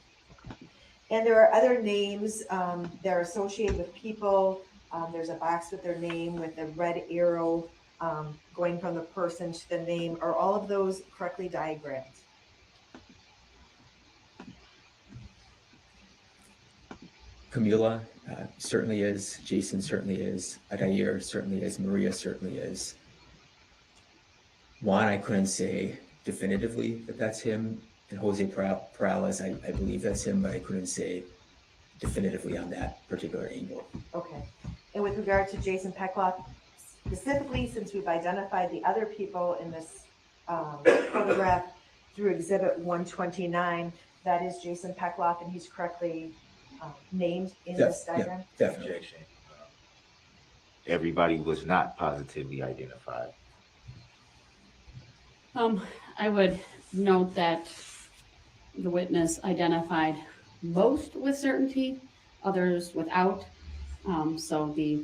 And there are other names that are associated with people. There's a box with their name with a red arrow going from the person to the name. Are all of those correctly diagrammed? Camila certainly is. Jason certainly is. Adair certainly is. Maria certainly is. Juan, I couldn't say definitively that that's him. And Jose Perales, I believe that's him, but I couldn't say definitively on that particular angle. Okay. And with regard to Jason Peckloff, specifically, since we've identified the other people in this photograph through Exhibit 129, that is Jason Peckloff, and he's correctly named in this diagram? Yeah, definitely. Objection. Everybody was not positively identified. I would note that the witness identified most with certainty, others without. So the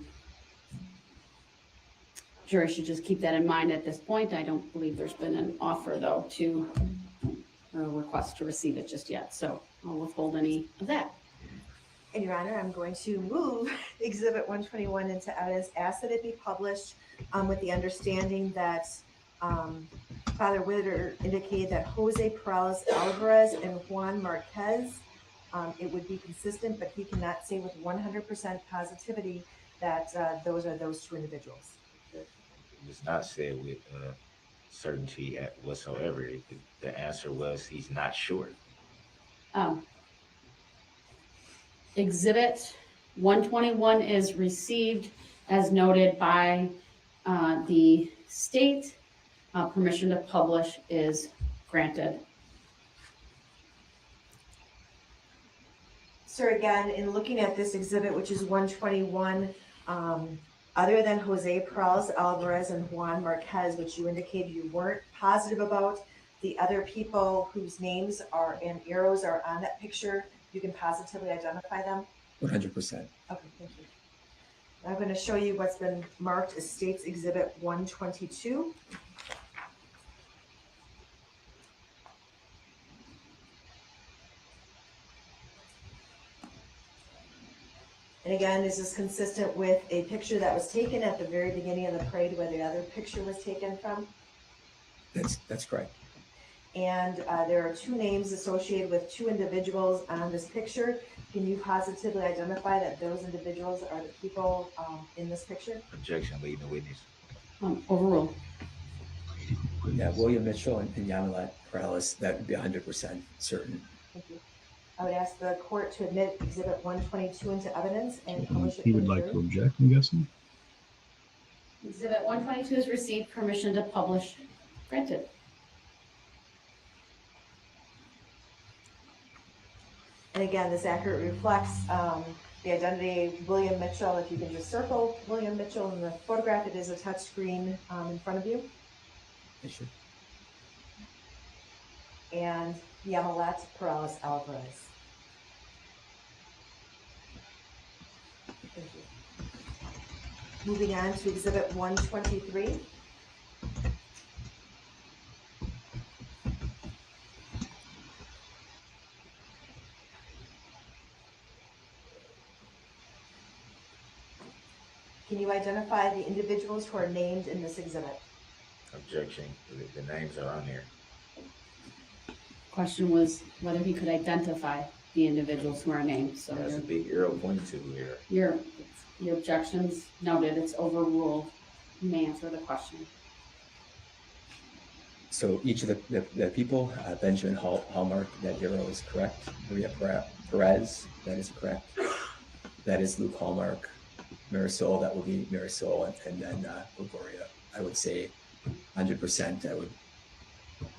jury should just keep that in mind at this point. I don't believe there's been an offer, though, to or a request to receive it just yet. So I'll withhold any of that. And Your Honor, I'm going to move Exhibit 121 into evidence, ask that it be published with the understanding that Father Witter indicated that Jose Perales Alvarez and Juan Marquez, it would be consistent, but he cannot say with 100% positivity that those are those two individuals. It was not said with certainty whatsoever. The answer was he's not sure. Exhibit 121 is received as noted by the state. Permission to publish is granted. Sir, again, in looking at this exhibit, which is 121, other than Jose Perales Alvarez and Juan Marquez, which you indicated you weren't positive about, the other people whose names are and arrows are on that picture, you can positively identify them? 100%. Okay, thank you. I'm going to show you what's been marked as State's Exhibit 122. And again, this is consistent with a picture that was taken at the very beginning of the parade where the other picture was taken from. That's correct. And there are two names associated with two individuals on this picture. Can you positively identify that those individuals are the people in this picture? Objection, leading the witness. Overruled. Yeah, William Mitchell and Yamilet Perales, that would be 100% certain. Thank you. I would ask the court to admit Exhibit 122 into evidence and publish it. He would like to object, I'm guessing. Exhibit 122 has received permission to publish. Granted. And again, this accurately reflects the identity of William Mitchell. If you can just circle William Mitchell in the photograph, it is a touch screen in front of you. Sure. And Yamilet Perales Alvarez. Thank you. Moving on to Exhibit 123. Can you identify the individuals who are named in this exhibit? Objection, the names are on there. Question was whether he could identify the individuals who are named. So That's a big arrow pointing to here. Your objections noted. It's overruled. You may answer the question. So each of the people, Benjamin Hallmark, that arrow is correct. Maria Perez, that is correct. That is Luke Hallmark. Marisol, that will be Marisol, and then Gregoria. I would say 100% I would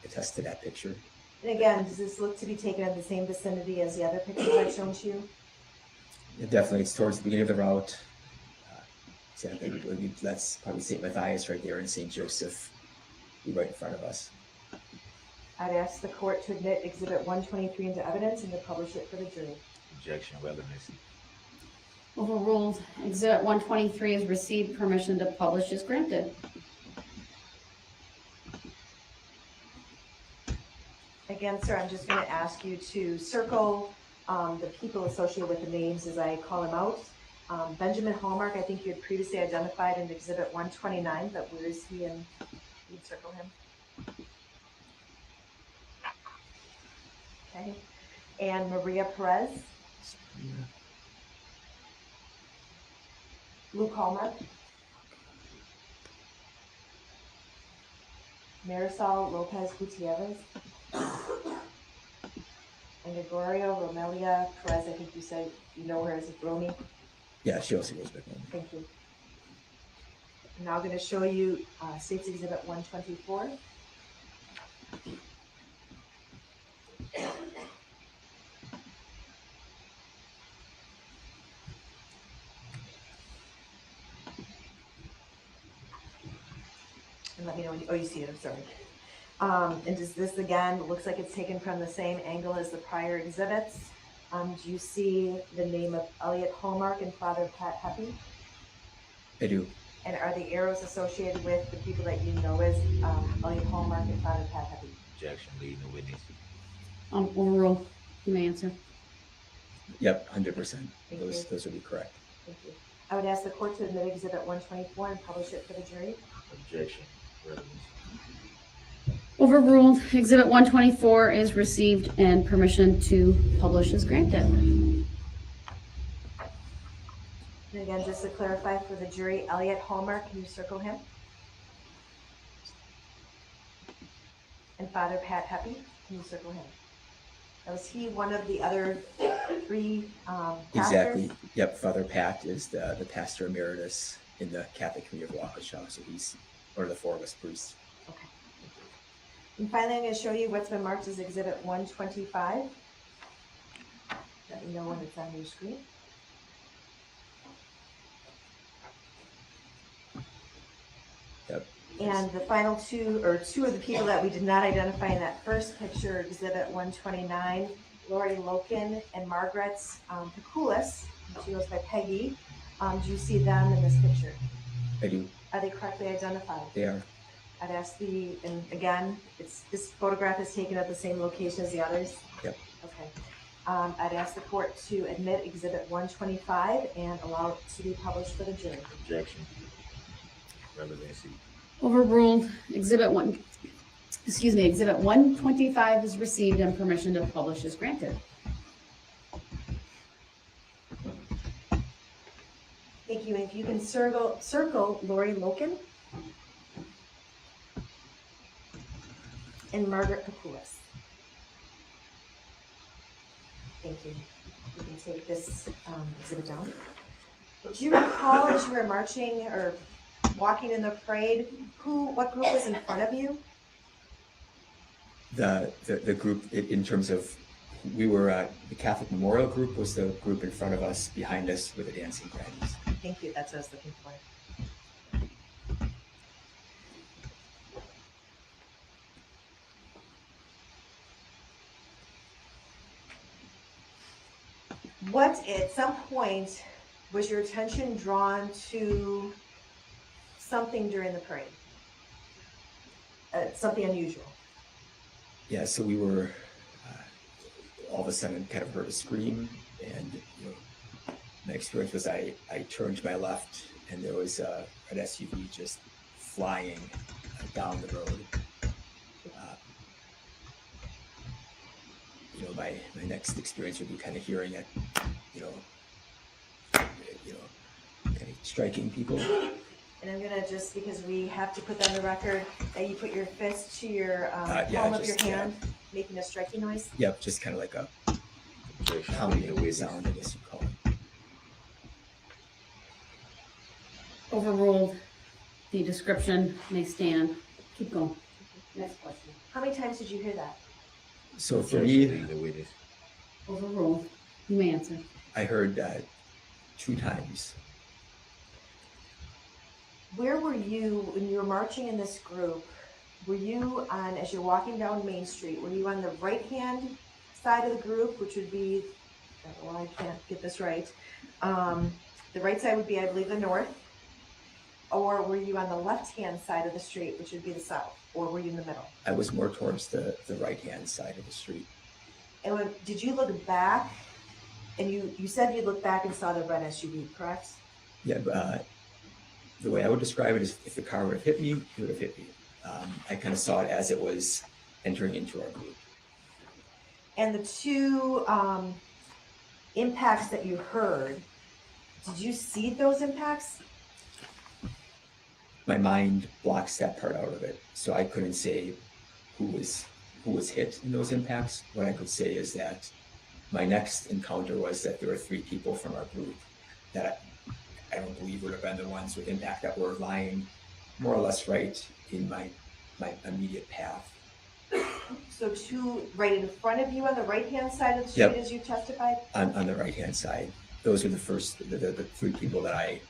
attest to that picture. And again, does this look to be taken in the same vicinity as the other pictures I've shown to you? Yeah, definitely, it's towards the beginning of the route. That's probably St. Matthias right there in St. Joseph, right in front of us. I'd ask the court to admit Exhibit 123 into evidence and to publish it for the jury. Objection, relevancy. Overruled. Exhibit 123 has received permission to publish is granted. Again, sir, I'm just going to ask you to circle the people associated with the names as I call them out. Benjamin Hallmark, I think you had previously identified in Exhibit 129, but where is he? And you'd circle him. Okay. And Maria Perez. Yeah. Luke Hallmark. Marisol Lopez Gutierrez. And Gregorio Romelia Perez, I think you said you know her as Romy. Yeah, she also goes back home. Thank you. I'm now going to show you State's Exhibit 124. And let me know when you, oh, you see it, I'm sorry. And does this again, looks like it's taken from the same angle as the prior exhibits. Do you see the name of Elliot Hallmark and Father Pat Happy? I do. And are the arrows associated with the people that you know as Elliot Hallmark and Father Pat Happy? Objection, leading the witness. Overrule. You may answer. Yep, 100%. Those would be correct. Thank you. I would ask the court to admit Exhibit 124 and publish it for the jury. Objection, relevancy. Overruled. Exhibit 124 is received and permission to publish is granted. And again, just to clarify for the jury, Elliot Hallmark, can you circle him? And Father Pat Happy, can you circle him? Now, was he one of the other three pastors? Exactly. Yep, Father Pat is the pastor emeritus in the Catholic community of Waukesha, so he's one of the four of us priests. Okay. And finally, I'm going to show you what's been marked as Exhibit 125. Let me know when it's on your screen. Yep. And the final two of the people that we did not identify in that first picture, Exhibit 129, Lori Loken and Margaret Kulich, she goes by Peggy. Do you see them in this picture? I do. Are they correctly identified? They are. I'd ask and again, this photograph is taken at the same location as the others? Yep. Okay. I'd ask the court to admit Exhibit 125 and allow it to be published for the jury. Objection, relevancy. Overruled. Exhibit 125 is received and permission to publish is granted. Thank you. And if you can circle Lori Loken and Margaret Kulich. Thank you. You can take this exhibit down. Do you recall as you were marching or walking in the parade, what group was in front of you? The group in terms of, we were the Catholic Memorial Group was the group in front of us, behind us with the dancing grannies. Thank you. That's what I was looking for. What at some point was your attention drawn to something during the parade? Something unusual? Yeah, so we were all of a sudden kind of heard a scream, and my experience was I turned to my left and there was an SUV just flying down the road. My next experience would be kind of hearing it, kind of striking people. And I'm gonna just, because we have to put on the record that you put your fist to your palm of your hand, making a striking noise. Yep, just kind of like a pounding sound, I guess you call it. Overruled. The description may stand. Keep going. Next question. How many times did you hear that? So for me, Overruled. You may answer. I heard 2 times. Where were you when you were marching in this group? Were you on, as you're walking down Main Street, were you on the right-hand side of the group, which would be, well, I can't get this right. The right side would be, I believe, the north. Or were you on the left-hand side of the street, which would be the south? Or were you in the middle? I was more towards the right-hand side of the street. And did you look back? And you said you looked back and saw the red SUV, correct? Yeah, the way I would describe it is if the car would have hit me, it would have hit me. I kind of saw it as it was entering into our group. And the 2 impacts that you heard, did you see those impacts? My mind blocks that part out of it, so I couldn't say who was who was hit in those impacts. What I could say is that my next encounter was that there were 3 people from our group that I don't believe would have been the ones with impact that were lying more or less right in my immediate path. So 2 right in front of you on the right-hand side of the street Yep. as you testified? On the right-hand side. Those were the 3 people that I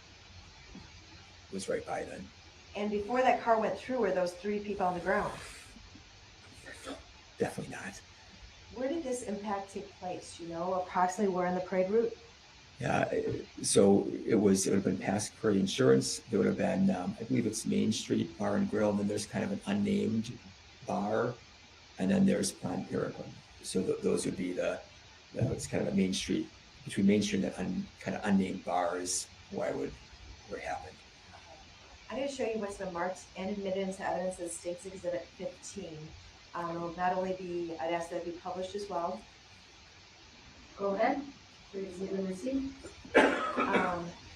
was right by then. And before that car went through, were those 3 people on the ground? Definitely not. Where did this impact take place? You know, approximately where on the parade route? Yeah, so it would have been past Prairie Insurance. There would have been, I believe it's Main Street Bar and Grill, and then there's kind of an unnamed bar, and then there's Pond Peregrine. So those would be it's kind of a Main Street, between Main Street and that kind of unnamed bar is where it happened. I'm going to show you what's been marked and admitted into evidence as State's Exhibit 15. It will not only be, I'd ask that it be published as well. Go ahead. Exhibit receipt.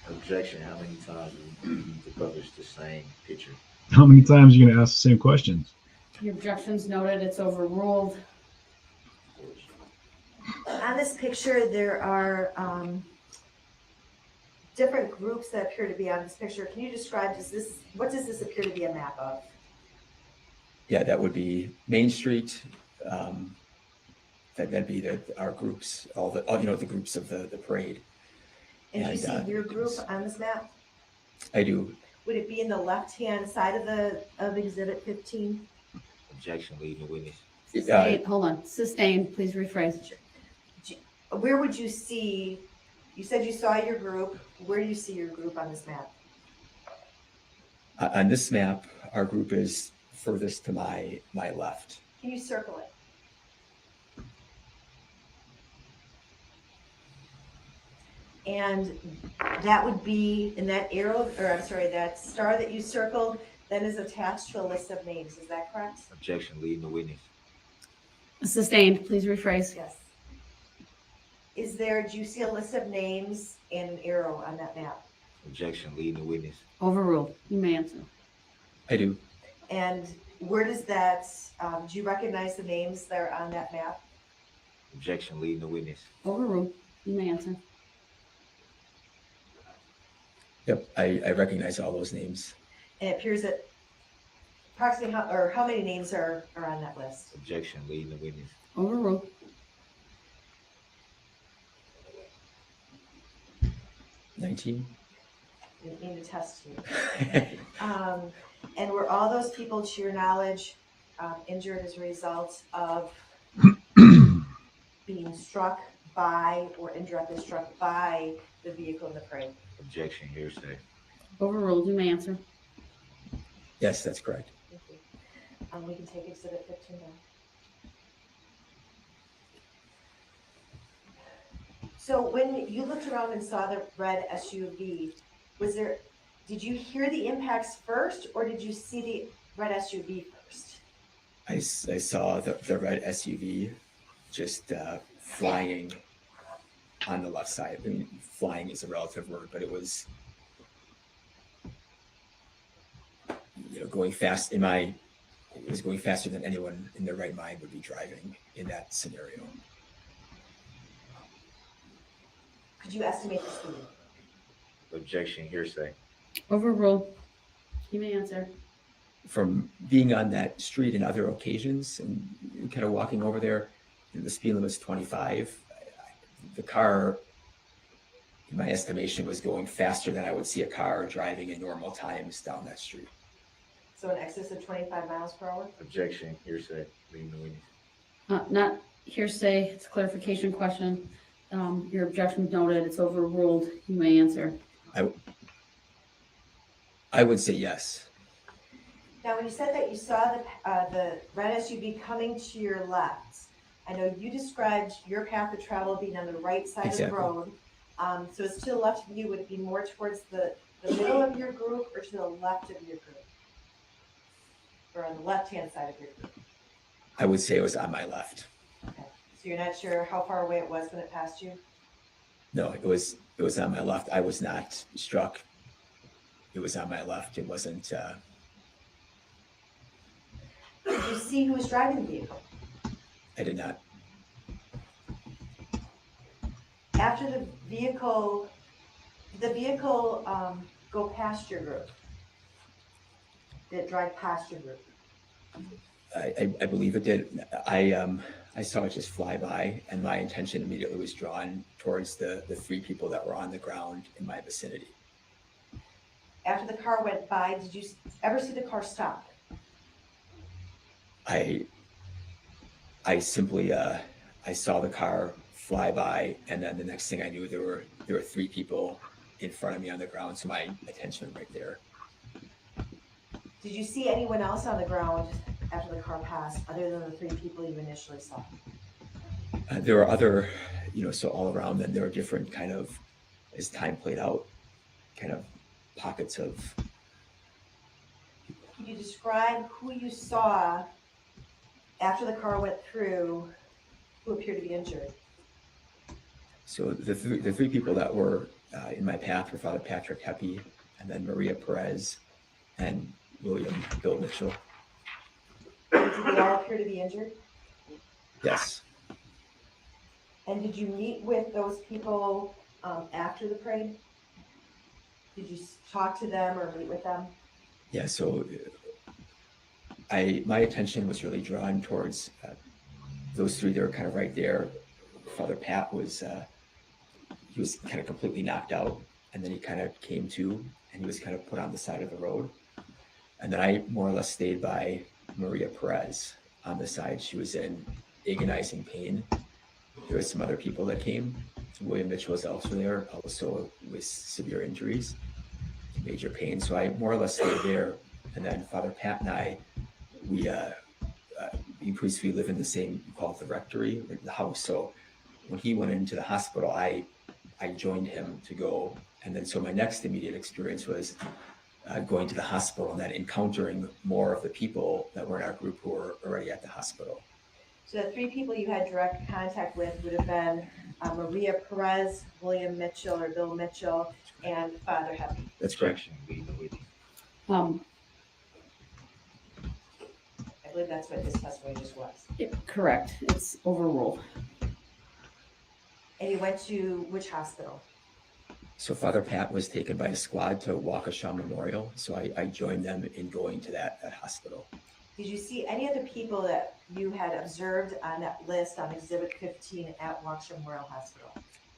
Objection, how many times do you need to publish the same picture? How many times are you going to ask the same questions? Your objection's noted, it's overruled. On this picture, there are different groups that appear to be on this picture. Can you describe, what does this appear to be a map of? Yeah, that would be Main Street. That'd be our groups, the groups of the parade. And do you see your group on this map? I do. Would it be in the left-hand side of Exhibit 15? Objection, leading the witness. Sustained, hold on. Sustained, please rephrase. Where would you see, you said you saw your group. Where do you see your group on this map? On this map, our group is furthest to my left. Can you circle it? And that would be in that arrow, or I'm sorry, that star that you circled, then is attached to a list of names. Is that correct? Objection, leading the witness. Sustained, please rephrase. Yes. Do you see a list of names and an arrow on that map? Objection, leading the witness. Overruled. You may answer. I do. And where does that, do you recognize the names that are on that map? Objection, leading the witness. Overruled. You may answer. Yep, I recognize all those names. And it appears that approximately how many names are on that list? Objection, leading the witness. Overruled. 19. Didn't mean to test you. And were all those people, to your knowledge, injured as a result of being struck by or indirectly struck by the vehicle in the parade? Objection, hearsay. Overruled. You may answer. Yes, that's correct. Thank you. We can take Exhibit 15 now. So when you looked around and saw the red SUV, did you hear the impacts first, or did you see the red SUV first? I saw the red SUV just flying on the left side. I mean, flying is a relative word, but it was going fast. It was going faster than anyone in their right mind would be driving in that scenario. Could you estimate the speed? Objection, hearsay. Overruled. You may answer. From being on that street in other occasions and kind of walking over there, the speed limit was 25. The car, in my estimation, was going faster than I would see a car driving in normal times down that street. So in excess of 25 miles per hour? Objection, hearsay, leading the witness. Not hearsay. It's a clarification question. Your objection noted. It's overruled. You may answer. I would say yes. Now, when you said that you saw the red SUV coming to your left, I know you described your path of travel being on the right side Exactly. of the road. So it's to the left of you. Would it be more towards the middle of your group or to the left of your group? Or on the left-hand side of your group? I would say it was on my left. Okay. So you're not sure how far away it was when it passed you? No, it was on my left. I was not struck. It was on my left. It wasn't. Did you see who was driving the vehicle? I did not. After the vehicle go past your group? Did it drive past your group? I believe it did. I saw it just fly by, and my attention immediately was drawn towards the three people that were on the ground in my vicinity. After the car went by, did you ever see the car stop? I simply I saw the car fly by, and then the next thing I knew, there were three people in front of me on the ground, so my attention was right there. Did you see anyone else on the ground after the car passed, other than the three people you initially saw? There were other, so all around them, there were different kind of, as time played out, kind of pockets of. Could you describe who you saw after the car went through who appeared to be injured? So the three people that were in my path were Father Patrick Heppy, and then Maria Perez, and William Bill Mitchell. Did they all appear to be injured? Yes. And did you meet with those people after the parade? Did you talk to them or meet with them? Yeah, so my attention was really drawn towards those three that were kind of right there. Father Pat was, he was kind of completely knocked out, and then he kind of came to, and he was kind of put on the side of the road. And then I more or less stayed by Maria Perez on the side. She was in agonizing pain. There were some other people that came. William Mitchell was also there, also with severe injuries, major pain. So I more or less stayed there. And then Father Pat and I, we priests, we live in the same, we call it the rectory, the house. So when he went into the hospital, I joined him to go. And then so my next immediate experience was going to the hospital and then encountering more of the people that were in our group who were already at the hospital. So the three people you had direct contact with would have been Maria Perez, William Mitchell or Bill Mitchell, and Father Heppy. That's correct. I believe that's what his testimony just was. Correct. It's overruled. And you went to which hospital? So Father Pat was taken by a squad to Waukesha Memorial. So I joined them in going to that hospital. Did you see any of the people that you had observed on that list on Exhibit 15 at Waukesha Memorial Hospital?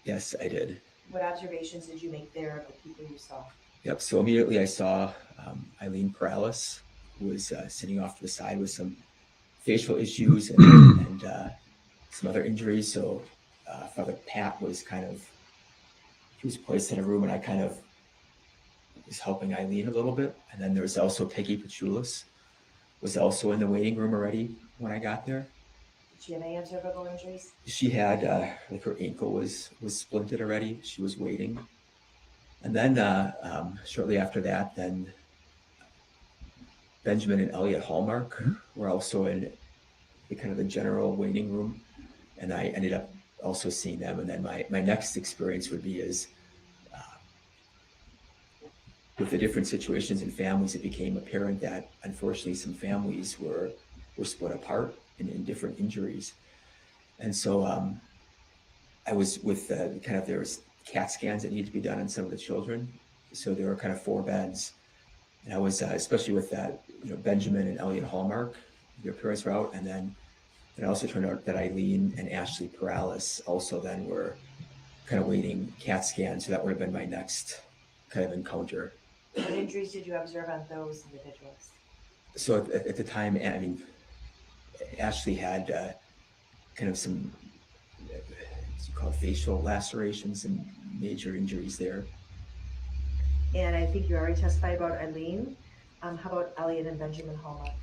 Yes, I did. What observations did you make there of the people you saw? Yep. So immediately I saw Eileen Perales, who was sitting off to the side with some facial issues and some other injuries. So Father Pat was he was placed in a room, and I kind of was helping Eileen a little bit. And then there was also Peggy Pachulis, was also in the waiting room already when I got there. Did she have any observable injuries? She had, her ankle was splinted already. She was waiting. And then shortly after that, then Benjamin and Elliot Hallmark were also in the general waiting room. And I ended up also seeing them. And then my next experience would be with the different situations in families, it became apparent that unfortunately some families were split apart in different injuries. And so I was with there was CAT scans that needed to be done on some of the children. So there were 4 beds. And I was, especially with that, Benjamin and Elliot Hallmark, their parents were out. And then it also turned out that Eileen and Ashley Perales also then were waiting CAT scans. So that would have been my next encounter. What injuries did you observe on those individuals? So at the time, I mean, Ashley had some what's it called, facial lacerations and major injuries there. And I think you already testified about Eileen. How about Elliot and Benjamin Hallmark?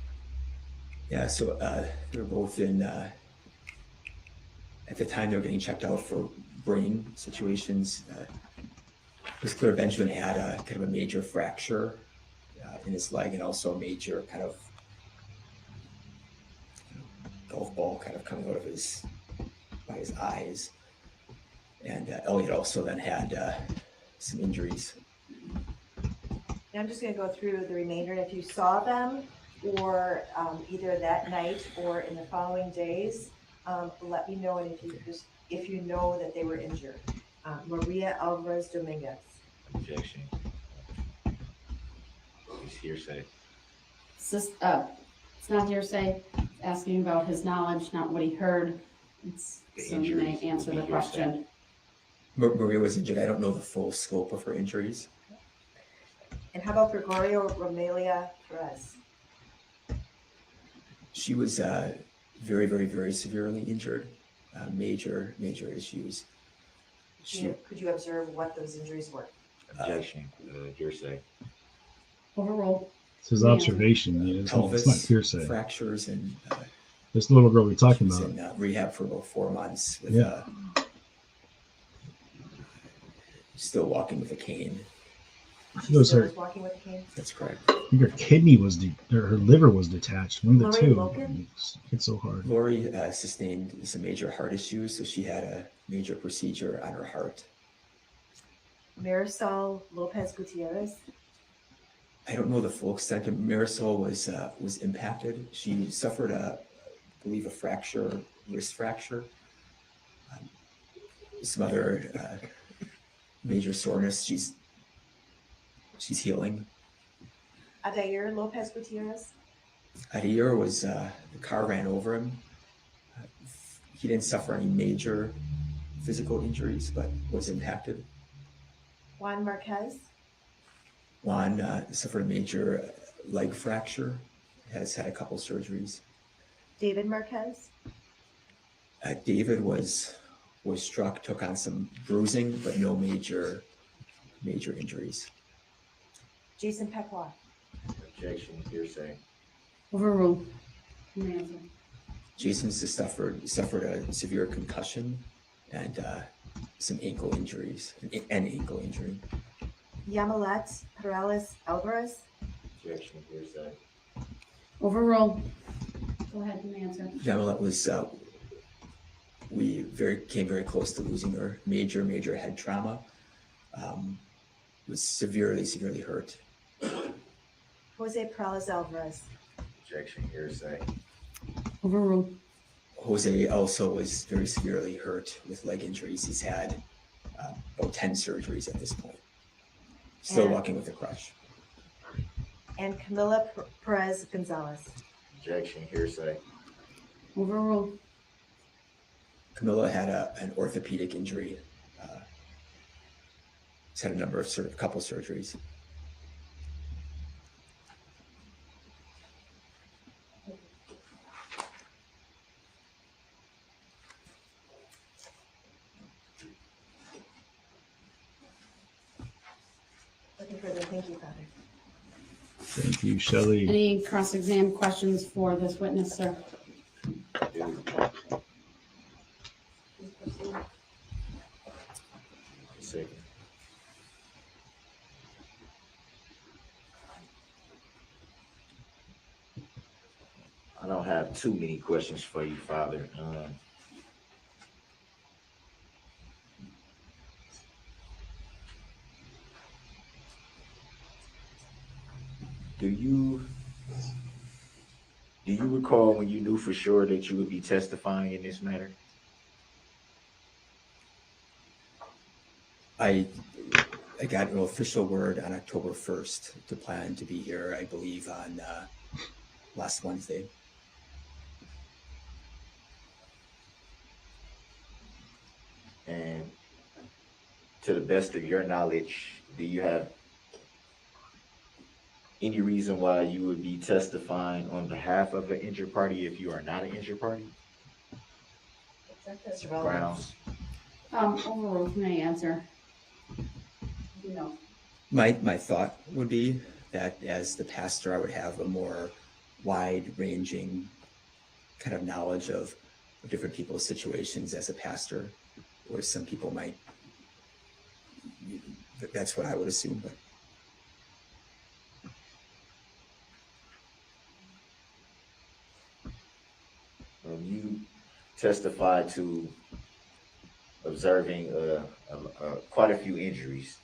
Yeah, so they were both in, at the time they were getting checked out for brain situations. It was clear Benjamin had a major fracture in his leg, and also a major golf ball coming out of by his eyes. And Elliot also then had some injuries. Now I'm just going to go through the remainder, and if you saw them or either that night or in the following days, let me know, and if you know that they were injured. Maria Alvarez Dominguez. Objection. It's hearsay. It's not hearsay. It's asking about his knowledge, not what he heard. So you may answer the question. Maria was injured. I don't know the full scope of her injuries. And how about Gregorio Romelia Perez? She was very, very, very severely injured. Major issues. Could you observe what those injuries were? Objection. Hearsay. Overruled. It's his observation. Yeah, it's not hearsay. Fractures and this little girl we're talking was about. in rehab for about 4 months. With, still walking with a cane. It was her. Walking with a cane? That's correct. I think her kidney was, or her liver was detached. One of the Lori two. Loken? It's so hard. Lori sustained some major heart issues, so she had a major procedure on her heart. Marisol Lopez Gutierrez. I don't know the full extent. Marisol was impacted. She suffered I believe a fracture, wrist fracture. Some other major soreness. She's healing. Adair Lopez Gutierrez. Adair was the car ran over him. He didn't suffer any major physical injuries, but was impacted. Juan Marquez. Juan suffered a major leg fracture, has had a couple surgeries. David Marquez. David was struck, took on some bruising, but no major injuries. Jason Pecqua. Objection. Hearsay. Overruled. You may answer. Jason suffered a severe concussion and some ankle injuries, an ankle injury. Yamilet Perales Alvarez. Objection. Hearsay. Overruled. Go ahead and answer. Yamilet was came very close to losing her. Major head trauma. Was severely hurt. Jose Perales Alvarez. Objection. Hearsay. Overruled. Jose also was very severely hurt with leg injuries. He's had about 10 surgeries at this point. Still walking with a crutch. And Camila Perez Gonzalez. Objection. Hearsay. Overruled. Camila had an orthopedic injury. He's had a couple surgeries. Looking further. Thank you, Father. Thank you, Shelley. Any cross-exam questions for this witness, sir? I don't have too many questions for you, Father. Do you recall when you knew for sure that you would be testifying in this matter? I got an official word on October 1st to plan to be here, I believe, on last Wednesday. And to the best of your knowledge, do you have any reason why you would be testifying on behalf of an injured party if you are not an injured party? Grounds. Overruled. You may answer. No. My thought would be that as the pastor, I would have a more wide-ranging kind of knowledge of different people's situations as a pastor, where some people might. That's what I would assume, but. You testified to observing quite a few injuries.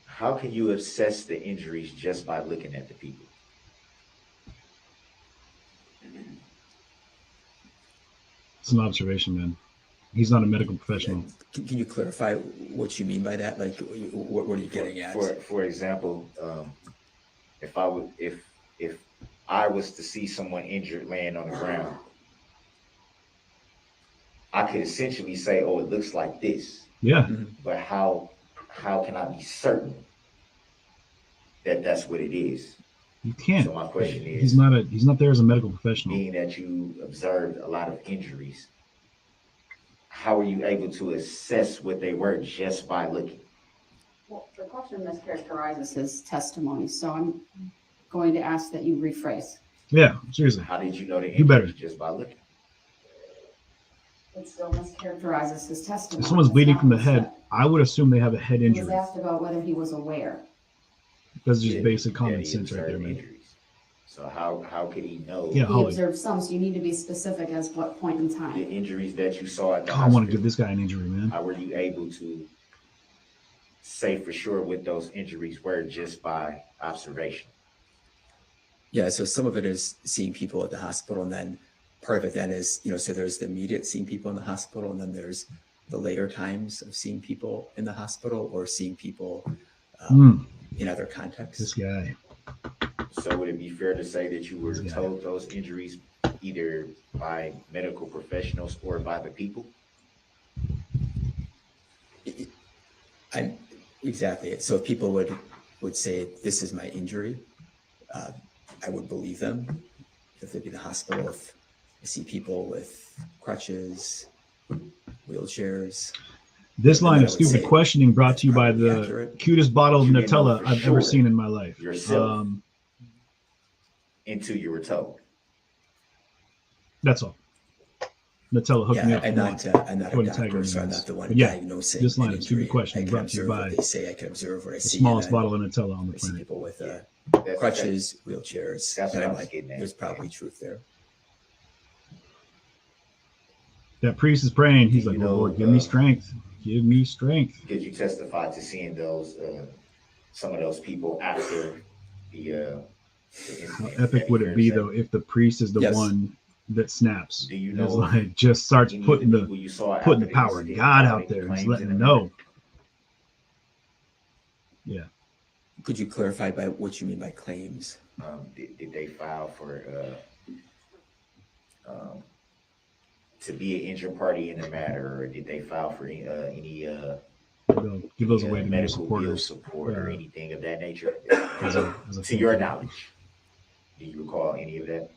How can you assess the injuries just by looking at the people? It's an observation, man. He's not a medical professional. Can you clarify what you mean by that? Like, what are you getting at? For example, if I was to see someone injured laying on the ground, I could essentially say, "Oh, it looks like this." Yeah. But how can I be certain that that's what it is? You can't. So my question is, he's not there as a medical professional. being that you observed a lot of injuries, how are you able to assess what they were just by looking? Well, the question mischaracterizes his testimony, so I'm going to ask that you rephrase. Yeah, seriously. How did you know the You better. injuries just by looking? It still mischaracterizes his testimony. If someone's bleeding from the That's not head, I would assume they have a head He was injury. asked about whether he was aware. That's just basic Yeah, common he sense right there, observed man. injuries. So how could he know Yeah, He Holly. observed some, so you need to be specific as what point in the time. injuries that you saw at the God, I want to hospital? give this guy an injury, man. How were you able to say for sure what those injuries were just by observation? Yeah, so some of it is seeing people at the hospital, and then part of it then is, so there's the immediate seeing people in the hospital, and then there's the later times of seeing people in the hospital or seeing people in other contexts. This guy. So would it be fair to say that you were told those injuries either by medical professionals or by the people? Exactly. So if people would say, this is my injury, I would believe them. If they'd be in the hospital, if I see people with crutches, wheelchairs. This line then of I would stupid say questioning brought to you by probably the accurate. cutest bottle of You didn't know Nutella for I've sure ever seen in my life. yourself until you were told. That's all. Nutella hooked me up. I'm not a What doctor, integrity so I'm is. not the one But yeah, diagnosing this line an of stupid injury. questioning I can brought to you observe by what they say. I can observe what I the see. smallest and then bottle of Nutella on the I see planet. people with That's- crutches, wheelchairs. That's And what I'm I was like, getting at. there's probably truth there. That priest is praying. He's Do like, you oh, know, Lord, give me strength. Give me strength. Did you testify to seeing those some of those people after the How epic would it be, though, if the priest is the Yes. one that snaps? Do you And know is like just starts any of putting the the people you saw putting after the power of incident God filed out any there. He's claims letting in them the know. Yeah. Could you clarify by what you mean by claims? Did they file for to be an injured party in the matter, or did they file for any Give those away to new medical bill supporters. support or anything of that nature? As a To your knowledge, do you recall any of that?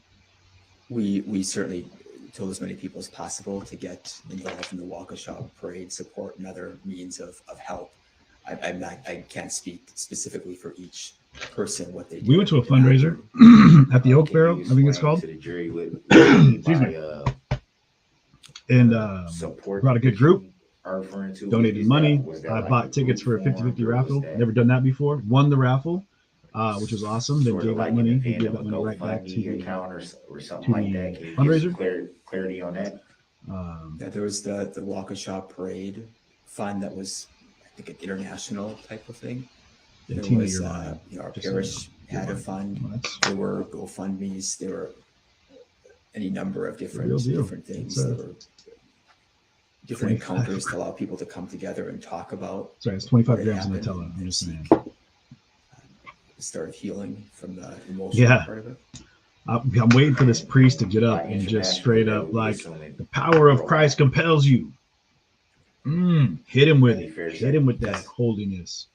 We certainly told as many people as possible to get involved in the Waukesha Parade support and other means of help. I can't speak specifically for each person what they do. We went to a fundraiser at the Oak Barrel, I think it's called. To the jury with Excuse me. And support brought a good group. are referring to? Donated money. Was that I like bought a tickets for a group 50-50 form, or raffle. was that Never done that before. Won the raffle, which was awesome. Then sort gave of that like money. an He event gave of that a money right back to GoFundMe the account or something to like the that? Can you fundraiser. give some clarity on that? Yeah, there was the Waukesha Parade fund that was, I think, an international type of thing. Yeah, There Tina, was, you're lying. our Just parish you're had a lying. fund. Well, that's There were GoFundMes. There were any number of the real deal. different things. It's, There were different 25 encounters to allow people to come together and talk about. Sorry, it's 25 what grams of had happened Nutella. I'm just saying. Start healing from the emotional Yeah. part of it. I'm waiting for this priest to get up and just straight up like, the power of Christ compels you. Hit him with it. Hit him with that holiness.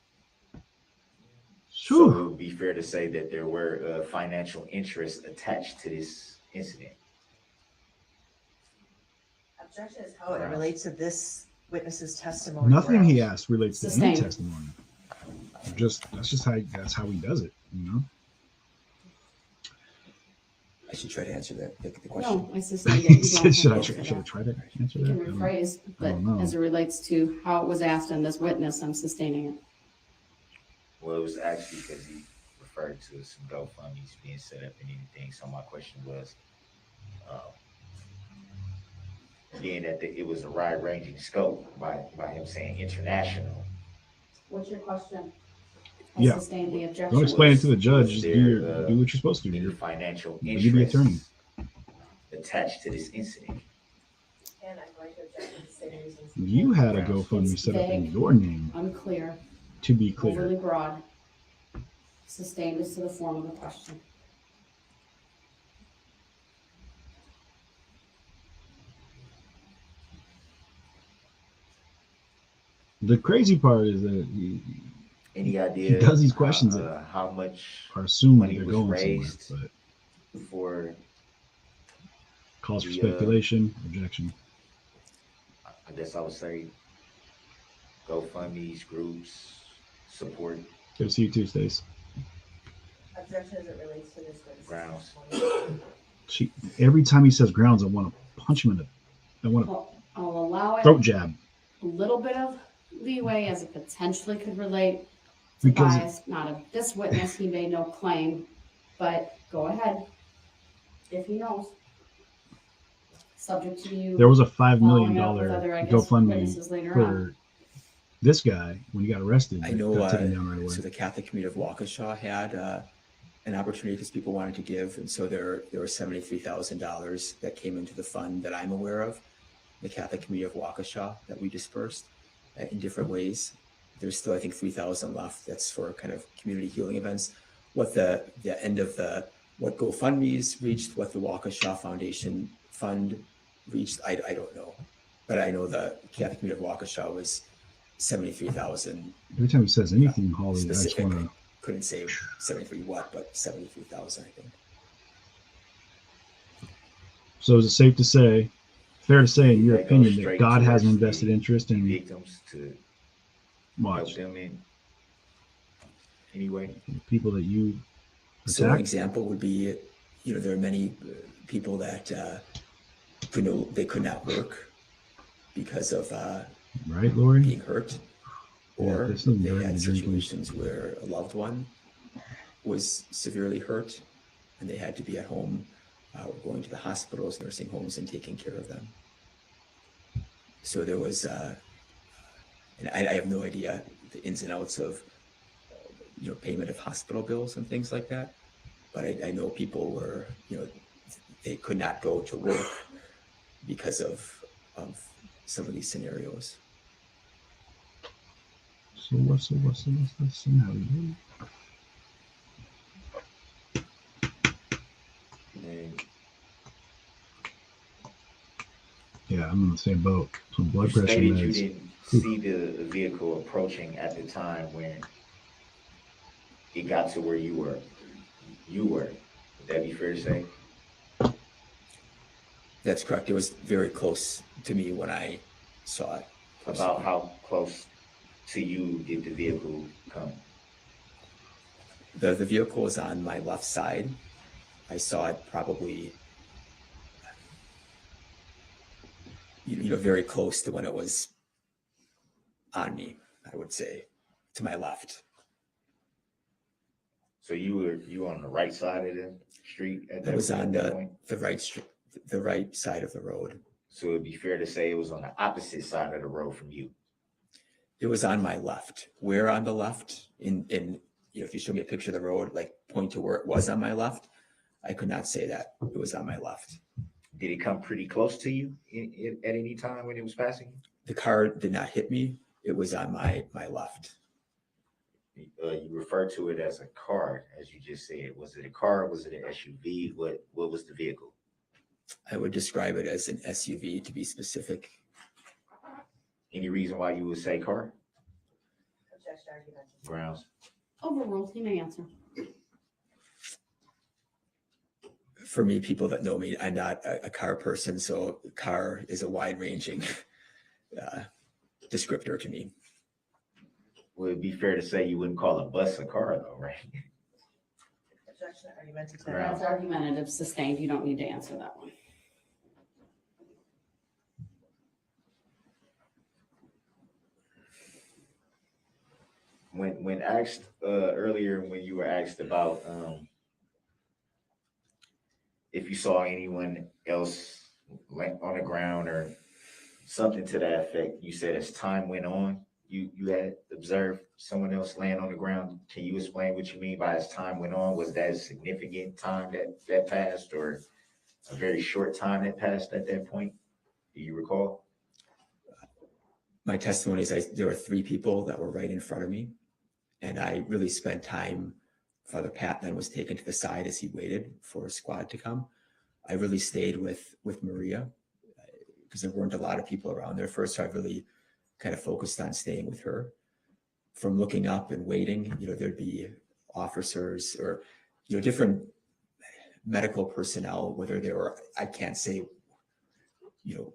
So it would be fair to say that there were financial interests attached to this incident. Objection is how it relates to this witness's testimony. Nothing he asked relates to any Sustained. testimony. That's how he does it, you know. I should try to answer the question. No, I sustained it. You don't Should I have to try, answer should I that. try to answer You that? can rephrase, but don't know. as it relates to how it was asked and this witness, I'm sustaining it. Well, it was actually because he referred to some GoFundMes being set up and anything. So my question was, being that it was a wide-ranging scope by him saying international. What's your question? I Yeah. sustained the objection. Don't explain it to the judge. Just there, do what you're supposed to do. Any You're financial be the attorney. interests attached to this incident? And I'm going to object to the same reasons. You had a GoFundMe It's set up in vague, your name, unclear, to be clear. overly broad. Sustained is to the form of the question. The crazy part is that Any idea? he does these questions that how much are assumed money they're was going raised somewhere, but for calls for the, speculation, objection. I guess I would say GoFundMe's, groups, support Good to see you too, Stace. Objection as it relates to this witness. grounds. Every time he says grounds, I want to punch him in the. I want to I'll allow it throat jab. a little bit of leeway as it potentially could relate to Because bias, not of this witness. He made no claim, but go ahead if he knows. Subject to you. There was a $5 million following up with other, I guess, GoFundMe witnesses later for on. this guy when he got arrested. I know, got taken down right away. so the Catholic community of Waukesha had an opportunity because people wanted to give, and so there were $73,000 that came into the fund that I'm aware of, the Catholic community of Waukesha, that we dispersed in different ways. There's still, I think, 3,000 left. That's for kind of community healing events. What the end of what GoFundMe's reached, what the Waukesha Foundation Fund reached, I don't know, but I know the Catholic community of Waukesha was 73,000. Every time he says anything, Holly, I just Specific. want to. Couldn't say 73 what, but 73,000, I think. So is it safe to say, fair to say, in your That goes opinion, that straight God has an towards invested the interest in victims to watch help them in any way? people that you So an attack? example would be, there are many people that they could not work because of Right, Lori? being hurt, or this isn't they very had good drinking. situations where a loved one was severely hurt and they had to be at home, or going to the hospitals, nursing homes, and taking care of them. So there was, and I have no idea the ins and outs of, payment of hospital bills and things like that. But I know people were, they could not go to work because of some of these scenarios. So what's the scenario? And Yeah, I'm in the same boat. Some blood you pressure stated you meds. didn't see the vehicle approaching at the time when it got to where you were. Would that be fair to say? That's correct. It was very close to me when I saw it. About how close to you did the vehicle come? The vehicle was on my left side. I saw it probably, very close to when it was on me, I would say, to my left. So you were on the right side of the street at that It was on point? the right side of the road. So it'd be fair to say it was on the opposite side of the road from you. It was on my left. Where on the left? If you show me a picture of the road, like point to where it was on my left, I could not say that it was on my left. Did it come pretty close to you at any time when it was passing you? The car did not hit me. It was on my left. You refer to it as a car, as you just said. Was it a car? Was it an SUV? What was the vehicle? I would describe it as an SUV, to be specific. Any reason why you would say car? Objection argument. Grounds. Overruled. You may answer. For me, people that know me, I'm not a car person, so car is a wide-ranging descriptor to me. Would it be fair to say you wouldn't call a bus a car, though, right? Objection argumentative. That's argumentative, sustained. You don't need to answer that one. When asked earlier, when you were asked about if you saw anyone else on the ground or something to that effect, you said as time went on, you had observed someone else laying on the ground. Can you explain what you mean by as time went on? Was that a significant time that passed, or a very short time that passed at that point? Do you recall? My testimony is there were 3 people that were right in front of me, and I really spent time. Father Pat then was taken to the side as he waited for a squad to come. I really stayed with Maria because there weren't a lot of people around there first, so I really kind of focused on staying with her. From looking up and waiting, there'd be officers or, different medical personnel, whether they were, I can't say,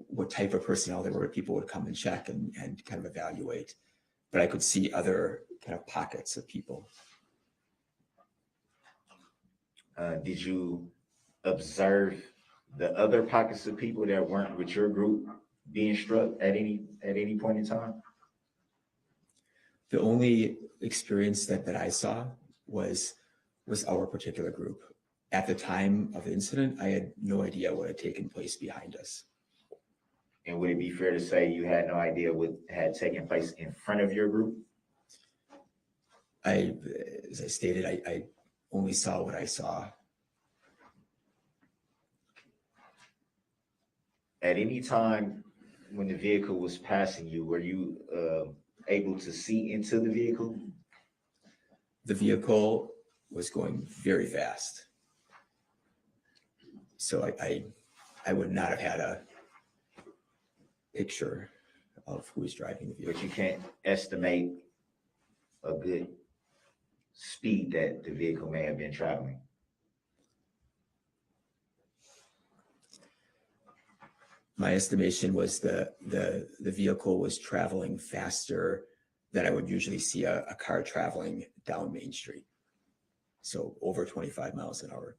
what type of personnel there were. People would come and check and kind of evaluate, but I could see other kind of pockets of people. Did you observe the other pockets of people that weren't with your group being struck at any point in time? The only experience that I saw was our particular group. At the time of the incident, I had no idea what had taken place behind us. And would it be fair to say you had no idea what had taken place in front of your group? As I stated, I only saw what I saw. At any time when the vehicle was passing you, were you able to see into the vehicle? The vehicle was going very fast. So I would not have had a picture of who was driving the vehicle. But you can't estimate a good speed that the vehicle may have been traveling. My estimation was the vehicle was traveling faster than I would usually see a car traveling down Main Street. So over 25 miles an hour.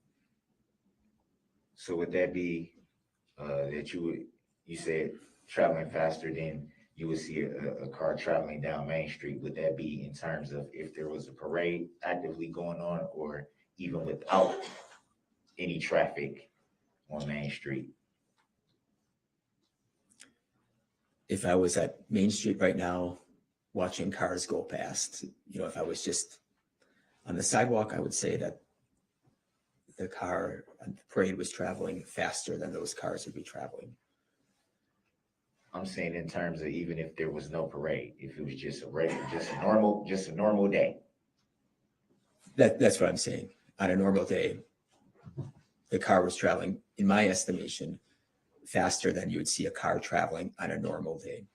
So would that be that you said traveling faster than you would see a car traveling down Main Street? Would that be in terms of if there was a parade actively going on, or even without any traffic on Main Street? If I was at Main Street right now, watching cars go past, if I was just on the sidewalk, I would say that the parade was traveling faster than those cars would be traveling. I'm saying in terms of even if there was no parade, if it was just a normal day. That's what I'm saying. On a normal day, the car was traveling, in my estimation, faster than you would see a car traveling on a normal day.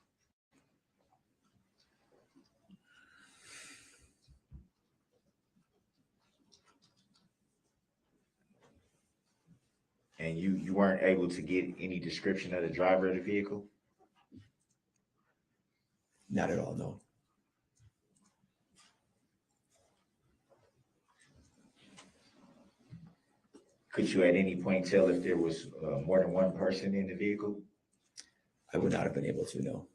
And you weren't able to get any description of the driver of the vehicle? Not at all, no. Could you at any point tell if there was more than one person in the vehicle? I would not have been able to, no.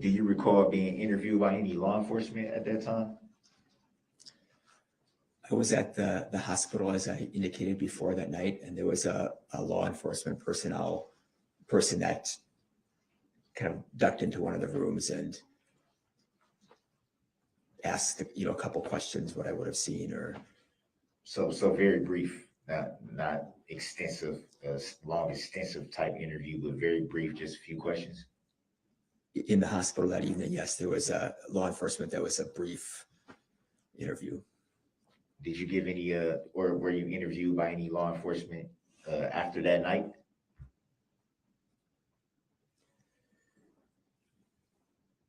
Do you recall being interviewed by any law enforcement at that time? I was at the hospital, as I indicated before, that night, and there was a law enforcement person that kind of ducked into one of the rooms and asked, a couple questions, what I would have seen, or. So very brief, not extensive, long, extensive type interview, but very brief, just a few questions. In the hospital that evening, yes, there was a law enforcement. That was a brief interview. Did you give any, or were you interviewed by any law enforcement after that night?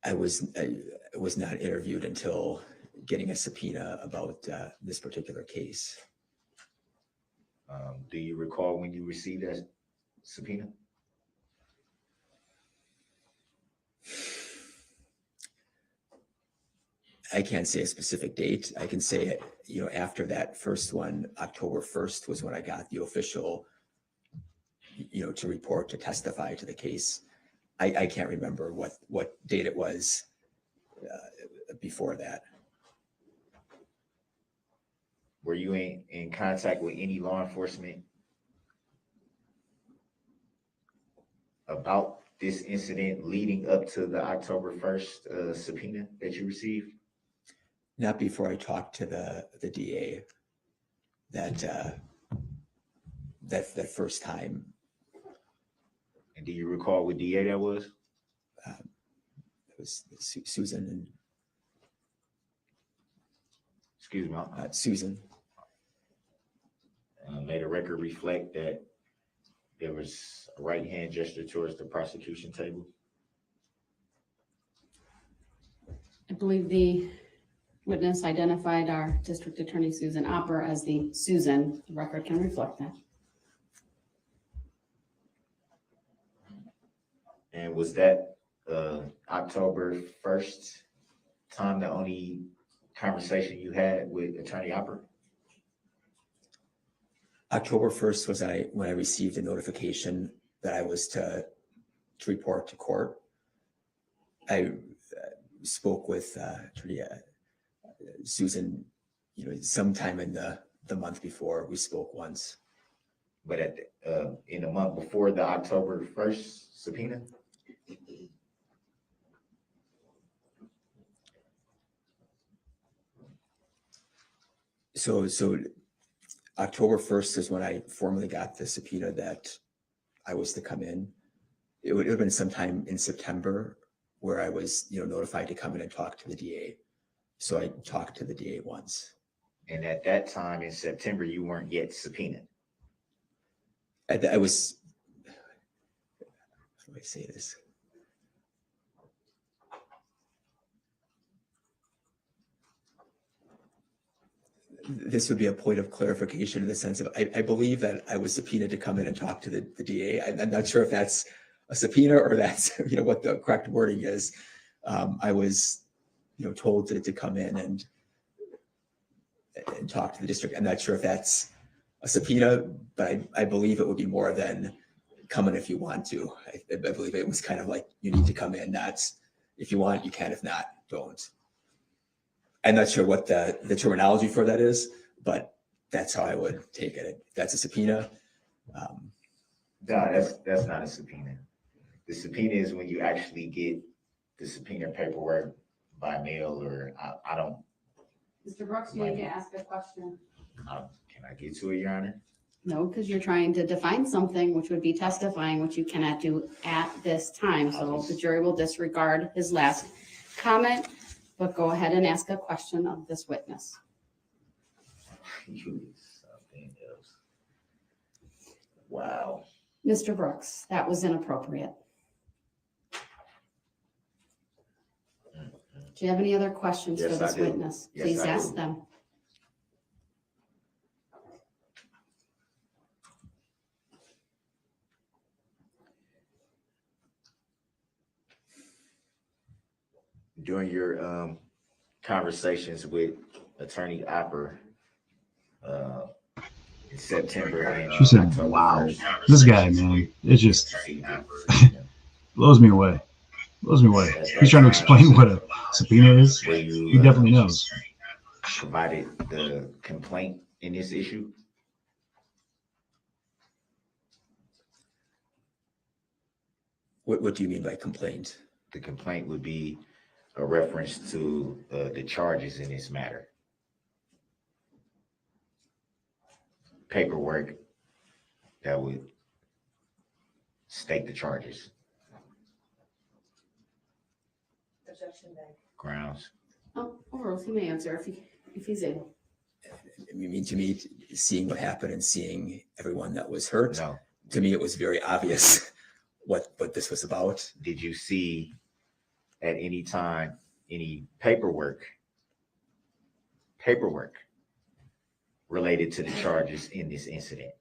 I was not interviewed until getting a subpoena about this particular case. Do you recall when you received that subpoena? I can't say a specific date. I can say, after that first one, October 1st was when I got the official, to report, to testify to the case. I can't remember what date it was, before that. Were you in contact with any law enforcement about this incident leading up to the October 1st subpoena that you received? Not before I talked to the DA that first time. And do you recall what DA that was? It was Susan and excuse me, Susan. May the record reflect that there was a right hand gesture towards the prosecution table? I believe the witness identified our district attorney, Susan Opper, as the Susan. The record can reflect that. And was that October 1st time the only conversation you had with Attorney Opper? October 1st was when I received a notification that I was to report to court. I spoke with Susan, sometime in the month before. We spoke once. But in the month before the October 1st subpoena? So October 1st is when I formally got the subpoena that I was to come in. It would have been sometime in September where I was, notified to come in and talk to the DA. So I talked to the DA once. And at that time in September, you weren't yet subpoenaed. I was, how do I say this? This would be a point of clarification in the sense of, I believe that I was subpoenaed to come in and talk to the DA. I'm not sure if that's a subpoena or that's, what the correct wording is. I was, told to come in and talk to the district. I'm not sure if that's a subpoena, but I believe it would be more than come in if you want to. I believe it was kind of like, you need to come in, not if you want, you can, if not, don't. I'm not sure what the terminology for that is, but that's how I would take it. If that's a subpoena. No, that's not a subpoena. The subpoena is when you actually get the subpoena paperwork by mail, or I don't. Mr. Brooks, you need to ask a question. Can I get to it, Your Honor? No, because you're trying to define something, which would be testifying, which you cannot do at this time. So the jury will disregard his last comment, but go ahead and ask a question of this witness. Something else. Wow. Mr. Brooks, that was inappropriate. Do you have any other questions for this witness? Please ask them. During your conversations with Attorney Opper in September and She said, October wow, 1st, this guy, man, it just blows me away. Blows me away. He's trying to explain what a subpoena is. He definitely knows. Provided the complaint in this issue. What do you mean by complaint? The complaint would be a reference to the charges in this matter. Paperwork that would state the charges. Objection back. Grounds. Oh, Rose, he may answer if he's able. You mean to me, seeing what happened and seeing everyone that was hurt? No. To me, it was very obvious what this was about. Did you see at any time any paperwork related to the charges in this incident?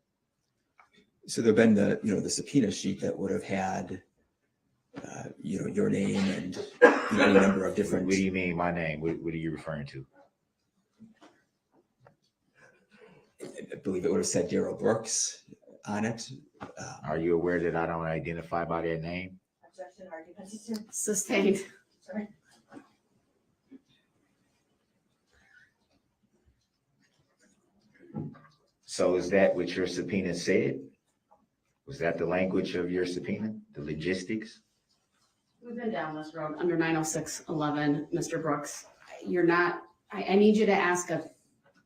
So there'd been the subpoena sheet that would have had your name and any number of different. What do you mean my name? What are you referring to? I believe it would have said Darrell Brooks on it. Are you aware that I don't identify by that name? Objection, argument sustained. Sorry. So is that what your subpoena said? Was that the language of your subpoena, the logistics? We've been down this road under 90611, Mr. Brooks. You're not, I need you to ask a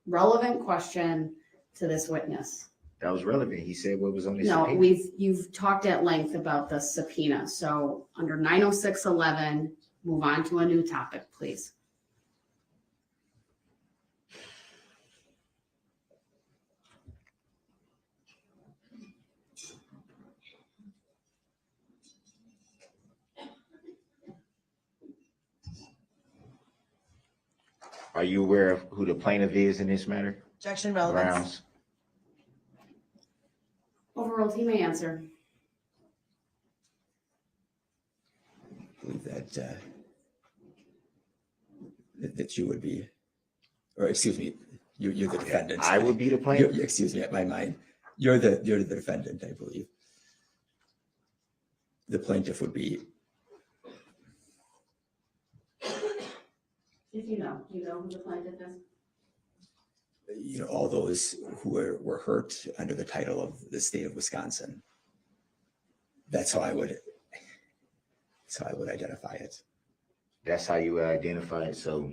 relevant question to this witness. That was relevant. He said what was on his No, subpoena. you've talked at length about the subpoena. So under 90611, move on to a new topic, please. Are you aware of who the plaintiff is in this matter? Objection, relevance. Grounds. Overruled, he may answer. I believe that that you would be, or excuse me, you're the defendant. I would be the plaintiff? Excuse me, at my mind. You're the defendant, I believe. The plaintiff would be. If you know who the plaintiff is? You know, all those who were hurt under the title of the state of Wisconsin. That's how I would identify it. That's how you would identify it. So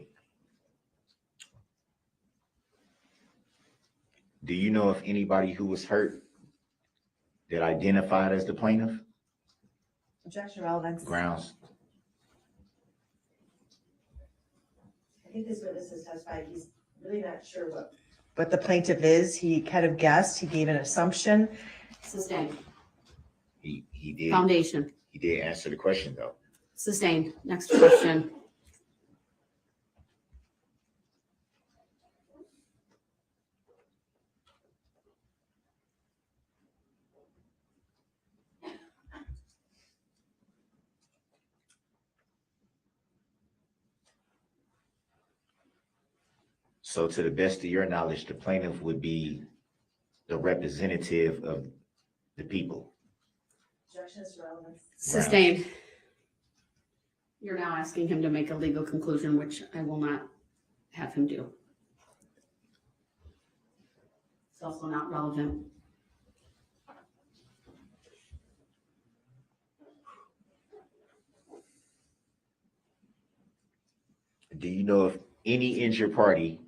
do you know of anybody who was hurt that identified as the plaintiff? Objection, relevance. Grounds. I think this witness has testified, he's really not sure what the plaintiff is. He kind of guessed, he gave an assumption. Sustained. He did. Foundation. He did answer the question though. Sustained. Next question. So to the best of your knowledge, the plaintiff would be the representative of the people. Objection is relevance. Sustained. You're now asking him to make a legal conclusion, which I will not have him do. It's also not relevant. Do you know of any injured party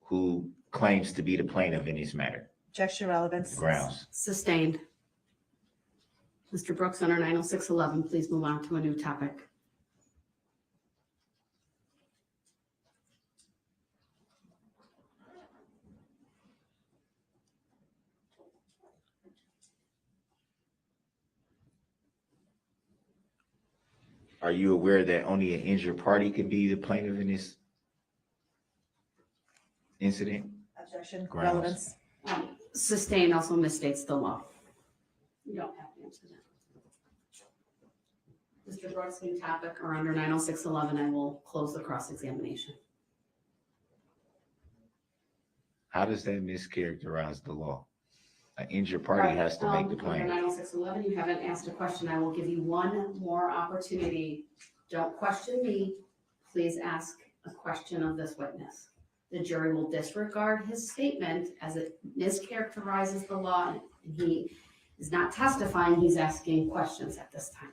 who claims to be the plaintiff in this matter? Objection, relevance. Grounds. Sustained. Mr. Brooks, under 90611, please move on to a new topic. Are you aware that only an injured party can be the plaintiff in this incident? Objection, Grounds. relevance. Sustained also misstates the law. You don't have to answer that. Mr. Brooks, new topic, or under 90611, I will close the cross-examination. How does that mischaracterize the law? An injured party has to make the claim. Under 90611, you haven't asked a question. I will give you one more opportunity. Don't question me. Please ask a question of this witness. The jury will disregard his statement as it mischaracterizes the law, and he is not testifying. He's asking questions at this time.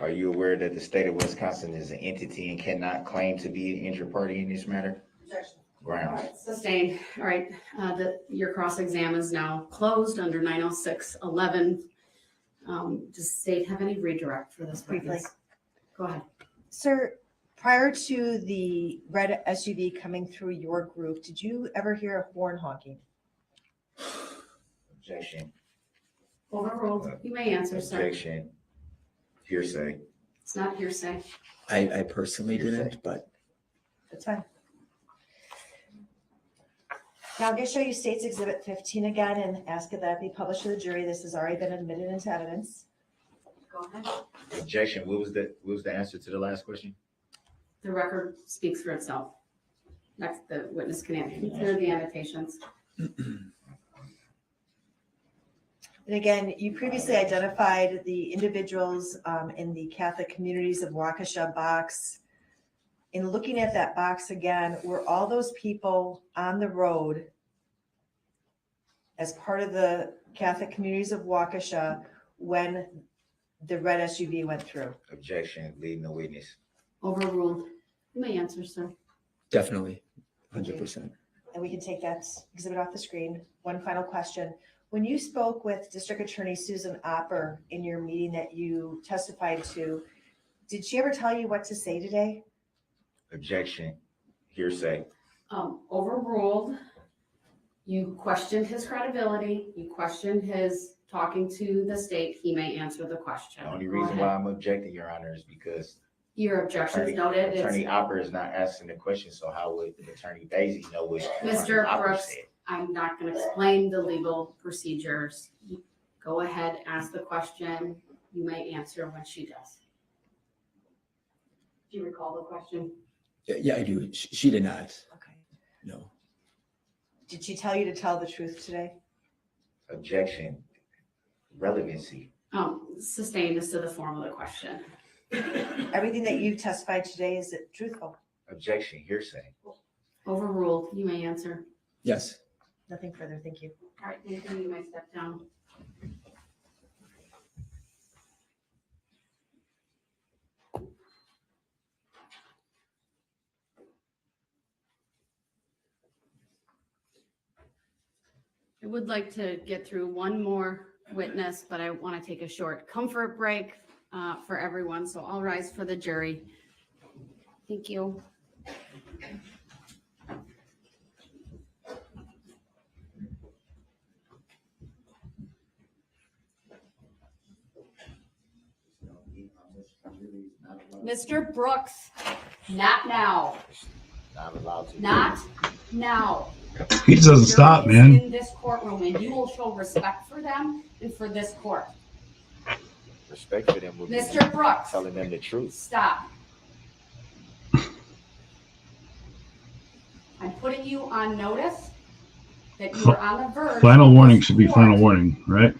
Are you aware that the state of Wisconsin is an entity and cannot claim to be an injured party in this matter? Objection. Grounds. Sustained. All right. Your cross-exam is now closed under 90611. Does state have any redirect for this witness? Go ahead. Sir, prior to the red SUV coming through your group, did you ever hear a horn honking? Objection. Overruled. You may answer, sir. Objection. Hearsay. It's not hearsay. I personally didn't, but That's fine. Now I'm going to show you State's Exhibit 15 again and ask that that be published to the jury. This has already been admitted into evidence. Go ahead. Objection. What was the answer to the last question? The record speaks for itself. Next, the witness can consider the annotations. And again, you previously identified the individuals in the Catholic Communities of Waukesha box. In looking at that box again, were all those people on the road as part of the Catholic Communities of Waukesha when the red SUV went through? Objection, leading the witness. Overruled. You may answer, sir. Definitely, 100%. And we can take that exhibit off the screen. One final question. When you spoke with District Attorney Susan Opper in your meeting that you testified to, did she ever tell you what to say today? Objection, hearsay. Overruled. You questioned his credibility. You questioned his talking to the state. He may answer the question. The only reason why I'm objecting, Your Honor, is because your objections noted. Attorney Opper is not asking the question, so how would Attorney Daisy know what Mr. Opper Brooks, said? I'm not going to explain the legal procedures. Go ahead, ask the question. You may answer when she does. Do you recall the question? Yeah, I do. She did not. Okay. No. Did she tell you to tell the truth today? Objection, relevancy. Sustained as to the form of the question. Everything that you testified today, is it truthful? Objection, hearsay. Overruled. You may answer. Yes. Nothing further. Thank you. All right, Nathan, you may step down. I would like to get through one more witness, but I want to take a short comfort break for everyone. So I'll rise for the jury. Thank you. Mr. Brooks, not now. Not allowed to. Not now. He just doesn't stop, man. In this courtroom, and you will show respect for them and for this court. Respect for them would be Mr. Brooks, telling them the truth. stop. I'm putting you on notice that you are on the verge. Final of warning this should be court final warning, right?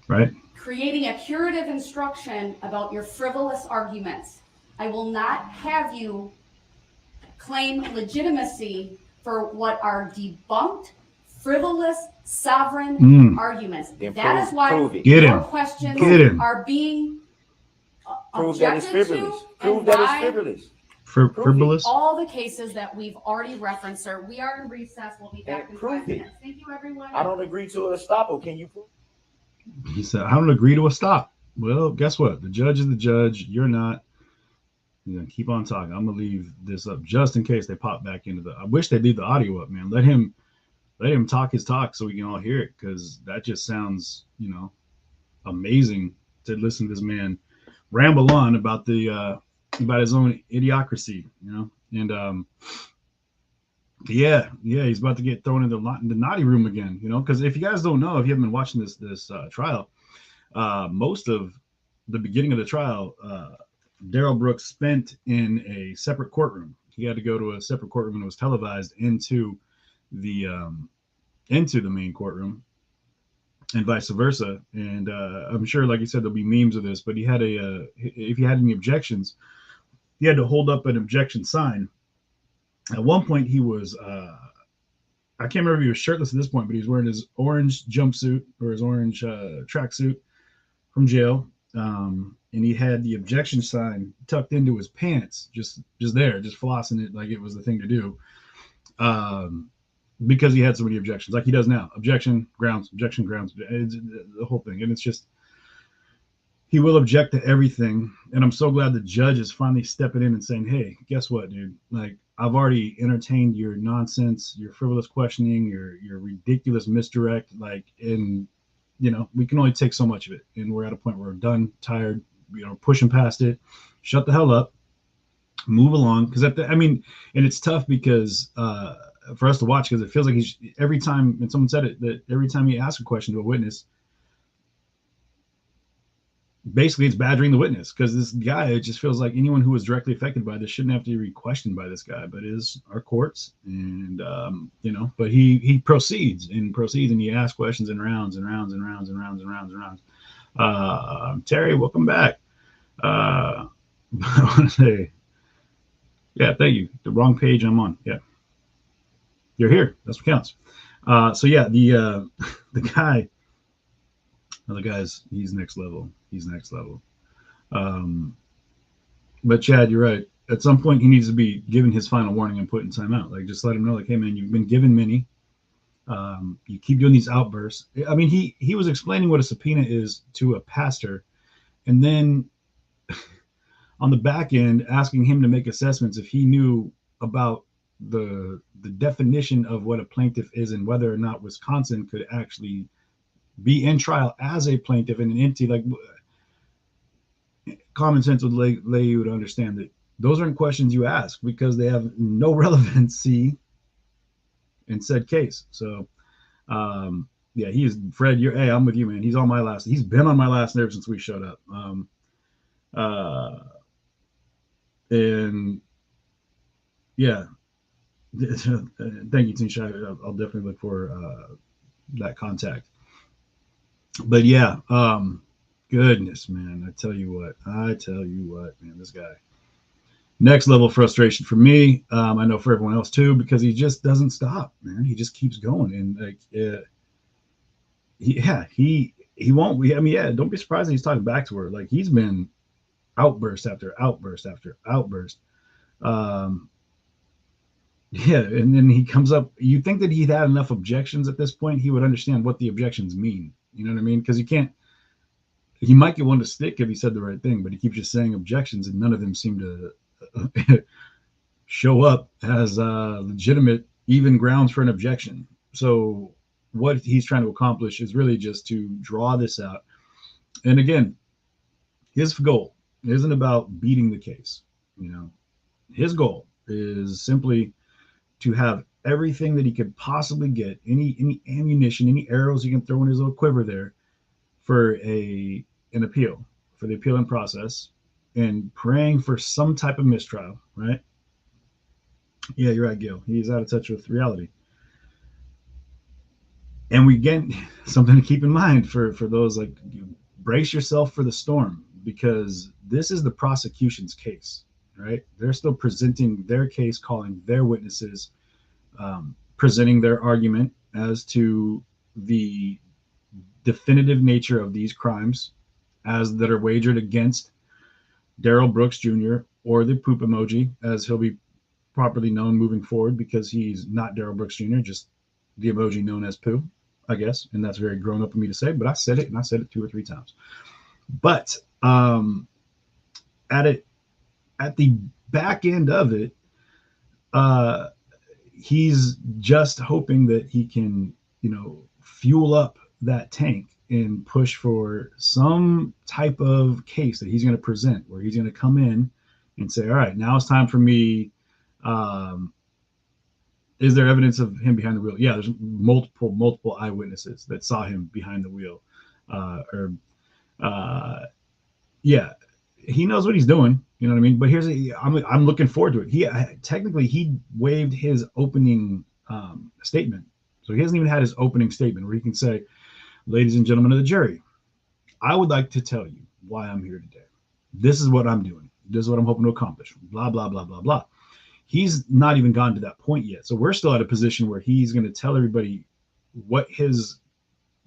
Right? creating a curative instruction about your frivolous arguments. I will not have you claim legitimacy for what are debunked, frivolous, sovereign arguments. Then That is why prove your questions are being Prove that it's objected frivolous. to. Prove and that it's why frivolous. Frivolous? all the cases that we've already referenced, sir. We are in recess. We'll be back in 5 prove it. minutes. Thank you, everyone. I don't agree to a estoppel. Can you prove? He said, I don't agree to a stop. Well, guess what? The judge is the judge. You're not. You're going to keep on talking. I'm going to leave this up just in case they pop back into the. I wish they'd leave the audio up, man. Let him talk his talk so we can all hear it, because that just sounds, amazing to listen to this man ramble on about about his own idiocracy, and he's about to get thrown in the naughty room again, because if you guys don't know, if you haven't been watching this trial, most of the beginning of the trial, Darrell Brooks spent in a separate courtroom. He had to go to a separate courtroom, and it was televised into the main courtroom, and vice versa. And I'm sure, like you said, there'll be memes of this, but he had if he had any objections, he had to hold up an objection sign. At one point, he was, I can't remember if he was shirtless at this point, but he was wearing his orange jumpsuit or his orange tracksuit from jail. And he had the objection sign tucked into his pants, just flossing it like it was the thing to do. Because he had so many objections, like he does now. Objection, grounds, the whole thing. And it's just, he will object to everything. And I'm so glad the judge is finally stepping in and saying, hey, guess what, dude? Like, I've already entertained your nonsense, your frivolous questioning, your ridiculous misdirect. And we can only take so much of it. And we're at a point where we're done, tired, pushing past it. Shut the hell up, move along. Because and it's tough because for us to watch, because it feels like every time, and someone said it, that every time you ask a question to a witness, basically it's badgering the witness, because this guy, it just feels like anyone who was directly affected by this shouldn't have to be questioned by this guy, but is our courts. And but he proceeds and he asks questions in rounds and rounds and rounds and rounds and rounds and rounds. Terry, welcome back. I want to say, yeah, thank you. The wrong page I'm on. Yeah, you're here. That's what counts. So yeah, the guy. The guy's, he's next level. He's next level. But Chad, you're right. At some point, he needs to be given his final warning and put in timeout. Like, just let him know, like, hey man, you've been given many. You keep doing these outbursts. I mean, he was explaining what a subpoena is to a pastor, and then on the back end, asking him to make assessments if he knew about the definition of what a plaintiff is and whether or not Wisconsin could actually be in trial as a plaintiff in an entity. Like, common sense would lay you to understand that those aren't questions you ask, because they have no relevancy in said case. So yeah, he's Fred, hey, I'm with you, man. He's on my last, he's been on my last nerve since we showed up. And yeah, thank you, Tinsha. I'll definitely look for that contact. But yeah, goodness, man, I tell you what, man, this guy, next level frustration for me. I know for everyone else too, because he just doesn't stop, man. He just keeps going. And like, he won't. I mean, yeah, don't be surprised that he's talking back to her. Like, he's been outburst after outburst after outburst. Yeah, and then he comes up. You think that he'd had enough objections at this point, he would understand what the objections mean. You know what I mean? Because he might get one to stick if he said the right thing, but he keeps just saying objections, and none of them seem to show up as legitimate, even grounds for an objection. So what he's trying to accomplish is really just to draw this out. And again, his goal isn't about beating the case. You know, his goal is simply to have everything that he could possibly get, any ammunition, any arrows he can throw in his little quiver there for an appeal, for the appealing process, and praying for some type of mistrial, right? Yeah, you're right, Gil. He's out of touch with reality. And we get something to keep in mind for those, like, brace yourself for the storm, because this is the prosecution's case, right? They're still presenting their case, calling their witnesses, presenting their argument as to the definitive nature of these crimes as that are wagered against Darrell Brooks Jr., or the poop emoji, as he'll be properly known moving forward, because he's not Darrell Brooks Jr., just the emoji known as poo, I guess. And that's very grown up of me to say, but I said it, and I said it 2 or 3 times. But at the back end of it, he's just hoping that he can, fuel up that tank and push for some type of case that he's going to present, where he's going to come in and say, all right, now it's time for me. Is there evidence of him behind the wheel? Yeah, there's multiple eyewitnesses that saw him behind the wheel. Yeah, he knows what he's doing. You know what I mean? But I'm looking forward to it. He waived his opening statement. So he hasn't even had his opening statement where he can say, ladies and gentlemen of the jury, I would like to tell you why I'm here today. This is what I'm doing. This is what I'm hoping to accomplish. Blah, blah, blah, blah, blah. He's not even gotten to that point yet. So we're still at a position where he's going to tell everybody what he's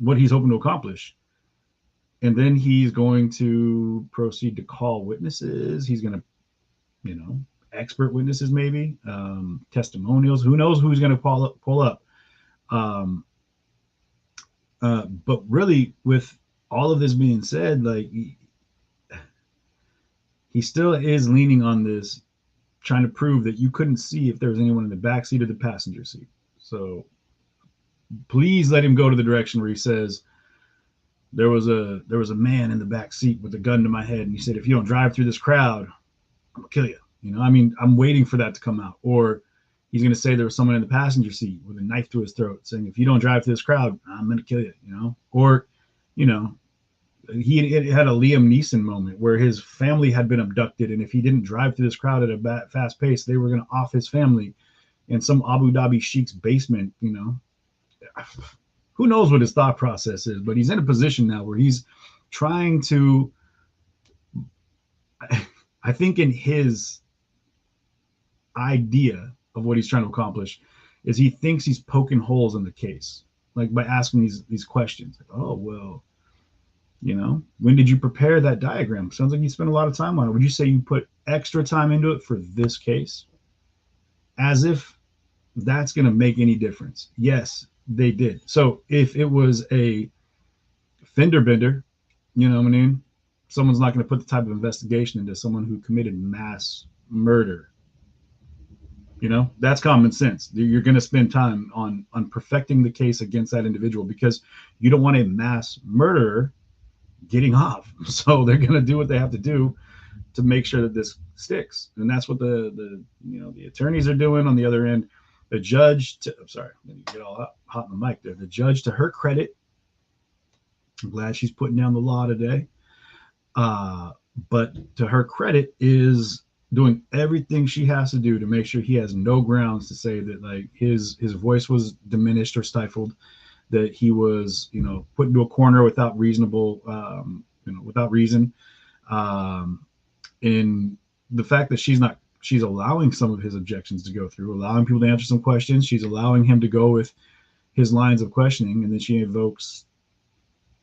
hoping to accomplish. And then he's going to proceed to call witnesses. He's going to, expert witnesses, maybe, testimonials. Who knows who's going to pull up. But really, with all of this being said, like, he still is leaning on this, trying to prove that you couldn't see if there was anyone in the back seat or the passenger seat. So please let him go to the direction where he says, there was a man in the back seat with a gun to my head, and he said, if you don't drive through this crowd, I'm gonna kill you. I'm waiting for that to come out. Or he's gonna say there was someone in the passenger seat with a knife to his throat saying, if you don't drive through this crowd, I'm gonna kill you, Or, he had a Liam Neeson moment where his family had been abducted, and if he didn't drive through this crowd at a fast pace, they were going to off his family in some Abu Dhabi sheik's basement. You know, who knows what his thought process is, but he's in a position now where he's trying to, I think in his idea of what he's trying to accomplish is he thinks he's poking holes in the case, like by asking these questions. Like, oh, well, you know, when did you prepare that diagram? Sounds like you spent a lot of time on it. Would you say you put extra time into it for this case? As if that's going to make any difference. Yes, they did. So if it was a fender bender, you know what I mean? Someone's not going to put the type of investigation into someone who committed mass murder. You know, that's common sense. You're going to spend time on perfecting the case against that individual because you don't want a mass murderer getting off. So they're going to do what they have to do to make sure that this sticks. And that's what the attorneys are doing on the other end. The judge, I'm sorry, let me get all hot on the mic there. The judge, to her credit, I'm glad she's putting down the law today. But to her credit, is doing everything she has to do to make sure he has no grounds to say that like his voice was diminished or stifled, that he was, you know, put into a corner without reasonable, without reason. In the fact that she's allowing some of his objections to go through, allowing people to answer some questions. She's allowing him to go with his lines of questioning. And then she invokes,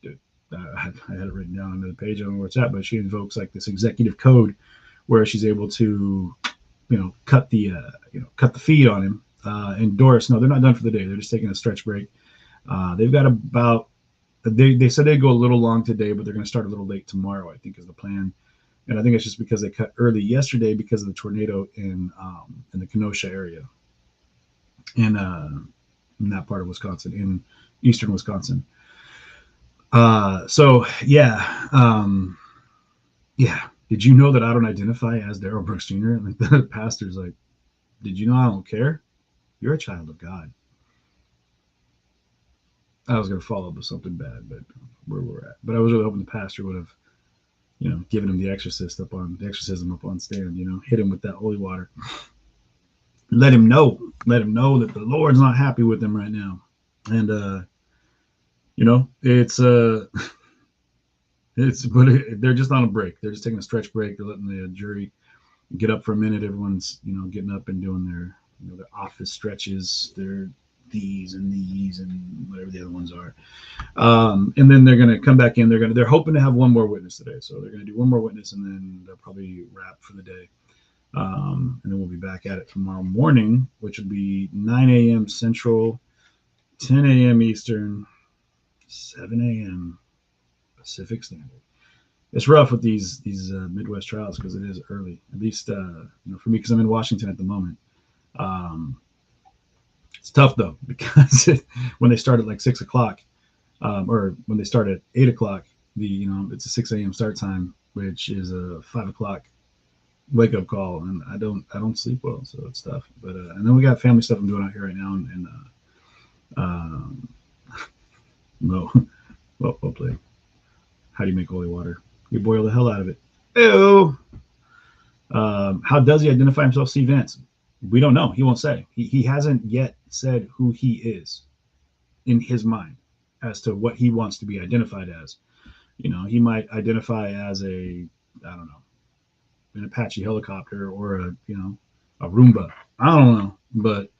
I had it written down on the page, I don't know where it's at, but she invokes like this executive code where she's able to, you know, cut the feed on him. And Doris, no, they're not done for the day. They're just taking a stretch break. They've got about, they said they'd go a little long today, but they're going to start a little late tomorrow, I think is the plan. And I think it's just because they cut early yesterday because of the tornado in the Kenosha area, in that part of Wisconsin, in eastern Wisconsin. So yeah. Did you know that I don't identify as Darrell Brooks Jr.? Like the pastor's like, did you know I don't care? You're a child of God. I was going to follow up with something bad, but where we're at. But I was really hoping the pastor would have, you know, given him the exorcism up on stand, you know, hit him with that holy water. Let him know that the Lord's not happy with him right now. And, you know, but they're just on a break. They're just taking a stretch break. They're letting the jury get up for a minute. Everyone's, you know, getting up and doing their, you know, their office stretches, their these and whatever the other ones are. And then they're going to come back in. They're hoping to have one more witness today. So they're going to do one more witness and then they'll probably wrap for the day. And then we'll be back at it tomorrow morning, which will be 9 a.m. Central, 10 a.m. Eastern, 7 a.m. Pacific Standard. It's rough with these Midwest trials because it is early. At least you know, for me, because I'm in Washington at the moment. It's tough though because when they start at like 6 o'clock, or when they start at 8 o'clock, it's a 6 a.m. start time, which is a 5 o'clock wake up call, and I don't sleep well, so it's tough. But and then we got family stuff I'm doing out here right now, and well play. How do you make holy water? You boil the hell out of it. Ew. How does he identify himself, C. Vance? We don't know. He won't say. He hasn't yet said who he is in his mind as to what he wants to be identified as. You know, he might identify as an Apache helicopter or a Roomba. I don't know. But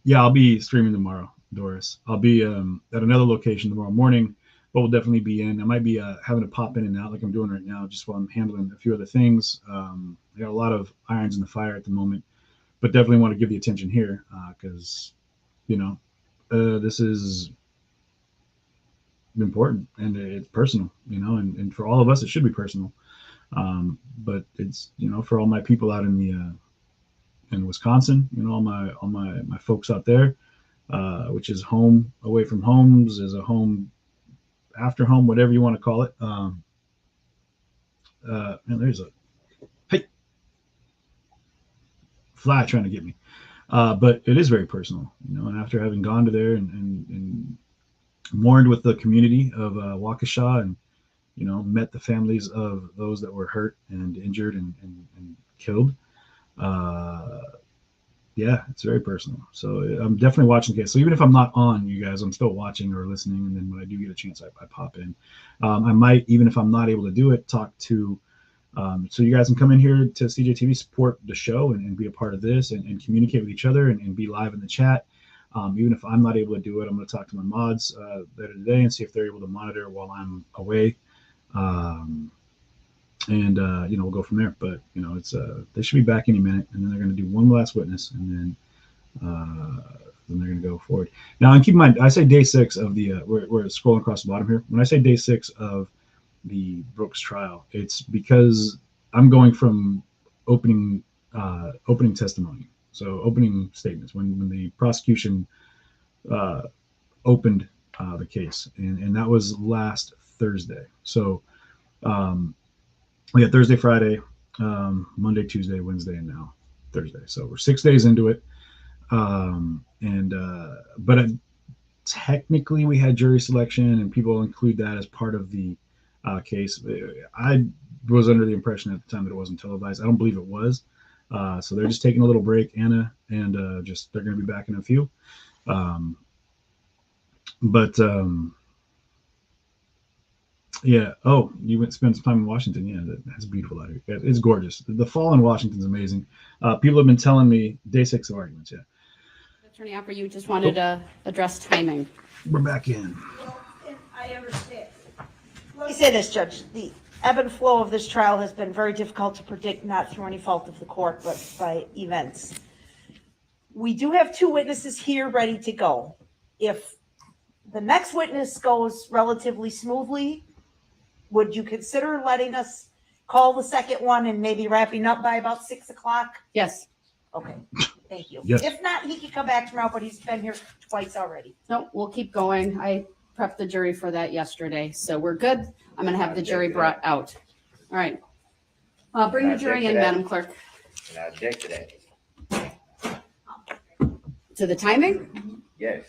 yeah, I'll be streaming tomorrow, Doris. I'll be at another location tomorrow morning, but we'll definitely be in. I might be having to pop in and out like I'm doing right now, just while I'm handling a few other things. I got a lot of irons in the fire at the moment, but definitely want to give the attention here because, this is important and it's personal, and for all of us, it should be personal. But it's, for all my people out in Wisconsin, all my folks out there, which is home away from homes, is a home after home, whatever you want to call it. And there's a fly trying to get me. But it is very personal, and after having gone to there and mourned with the community of Waukesha, and met the families of those that were hurt and injured and killed. Yeah, it's very personal. So I'm definitely watching the case. So even if I'm not on, you guys, I'm still watching or listening. And then when I do get a chance, I pop in. I might, even if I'm not able to do it, talk to, so you guys can come in here to CJTV, support the show and be a part of this and communicate with each other and be live in the chat. Even if I'm not able to do it, I'm going to talk to my mods later today and see if they're able to monitor while I'm away. We'll go from there. But it's they should be back any minute, and then they're going to do one last witness, and then they're going to go forward. Now, and keep in mind, I say day 6 of the we're scrolling across the bottom here. When I say day 6 of the Brooks trial, it's because I'm going from opening testimony, so opening statements when the prosecution opened the case, and that was last Thursday. So we had Thursday, Friday, Monday, Tuesday, Wednesday, and now Thursday. So we're 6 days into it. But technically we had jury selection, and people include that as part of the case. I was under the impression at the time that it wasn't televised. I don't believe it was. So they're just taking a little break, Anna, and they're going to be back in a few. Yeah. Oh, you went spend some time in Washington. Yeah, that's beautiful out here. It's gorgeous. The fall in Washington is amazing. People have been telling me day 6 of arguments. Yeah. Attorney Opper, you just wanted to address timing. We're back in. I understand. Let me say this, Judge. The ebb and flow of this trial has been very difficult to predict, not through any fault of the court, but by events. We do have 2 witnesses here ready to go. If the next witness goes relatively smoothly, would you consider letting us call the second one and maybe wrapping up by about 6 o'clock? Yes. Okay, thank you. Yes. If not, he can come back tomorrow, but he's been here twice already. No, we'll keep going. I prepped the jury for that yesterday, so we're good. I'm going to have the jury brought out. All right. Bring the jury in, Madam Clerk. And I object to that. To the timing? Yes.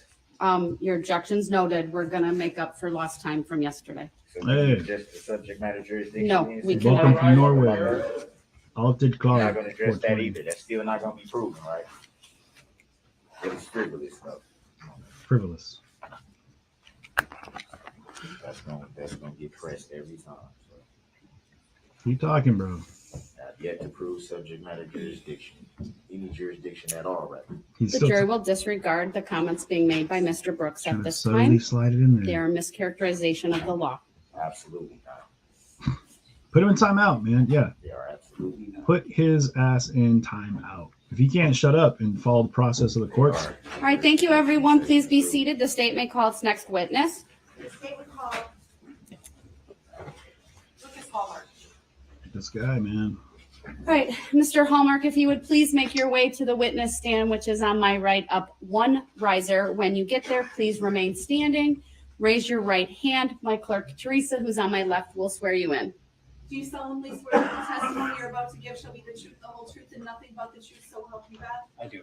Your objections noted. We're going to make up for lost time from yesterday. So Hey. just the subject matter jurisdiction. No, is- we Welcome cannot. to Norway. Altered You're Clark. not going to address that 420. either. That's still not going to be proven, right? It was frivolous stuff. Frivolous. That's going to get pressed every time. So Keep talking, bro. I've yet to prove subject matter jurisdiction, any jurisdiction at all, right? He's The still jury will disregard the comments being made by Mr. Brooks trying at to this subtly time. slide it in They there. are a mischaracterization of the law. Absolutely not. Put him in timeout, man. Yeah. They are absolutely not. Put his ass in timeout. If he can't shut up and follow the process of the courts, All right, thank you, everyone. Please be seated. The state may call its next witness. The state would call Lucas Hallmark. this guy, man. All right, Mr. Hallmark, if you would please make your way to the witness stand, which is on my right, up one riser. When you get there, please remain standing. Raise your right hand. My clerk, Teresa, who's on my left, will swear you in. Do you solemnly swear that the testimony you're about to give shall be the truth, the whole truth, and nothing but the truth, so help you God? I do.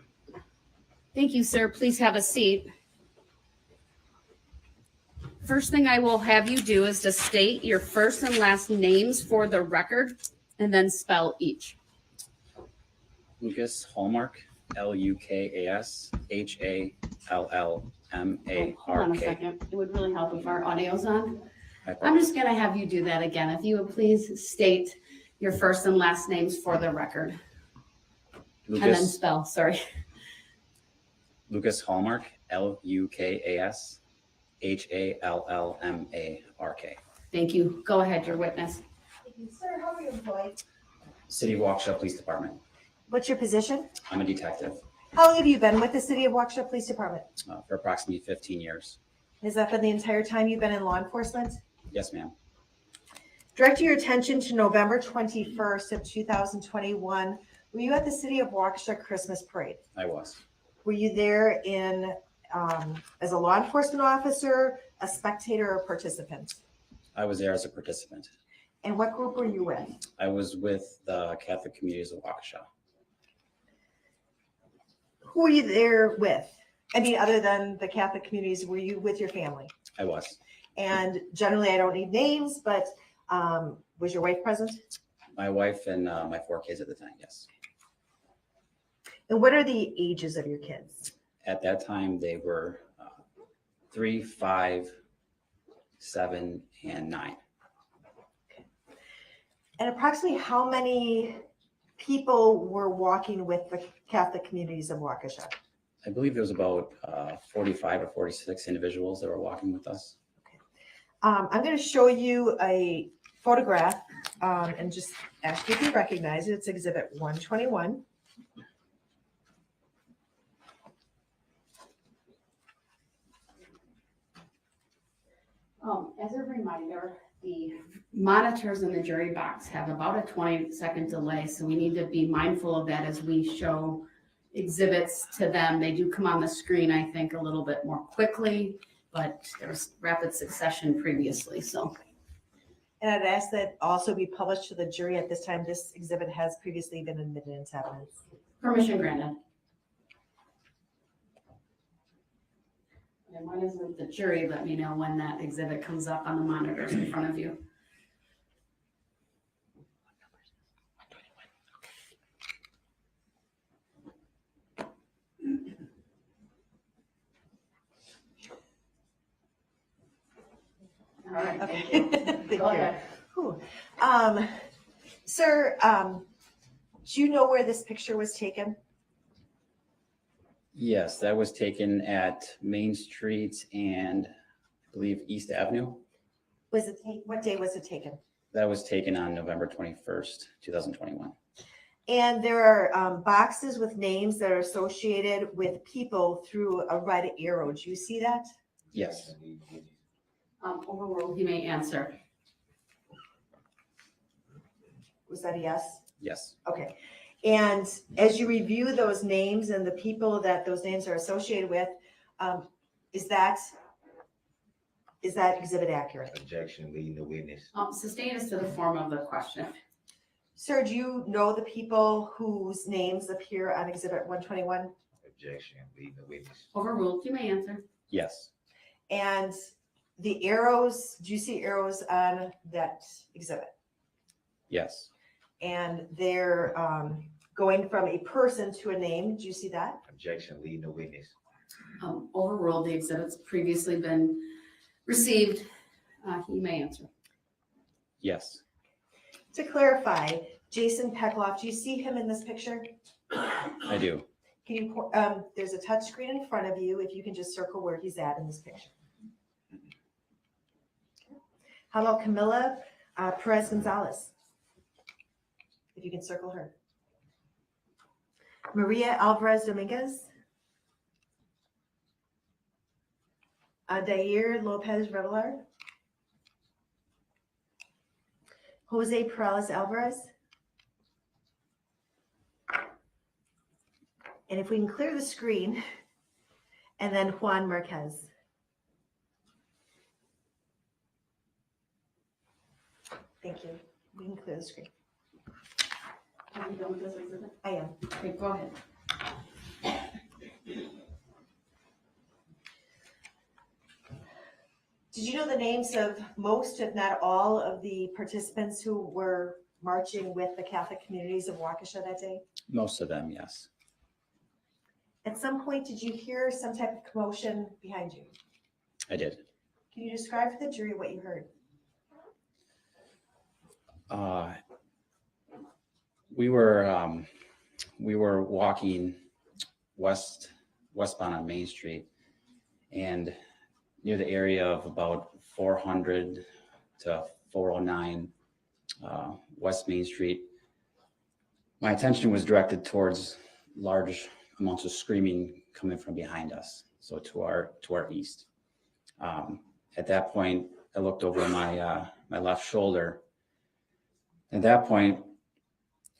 Thank you, sir. Please have a seat. First thing I will have you do is to state your first and last names for the record, and then spell each. Lucas Hallmark, Lukas Hold on a Hallmark. second. It would really help if our audio's on. I'm just going to have you do that again. If you would please state your first and last names for the record. And then Lucas, spell, sorry. Lucas Hallmark, Lukas Hallmark. Thank you. Go ahead, your witness. Sir, how are you employed? City of Waukesha Police Department. What's your position? I'm a detective How long have you been with the City of Waukesha Police Department? for approximately 15 years. Has that been the entire time you've been in law enforcement? Yes, ma'am. Direct your attention to November 21st of 2021. Were you at the City of Waukesha Christmas Parade? I was. Were you there in as a law enforcement officer, a spectator, or participant? I was there as a participant. And what group were you with? I was with the Catholic Communities of Waukesha. Who were you there with? I mean, other than the Catholic communities, were you with your family? I was. And generally, I don't need names, but was your wife present? My wife and my 4 kids at the time, yes. And what are the ages of your kids? At that time, they were 3, 5, 7, and 9. And approximately how many people were walking with the Catholic Communities of Waukesha? I believe there was about 45 or 46 individuals that were walking with us. I'm going to show you a photograph and just ask you if you recognize it. It's Exhibit 121. As a reminder, the monitors in the jury box have about a 20-second delay, so we need to be mindful of that as we show exhibits to them. They do come on the screen, I think, a little bit more quickly, but there's rapid succession previously, so. And I'd ask that also be published to the jury at this time. This exhibit has previously been admitted into evidence. Permission granted. And when is it the jury? Let me know when that exhibit comes up on the monitors in front of you. All right. Okay. Go ahead. Whew. Sir, do you know where this picture was taken? Yes, that was taken at Main Street and I believe East Avenue. Was it what day was it taken? That was taken on November 21st, 2021. And there are boxes with names that are associated with people through a red arrow. Do you see that? Yes. Overruled, you may answer. Was that a yes? Yes. Okay. And as you review those names and the people that those names are associated with, is that exhibit accurate? Objection, leading the witness. Sustain us to the form of the question. Sir, do you know the people whose names appear on exhibit 121? Objection, leading the witness. Overruled, you may answer. Yes. And the arrows, do you see arrows on that exhibit? Yes. And they're going from a person to a name. Do you see that? Objection, leading the witness. Overruled, the exhibit's previously been received. You may answer. Yes. To clarify, Jason Peckloff, do you see him in this picture? I do. Can you? There's a touch screen in front of you. If you can just circle where he's at in this picture. How about Camila Perez Gonzalez? If you can circle her. Maria Alvarez Dominguez. Adair Lopez Revelar. Jose Perales Alvarez. And if we can clear the screen, and then Juan Marquez. Thank you. We can clear the screen. Are you done with this exhibit? I am. Okay, go ahead. Did you know the names of most, if not all, of the participants who were marching with the Catholic Communities of Waukesha that day? Most of them, yes. At some point, did you hear some type of commotion behind you? I did. Can you describe for the jury what you heard? We were walking westbound on Main Street, and near the area of about 400 to 409 West Main Street, my attention was directed towards large amounts of screaming coming from behind us, so to our east. At that point, I looked over my left shoulder. At that point,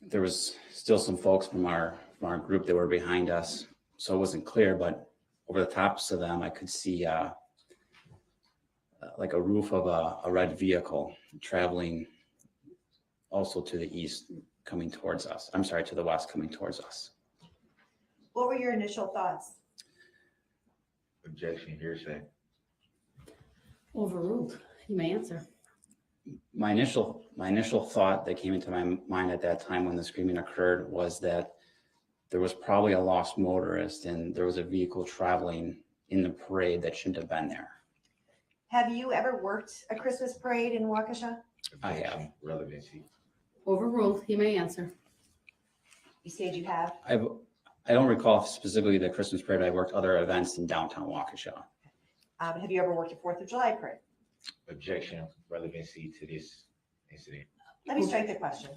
there was still some folks from our group that were behind us, so it wasn't clear, but over the tops of them, I could see like a roof of a red vehicle traveling also to the east, coming towards us. I'm sorry, to the west, coming towards us. What were your initial thoughts? Objection, hearsay. Overruled. You may answer. My initial thought that came into my mind at that time when the screaming occurred was that there was probably a lost motorist and there was a vehicle traveling in the parade that shouldn't have been there. Have you ever worked a Christmas parade in Waukesha? I have. Relevancy. Overruled. You may answer. You said you have? I don't recall specifically the Christmas parade. I worked other events in downtown Waukesha. Have you ever worked a 4th of July parade? Objection. Relevancy to this incident. Let me strike the question.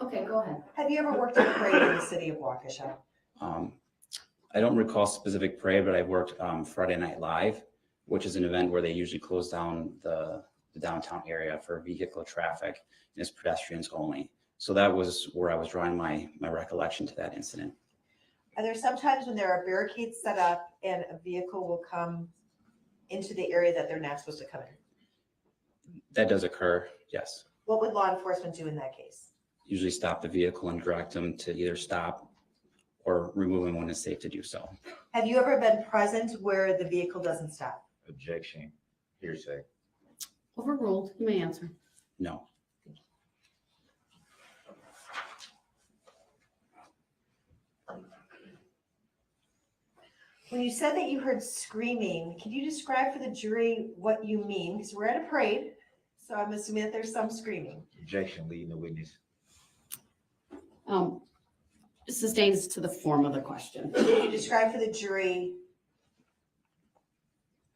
Okay, go ahead. Have you ever worked a parade in the city of Waukesha? I don't recall a specific parade, but I worked Friday Night Live, which is an event where they usually close down the downtown area for vehicular traffic and it's pedestrians only. So that was where I was drawing my recollection to that incident. Are there some times when there are barricades set up and a vehicle will come into the area that they're not supposed to come in? That does occur, yes. What would law enforcement do in that case? Usually stop the vehicle and direct them to either stop or remove them when it's safe to do so. Have you ever been present where the vehicle doesn't stop? Objection. Hearsay. Overruled. You may answer. No. When you said that you heard screaming, can you describe for the jury what you mean? Because we're at a parade, so I'm assuming that there's some screaming. Objection. Leading the witness. Sustains to the form of the question. Can you describe for the jury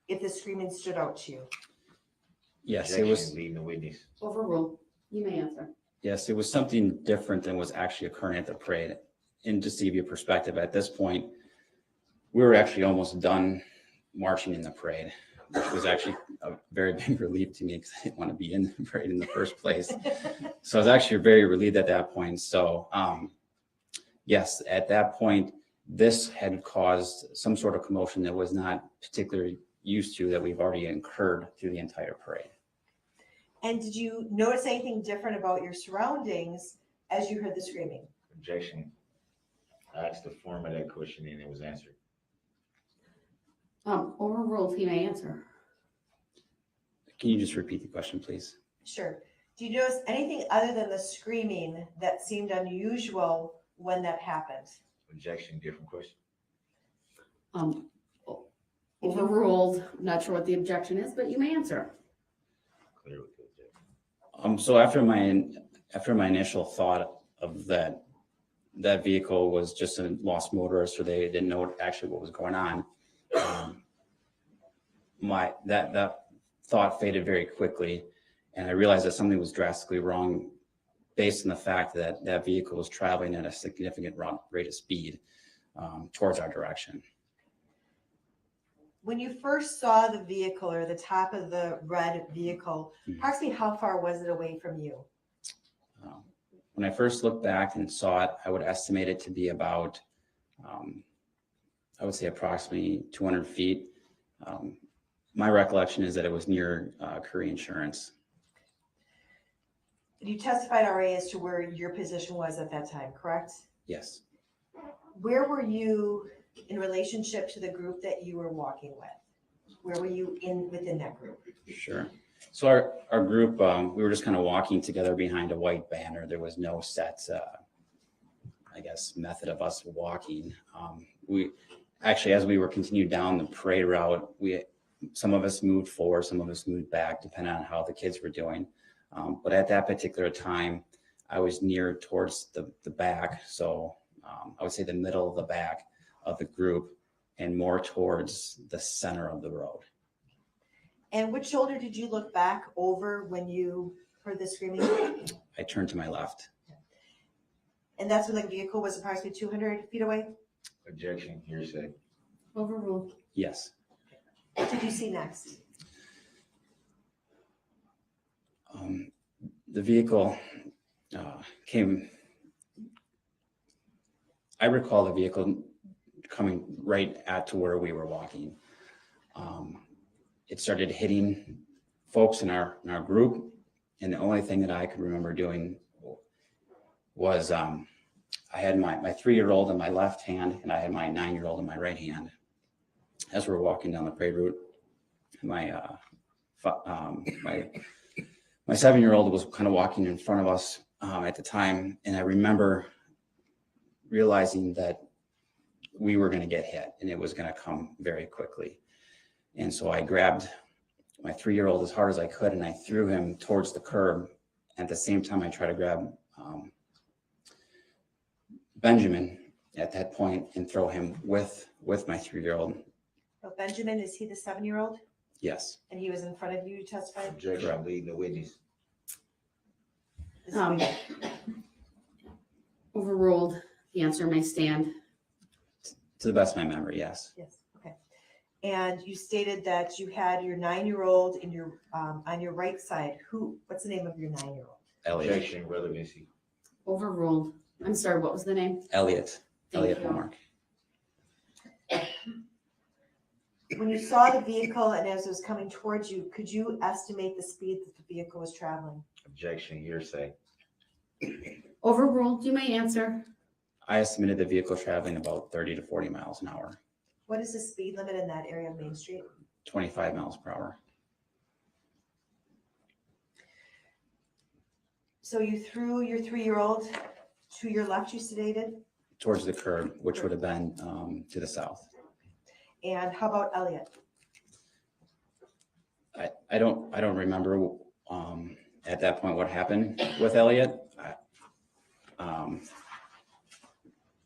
if the screaming stood out to you? Yes, it was. Leading the witness. Overruled. You may answer. Yes, it was something different than was actually occurring at the parade. And just to give you a perspective, at this point, we were actually almost done marching in the parade, which was actually a very big relief to me because I didn't want to be in the parade in the first place. So I was actually very relieved at that point. So yes, at that point, this had caused some sort of commotion that was not particularly used to that we've already incurred through the entire parade. And did you notice anything different about your surroundings as you heard the screaming? Objection. I asked the form of that question and it was answered. Overruled. You may answer. Can you just repeat the question, please? Sure. Do you notice anything other than the screaming that seemed unusual when that happened? Objection. Different question. Overruled. Not sure what the objection is, but you may answer. Clear with the objection. So after my initial thought of that vehicle was just a lost motorist, or they didn't know actually what was going on, that thought faded very quickly, and I realized that something was drastically wrong based on the fact that that vehicle was traveling at a significant rate of speed towards our direction. When you first saw the vehicle or the top of the red vehicle, approximately how far was it away from you? When I first looked back and saw it, I would estimate it to be about, I would say approximately 200 feet. My recollection is that it was near Curry Insurance. You testified already as to where your position was at that time, correct? Yes. Where were you in relationship to the group that you were walking with? Where were you within that group? Sure. So our group, we were just kind of walking together behind a white banner. There was no set, I guess, method of us walking. We actually, as we were continued down the parade route, some of us moved forward, some of us moved back, depending on how the kids were doing. But at that particular time, I was near towards the back. So I would say the middle of the back of the group and more towards the center of the road. And which shoulder did you look back over when you heard the screaming? I turned to my left. And that's when the vehicle was approximately 200 feet away? Objection. Hearsay. Overruled. Yes. What did you see next? The vehicle came, I recall the vehicle coming right at to where we were walking. It started hitting folks in our group, and the only thing that I could remember doing was I had my 3-year-old in my left hand, and I had my 9-year-old in my right hand. As we're walking down the parade route, my my 7-year-old was kind of walking in front of us at the time, and I remember realizing that we were going to get hit and it was going to come very quickly. And so I grabbed my 3-year-old as hard as I could and I threw him towards the curb. At the same time, I tried to grab Benjamin at that point and throw him with my 3-year-old. But Benjamin, is he the 7-year-old? Yes. And he was in front of you to testify? Objection, I'm leading the witness. Overruled. The answer may stand. To the best of my memory, yes. Yes, okay. And you stated that you had your 9-year-old in your on your right side. What's the name of your 9-year-old? Elliot. Objection, relevancy. Overruled. I'm sorry, what was the name? Elliot. Thank Elliot you. Hallmark. When you saw the vehicle and as it was coming towards you, could you estimate the speed that the vehicle was traveling? Objection, hearsay. Overruled. You may answer. I estimated the vehicle traveling about 30 to 40 miles an hour, What is the speed limit in that area of Main Street? 25 miles per hour. So you threw your 3-year-old to your left, you stated? Towards the curb, which would have been to the south. And how about Elliot? I don't remember at that point what happened with Elliot.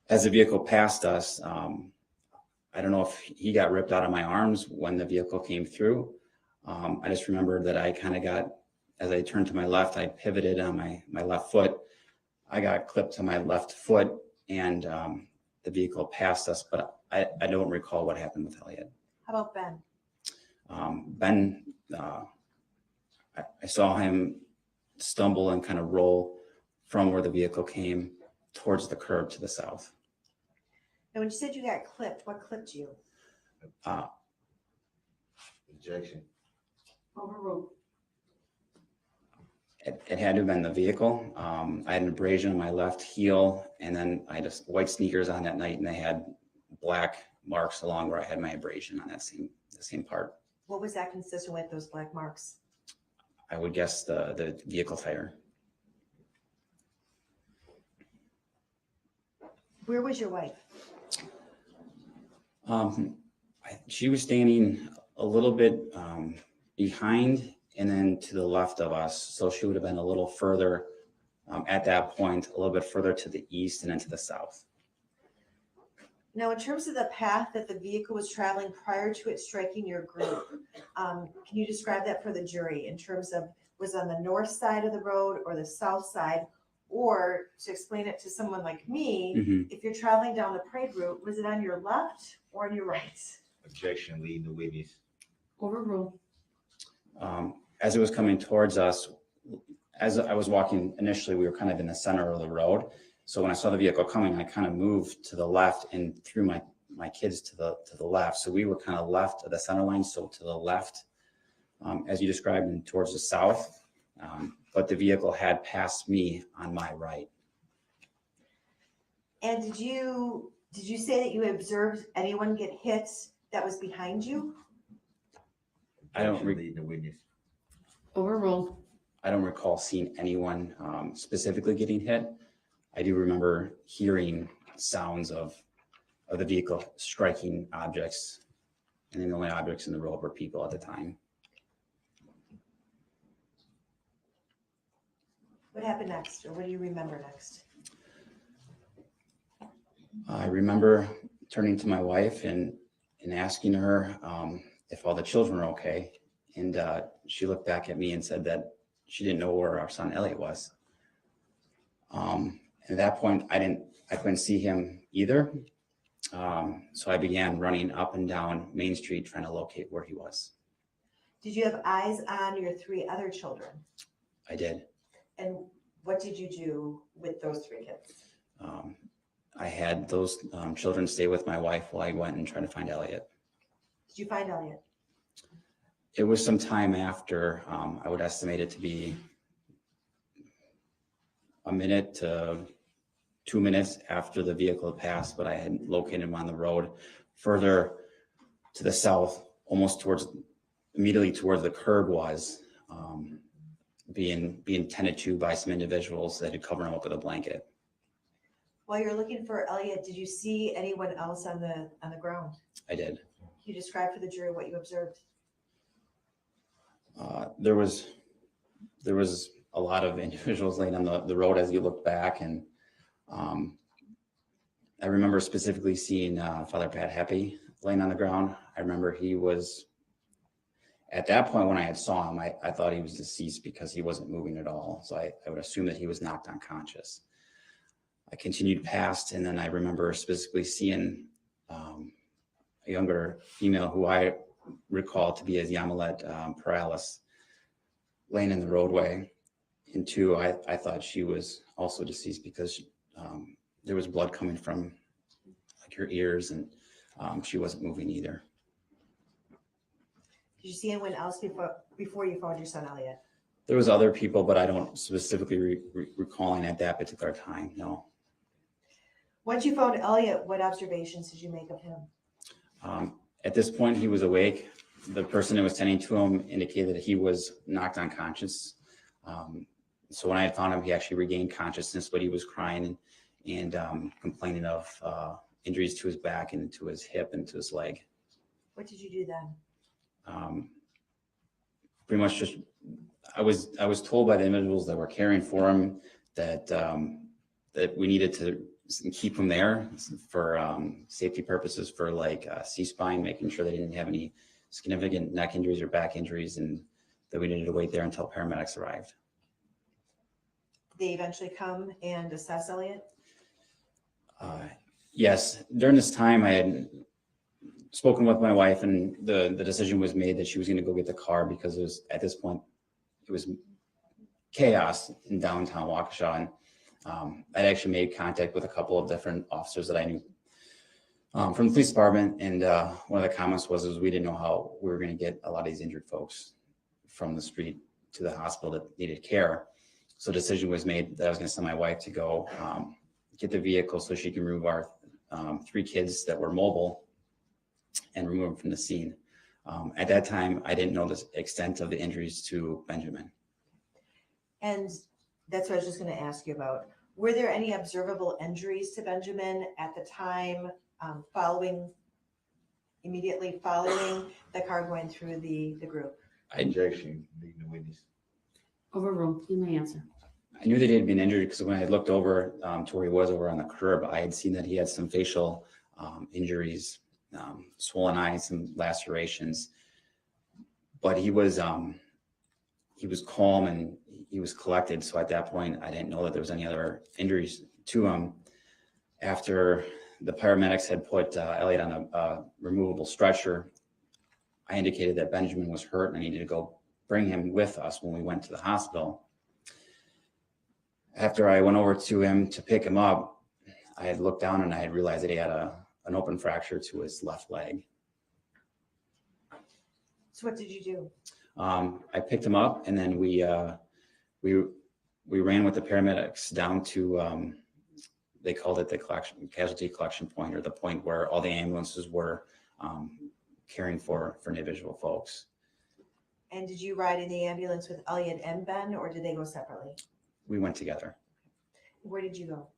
As the vehicle passed us, I don't know if he got ripped out of my arms when the vehicle came through. I just remember that I kind of got, as I turned to my left, I pivoted on my left foot. I got clipped to my left foot and the vehicle passed us, but I don't recall what happened with Elliot. How about Ben? Ben, I saw him stumble and kind of roll from where the vehicle came towards the curb to the south. And when you said you got clipped, what clipped you? Objection. Overruled. It had to have been the vehicle. I had an abrasion on my left heel, and then I had just white sneakers on that night, and they had black marks along where I had my abrasion on that same part. What was that consistent with, those black marks? I would guess the vehicle tire. Where was your wife? She was standing a little bit behind and then to the left of us. So she would have been a little further at that point, a little bit further to the east and then to the south. Now, in terms of the path that the vehicle was traveling prior to it striking your group, can you describe that for the jury in terms of was it on the north side of the road or the south side? Or to explain it to someone like me, if you're traveling down the parade route, was it on your left or on your right? Objection, leading the witness. Overruled. As it was coming towards us, as I was walking initially, we were kind of in the center of the road. So when I saw the vehicle coming, I kind of moved to the left and threw my kids to the left. So we were kind of left of the center line, so to the left, as you described, and towards the south. But the vehicle had passed me on my right. And did you say that you observed anyone get hit that was behind you? I don't leading the witness. Overruled. I don't recall seeing anyone specifically getting hit. I do remember hearing sounds of the vehicle striking objects, and then the only objects in the road were people at the time. What happened next, or what do you remember next? I remember turning to my wife and asking her if all the children were okay. And she looked back at me and said that she didn't know where our son Elliot was. At that point, I couldn't see him either. So I began running up and down Main Street trying to locate where he was. Did you have eyes on your 3 other children? I did. And what did you do with those 3 kids? I had those children stay with my wife while I went and tried to find Elliot. Did you find Elliot? It was some time after. I would estimate it to be a minute to 2 minutes after the vehicle had passed, but I had located him on the road further to the south, almost towards immediately towards the curb was being tended to by some individuals that had covered him up with a blanket. While you're looking for Elliot, did you see anyone else on the ground? I did. Can you describe for the jury what you observed? There was a lot of individuals laying on the road as you look back, and I remember specifically seeing Father Pat Happy laying on the ground. I remember he was, at that point when I had saw him, I thought he was deceased because he wasn't moving at all. So I would assume that he was knocked unconscious. I continued past, and then I remember specifically seeing a younger female who I recall to be as Yamilet Perales laying in the roadway. And two, I thought she was also deceased because there was blood coming from like her ears, and she wasn't moving either. Did you see anyone else before you found your son Elliot? There was other people, but I don't specifically recalling at that particular time, no. Once you found Elliot, what observations did you make of him? At this point, he was awake. The person that was tending to him indicated that he was knocked unconscious. So when I had found him, he actually regained consciousness, but he was crying and complaining of injuries to his back and to his hip and to his leg. What did you do then? Pretty much just, I was told by the individuals that were caring for him that that we needed to keep him there for safety purposes, for like C-spine, making sure they didn't have any significant neck injuries or back injuries, and that we needed to wait there until paramedics arrived. Did they eventually come and assess Elliot? Yes, during this time I had spoken with my wife, and the decision was made that she was going to go get the car because it was, at this point, it was chaos in downtown Waukesha. And I'd actually made contact with a couple of different officers that I knew from the police department. And one of the comments was we didn't know how we were going to get a lot of these injured folks from the street to the hospital that needed care. So a decision was made that I was going to send my wife to go get the vehicle so she can remove our 3 kids that were mobile and remove them from the scene. At that time, I didn't know the extent of the injuries to Benjamin. And that's what I was just going to ask you about. Were there any observable injuries to Benjamin at the time immediately following the car going through the group? Objection, leading the witness. Overruled. You may answer. I knew that he had been injured because when I looked over to where he was over on the curb, I had seen that he had some facial injuries, swollen eyes, some lacerations. But he was calm and he was collected. So at that point, I didn't know that there was any other injuries to him. After the paramedics had put Elliot on a removable stretcher, I indicated that Benjamin was hurt and I needed to go bring him with us when we went to the hospital. After I went over to him to pick him up, I had looked down and I had realized that he had an open fracture to his left leg. So what did you do? I picked him up and then we ran with the paramedics down to, they called it the casualty collection point, or the point where all the ambulances were caring for individual folks. And did you ride in the ambulance with Elliot and Ben, or did they go separately? We went together. Where did you go?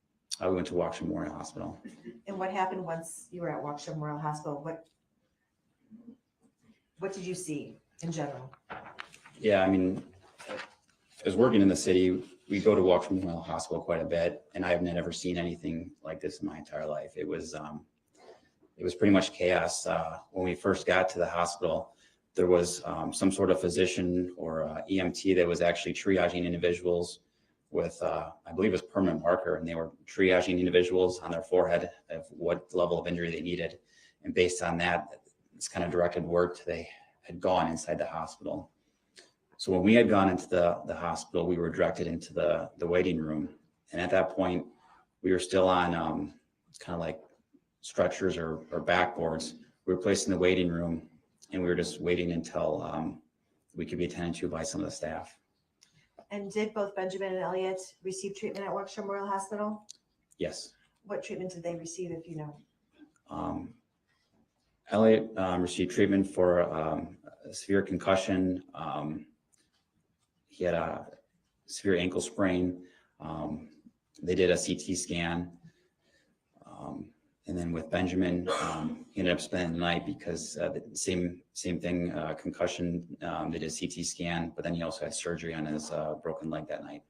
We went to Waukesha Memorial Hospital. And what happened once you were at Waukesha Memorial Hospital? What did you see in general? Yeah, I mean, as working in the city, we go to Waukesha Memorial Hospital quite a bit, and I've never seen anything like this in my entire life. It was pretty much chaos. When we first got to the hospital, there was some sort of physician or EMT that was actually triaging individuals with, I believe it was permanent marker, and they were triaging individuals on their forehead of what level of injury they needed. And based on that, it's kind of directed word to they had gone inside the hospital. So when we had gone into the hospital, we were directed into the waiting room. And at that point, we were still on kind of like stretchers or backboards. We were placed in the waiting room, and we were just waiting until we could be attended to by some of the staff. And did both Benjamin and Elliot receive treatment at Waukesha Memorial Hospital? Yes. What treatment did they receive, if you know? Elliot received treatment for a severe concussion. He had a severe ankle sprain. They did a CT scan. And then with Benjamin, he ended up spending the night because the same thing, concussion. They did a CT scan, but then he also had surgery on his broken leg that night.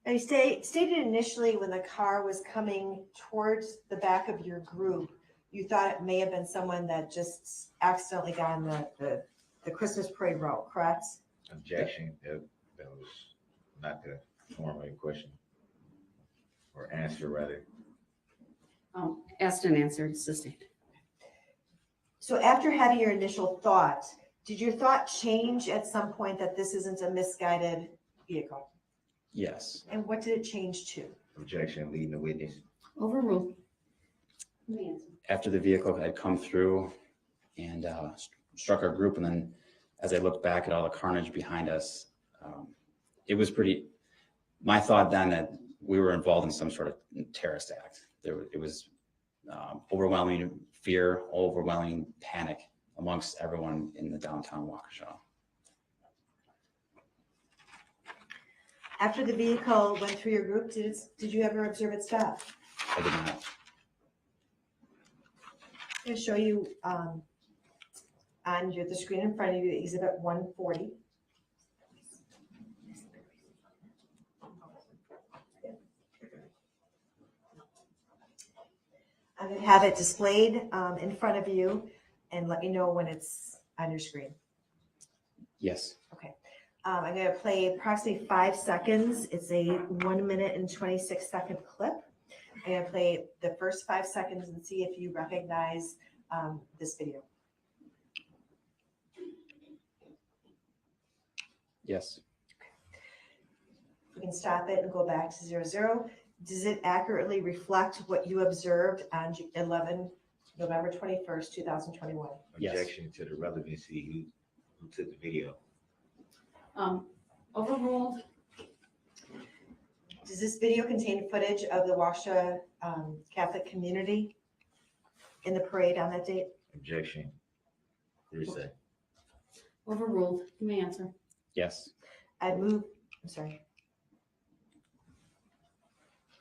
Now you stated initially when the car was coming towards the back of your group, you thought it may have been someone that just accidentally got on the Christmas parade route, correct? Objection. That was not the form of the question. Or answer, rather. Asked and answered, sustained. So after having your initial thought, did your thought change at some point that this isn't a misguided vehicle? Yes. And what did it change to? Objection, leading the witness. Overruled. After the vehicle had come through and struck our group, and then as I looked back at all the carnage behind us, it was pretty, my thought then that we were involved in some sort of terrorist act. It was overwhelming fear, overwhelming panic amongst everyone in the downtown Waukesha. After the vehicle went through your group, did you ever observe it stop? I did not. I'm going to show you on the screen in front of you, Exhibit 140. I'm going to have it displayed in front of you and let me know when it's on your screen. Yes. Okay. I'm going to play approximately 5 seconds. It's a 1 minute and 26-second clip. I'm going to play the first 5 seconds and see if you recognize this video. Yes. We can stop it and go back to 00. Does it accurately reflect what you observed on November 21st, 2021? Objection to the relevancy. Who took the video? Overruled. Does this video contain footage of the Waukesha Catholic community in the parade on that date? Objection. Hearsay. Overruled. You may answer. Yes. I'm sorry.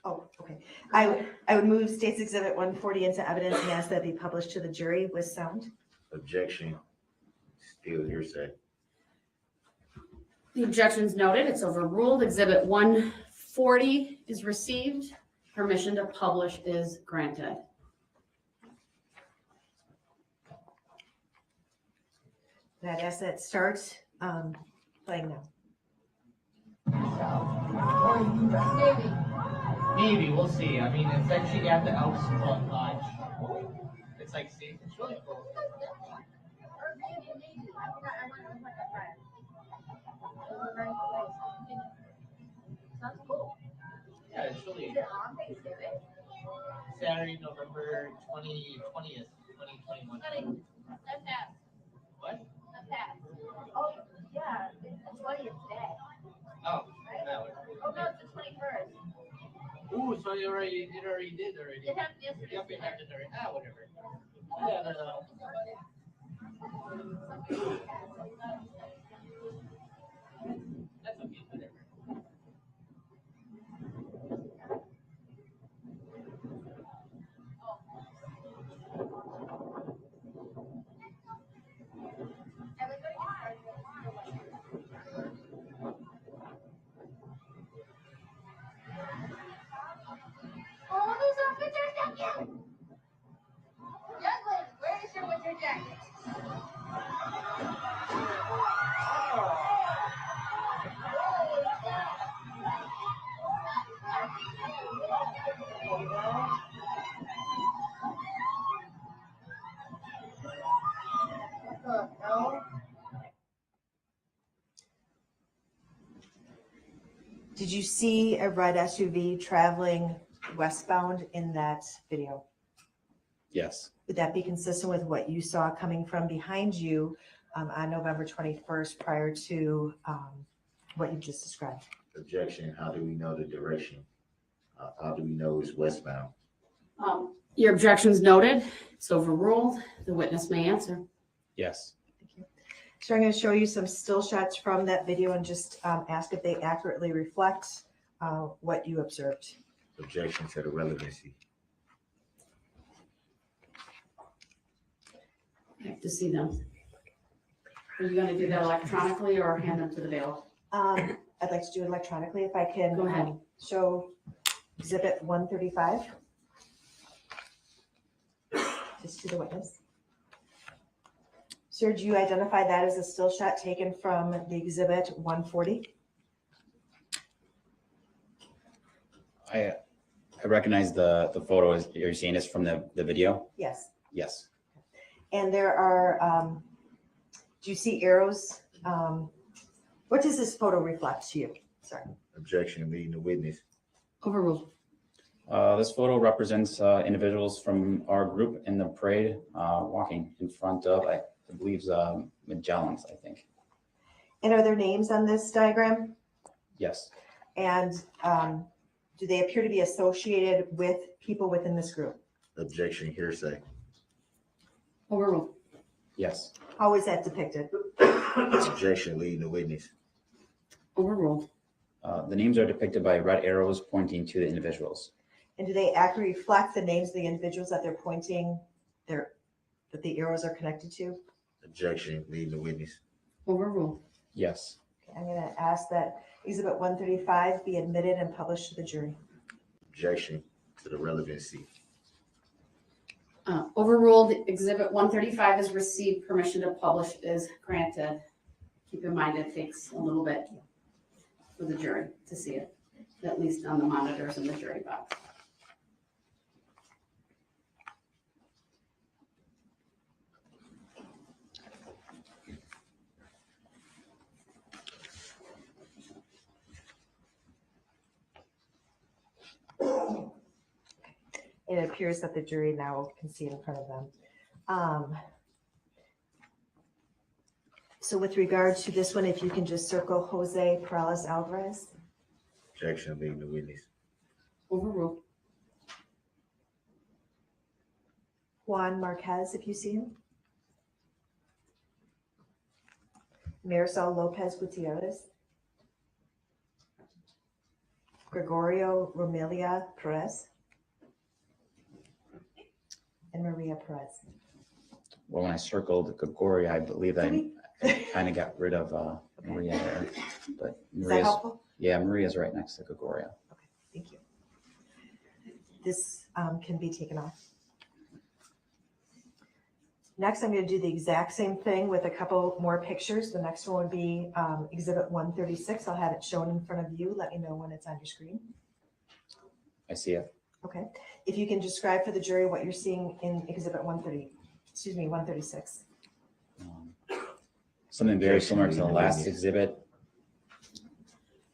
Oh, okay. I would move State's Exhibit 140 into evidence and ask that it be published to the jury with sound. Objection. Still hearsay. The objection is noted. It's overruled. Exhibit 140 is received. Permission to publish is granted. And I'd ask that it start playing now. Maybe, we'll see. I mean, it's actually at the Elks Lodge. It's like, see, it's really cool. Sounds cool. Yeah, it's really. Is it on Thanksgiving? Saturday, November 20th, 2021. What? Oh, yeah, it's the 20th today. Oh, right? that one. Oh, no, it's the 21st. Ooh, so it already did already. It happened yesterday. Yep, it happened already. Ah, whatever. Yeah, no. That's okay, whatever. Oh, those outfits are so cute! Youngling, where is your winter jacket? Did you see a red SUV traveling westbound in that video? Yes. Would that be consistent with what you saw coming from behind you on November 21st prior to what you just described? Objection. How do we know the direction? How do we know it's westbound? Your objection's noted. It's overruled. The witness may answer. Yes. So I'm going to show you some still shots from that video and just ask if they accurately reflect what you observed. Objection to the relevancy. I have to see them. Are you going to do that electronically or hand them to the bailiff? I'd like to do it electronically if I can. Go ahead. Show exhibit 135. Just to the witness. Sir, do you identify that as a still shot taken from the exhibit 140? I recognize the photo as you're seeing is from the video. Yes. Yes. And there are, do you see arrows? What does this photo reflect to you? Sorry. Objection, leading the witness. Overruled. This photo represents individuals from our group in the parade walking in front of, I believe, Magellan's, I think. And are there names on this diagram? Yes. And do they appear to be associated with people within this group? Objection, hearsay. Overruled. Yes. How is that depicted? Objection, leading the witness. Overruled. The names are depicted by red arrows pointing to the individuals. And do they accurately reflect the names of the individuals that they're pointing, that the arrows are connected to? Objection, leading the witness. Overruled. Yes. Okay, I'm going to ask that exhibit 135 be admitted and published to the jury. Objection to the relevancy. Overruled. Exhibit 135 is received. Permission to publish is granted. Keep in mind it takes a little bit for the jury to see it, at least on the monitors in the jury box. It appears that the jury now can see it in front of them. So with regard to this one, if you can just circle Jose Perales Alvarez. Objection, leading the witness. Overruled. Juan Marquez, if you see him. Marisol Lopez Gutierrez. Gregorio Romelia Perez. And Maria Perez. Well, when I circled Gregoria, I believe I kind of got rid of Maria there. But Is that helpful? Yeah, Maria's right next to Gregoria. Okay, thank you. This can be taken off. Next, I'm going to do the exact same thing with a couple more pictures. The next one would be exhibit 136. I'll have it shown in front of you. Let me know when it's on your screen. I see it. Okay. If you can describe for the jury what you're seeing in exhibit 136. Something very similar to the last exhibit.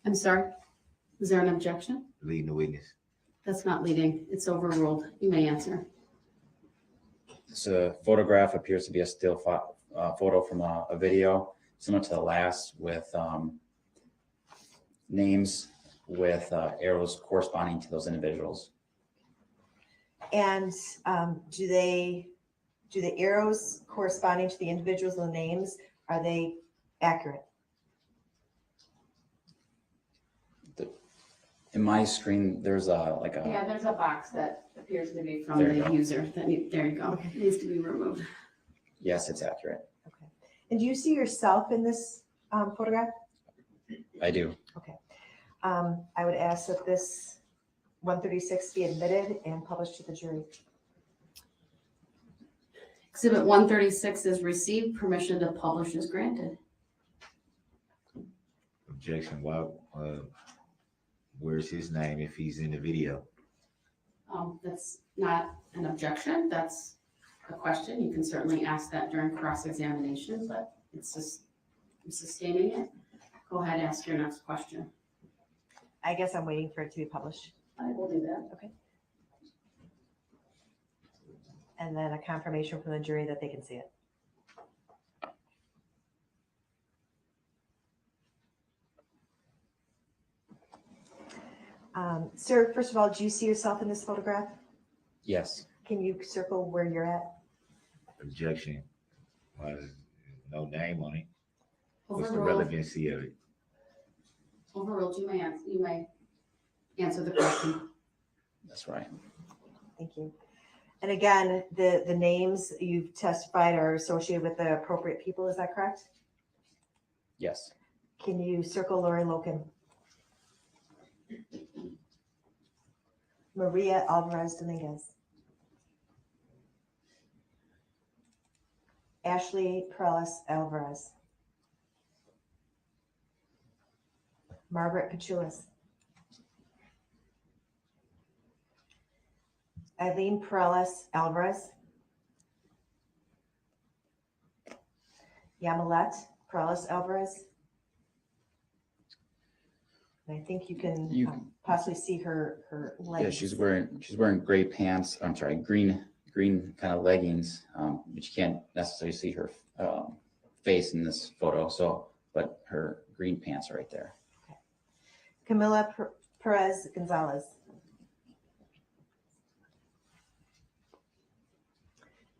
I'm sorry. Is there an objection? Leading the witness. That's not leading. It's overruled. You may answer. This photograph appears to be a still photo from a video, similar to the last, with names with arrows corresponding to those individuals. And do the arrows corresponding to the individuals and the names, are they accurate? In my screen, there's Yeah, there's a box that appears to be from There you the go. user. There you go. It needs to be removed. Yes, it's accurate. And do you see yourself in this photograph? I do. Okay. I would ask that this 136 be admitted and published to the jury. Exhibit 136 is received. Permission to publish is granted. Objection. Why? Where's his name if he's in the video? That's not an objection. That's a question. You can certainly ask that during cross-examination, but it's just I'm sustaining it. Go ahead, ask your next question. I guess I'm waiting for it to be published. I will do that. Okay. And then a confirmation from the jury that they can see it. Sir, first of all, do you see yourself in this photograph? Yes. Can you circle where you're at? Objection. No name on it. What's the Overruled. relevancy of it? Overruled. You may answer the question. That's right. Thank you. And again, the names you've testified are associated with the appropriate people, is that correct? Yes. Can you circle Lori Loken? Maria Alvarez Dominguez. Ashley Perales Alvarez. Margaret Pachulis. Eileen Perales Alvarez. Yamilet Perales Alvarez. And I think you can possibly see her legs. Yeah, she's wearing gray pants. I'm sorry, green kind of leggings, but you can't necessarily see her face in this photo. So, but her green pants are right there. Okay. Camila Perez Gonzalez.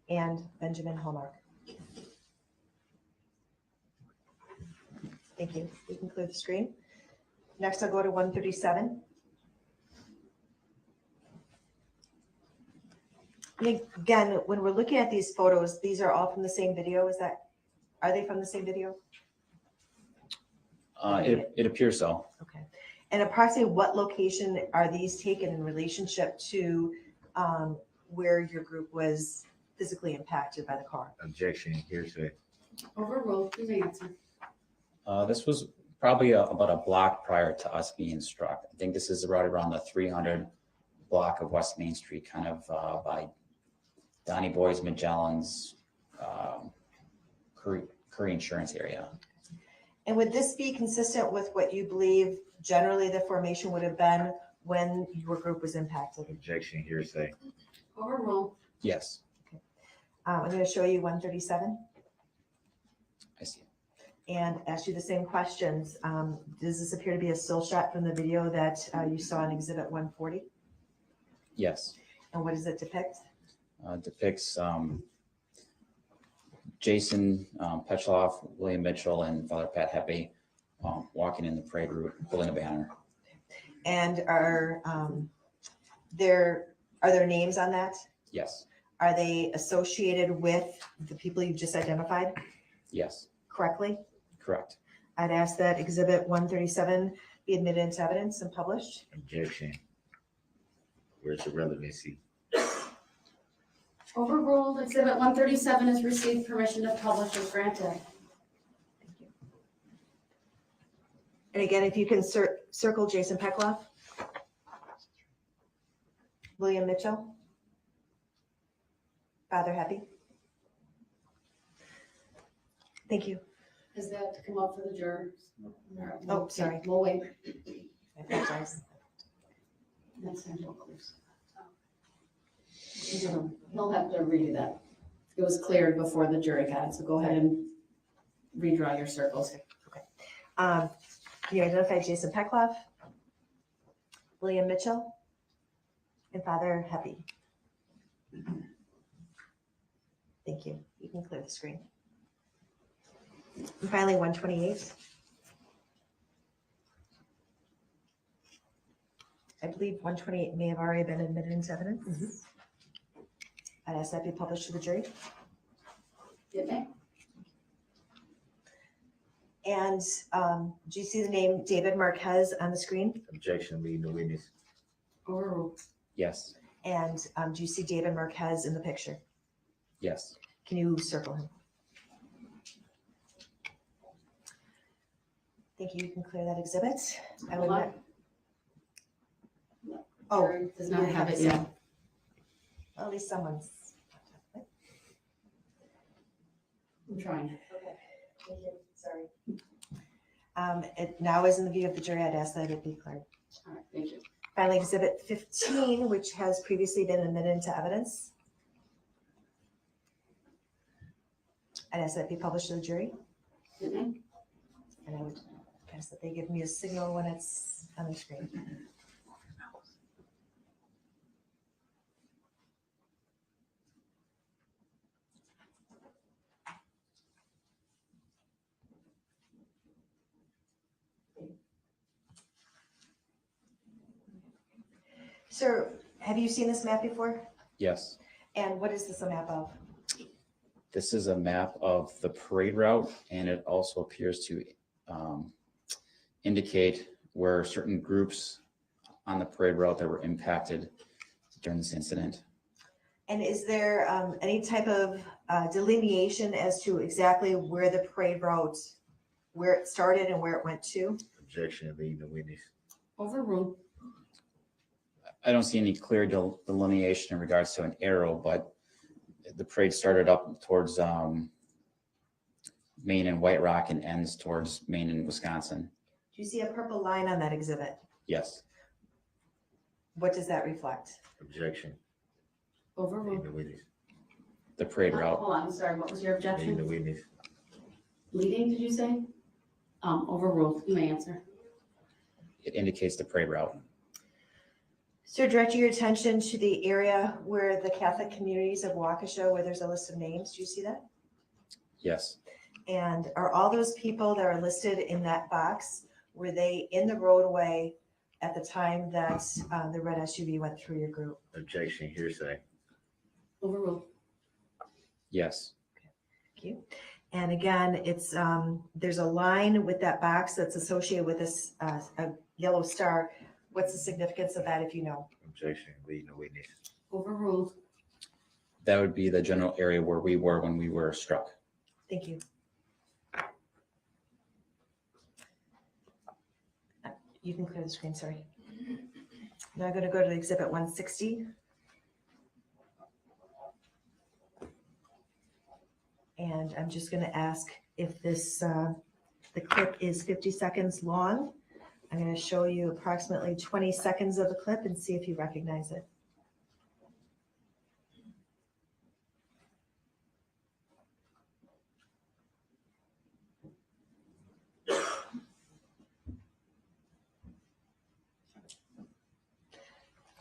And Benjamin Hallmark. Thank you. We can clear the screen. Next, I'll go to 137. And again, when we're looking at these photos, these are all from the same video. Are they from the same video? It appears so. Okay. And approximately what location are these taken in relationship to where your group was physically impacted by the car? Objection. Hearsay. Overruled. You may answer. This was probably about a block prior to us being struck. I think this is right around the 300 block of West Main Street, kind of by Donnie Boy's, Magellan's, Curry Insurance area. And would this be consistent with what you believe generally the formation would have been when your group was impacted? Objection. Hearsay. Overruled. Yes. I'm going to show you 137 I see. and ask you the same questions. Does this appear to be a still shot from the video that you saw in Exhibit 140? Yes. And what does it depict? Depicts Jason Petchloff, William Mitchell, and Father Pat Heppe walking in the parade route, holding a banner. And are there names on that? Yes. Are they associated with the people you've just identified Yes. correctly? Correct. I'd ask that Exhibit 137 be admitted into evidence and published. Objection. Where's the relevancy? Overruled. Exhibit 137 has received permission to publish as granted. And again, if you can circle Jason Peckloff, William Mitchell, Father Happy. Thank you. Is that to come up for the jurors? Oh, sorry. We'll wait. I apologize. That's Angela Clears. He'll have to redo that. It was cleared before the jury got it, so go ahead and redraw your circles. Can you identify Jason Peckloff, William Mitchell, and Father Happy? Thank you. You can clear the screen. And finally, 128. I believe 128 may have already been admitted into evidence. I'd ask that be published to the jury. Okay. And do you see the name David Marquez on the screen? Objection. Leading the witness. Overruled. Yes. And do you see David Marquez in the picture? Yes. Can you circle him? Thank you. You can clear that exhibit. I would not. Oh, Jury does not you have it seen. yet. Well, at least someone's. I'm trying. Okay. Thank you. Sorry. It now is in the view of the jury. I'd ask that it be cleared. All right, thank you. Finally, Exhibit 15, which has previously been admitted into evidence. I'd ask that it be published to the jury. And I would ask that they give me a signal when it's on the screen. Sir, have you seen this map before? Yes. And what is this a map of? This is a map of the parade route, and it also appears to indicate where certain groups on the parade route that were impacted during this incident. And is there any type of delineation as to exactly where the parade route, where it started and where it went to? Objection, leading the witness. Overruled. I don't see any clear delineation in regards to an arrow, but the parade started up towards Maine and White Rock and ends towards Maine and Wisconsin. Do you see a purple line on that exhibit? Yes. What does that reflect? Objection. Overruled. Leading the witness. The parade route. Hold on, I'm sorry, what was your Leading the objection? witness. Leading, did you say? Overruled, you may answer. It indicates the parade route. So directing your attention to the area where the Catholic communities of Waukesha, where there's a list of names, do you see that? Yes. And are all those people that are listed in that box, were they in the roadway at the time that the red SUV went through your group? Objection, hearsay. Overruled. Yes. Thank you. And again, it's there's a line with that box that's associated with this a yellow star. What's the significance of that if you know? Objection, leading the witness. Overruled. That would be the general area where we were when we were struck. Thank you. You can clear the screen, sorry. Now I'm going to go to exhibit 160. And I'm just going to ask if this, the clip is 50 seconds long. I'm going to show you approximately 20 seconds of the clip and see if you recognize it.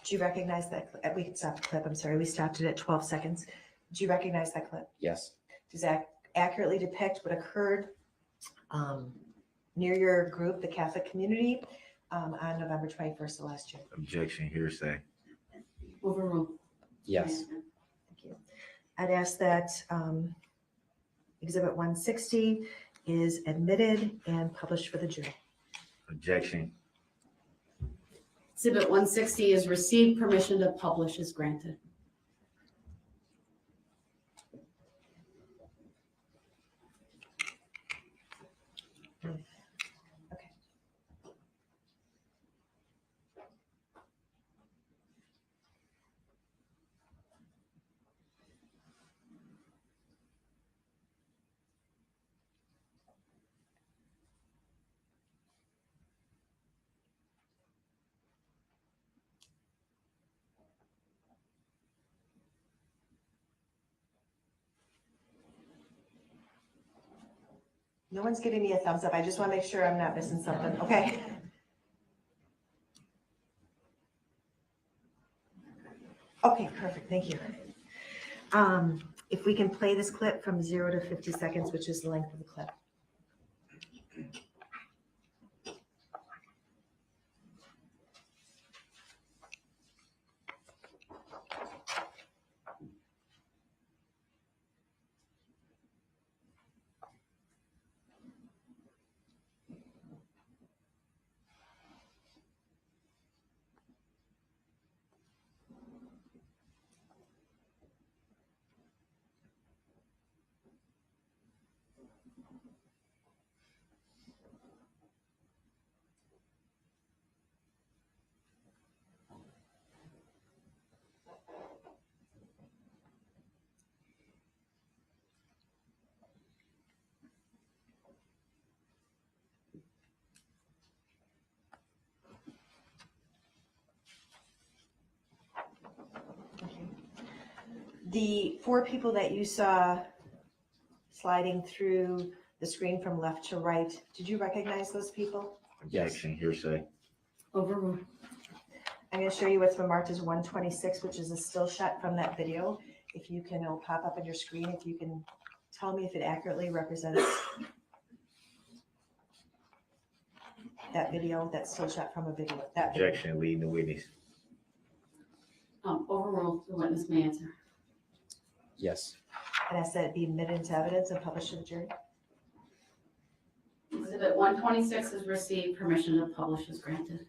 Do you recognize that? We can stop the clip. I'm sorry. We stopped it at 12 seconds. Do you recognize that clip? Yes. Does that accurately depict what occurred near your group, the Catholic community, on November 21st of last year? Objection, hearsay. Overruled. Yes. Thank you. I'd ask that exhibit 160 is admitted and published for the jury. Objection. Exhibit 160 is received. Permission to publish is granted. No one's giving me a thumbs up. I just want to make sure I'm not missing something. Okay. Okay, perfect. Thank you. If we can play this clip from 0 to 50 seconds, which is the length of the clip. The 4 people that you saw sliding through the screen from left to right, did you recognize those people? Objection, hearsay. Overruled. I'm going to show you what's been marked as 126, which is a still shot from that video. If you can, it'll pop up on your screen. If you can tell me if it accurately represents that video, that still shot from a video. That video. Objection, leading the witness. The witness may answer. Yes. And ask that it be admitted into evidence and published to the jury. Exhibit 126 is received. Permission to publish is granted.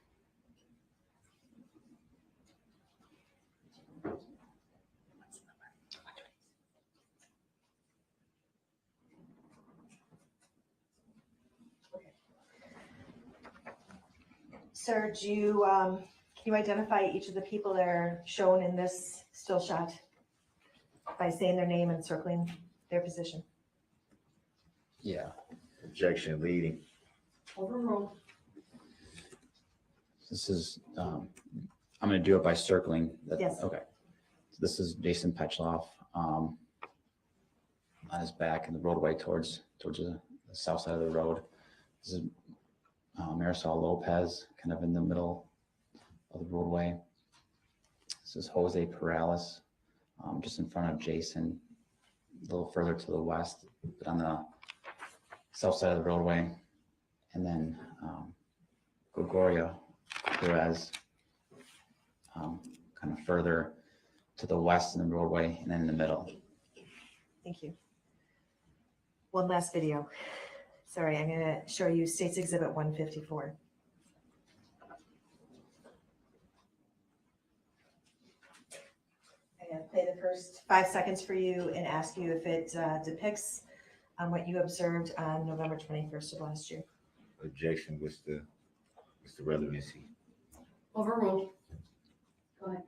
Sir, do you, can you identify each of the people that are shown in this still shot by saying their name and circling their position? Yeah. Objection leading. Overruled. This is, I'm going to do it by circling. Yes. Okay. So this is Jason Petchloff on his back in the roadway towards the south side of the road. This is Marisol Lopez, kind of in the middle of the roadway. This is Jose Perales, just in front of Jason, a little further to the west, but on the south side of the roadway. And then Gregoria Perez, kind of further to the west in the roadway, and then in the middle. Thank you. One last video. Sorry, I'm going to show you State's Exhibit 154. I'm going to play the first 5 seconds for you and ask you if it depicts what you observed on November 21st of last year. Objection was the relevancy. Overruled. Go ahead.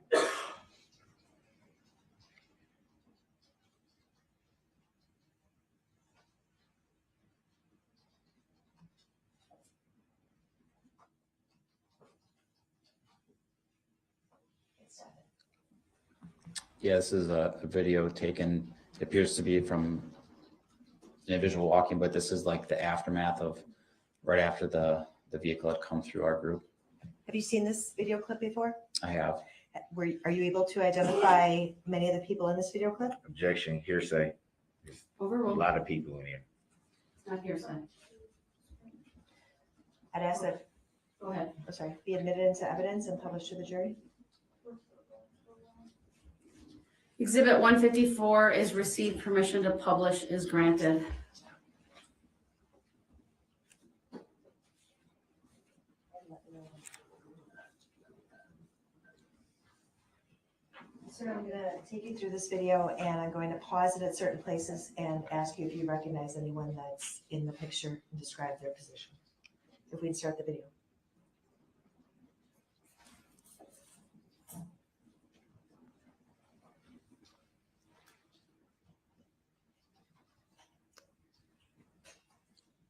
Yeah, this is a video taken, it appears to be from an individual walking, but this is like the aftermath of right after the vehicle had come through our group. Have you seen this video clip before? I have. Are you able to identify many of the people in this video clip? Objection, hearsay. There's a Overruled. lot of people in here. It's not hearsay. I'd ask that, Go ahead. I'm sorry, be admitted into evidence and published to the jury. Exhibit 154 is received. Permission to publish is granted. Sir, I'm going to take you through this video and I'm going to pause it at certain places and ask you if you recognize anyone that's in the picture and describe their position. If we can start the video.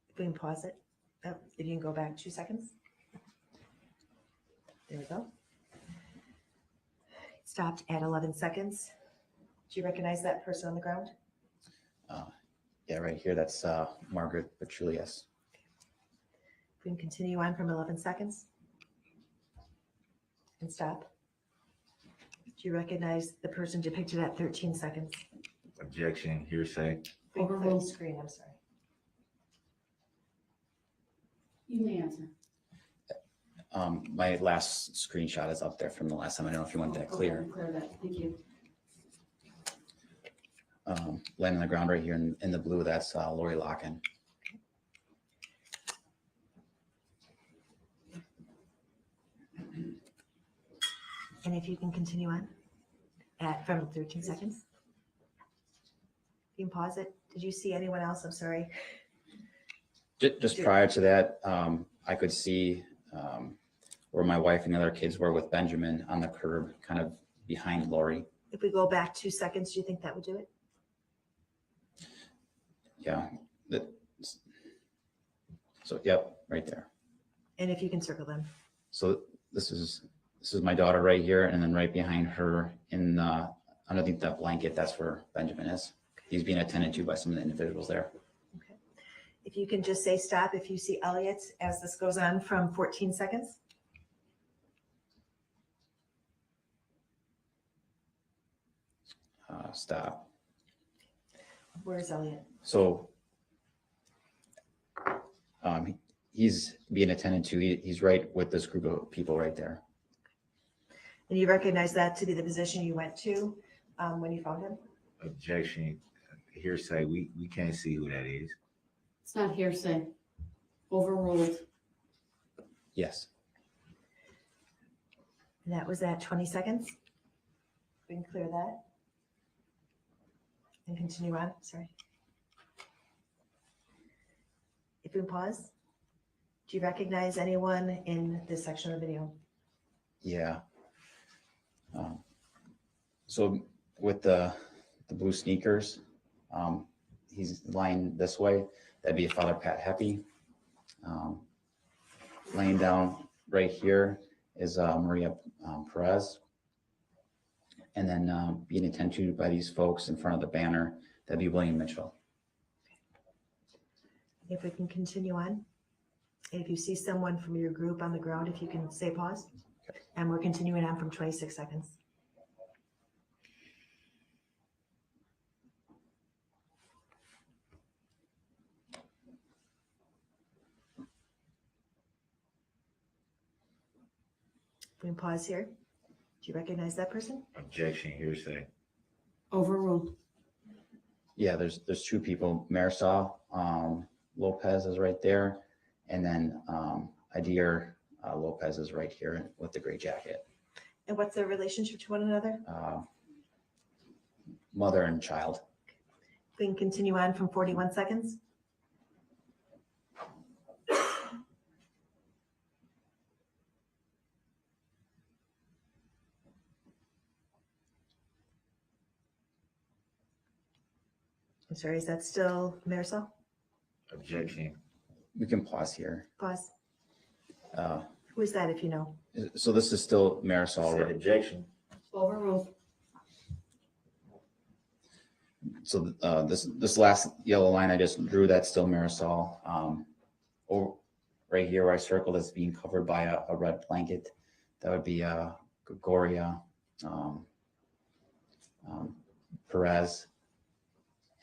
If we can pause it. Oh, if you can go back 2 seconds. There we go. It stopped at 11 seconds. Do you recognize that person on the ground? Yeah, right here, that's Margaret Petrulias. If we can continue on from 11 seconds. And stop. Do you recognize the person depicted at 13 seconds? Objection, hearsay. Overruled. Screen, I'm sorry. You may answer. My last screenshot is up there from the last time. I don't know if you want that clear. Clear that. Thank you. Laying on the ground right here in the blue, that's Lori Locken. And if you can continue on from 13 seconds. You can pause it. Did you see anyone else? I'm sorry. Just prior to that, I could see where my wife and the other kids were with Benjamin on the curb, kind of behind Lori. If we go back 2 seconds, do you think that would do it? Yeah. So, yep, right there. And if you can circle them. So this is my daughter right here, and then right behind her in underneath that blanket, that's where Benjamin is. He's being attended to by some of the individuals there. Okay. If you can just say stop if you see Elliot as this goes on from 14 seconds. Stop. Where's Elliot? So he's being attended to. He's right with this group of people right there. And you recognize that to be the position you went to when you found him? Objection, hearsay, we can't see who that is. It's not hearsay. Overruled. Yes. And that was at 20 seconds. We can clear that. And continue on, sorry. If we pause, do you recognize anyone in this section of the video? Yeah. So with the blue sneakers, he's lying this way. That'd be Father Pat Heppy. Laying down right here is Maria Perez. And then being attended to by these folks in front of the banner, that'd be William Mitchell. If we can continue on. And if you see someone from your group on the ground, if you can say pause. Okay. And we're continuing on from 26 seconds. We can pause here. Do you recognize that person? Objection, hearsay. Overruled. Yeah, there's two people. Marisol Lopez is right there, and then Adir Lopez is right here with the gray jacket. And what's their relationship to one another? Mother and child. We can continue on from 41 seconds. I'm sorry, is that still Marisol? Objection. We can pause here. Pause. Who is that if you know? So this is still Marisol. Said objection. Overruled. So this last yellow line I just drew, that's still Marisol. Right here where I circled, that's being covered by a red blanket. That would be Gregoria Perez.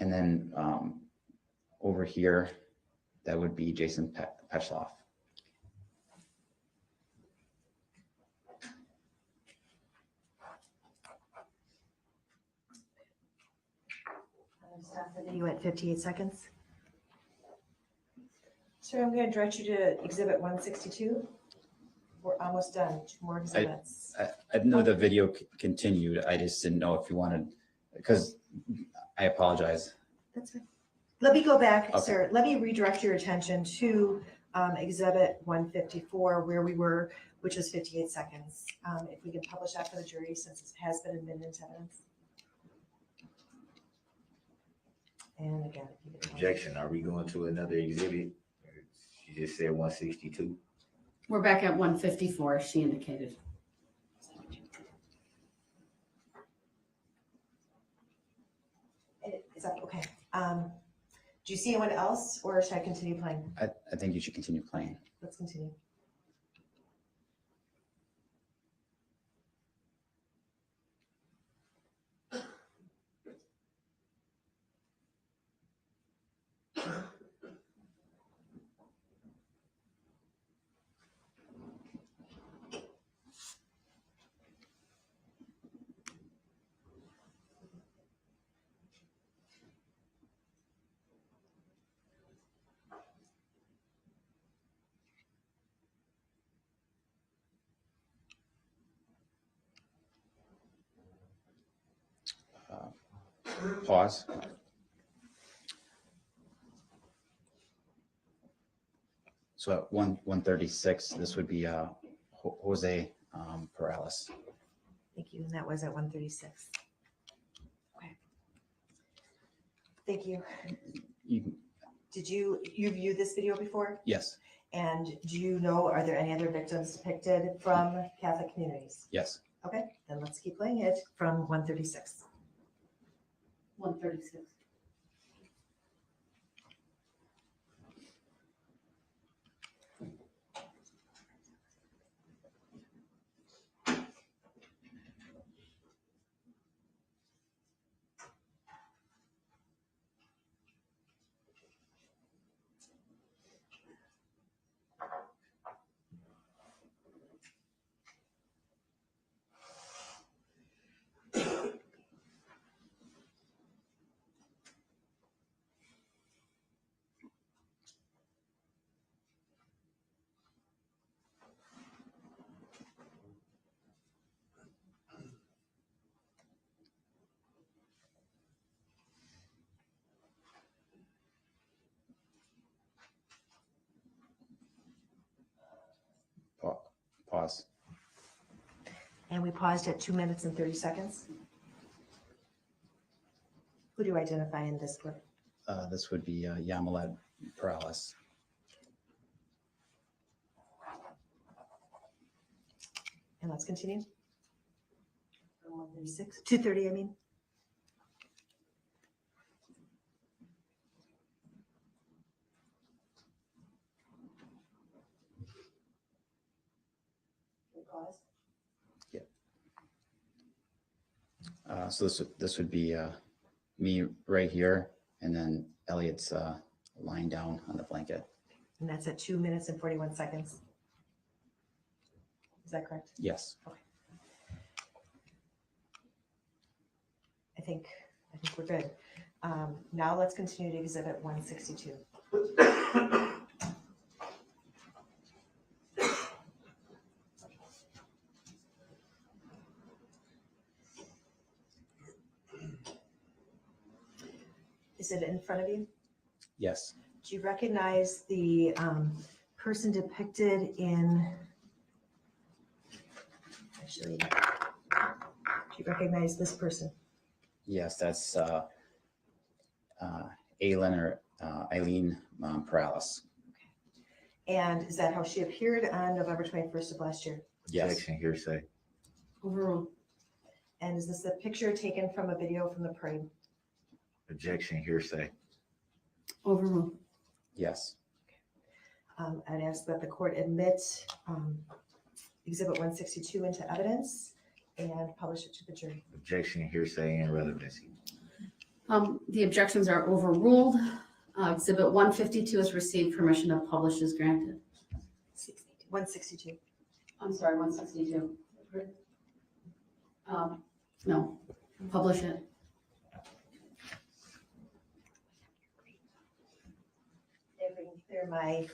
And then over here, that would be Jason Petchloff. Stop the video at 58 seconds. Sir, I'm going to direct you to Exhibit 162. We're almost done. Two more exhibits. I know the video continued. I just didn't know if you wanted, because I apologize. That's fine. Let me go back, Okay. sir. Let me redirect your attention to Exhibit 154, where we were, which is 58 seconds. If we can publish that for the jury, since it has been admitted into evidence. And again, if you can. Objection, are we going to another exhibit? She just said 162. We're back at 154, as she indicated. Is that okay? Do you see anyone else, or should I continue playing? I think you should continue playing. Let's continue. Pause. So at 136, this would be Jose Perales. Thank you. And that was at 136. Okay. Thank you. Did you viewed this video before? Yes. And do you know, are there any other victims depicted from Catholic communities? Yes. Okay, then let's keep playing it from 136. 136. pause. And we paused at 2 minutes and 30 seconds. Who do you identify in this clip? This would be Yamilet Perales. And let's continue. 136, 2:30, I mean. Pause. So this would be me right here, and then Elliot's lying down on the blanket. And that's at 2 minutes and 41 seconds. Is that correct? Yes. Okay. I think we're good. Now let's continue to exhibit 162. Is it in front of you? Yes. Do you recognize the person depicted in, actually, do you recognize this person? Yes, that's Eileen Perales. And is that how she appeared on November 21st of last year? Yes. Objection, hearsay. Overruled. And is this a picture taken from a video from the parade? Objection, hearsay. Overruled. Yes. I'd ask that the court admit Exhibit 162 into evidence and publish it to the jury. Objection, hearsay, and relevancy. The objections are overruled. Exhibit 152 has received permission to publish is granted. 162. I'm sorry, 162. No, publish it. If we can clear my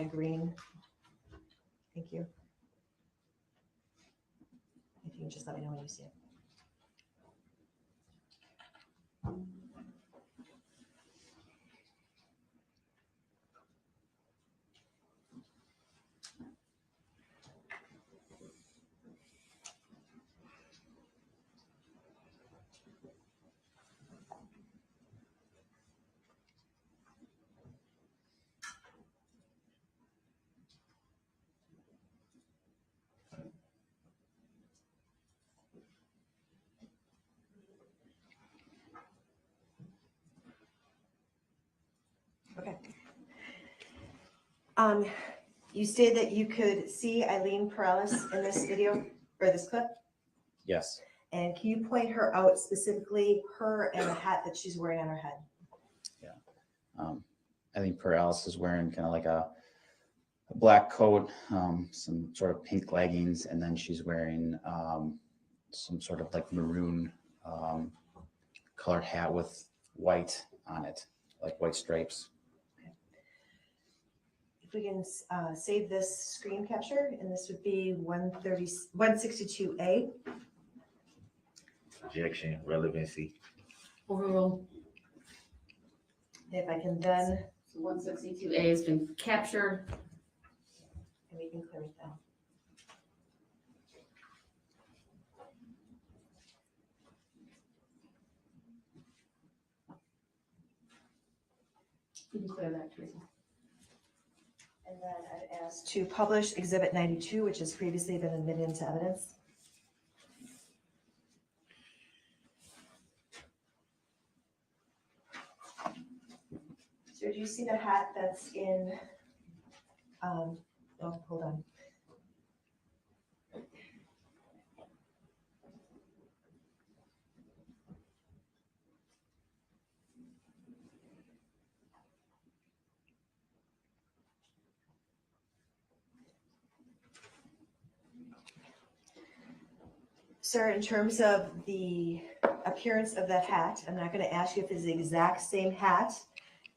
green. Thank you. If you can just let me know when you see it. Okay. You stated that you could see Eileen Perales in this video or this clip, Yes. and can you point her out specifically, her and the hat that she's wearing on her head? Eileen Perales is wearing kind of like a black coat, some sort of pink leggings, and then she's wearing some sort of like maroon colored hat with white on it, like white stripes. If we can save this screen capture, and this would be 162A. Objection, relevancy. Overruled. If I can then, 162A has been captured. and we can clear it down. You can clear that, Teresa. And then I'd ask to publish Exhibit 92, which has previously been admitted into evidence. So do you see the hat that's in, oh, hold on. Sir, in terms of the appearance of that hat, I'm not going to ask you if it's the exact same hat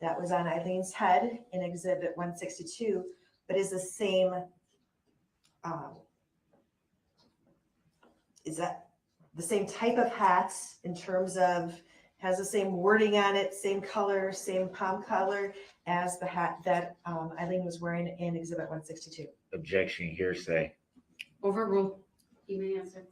that was on Eileen's head in Exhibit 162, but is the same, is that the same type of hat in terms of has the same wording on it, same color, same palm color as the hat that Eileen was wearing in Exhibit 162? Objection, hearsay. Overruled. You may answer.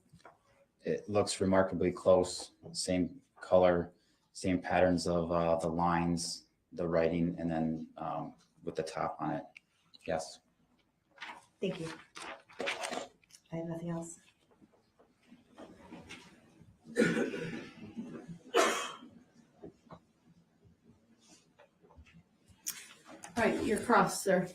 It looks remarkably close, same color, same patterns of the lines, the writing, and then with the top on it. Yes. Thank you. I have nothing else. All right, you're crossed, sir.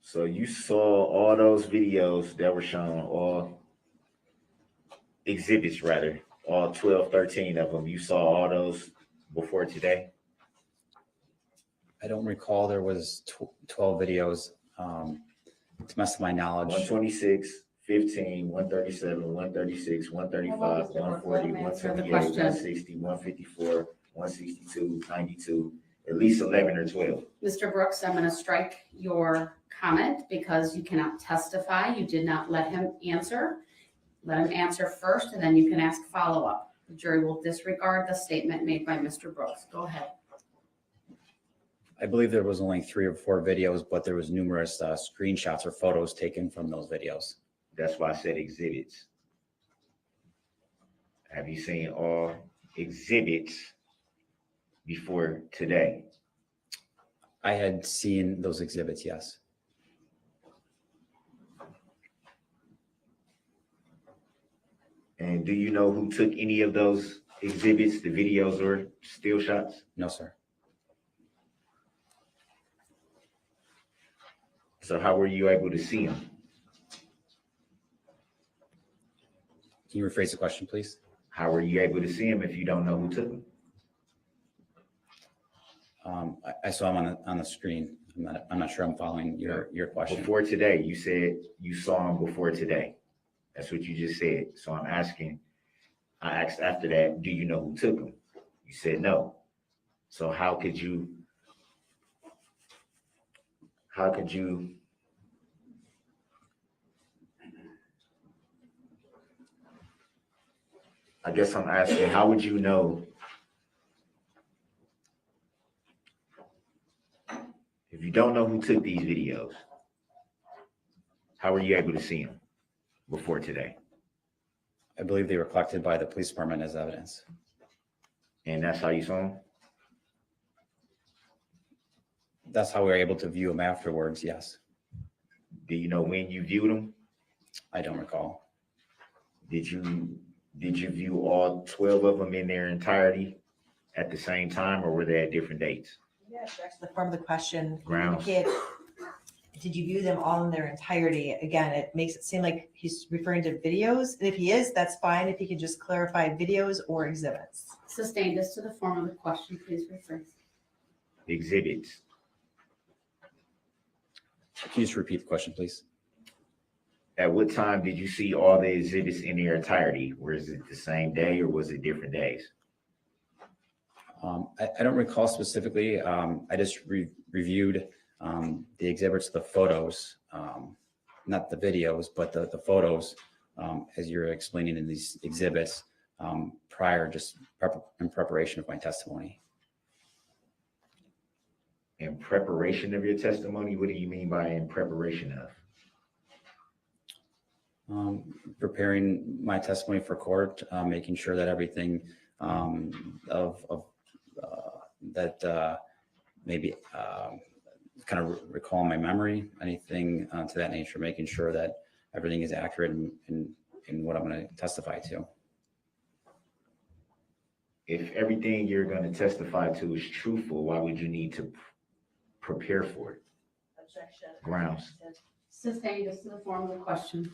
So you saw all those videos that were shown, all exhibits rather, all 12, 13 of them. You saw all those before today? I don't recall there was 12 videos. To best of my knowledge. 126, 15, 137, 136, 135, 140, 178, 160, 154, 162, 92, at least 11 or 12. Mr. Brooks, I'm going to strike your comment because you cannot testify. You did not let him answer. Let him answer first, and then you can ask follow-up. The jury will disregard the statement made by Mr. Brooks. Go ahead. I believe there was only 3 or 4 videos, but there was numerous screenshots or photos taken from those videos. That's why I said exhibits. Have you seen all exhibits before today? I had seen those exhibits, yes. And do you know who took any of those exhibits, the videos or still shots? No, sir. So how were you able to see them? Can you rephrase the question, please? How were you able to see them if you don't know who took them? I saw them on the screen. I'm not sure I'm following your question. Before today, you said you saw them before today. That's what you just said. So I'm asking, I asked after that, do you know who took them? You said no. So how could you I guess I'm asking, how would you know if you don't know who took these videos? How were you able to see them before today? I believe they were collected by the police department as evidence. And that's how you saw them? That's how we were able to view them afterwards, yes. Do you know when you viewed them? I don't recall. Did you view all 12 of them in their entirety at the same time, or were they at different dates? Yeah, back to the form of the question. Grounds. Did you view them all in their entirety? Again, it makes it seem like he's referring to videos. And if he is, that's fine. If he can just clarify videos or exhibits. Sustained as to the form of the question, please rephrase. Exhibits. Can you just repeat the question, please? At what time did you see all the exhibits in their entirety? Was it the same day or was it different days? I don't recall specifically. I just reviewed the exhibits, the photos, not the videos, but the photos, as you're explaining in these exhibits prior, just in preparation of my testimony. In preparation of your testimony, what do you mean by in preparation of? Preparing my testimony for court, making sure that everything maybe kind of recall my memory, anything to that nature, making sure that everything is accurate in what I'm going to testify to. If everything you're going to testify to is truthful, why would you need to prepare for it? Objection. Grounds. Sustained as to the form of the question.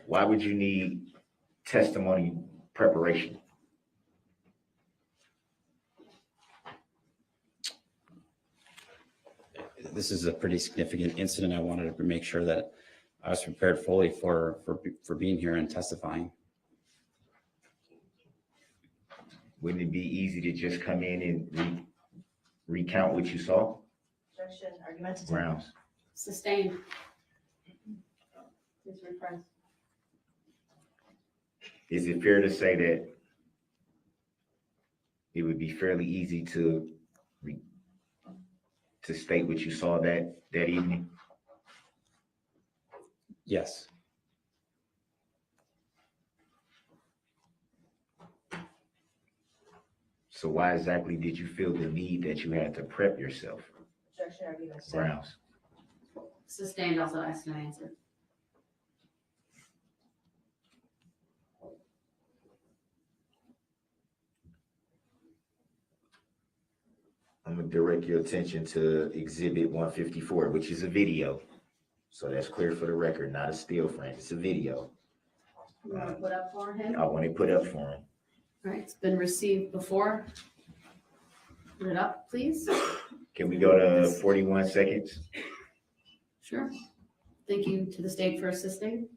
Why would you need testimony preparation? This is a pretty significant incident. I wanted to make sure that I was prepared fully for being here and testifying. Wouldn't it be easy to just come in and recount what you saw? Objection. Argumentative. Grounds. Sustained. Please rephrase. Is it fair to say that it would be fairly easy to state what you saw that evening? Yes. So why exactly did you feel the need that you had to prep yourself? Grounds. Sustained, also asked and answered. I'm gonna direct your attention to Exhibit 154, which is a video. So that's clear for the record, not a still frame. It's a video. You want to put up for him? I want it put up for him. All right, it's been received before. Put it up, please. Can we go to 41 seconds? Sure. Thank you to the state for assisting.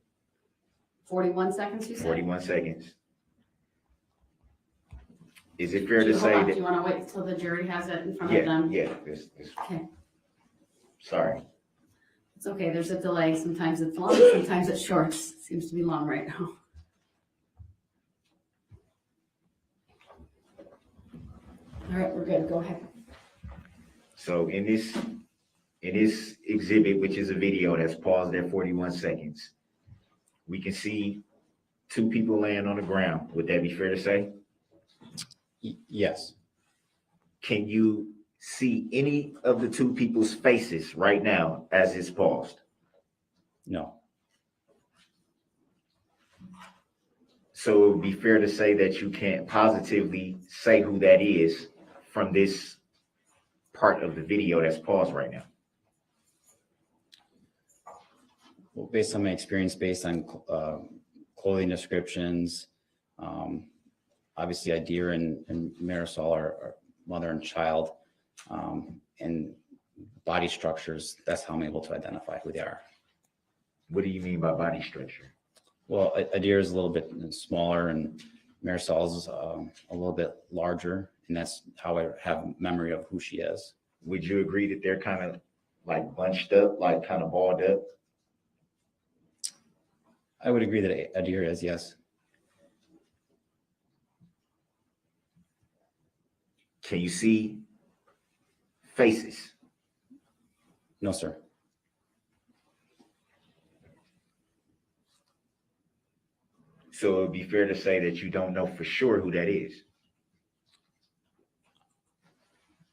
41 seconds, you said? 41 seconds. Is it fair to Hold say on, that? do you want to wait until the jury has it in front Yeah, of them? yeah. Okay, Sorry. it's okay. There's a delay. Sometimes it's long, sometimes it's short. Seems to be long right now. All right, we're good. Go ahead. So in this exhibit, which is a video that's paused at 41 seconds, we can see two people laying on the ground. Would that be fair to say? Yes. Can you see any of the two people's faces right now as it's paused? No. So it would be fair to say that you can't positively say who that is from this part of the video that's paused right now. Well, based on my experience, based on clothing descriptions, obviously Idea and Marisol are mother and child, and body structures, that's how I'm able to identify who they are. What do you mean by body structure? Well, Idea is a little bit smaller and Marisol's a little bit larger, and that's how I have memory of who she is. Would you agree that they're kind of like bunched up, like kind of balled up? I would agree that Idea is, yes. Can you see faces? No, sir. So it would be fair to say that you don't know for sure who that is.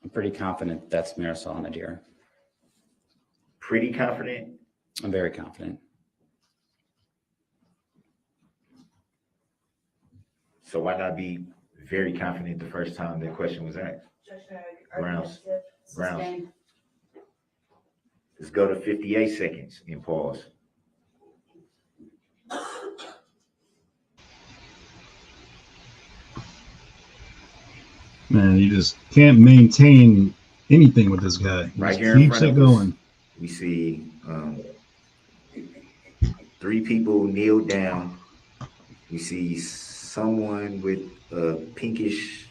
I'm pretty confident that's Marisol and Idea. Pretty confident? I'm very confident. So why not be very confident the first time the question was asked? Grounds. Let's go to 58 seconds and pause. Man, you just can't maintain anything with this guy. He Right just here in keeps front it of us, going. we see three people kneeled down. We see someone with a pinkish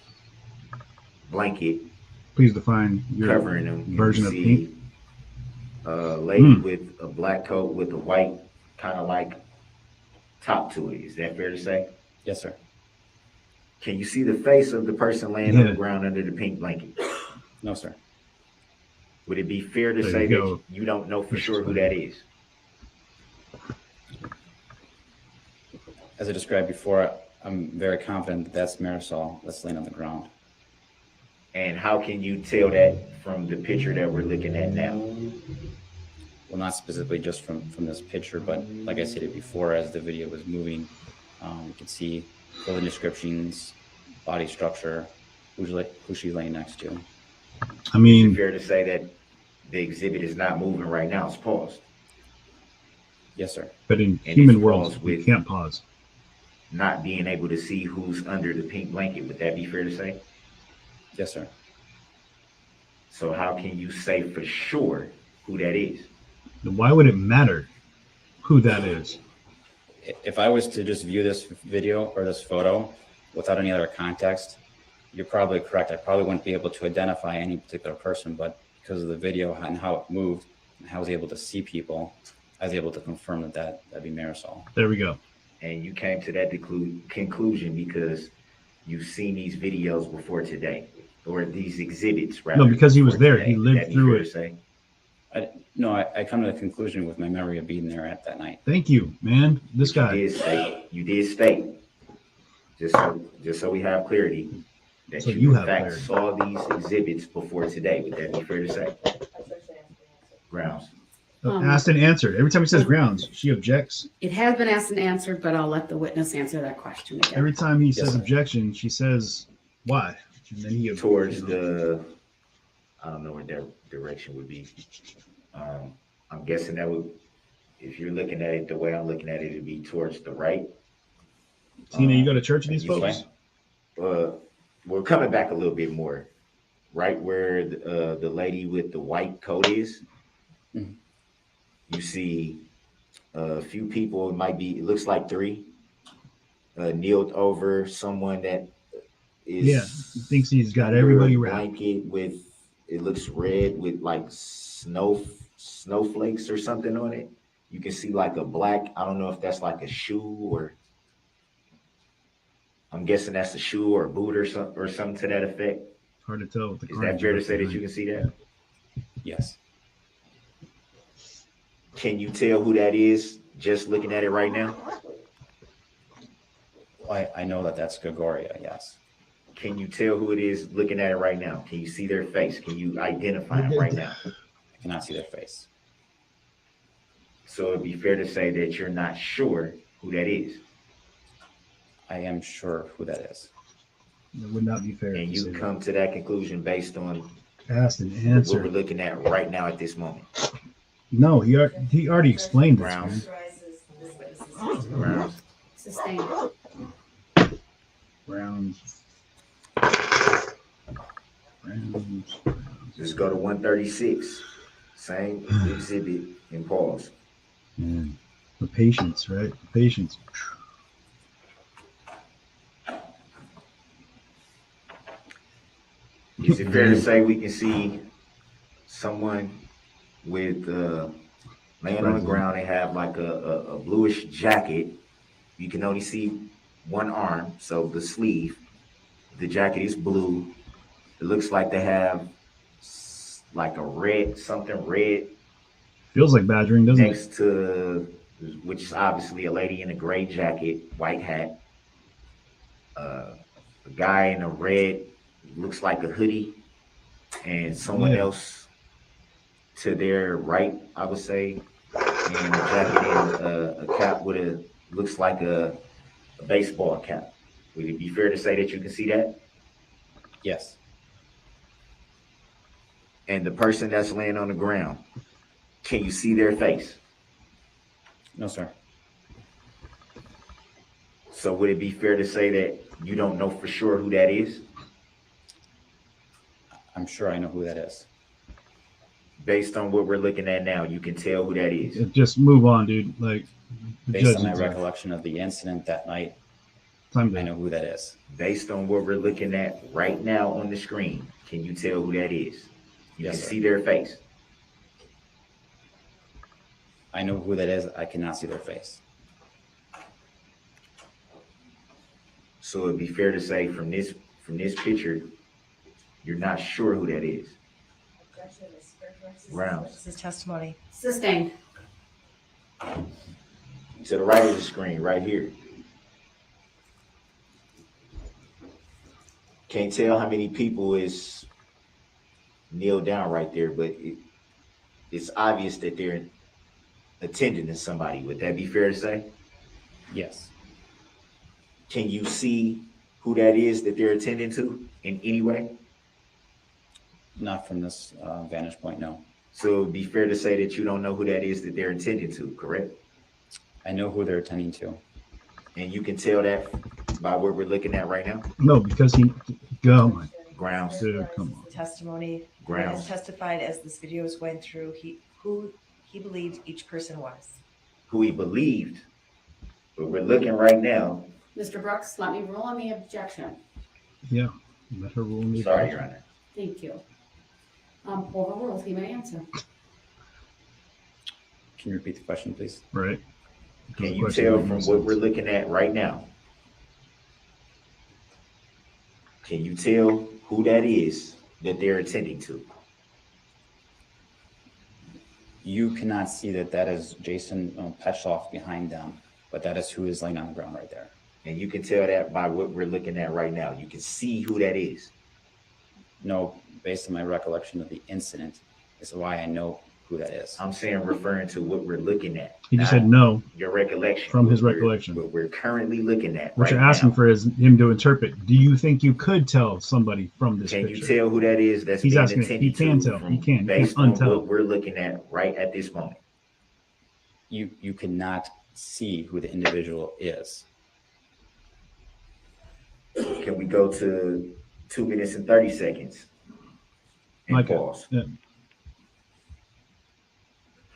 blanket Please define your covering them. version of pink. A lady with a black coat with a white kind of like top to it. Is that fair to say? Yes, sir. Can you see the face of the person laying on the ground under the pink blanket? No, sir. Would it be fair to There say you go. that you don't know for sure who that is? As I described before, I'm very confident that that's Marisol that's laying on the ground. And how can you tell that from the picture that we're looking at now? Well, not specifically just from this picture, but like I stated before, as the video was moving, you can see clothing descriptions, body structure, who she's laying next to. I mean, is it fair to say that the exhibit is not moving right now? It's paused. Yes, sir. but in And human it's worlds, paused we with can't pause. not being able to see who's under the pink blanket. Would that be fair to say? Yes, sir. So how can you say for sure who that is? Then why would it matter who that is? If I was to just view this video or this photo without any other context, you're probably correct. I probably wouldn't be able to identify any particular person, but because of the video and how it moved and how I was able to see people, I was able to confirm that that'd be Marisol. There we go. and you came to that conclusion because you've seen these videos before today, or these exhibits, rather. No, because he was before there. He today. Would lived that be through fair it. to say? I come to the conclusion with my memory of being there at that night. Thank you, man. This guy. You did state, just so we have clarity, that So you you in have fact clarity. saw these exhibits before today. Would that be fair to say? Grounds. Asked and answered. Every time he says grounds, she objects. It has been asked and answered, but I'll let the witness answer that question again. Every time he says objection, she says why, and then he Towards the, I don't know where their direction would be. I'm guessing that would, if you're looking at it the way I'm looking at it, it'd be towards the right. Tina, you go to church with these folks? We're coming back a little bit more, right where the lady with the white coat is. Mhm. You see a few people. It looks like three, kneeled over someone that is. Yeah, he thinks he's got everybody under a wrapped. blanket with, it looks red with like snowflakes or something on it. You can see like a black, I don't know if that's like a shoe, or I'm guessing that's a shoe or a boot or something to that effect. Hard to tell. With the Is that fair to say that you can see that? Yes. Can you tell who that is just looking at it right now? I know that that's Gregoria, yes. Can you tell who it is looking at it right now? Can you see their face? Can you identify them right now? I cannot see their face. So it'd be fair to say that you're not sure who that is. I am sure who that is. It would not be fair. And to you say come to that conclusion based on asked and what we're answered. looking at right now at this moment. No, he already explained this, man. Grounds. Grounds. Sustained. Grounds. Grounds. Just go to 136. Same exhibit and pause. Man, the patience, right? The patience. Is it fair to say we can see someone with laying on the ground and have like a bluish jacket? You can only see one arm, so the sleeve. The jacket is blue. It looks like they have like a red, something red. Feels like badgering, doesn't it? Next to, which is obviously a lady in a gray jacket, white hat. A guy in a red, looks like a hoodie, and someone else to their right, I would say, in a jacket and a cap with looks like a baseball cap. Would it be fair to say that you can see that? Yes. And the person that's laying on the ground, can you see their face? No, sir. So would it be fair to say that you don't know for sure who that is? I'm sure I know who that is. Based on what we're looking at now, you can tell who that is. Just move on, dude. Like, the Based on my judges recollection of the incident that night, Time to- I know who that is. Based on what we're looking at right now on the screen, can you tell who that is? You Yes, can sir. see their face. I know who that is. I cannot see their face. So it'd be fair to say from this picture, you're not sure who that is. Grounds. This is testimony. Sustained. To the right of the screen, right here. Can't tell how many people is kneeled down right there, but it's obvious that they're attending to somebody. Would that be fair to say? Yes. Can you see who that is that they're attending to in any way? Not from this vantage point, no. So it'd be fair to say that you don't know who that is that they're attending to, correct? I know who they're attending to. And you can tell that by what we're looking at right now? No, because he. Oh my. Grounds. Dude, come on. Testimony. Grounds. Witness testified as this video was going through, who he believed each person was. Who he believed. But we're looking right now. Mr. Brooks, let me rule on the objection. Yeah. Let her rule me. Sorry, Your Honor. Thank you. Overruled, he may answer. Can you repeat the question, please? Right. Can the you question tell made no from what we're sense. looking at right now? Can you tell who that is that they're attending to? You cannot see that is Jason Petchoff behind them, but that is who is laying on the ground right there. And you can tell that by what we're looking at right now. You can see who that is. No, based on my recollection of the incident, is why I know who that is. I'm saying referring to what we're looking at. He just said no. Your recollection. From his recollection. What we're currently looking at. What right you're asking now. for is him to interpret. Do you think you could tell somebody from this Can picture? you tell who that is that's He's being asking. attended He can to tell. from He can. based He can on untell. what we're looking at right at this moment? You cannot see who the individual is. Can we go to 2 minutes and 30 seconds? And Like pause.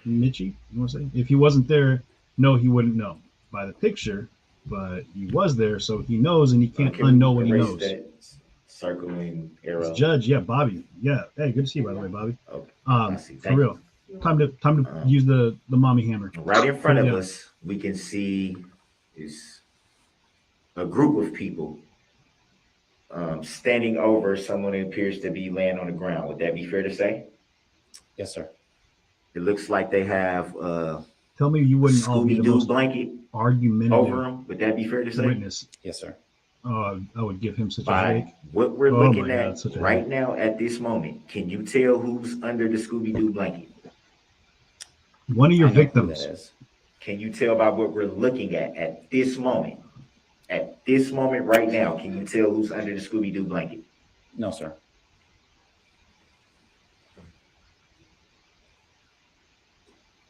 Mitchie, you want to say? If he wasn't there, no, he wouldn't know by the picture, but he was there, so he knows, and he can't unknow what he erase knows. that circling arrow. It's Judge, yeah, Bobby, yeah. Hey, good to see you, by the way, Bobby. Okay. For real. Time to use the mommy hammer. Right in front of Yeah. us, we can see is a group of people standing over someone who appears to be laying on the ground. Would that be fair to say? Yes, sir. It looks like they have Tell me you wouldn't all be the Scooby-Doo most blanket argumentative over them. Would that be fair to say? witness. Yes, sir. I would give him such a By headache. what we're Oh looking my God, at such a right headache. now at this moment, can you tell who's under the Scooby-Doo blanket? One of your I know who victims. that is. Can you tell by what we're looking at this moment? At this moment right now, can you tell who's under the Scooby-Doo blanket? No, sir.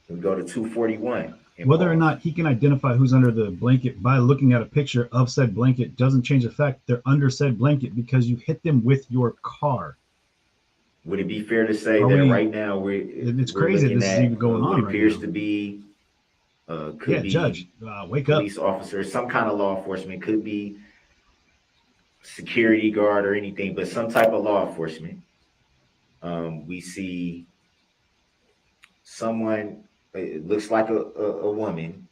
Can we go to 241? and Whether or pause? not he can identify who's under the blanket by looking at a picture of said blanket doesn't change the fact they're under said blanket because you hit them with your car. Would it be fair to say Are that we- right now It's we're crazy looking this is at, even going what on right appears now. to be could Yeah, be Judge, wake up. police officer, some kind of law enforcement, could be security guard or anything, but some type of law enforcement. We see someone, it looks like a woman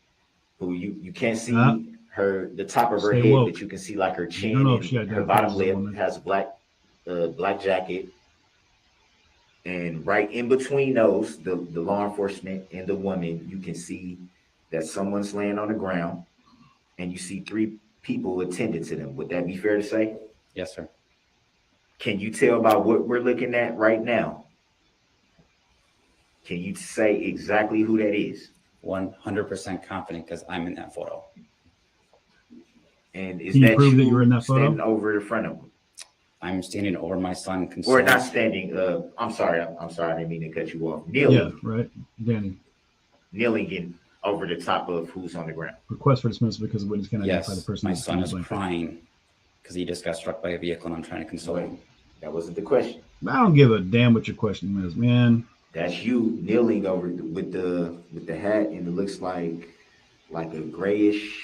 who you can't see the top of her Stay head, woke. but you can see like her You chin don't know if and she her identifies bottom as a lip woman. has a black jacket. And right in between those, the law enforcement and the woman, you can see that someone's laying on the ground, and you see 3 people attending to them. Would that be fair to say? Yes, sir. Can you tell by what we're looking at right now? Can you say exactly who that is? 100% confident because I'm in that photo. And is Can you that prove that you you're in that photo? standing over the front of him? I'm standing over my son. Or not standing, I'm sorry, I didn't mean to cut you off. Kneeling. Yeah, right. Danny, Kneeling in over the top of who's on the ground. request for dismissal because the witness can identify the Yes, person. my that's son in is the blanket. crying because he just got struck by a vehicle and I'm trying to console him. That wasn't the question. I don't give a damn what your question is, man. That's you kneeling over with the hat, and it looks like a grayish.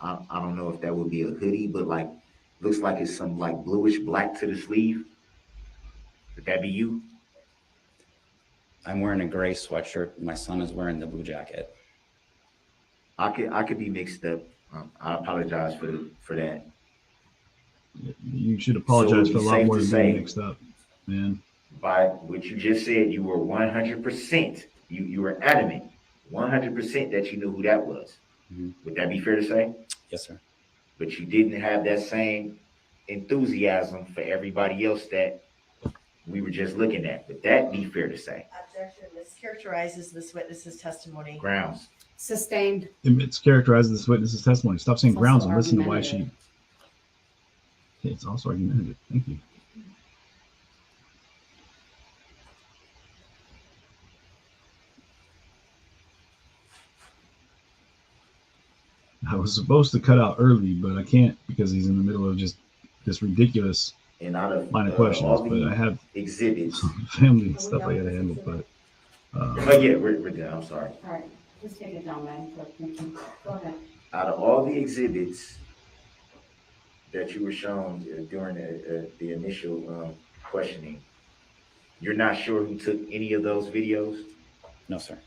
I don't know if that would be a hoodie, but like looks like it's some like bluish black to the sleeve. Would that be you? I'm wearing a gray sweatshirt. My son is wearing the blue jacket. I could be mixed up. I apologize for that. You should apologize So for a it's lot safe more to than say- being mixed up, man. By what you just said, you were 100%. You were adamant, 100% that you knew who that was. Mhm. Would that be fair to say? Yes, sir. But you didn't have that same enthusiasm for everybody else that we were just looking at. Would that be fair to say? Objection, this characterizes this witness's testimony. Grounds. Sustained. It's characterized this witness's testimony. Stop saying It's grounds also and listen to why she. argumentative. It's also argumentative. Thank you. I was supposed to cut out early, but I can't because he's in the middle of just this ridiculous And out of line of all questions. the But I have exhibits. family stuff I gotta handle. But But yeah, we're done. I'm sorry. All right, just take it down, man. Go ahead. Out of all the exhibits that you were shown during the initial questioning, you're not sure who took any of those videos? No, sir.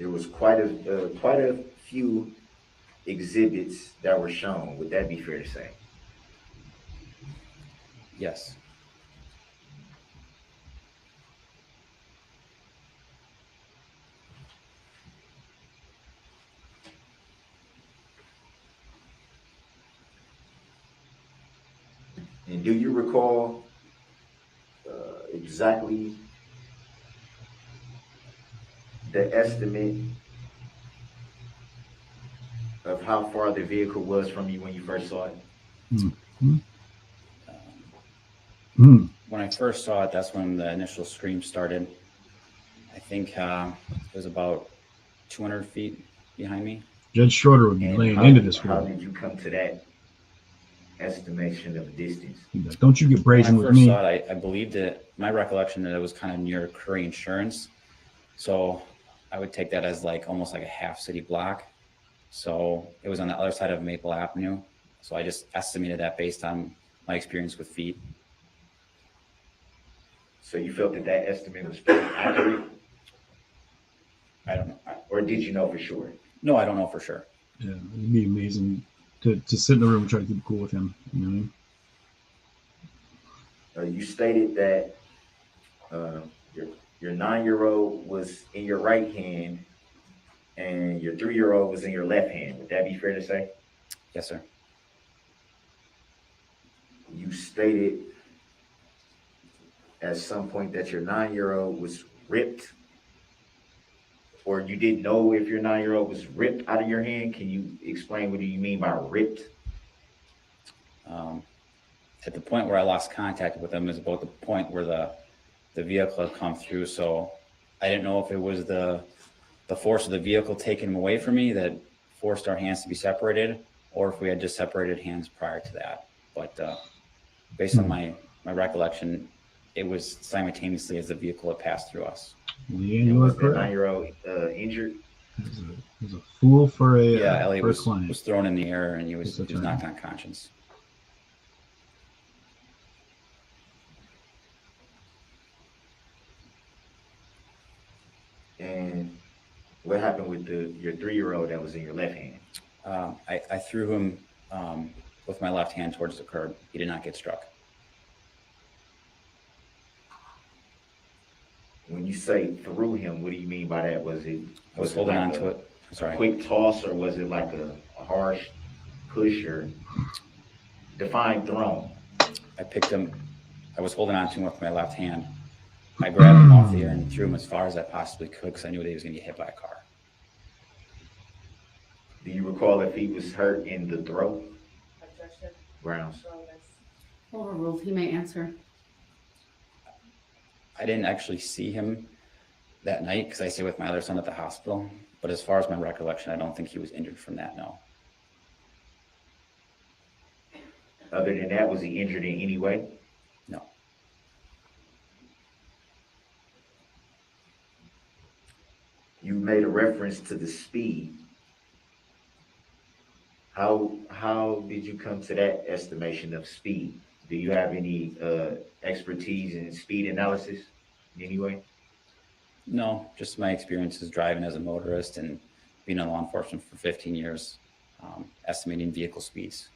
there was quite a few exhibits that were shown. Would that be fair to say? Yes. And do you recall exactly the estimate of how far the vehicle was from you when you first saw it? When I first saw it, that's when the initial scream started. I think it was about 200 feet behind me. Judge Schroeder would be And laying how, into this how world. did you come to that estimation of distance? Don't you get brazen When I with first me? saw it, I believed it. My recollection that it was kind of near Curry Insurance, so I would take that as like almost like a half city block. So it was on the other side of Maple Avenue. So I just estimated that based on my experience with feet. So you felt that that estimate was pretty accurate? I don't know. Or did you know for sure? No, I don't know for sure. Yeah, it'd be amazing to sit in the room and try to keep it cool with him. You know what I mean? You stated that your 9-year-old was in your right hand and your 3-year-old was in your left hand. Would that be fair to say? Yes, sir. You stated at some point that your 9-year-old was ripped, or you didn't know if your 9-year-old was ripped out of your hand. Can you explain what do you mean by ripped? At the point where I lost contact with him is about the point where the vehicle had come through. So I didn't know if it was the force of the vehicle taking him away from me that forced our hands to be separated, or if we had just separated hands prior to that. But based on my recollection, it was simultaneously as the vehicle had passed through us. Yeah, you are Was the correct. 9-year-old injured? He was a fool for a Yeah, Elliot for a was client. thrown in the air and he was That's right. knocked unconscious. And what happened with your 3-year-old that was in your left hand? I threw him with my left hand towards the curb. He did not get struck. When you say threw him, what do you mean by that? Was it? I was holding on to it. Sorry. Quick toss, or was it like a harsh push, or define thrown? I picked him. I was holding on to him with my left hand. I grabbed him off the air and threw him as far as I possibly could because I knew that he was going to get hit by a car. Do you recall if he was hurt in the throat? Grounds. Overruled. He may answer. I didn't actually see him that night because I stayed with my other son at the hospital. But as far as my recollection, I don't think he was injured from that, no. Other than that, was he injured in any way? No. You made a reference to the speed. How did you come to that estimation of speed? Do you have any expertise in speed analysis in any way? No, just my experiences driving as a motorist and being in law enforcement for 15 years, estimating vehicle speeds.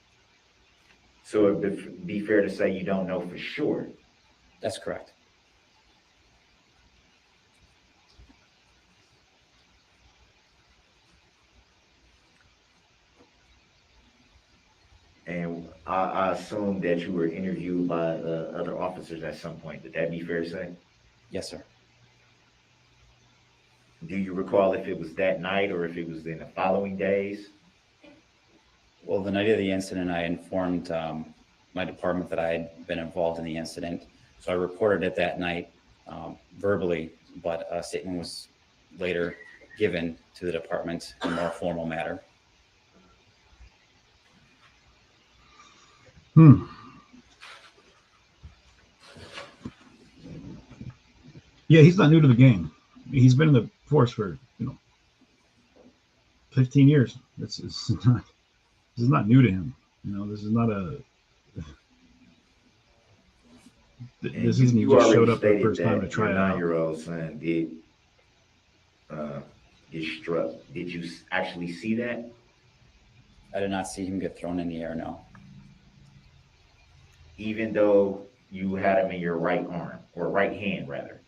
So it would be fair to say you don't know for sure. That's correct. And I assume that you were interviewed by other officers at some point. Would that be fair to say? Yes, sir. Do you recall if it was that night or if it was in the following days? Well, the night of the incident, I informed my department that I had been involved in the incident. So I reported it that night verbally, but a statement was later given to the department in a more formal matter. Yeah, he's not new to the game. He's been in the force for 15 years. This is not new to him. This is not a. This isn't he just showed up the first time to try it out. 9-year-old son did get struck. Did you actually see that? I did not see him get thrown in the air, no. Even though you had him in your right arm, or right hand rather?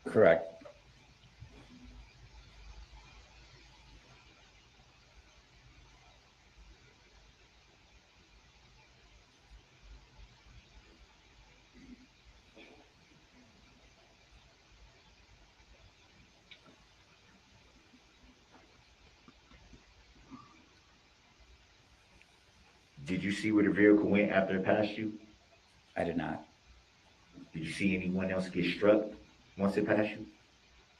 Correct. Did you see where the vehicle went after it passed you? I did not. Did you see anyone else get struck once it passed you?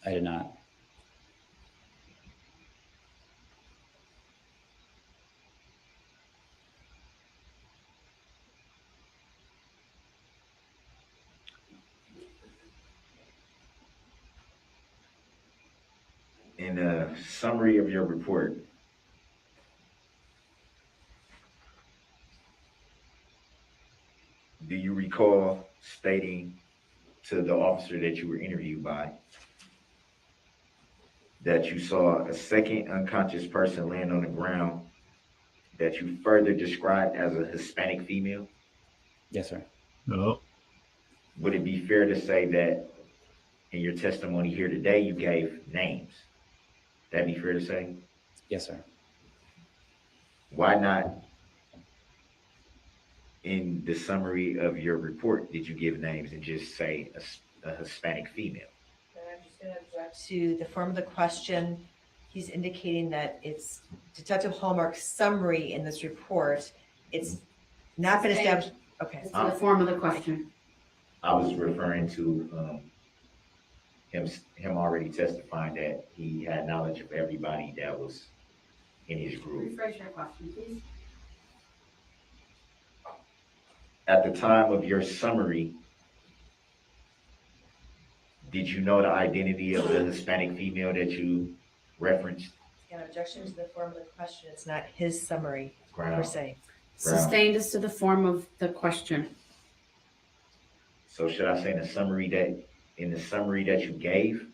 I did not. In a summary of your report, do you recall stating to the officer that you were interviewed by that you saw a second unconscious person laying on the ground that you further described as a Hispanic female? Yes, sir. No. Would it be fair to say that in your testimony here today, you gave names? That'd be fair to say? Yes, sir. Why not in the summary of your report did you give names and just say a Hispanic female? I'm just going to object to the form of the question. He's indicating that it's Detective Hallmark's summary in this report. It's not been established. Okay. It's the form of the question. I was referring to him already testifying that he had knowledge of everybody that was in his group. Rephrase your question, please. At the time of your summary, did you know the identity of the Hispanic female that you referenced? An objection to the form of the question. It's not his summary per se. Sustained as to the form of the question. So should I say in the summary that you gave,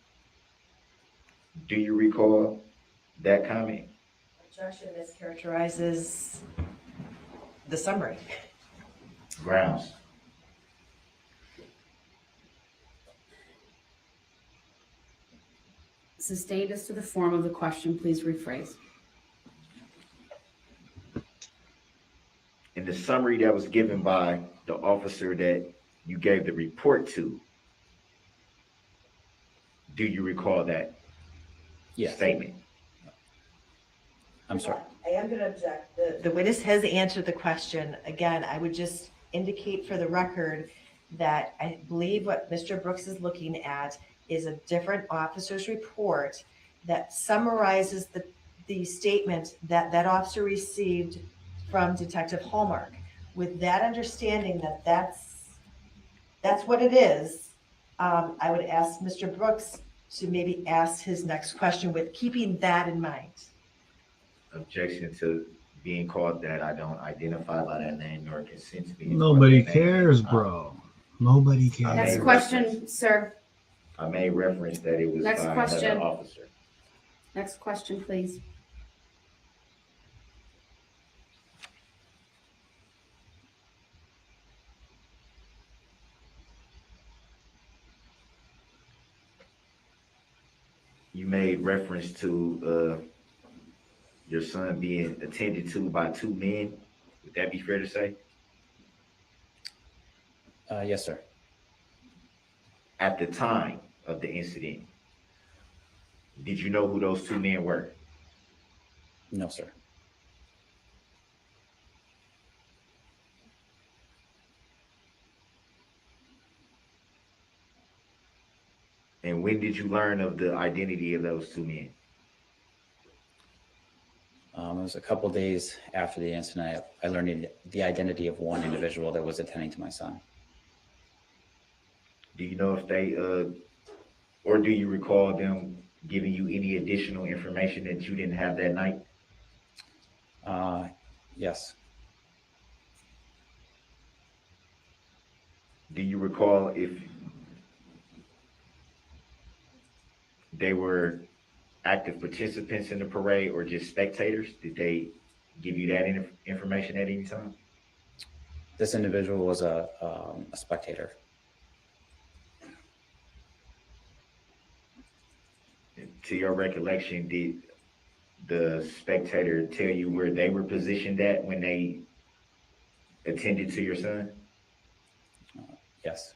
do you recall that comment? Objection mischaracterizes the summary. Grounds. Sustained as to the form of the question, please rephrase. In the summary that was given by the officer that you gave the report to, do you recall that statement? I'm sorry. I am going to object. The witness has answered the question. Again, I would just indicate for the record that I believe what Mr. Brooks is looking at is a different officer's report that summarizes the statement that that officer received from Detective Hallmark. With that understanding that that's what it is, I would ask Mr. Brooks to maybe ask his next question with keeping that in mind. Objection to being called that. I don't identify by that name nor consent to being Nobody cares, bro. Nobody cares. Next question, sir. I made reference that it was Next by question. another officer. Next question, please. You made reference to your son being attended to by two men. Would that be fair to say? Yes, sir. At the time of the incident, did you know who those two men were? No, sir. And when did you learn of the identity of those two men? It was a couple days after the incident. I learned the identity of one individual that was attending to my son. Do you know if they, or do you recall them giving you any additional information that you didn't have that night? Yes. Do you recall if they were active participants in the parade or just spectators? Did they give you that information at any time? This individual was a spectator. To your recollection, did the spectator tell you where they were positioned at when they attended to your son? Yes.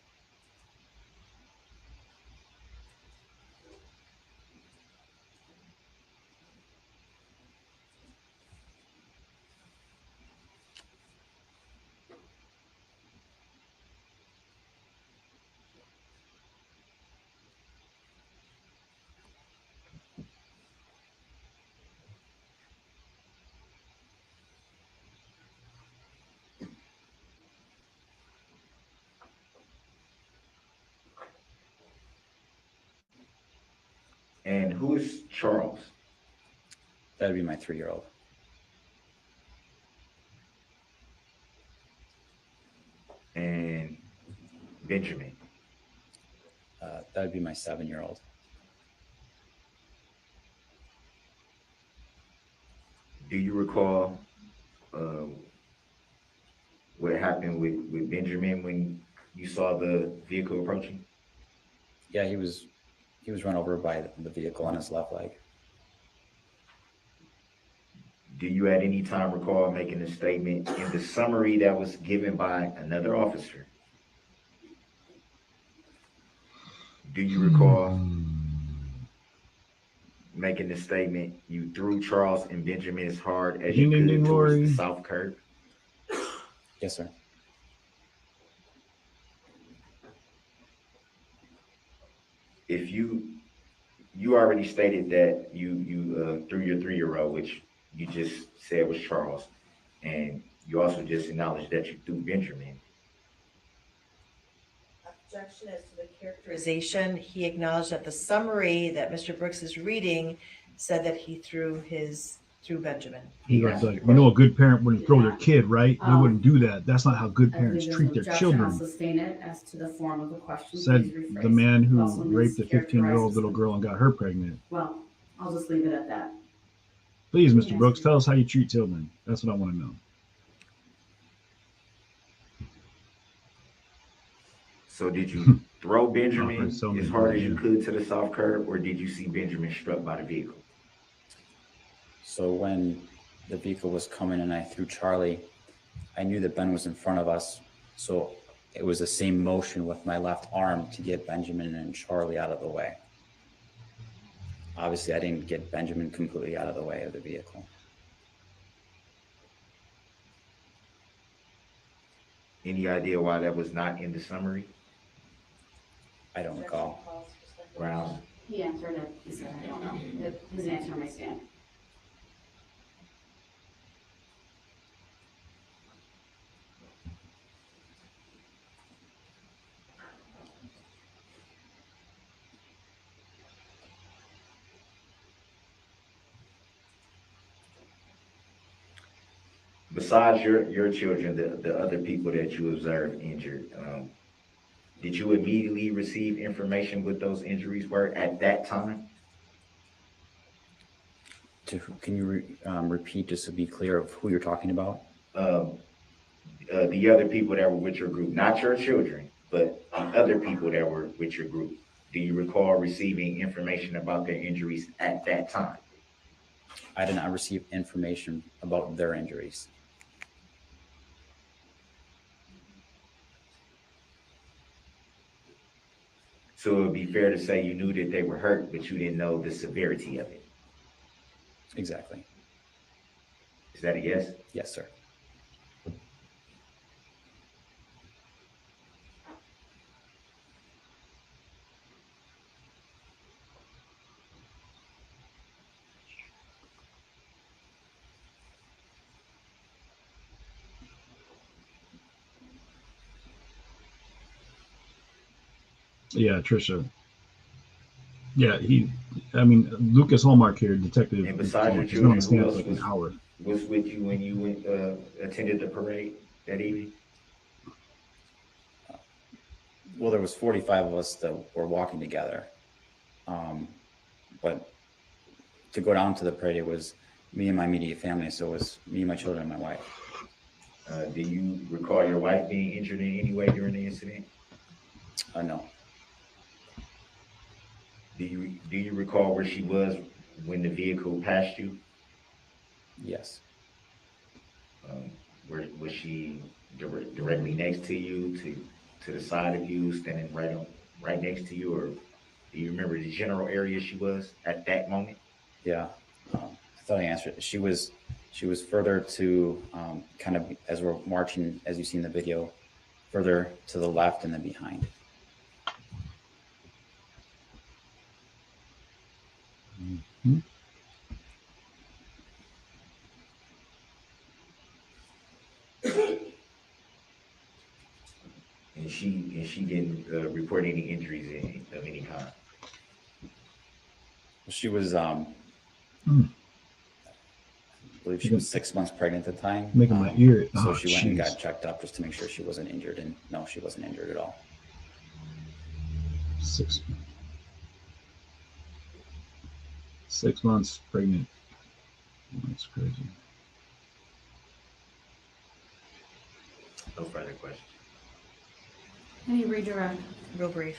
And who is Charles? That'd be my 3-year-old. And Benjamin? That'd be my 7-year-old. Do you recall what happened with Benjamin when you saw the vehicle approaching? Yeah, he was run over by the vehicle on his left leg. Do you at any time recall making a statement in the summary that was given by another officer? Do you recall making the statement, you threw Charles and Benjamin as hard as you could towards the south curb? Yes, sir. If you already stated that you threw your 3-year-old, which you just said was Charles, and you also just acknowledged that you threw Benjamin. Objection as to the characterization. He acknowledged that the summary that Mr. Brooks is reading said that he threw Benjamin. He's like, you know, a good parent wouldn't throw their kid, right? They wouldn't do that. That's not how good parents treat their children. Sustained as to the form of the question. Said the man who raped a 15-year-old little girl and got her pregnant. Well, I'll just leave it at that. Please, Mr. Brooks, tell us how you treat children. That's what I want to know. So did you throw Benjamin as hard as you could to the south curb, or did you see Benjamin struck by the vehicle? So when the vehicle was coming and I threw Charlie, I knew that Ben was in front of us. So it was the same motion with my left arm to get Benjamin and Charlie out of the way. Obviously, I didn't get Benjamin completely out of the way of the vehicle. Any idea why that was not in the summary? I don't recall. Brown? He answered it. He said, I don't know. His answer may stand. Besides your children, the other people that you observed injured, did you immediately receive information what those injuries were at that time? Can you repeat just to be clear of who you're talking about? The other people that were with your group, not your children, but other people that were with your group. Do you recall receiving information about their injuries at that time? I did not receive information about their injuries. So it would be fair to say you knew that they were hurt, but you didn't know the severity of it. Exactly. Is that a yes? Yes, sir. Yeah, Trisha. Yeah, Lucas Hallmark here, detective. And besides your He's been on the children, stand who for else like an hour. was with you when you went attended the parade that evening? Well, there was 45 of us that were walking together. But to go down to the parade, it was me and my immediate family. So it was me, my children, and my wife. Do you recall your wife being injured in any way during the incident? No. Do you recall where she was when the vehicle passed you? Yes. Where was she directly next to you, to the side of you, standing right next to you, or do you remember the general area she was at that moment? Yeah. I thought I answered it. She was further to kind of as we're marching, as you see in the video, further to the left and then behind. Mm-hmm. And she didn't report any injuries of any kind. She was, I believe she was 6 months pregnant at the time. Making my ear. So she went and got checked up just to make sure she wasn't injured, and no, she wasn't injured at all. 6 months pregnant. That's crazy. No further questions. Any redirect? Real brief.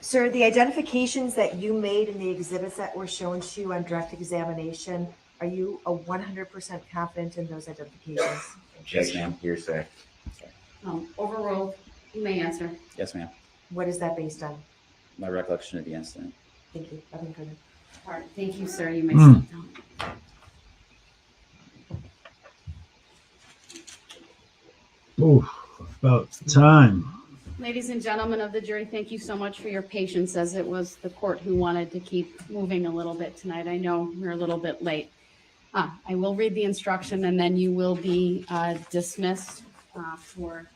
Sir, the identifications that you made in the exhibits that were shown to you on direct examination, are you 100% confident in those identifications? Yes, ma'am. Hearsay. Overruled. You may answer. Yes, ma'am. What is that based on? My recollection of the incident. Thank you. Nothing further. All right. Thank you, sir. You may sit down. Oh, about time. Ladies and gentlemen of the jury, thank you so much for your patience, as it was the court who wanted to keep moving a little bit tonight. I know we're a little bit late. I will read the instruction, and then you will be dismissed for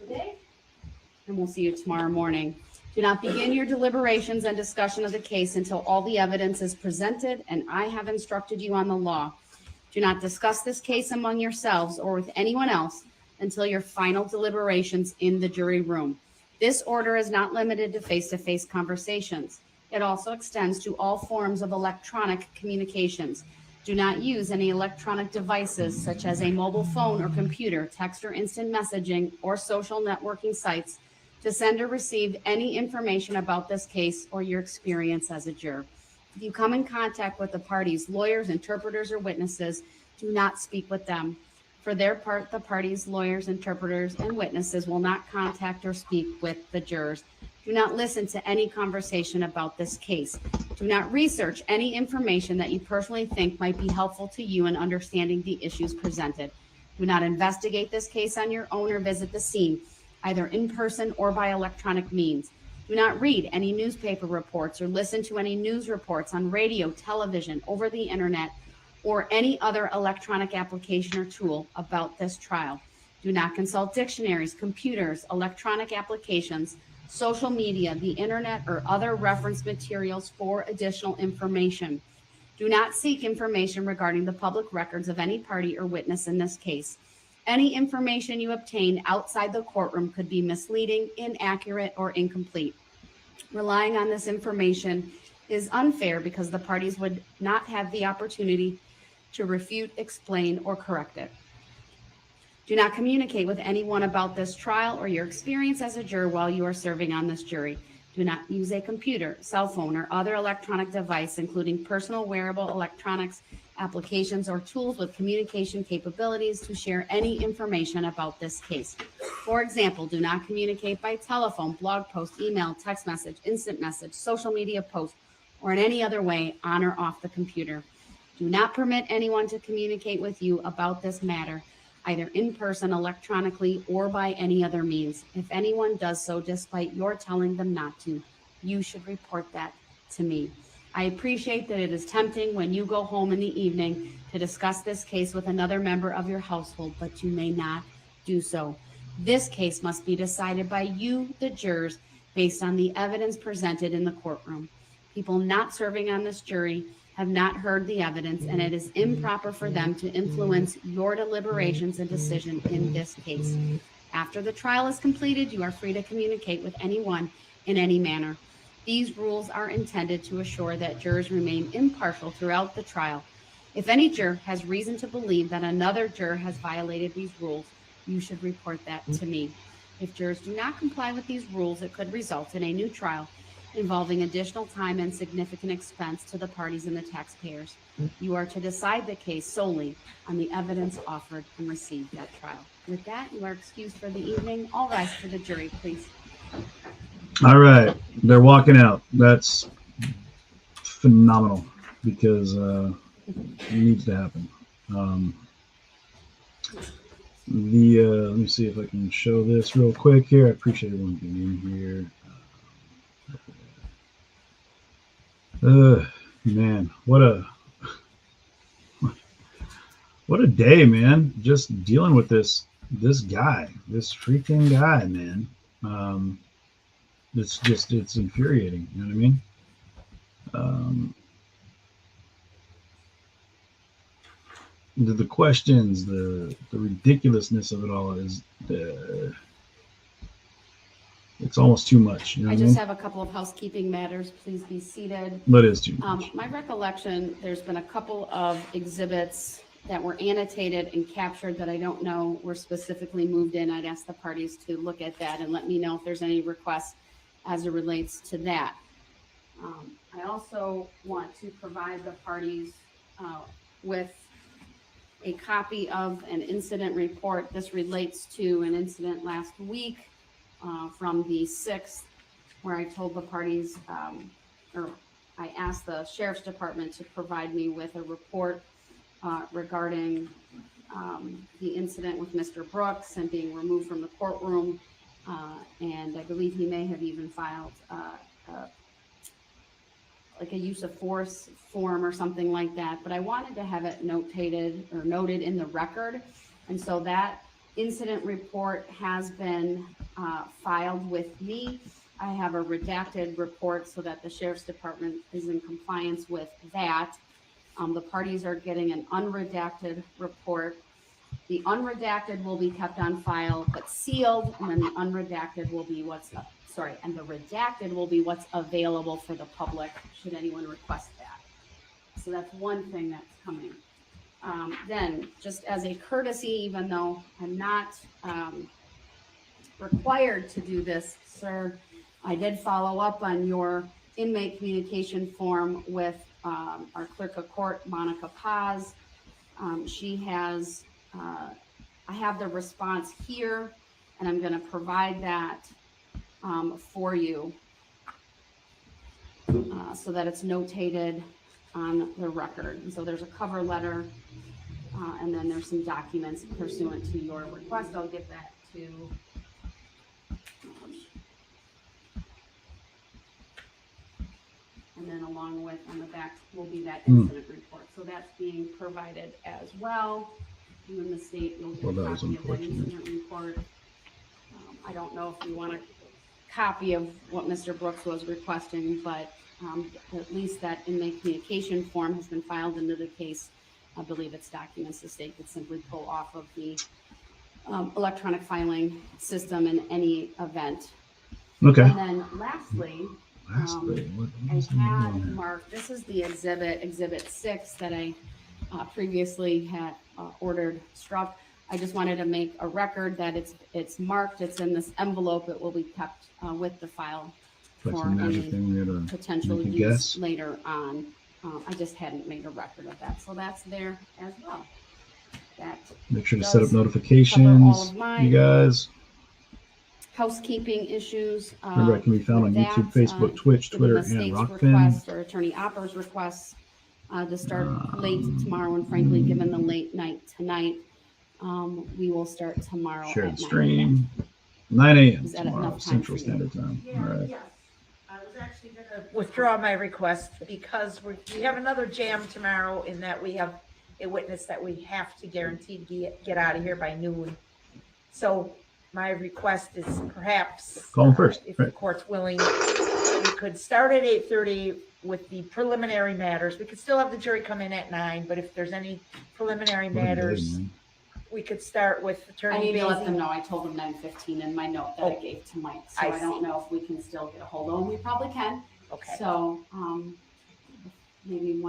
the day, and we'll see you tomorrow morning. Do not begin your deliberations and discussion of the case until all the evidence is presented and I have instructed you on the law. Do not discuss this case among yourselves or with anyone else until your final deliberations in the jury room. This order is not limited to face-to-face conversations. It also extends to all forms of electronic communications. Do not use any electronic devices such as a mobile phone or computer, text or instant messaging, or social networking sites to send or receive any information about this case or your experience as a juror. If you come in contact with the parties, lawyers, interpreters, or witnesses, do not speak with them. For their part, the parties, lawyers, interpreters, and witnesses will not contact or speak with the jurors. Do not listen to any conversation about this case. Do not research any information that you personally think might be helpful to you in understanding the issues presented. Do not investigate this case on your own or visit the scene, either in person or by electronic means. Do not read any newspaper reports or listen to any news reports on radio, television, over the internet, or any other electronic application or tool about this trial. Do not consult dictionaries, computers, electronic applications, social media, the internet, or other reference materials for additional information. Do not seek information regarding the public records of any party or witness in this case. Any information you obtain outside the courtroom could be misleading, inaccurate, or incomplete. Relying on this information is unfair because the parties would not have the opportunity to refute, explain, or correct it. Do not communicate with anyone about this trial or your experience as a juror while you are serving on this jury. Do not use a computer, cell phone, or other electronic device, including personal wearable electronics, applications, or tools with communication capabilities to share any information about this case. For example, do not communicate by telephone, blog post, email, text message, instant message, social media post, or in any other way on or off the computer. Do not permit anyone to communicate with you about this matter, either in person, electronically, or by any other means. If anyone does so despite your telling them not to, you should report that to me. I appreciate that it is tempting when you go home in the evening to discuss this case with another member of your household, but you may not do so. This case must be decided by you, the jurors, based on the evidence presented in the courtroom. People not serving on this jury have not heard the evidence, and it is improper for them to influence your deliberations and decision in this case. After the trial is completed, you are free to communicate with anyone in any manner. These rules are intended to assure that jurors remain impartial throughout the trial. If any juror has reason to believe that another juror has violated these rules, you should report that to me. If jurors do not comply with these rules, it could result in a new trial involving additional time and significant expense to the parties and the taxpayers. You are to decide the case solely on the evidence offered and received at trial. With that, you are excused for the evening. All rise for the jury, please. All right, they're walking out. That's phenomenal because it needs to happen. Let me see if I can show this real quick here. I appreciate everyone being in here. Man, what a day, man. Just dealing with this freaking guy, man. It's infuriating. You know what I mean? The questions, the ridiculousness of it all is it's almost too much. You know I what just mean? have a couple of housekeeping matters. Please be seated. That is too much. My recollection, there's been a couple of exhibits that were annotated and captured that I don't know were specifically moved in. I'd ask the parties to look at that and let me know if there's any requests as it relates to that. I also want to provide the parties with a copy of an incident report. This relates to an incident last week from the 6th, where I told the parties, or I asked the Sheriff's Department to provide me with a report regarding the incident with Mr. Brooks and being removed from the courtroom. And I believe he may have even filed like a use of force form or something like that. But I wanted to have it noted in the record. And so that incident report has been filed with me. I have a redacted report so that the Sheriff's Department is in compliance with that. The parties are getting an unredacted report. The unredacted will be kept on file but sealed, and then the unredacted will be and the redacted will be what's available for the public should anyone request that. So that's one thing that's coming. Then, just as a courtesy, even though I'm not required to do this, sir, I did follow up on your inmate communication form with our clerk of court, Monica Paz. She has, I have the response here, and I'm going to provide that for you so that it's notated on the record. And so there's a cover letter, and then there's some documents pursuant to your request. I'll get that to and then along with on the back will be that incident report. So that's being provided as well. And then the state will get a copy of that incident report. I don't know if you want a copy of what Mr. Brooks was requesting, but at least that inmate communication form has been filed into the case. I believe it's documents the state could simply pull off of the electronic filing system in any event. Okay. And then lastly, I had marked, this is the exhibit 6 that I previously had ordered struck. I just wanted to make a record that it's marked, it's in this envelope, it will be kept with the file for any potential use later on. I just hadn't made a record of that, so that's there as well. That make sure to set up notifications, you guys. Housekeeping issues. Remember, it can be found on YouTube, Facebook, Twitch, Twitter, and Rockfin. Or Attorney Opper's requests to start late tomorrow, and frankly, given the late night tonight, we will start tomorrow. Shared stream, 9 a.m. tomorrow, Central Standard Time. Yeah, All right. yes. I was actually going to withdraw my request because we have another jam tomorrow in that we have a witness that we have to guarantee to get out of here by noon. So my request is perhaps call him first. If the court's willing, we could start at 8:30 with the preliminary matters. We could still have the jury come in at 9, but if there's any preliminary matters, we could start with Attorney I need to let them Basie. know. I told them 9:15 in my note that I gave to Mike, so I don't know if we can still get a hold of them. We probably can. Okay. So, maybe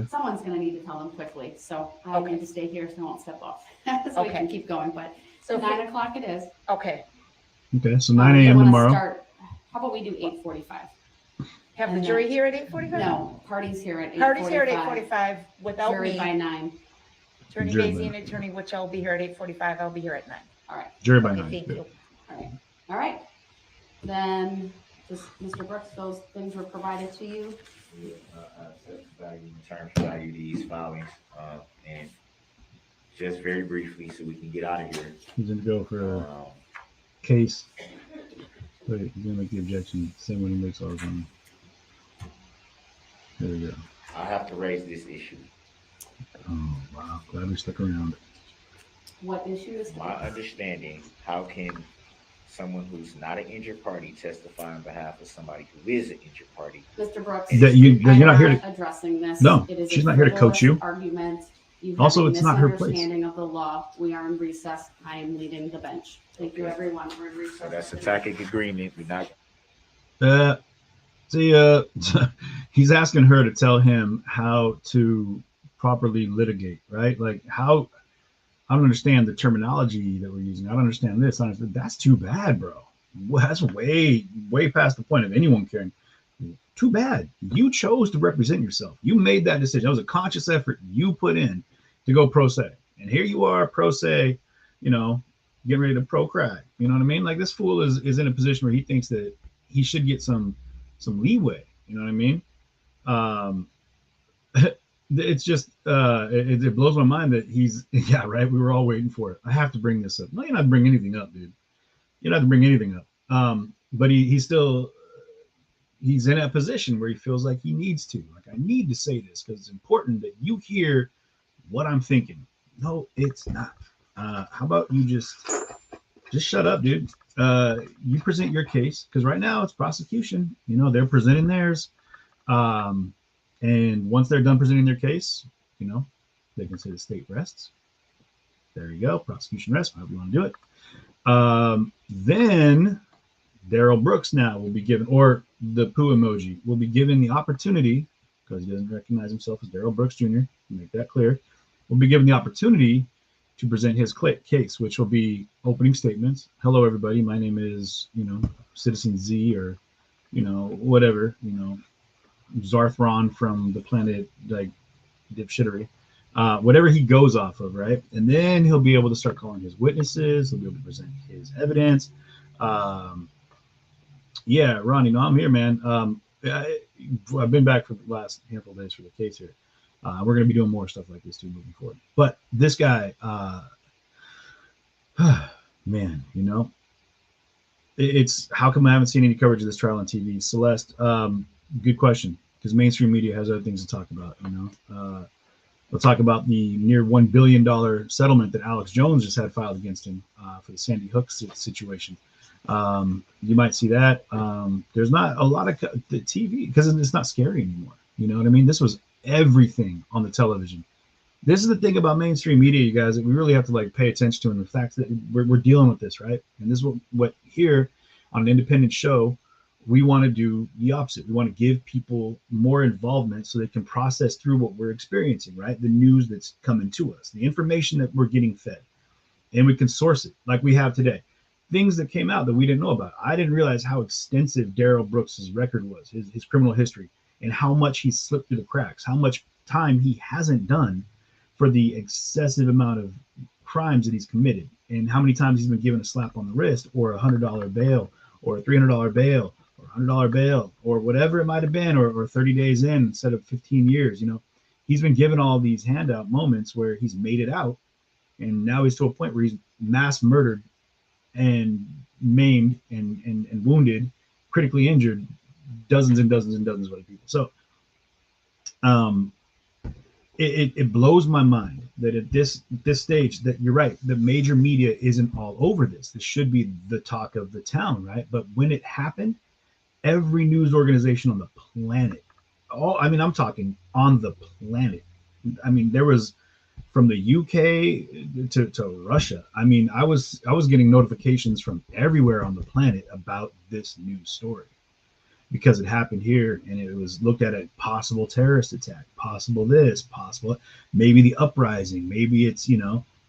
someone's gonna need to tell them quickly, so I need to stay here so I won't step off. So we can keep going, but So 9 o'clock it is. Okay. Okay, so 9 They a.m. wanna tomorrow. how about we do 8:45? Have the And jury then- here at 8:45? No, party's here at 8:45. Party's here at 8:45 without Jury me. by 9. Attorney Jury Daisy by and Attorney Witchell will be here at 8:45. I'll be here at 9. All right. Jury by Okay, 9. thank you. All right. Then, Mr. Brooks, those things were provided to you. Value in terms of value these filings, and just very briefly, so we can get out of here. He's gonna go for a case. Wait, he's gonna make the objection. Same when he makes all of them. There we go. I have to raise this issue. Oh wow! Glad we stuck around. What issue is My understanding, how can someone who's not an injured party testify on behalf of somebody who is an injured party? Mr. Brooks, That you're I'm not here to addressing this. No, It is she's a not here to coach you. Argument. You have Also, a it's not her place. misunderstanding of the law. We are in recess. I am leading the bench. Thank you, everyone. We're in recess. So that's a tacit agreement. We're not. He's asking her to tell him how to properly litigate, right? Like how I don't understand the terminology that we're using. I don't understand this. That's too bad, bro. That's way past the point of anyone caring. Too bad. You chose to represent yourself. You made that decision. That was a conscious effort you put in to go pro se. And here you are, pro se, getting ready to pro crack. You know what I mean? Like this fool is in a position where he thinks that he should get some leeway. You know what I mean? It's just it blows my mind that he's right. We were all waiting for it. I have to bring this up. No, you're not bringing anything up, dude. You don't have to bring anything up. But he's in a position where he feels like he needs to. Like I need to say this because it's important that you hear what I'm thinking. No, it's not. How about you just shut up, dude? You present your case because right now it's prosecution. They're presenting theirs. And once they're done presenting their case, they can say the state rests. There you go. Prosecution rests, however you want to do it. Then Darrell Brooks now will be given, or the poo emoji will be given the opportunity, because he doesn't recognize himself as Darrell Brooks Jr., make that clear, will be given the opportunity to present his case, which will be opening statements. Hello, everybody. My name is, Citizen Z or, whatever, Zarthron from the planet, like, dipshittery. Whatever he goes off of, right? And then he'll be able to start calling his witnesses. He'll be able to present his evidence. Yeah, Ron, I'm here, man. I've been back for the last handful of days for the case here. We're going to be doing more stuff like this too moving forward. But this guy, man, it's how come I haven't seen any coverage of this trial on TV? Celeste, good question, because mainstream media has other things to talk about. We'll talk about the near $1 billion settlement that Alex Jones just had filed against him for the Sandy Hook situation. You might see that. There's not a lot of the TV because it's not scary anymore. You know what I mean? This was everything on the television. This is the thing about mainstream media, you guys, that we really have to pay attention to, and the fact that we're dealing with this, right? And this is what here on an independent show, we want to do the opposite. We want to give people more involvement so they can process through what we're experiencing, right? The news that's coming to us, the information that we're getting fed, and we can source it like we have today. Things that came out that we didn't know about. I didn't realize how extensive Darrell Brooks's record was, his criminal history, and how much he slipped through the cracks, how much time he hasn't done for the excessive amount of crimes that he's committed, and how many times he's been given a slap on the wrist or $100 bail or a $300 bail or $100 bail or whatever it might have been, or 30 days in instead of 15 years. He's been given all these handout moments where he's made it out, and now he's to a point where he's mass murdered and maimed and wounded, critically injured dozens and dozens and dozens of other people. So it blows my mind that at this stage, that you're right, the major media isn't all over this. This should be the talk of the town, right? But when it happened, every news organization on the planet, I'm talking on the planet. There was from the UK to Russia. I was getting notifications from everywhere on the planet about this news story. because it happened here and it was looked at a possible terrorist attack, possible this, possible maybe the uprising, maybe it's,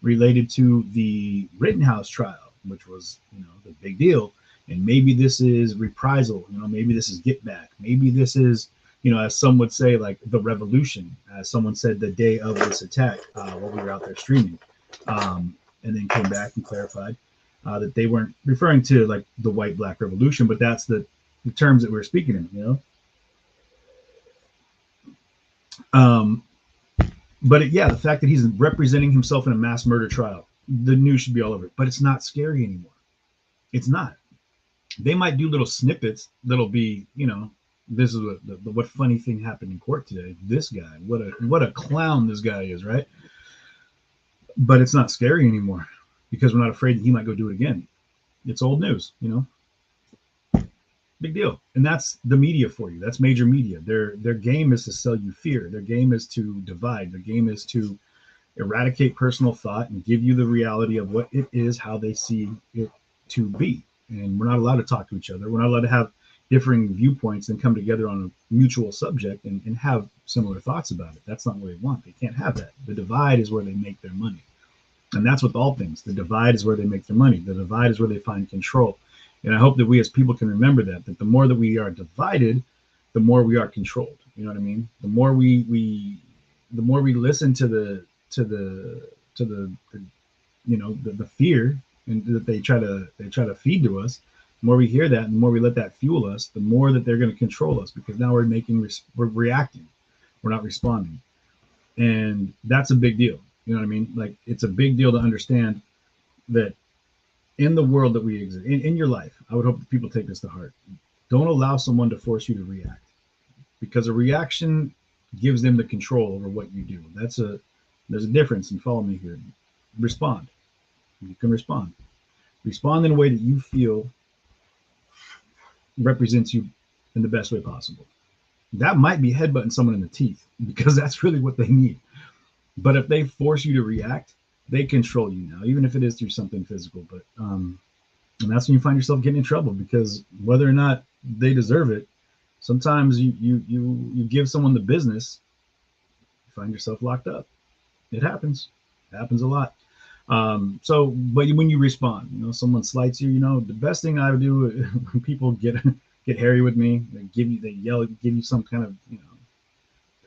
related to the Rittenhouse trial, which was, the big deal. And maybe this is reprisal, maybe this is get back. Maybe this is, as some would say, like the revolution, as someone said the day of this attack while we were out there streaming, and then came back and clarified that they weren't referring to like the white black revolution, but that's the terms that we're speaking in, But the fact that he's representing himself in a mass murder trial, the news should be all over it, but it's not scary anymore. It's not. They might do little snippets that'll be, this is what funny thing happened in court today. This guy, what a clown this guy is, right? But it's not scary anymore because we're not afraid that he might go do it again. It's old news, Big deal. And that's the media for you. That's major media. Their game is to sell you fear. Their game is to divide. Their game is to eradicate personal thought and give you the reality of what it is, how they see it to be. And we're not allowed to talk to each other. We're not allowed to have differing viewpoints and come together on a mutual subject and have similar thoughts about it. That's not what they want. They can't have that. The divide is where they make their money. And that's with all things. The divide is where they make their money. The divide is where they find control. And I hope that we as people can remember that the more that we are divided, the more we are controlled. You know what I mean? The more we listen to the fear and that they try to feed to us, the more we hear that and the more we let that fuel us, the more that they're going to control us, because now we're reacting. We're not responding. And that's a big deal. You know what I mean? Like, it's a big deal to understand that in the world that we exist, in your life, I would hope that people take this to heart. Don't allow someone to force you to react, because a reaction gives them the control over what you do. There's a difference, and follow me here. Respond. You can respond. Respond in a way that you feel represents you in the best way possible. That might be headbutting someone in the teeth, because that's really what they need. But if they force you to react, they control you now, even if it is through something physical. But and that's when you find yourself getting in trouble, because whether or not they deserve it, sometimes you give someone the business, you find yourself locked up. It happens. It happens a lot. But when you respond, someone slights you, the best thing I would do when people get hairy with me, they yell, give you some kind of,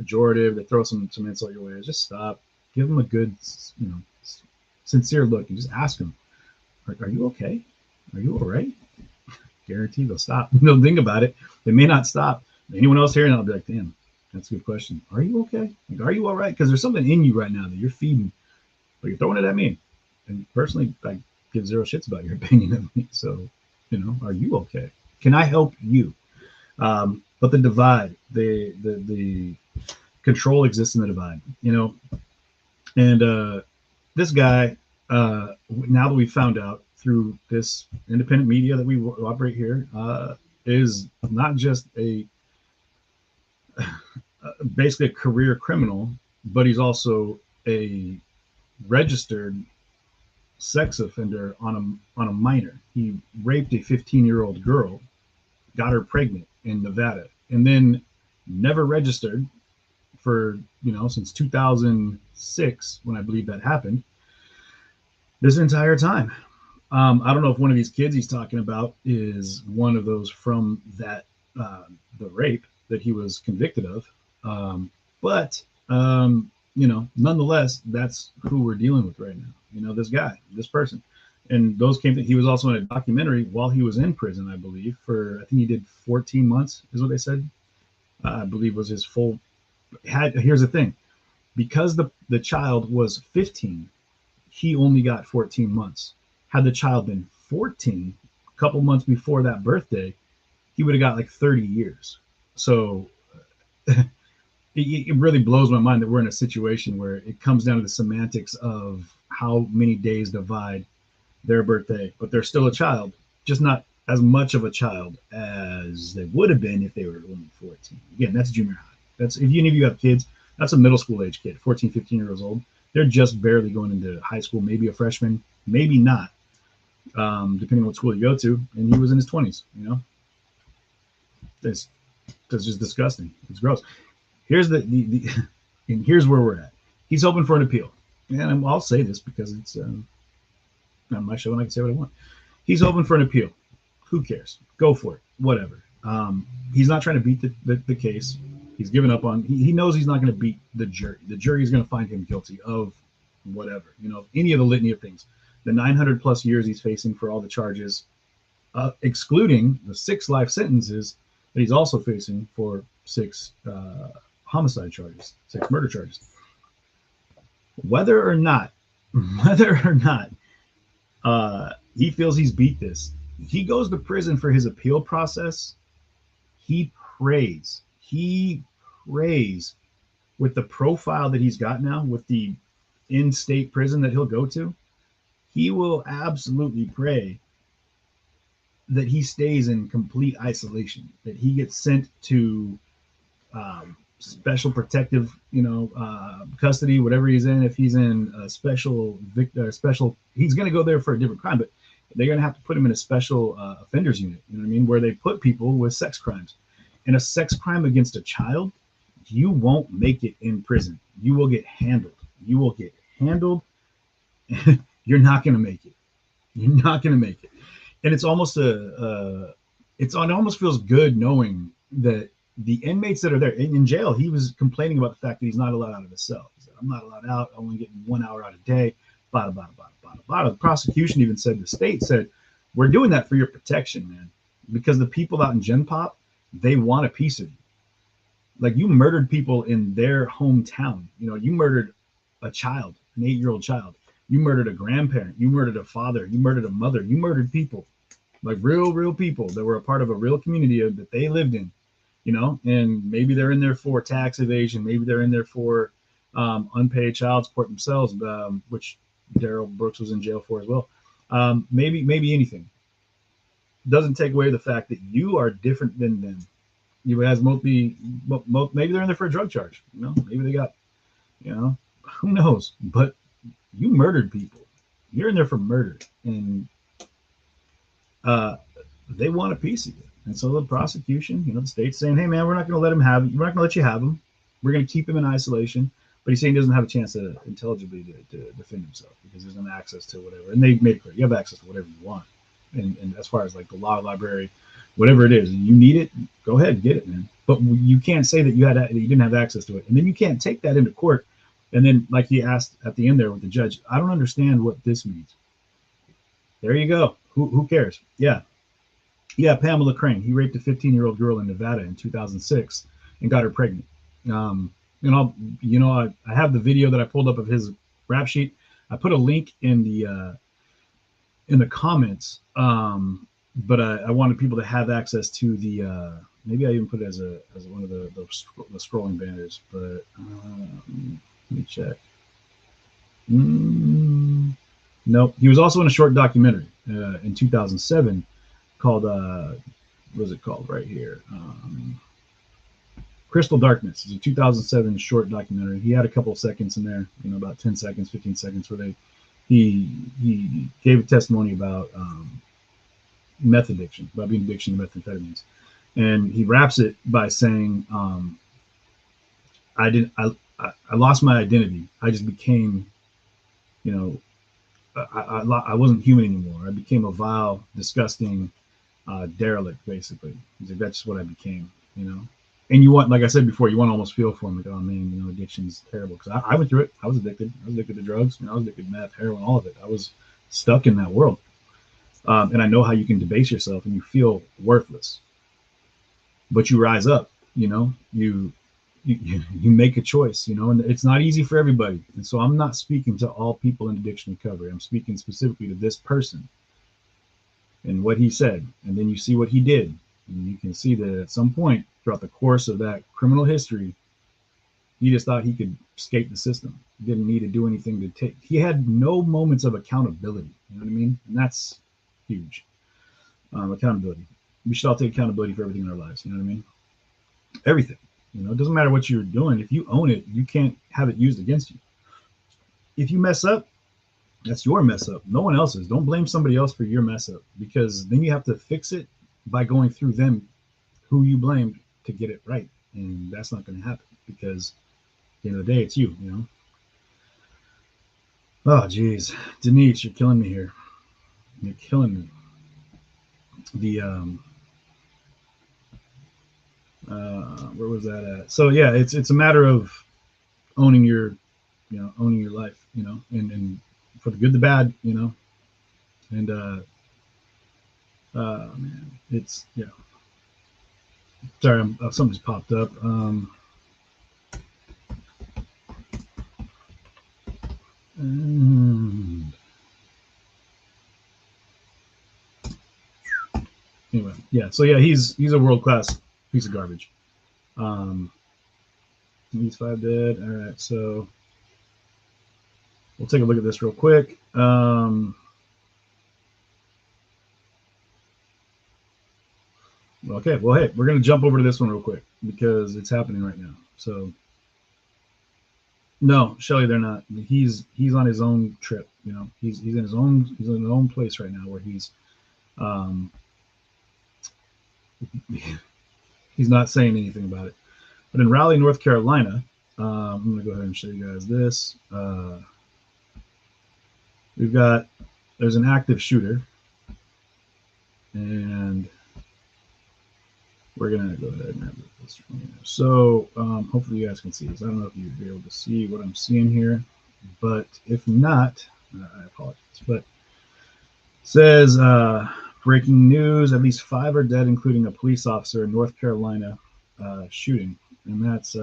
pejorative, they throw some insult your way, just stop, give them a good, sincere look and just ask them, are you okay? Are you all right? Guarantee they'll stop. They'll think about it. They may not stop. Anyone else here? And I'll be like, damn, that's a good question. Are you okay? Like, are you all right? Because there's something in you right now that you're feeding, but you're throwing it at me. And personally, I give zero shits about your opinion of me. So, are you okay? Can I help you? But the divide, the control exists in the divide, and this guy, now that we found out through this independent media that we operate here, is not just basically a career criminal, but he's also a registered sex offender on a minor. He raped a 15-year-old girl, got her pregnant in Nevada, and then never registered for, since 2006, when I believe that happened, this entire time. I don't know if one of these kids he's talking about is one of those from that, the rape that he was convicted of. But nonetheless, that's who we're dealing with right now. This guy, this person. And those he was also in a documentary while he was in prison, I believe, I think he did 14 months is what they said. I believe was his full. Here's the thing, because the child was 15, he only got 14 months. Had the child been 14, a couple months before that birthday, he would have got like 30 years. So it really blows my mind that we're in a situation where it comes down to the semantics of how many days divide their birthday, but they're still a child, just not as much of a child as they would have been if they were only 14. Again, that's junior high. That's, if any of you have kids, that's a middle school age kid, 14, 15 years old. They're just barely going into high school, maybe a freshman, maybe not, depending on what school you go to. And he was in his 20s, That's just disgusting. It's gross. Here's the and here's where we're at. He's hoping for an appeal, and I'll say this because it's on my show and I can say what I want. He's hoping for an appeal. Who cares? Go for it. Whatever. He's not trying to beat the case. He's given up on. He knows he's not going to beat the jury. The jury is going to find him guilty of whatever, any of the litany of things. The 900 plus years he's facing for all the charges, excluding the 6 life sentences that he's also facing for 6 homicide charges, 6 murder charges. Whether or not he feels he's beat this, he goes to prison for his appeal process. He prays with the profile that he's got now, with the in-state prison that he'll go to. He will absolutely pray that he stays in complete isolation, that he gets sent to special protective, custody, whatever he's in. If he's in a special, he's going to go there for a different crime, but they're going to have to put him in a special offenders unit, where they put people with sex crimes. And a sex crime against a child, you won't make it in prison. You will get handled. You're not going to make it. And it's almost it almost feels good knowing that the inmates that are there in jail, he was complaining about the fact that he's not allowed out of his cell. He said, I'm not allowed out. I only get 1 hour out a day. Blah, blah, blah, blah, blah. The prosecution even said, the state said, we're doing that for your protection, man. Because the people out in Gen Pop, they want a piece of you. Like, you murdered people in their hometown. You murdered a child, an 8-year-old child. You murdered a grandparent. You murdered a father. You murdered a mother. You murdered people, like real people that were a part of a real community that they lived in, and maybe they're in there for tax evasion. Maybe they're in there for unpaid child support themselves, which Darrell Brooks was in jail for as well. Maybe anything. Doesn't take away the fact that you are different than them. You has maybe they're in there for a drug charge. Maybe they got, who knows? But you murdered people. You're in there for murder, and they want a piece of you. And so the prosecution, the state's saying, "Hey, man, we're not going to let him have it. We're not going to let you have him. We're going to keep him in isolation." But he's saying he doesn't have a chance to intelligibly to defend himself because there's no access to whatever. And they made it clear you have access to whatever you want. And as far as like the law library, whatever it is, you need it, go ahead and get it, man. But you can't say that you didn't have access to it, and then you can't take that into court. And then, like he asked at the end there with the judge, I don't understand what this means. There you go. Who cares? Yeah, Pamela Crane. He raped a 15-year-old girl in Nevada in 2006 and got her pregnant. I have the video that I pulled up of his rap sheet. I put a link in the comments, but I wanted people to have access to the. Maybe I even put it as one of the scrolling banners, but let me check. Nope. He was also in a short documentary in 2007 called what was it called right here? Crystal Darkness. It's a 2007 short documentary. He had a couple of seconds in there, about 10 seconds, 15 seconds, where he gave a testimony about meth addiction, about being addiction to methamphetamines. And he wraps it by saying, I lost my identity. I just became, I wasn't human anymore. I became a vile, disgusting derelict, basically. He's like, that's what I became, And you want, like I said before, you want to almost feel for him, like, oh man, addiction's terrible. Because I went through it. I was addicted. I was addicted to drugs. I was addicted to meth, heroin, all of it. I was stuck in that world. And I know how you can debase yourself and you feel worthless. But you rise up, you make a choice, and it's not easy for everybody. And so I'm not speaking to all people in addiction recovery. I'm speaking specifically to this person and what he said. And then you see what he did. And you can see that at some point throughout the course of that criminal history, he just thought he could escape the system. He didn't need to do anything to take. He had no moments of accountability. You know what I mean? And that's huge. Accountability. We should all take accountability for everything in our lives. You know what I mean? Everything. It doesn't matter what you're doing. If you own it, you can't have it used against you. If you mess up, that's your mess up. No one else's. Don't blame somebody else for your mess up, because then you have to fix it by going through them who you blamed to get it right, and that's not going to happen because at the end of the day, it's you. You know. Oh, geez, Denise, you're killing me here. You're killing me. The where was that at? So yeah, it's a matter of owning your life, you know, and for the good, the bad, you know, and man, it's yeah. Sorry, something's popped up. Anyway, yeah. So yeah, he's a world class piece of garbage. He's 5 dead. All right, so we'll take a look at this real quick. Okay, well, hey, we're gonna jump over to this one real quick because it's happening right now. So, no, Shelly, they're not. He's on his own trip. You know, he's in his own place right now where he's he's not saying anything about it. But in Raleigh, North Carolina, I'm gonna go ahead and show you guys this. There's an active shooter, and we're gonna go ahead and have this from here. So hopefully you guys can see this. I don't know if you'll be able to see what I'm seeing here, but if not, I apologize. But it says breaking news: at least 5 are dead, including a police officer in North Carolina shooting, and that's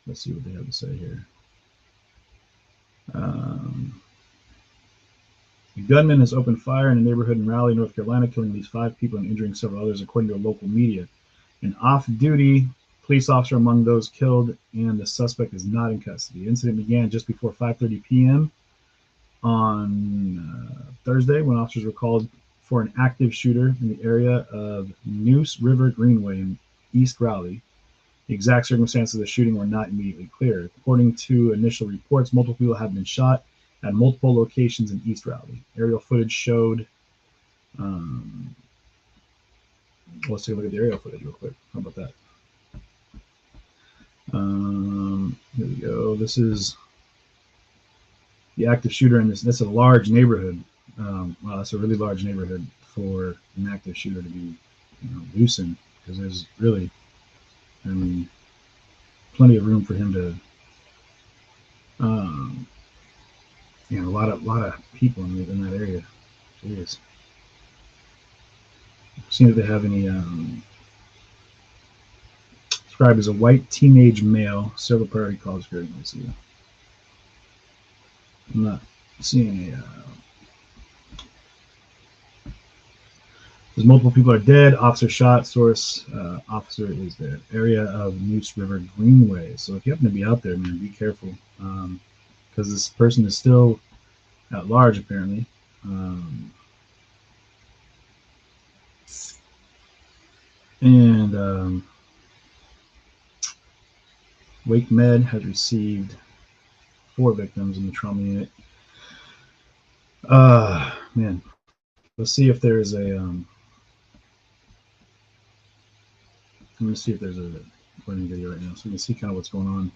let's see what they have to say here. A gunman has opened fire in a neighborhood in Raleigh, North Carolina, killing at least 5 people and injuring several others, according to local media. An off-duty police officer among those killed, and the suspect is not in custody. The incident began just before 5:30 p.m. on Thursday, when officers were called for an active shooter in the area of Neuse River Greenway in East Raleigh. The exact circumstances of the shooting were not immediately clear. According to initial reports, multiple people have been shot at multiple locations in East Raleigh. Aerial footage showed. Let's take a look at the aerial footage real quick. How about that? Here we go. This is the active shooter in this. That's a large neighborhood. Wow, that's a really large neighborhood for an active shooter to be loose in, because there's really, I mean, plenty of room for him to. A lot of people in that area. Jeez. See if they have any described as a white teenage male, several priority calls here. Let's see. I'm not seeing a. There's multiple people are dead. Officer shot. Source officer is the area of Neuse River Greenway. So if you happen to be out there, man, be careful. Because this person is still at large, apparently. Wake Med has received 4 victims in the trauma unit. Man, let's see if there's a. I'm going to see if there's a recording video right now, so we can see kind of what's going on.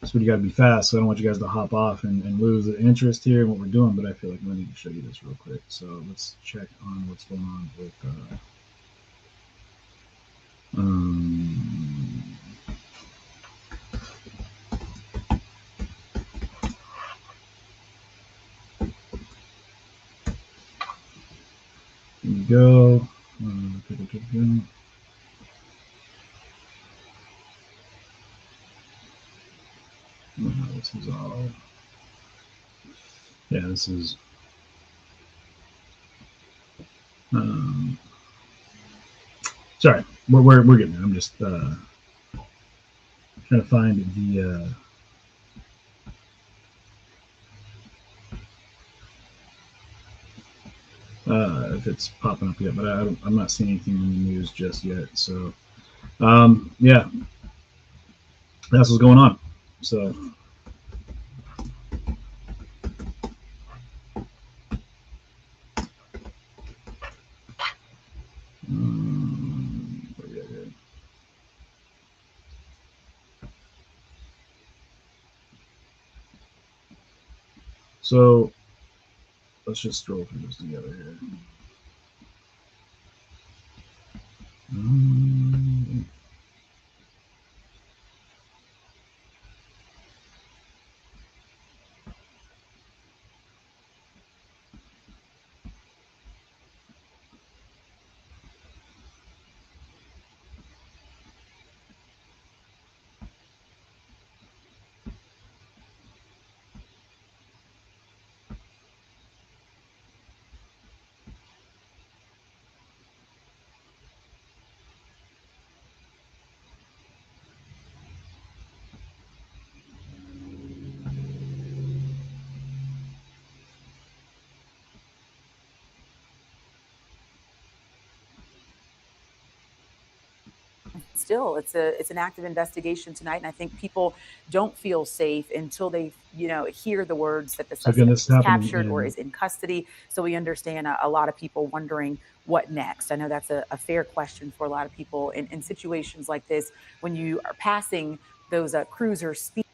So you got to be fast, so I don't want you guys to hop off and lose the interest here in what we're doing, but I feel like I need to show you this real quick. So let's check on what's going on with here we go. This is all. Yeah, this is. Sorry, we're getting there. I'm just trying to find the. If it's popping up yet, but I'm not seeing anything in the news just yet. So, yeah. That's what's going on. So. What do we got here? So let's just scroll through this together here. Still, it's an active investigation tonight, and I think people don't feel safe until they hear the words that the suspect is captured or is in custody. So we understand a lot of people wondering what next. I know that's a fair question for a lot of people in situations like this when you are passing those cruiser speed.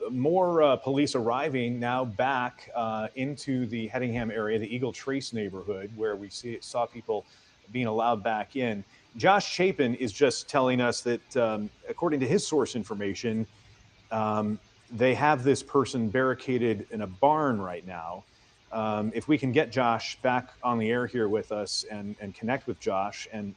More police arriving now back into the Hedingham area, the Eagle Trace neighborhood, where we saw people being allowed back in. Josh Chapin is just telling us that, according to his source information, they have this person barricaded in a barn right now. If we can get Josh back on the air here with us and connect with Josh and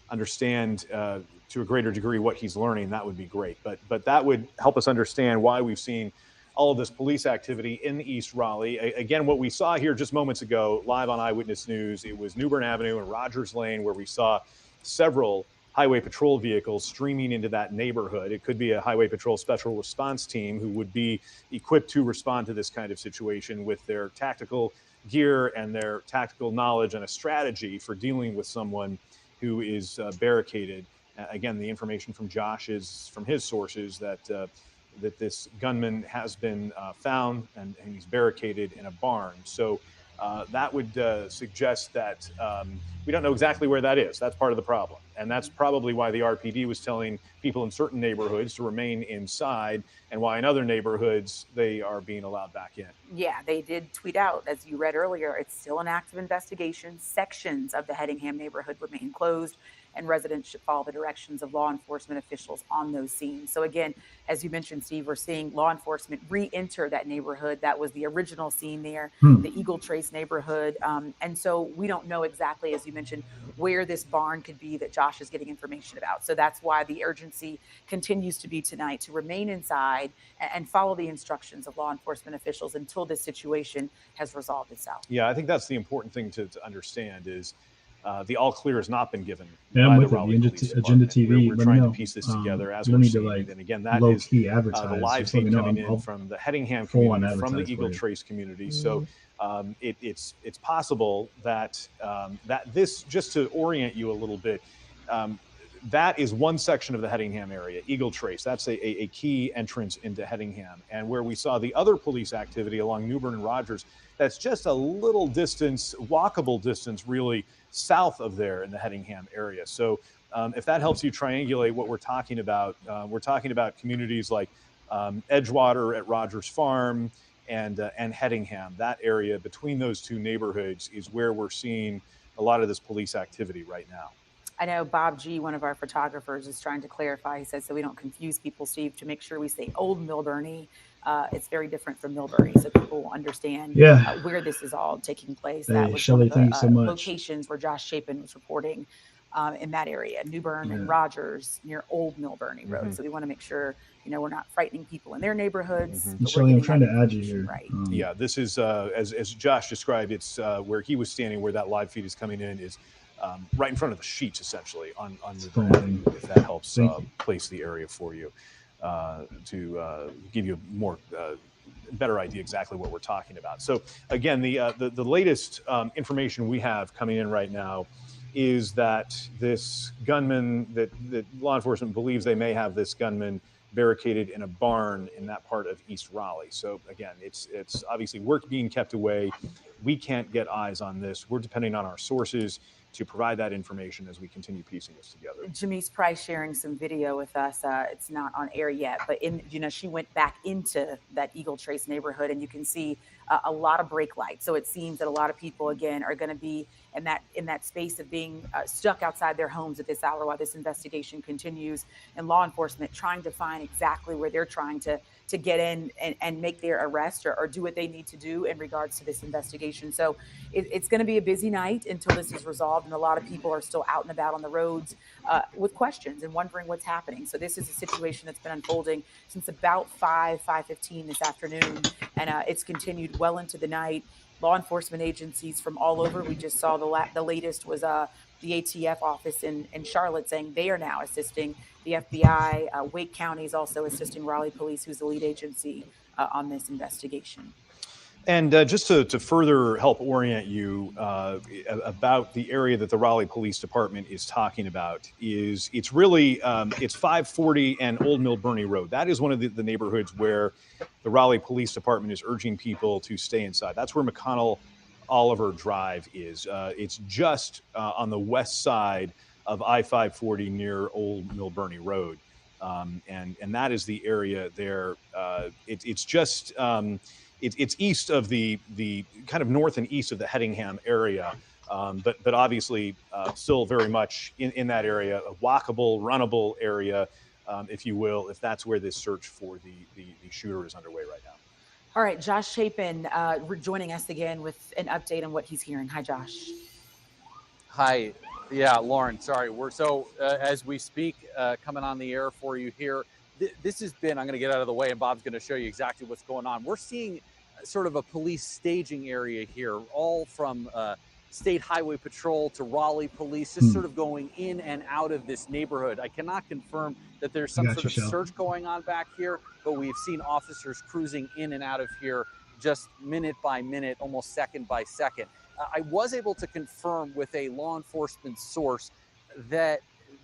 understand to a greater degree what he's learning, that would be great. But that would help us understand why we've seen all of this police activity in East Raleigh. Again, what we saw here just moments ago, live on Eyewitness News, it was Newbern Avenue and Rogers Lane where we saw several highway patrol vehicles streaming into that neighborhood. It could be a highway patrol special response team who would be equipped to respond to this kind of situation with their tactical gear and their tactical knowledge and a strategy for dealing with someone who is barricaded. Again, the information from Josh is from his sources that this gunman has been found and he's barricaded in a barn. So that would suggest that we don't know exactly where that is. That's part of the problem. And that's probably why the RPD was telling people in certain neighborhoods to remain inside and why in other neighborhoods they are being allowed back in. Yeah, they did tweet out, as you read earlier, it's still an active investigation. Sections of the Hedingham neighborhood remain closed, and residents should follow the directions of law enforcement officials on those scenes. So again, as you mentioned, Steve, we're seeing law enforcement re-enter that neighborhood. That was the original scene there, the Eagle Trace neighborhood. And so we don't know exactly, as you mentioned, where this barn could be that Josh is getting information about. So that's why the urgency continues to be tonight to remain inside and follow the instructions of law enforcement officials until this situation has resolved itself. Yeah, I think that's the important thing to understand is the all clear has not been given Yeah, by I'm the with it. Raleigh The Police Agenda Department. TV. We're let me trying know. to piece this together as you we're don't need to seeing like it. And again, that low is key the advertise. live Just let feed me know. coming in I'll from the Hedingham full on community, from the advertise Eagle for you. Trace community. So it's possible that that this, just to orient you a little bit, that is one section of the Hedingham area, Eagle Trace. That's a key entrance into Hedingham. And where we saw the other police activity along Newbern and Rogers, that's just a little distance, walkable distance, really, south of there in the Hedingham area. So if that helps you triangulate what we're talking about communities like Edgewater at Rogers Farm and Hedingham. That area between those two neighborhoods is where we're seeing a lot of this police activity right now. I know Bob G., one of our photographers, is trying to clarify. He says, so we don't confuse people, Steve, to make sure we say Old Millburny. It's very different from Millbury, so people will understand where this is all taking place. That was Shelley, one of the thank you so much. locations where Josh Chapin was reporting in that area, Newbern and Rogers near Old Millburny Road. So we want to make sure, we're not frightening people in their neighborhoods. But Shelley, I'm trying to add you here. Right. Yeah, this is, as Josh described, it's where he was standing, where that live feed is coming in is right in front of the sheets, essentially, on Newbern Avenue, if that helps place the area for you, to give you a more better idea exactly what we're talking about. So again, the latest information we have coming in right now is that this gunman, that law enforcement believes they may have this gunman barricaded in a barn in that part of East Raleigh. So again, it's obviously work being kept away. We can't get eyes on this. We're depending on our sources to provide that information as we continue piecing this together. Jamise Price sharing some video with us. It's not on air yet, but she went back into that Eagle Trace neighborhood, and you can see a lot of brake lights. So it seems that a lot of people, again, are going to be in that space of being stuck outside their homes at this hour while this investigation continues, and law enforcement trying to find exactly where they're trying to get in and make their arrest or do what they need to do in regards to this investigation. So it's going to be a busy night until this is resolved, and a lot of people are still out and about on the roads with questions and wondering what's happening. So this is a situation that's been unfolding since about 5:15 this afternoon, and it's continued well into the night. Law enforcement agencies from all over. We just saw the latest was the ATF office in Charlotte saying they are now assisting the FBI. Wake County is also assisting Raleigh Police, who's the lead agency on this investigation. And just to further help orient you about the area that the Raleigh Police Department is talking about, it's really it's 540 and Old Mill Burney Road. That is one of the neighborhoods where the Raleigh Police Department is urging people to stay inside. That's where McConnell Oliver Drive is. It's just on the west side of I-540 near Old Mill Burney Road. And that is the area there. It's just it's east of the kind of north and east of the Hedingham area, but obviously still very much in that area, a walkable, runnable area, if you will, if that's where this search for the shooter is underway right now. All right, Josh Chapin joining us again with an update on what he's hearing. Hi, Josh. Hi. Yeah, Lauren, sorry. We're as we speak, coming on the air for you here. This has been, I'm going to get out of the way and Bob's going to show you exactly what's going on. We're seeing sort of a police staging area here, all from State Highway Patrol to Raleigh Police, just sort of going in and out of this neighborhood. I cannot confirm that there's some sort of search going on back here, but we've seen officers cruising in and out of here just minute by minute, almost second by second. I was able to confirm with a law enforcement source that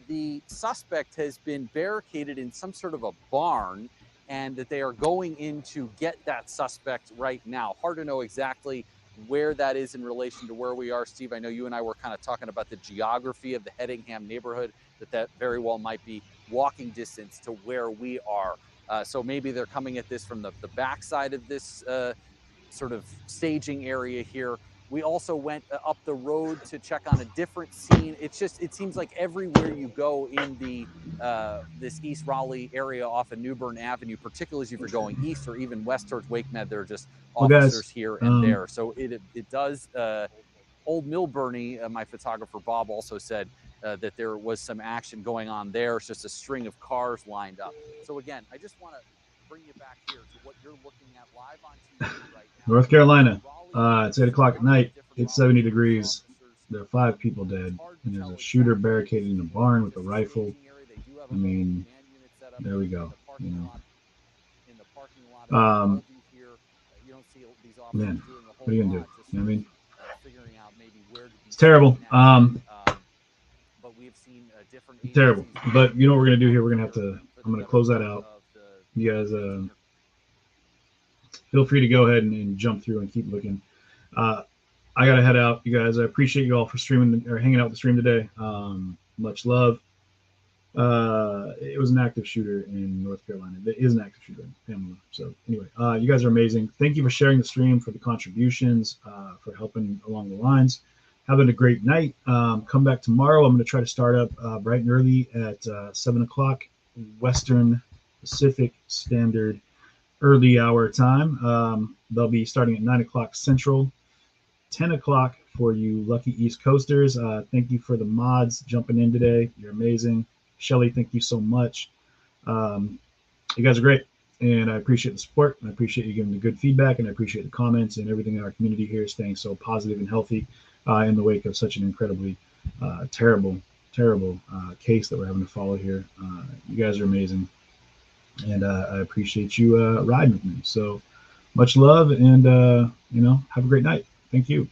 the suspect has been barricaded in some sort of a barn and that they are going in to get that suspect right now. Hard to know exactly where that is in relation to where we are, Steve. I know you and I were kind of talking about the geography of the Hedingham neighborhood, that very well might be walking distance to where we are. So maybe they're coming at this from the backside of this sort of staging area here. We also went up the road to check on a different scene. It seems like everywhere you go in this East Raleigh area off of New Bern Avenue, particularly if you're going east or even west towards WakeMed, there are just officers here and there. So it does. Old Mill Burney, my photographer Bob also said that there was some action going on there. It's just a string of cars lined up. So again, I just want to bring you back here to what you're looking at live on TV right now. North Carolina. It's 8 o'clock at night. It's 70 degrees. There are 5 people dead, and there's a shooter barricaded in a barn with a rifle. I mean, there we go. You know. Man, what are you gonna do? You know what I mean? It's terrible. Terrible. But you know what we're gonna do here? I'm gonna close that out. You guys, feel free to go ahead and jump through and keep looking. I gotta head out, you guys. I appreciate you all for streaming or hanging out with the stream today. Much love. It was an active shooter in North Carolina. There is an active shooter in Pamela. So anyway, you guys are amazing. Thank you for sharing the stream, for the contributions, for helping along the lines. Having a great night. Come back tomorrow. I'm going to try to start up bright and early at 7 o'clock Western Pacific Standard early hour time. They'll be starting at 9 o'clock Central, 10 o'clock for you lucky East Coasters. Thank you for the mods jumping in today. You're amazing. Shelly, thank you so much. You guys are great, and I appreciate the support. I appreciate you giving the good feedback, and I appreciate the comments and everything in our community here staying so positive and healthy in the wake of such an incredibly terrible case that we're having to follow here. You guys are amazing, and I appreciate you riding with me. So much love, and have a great night. Thank you.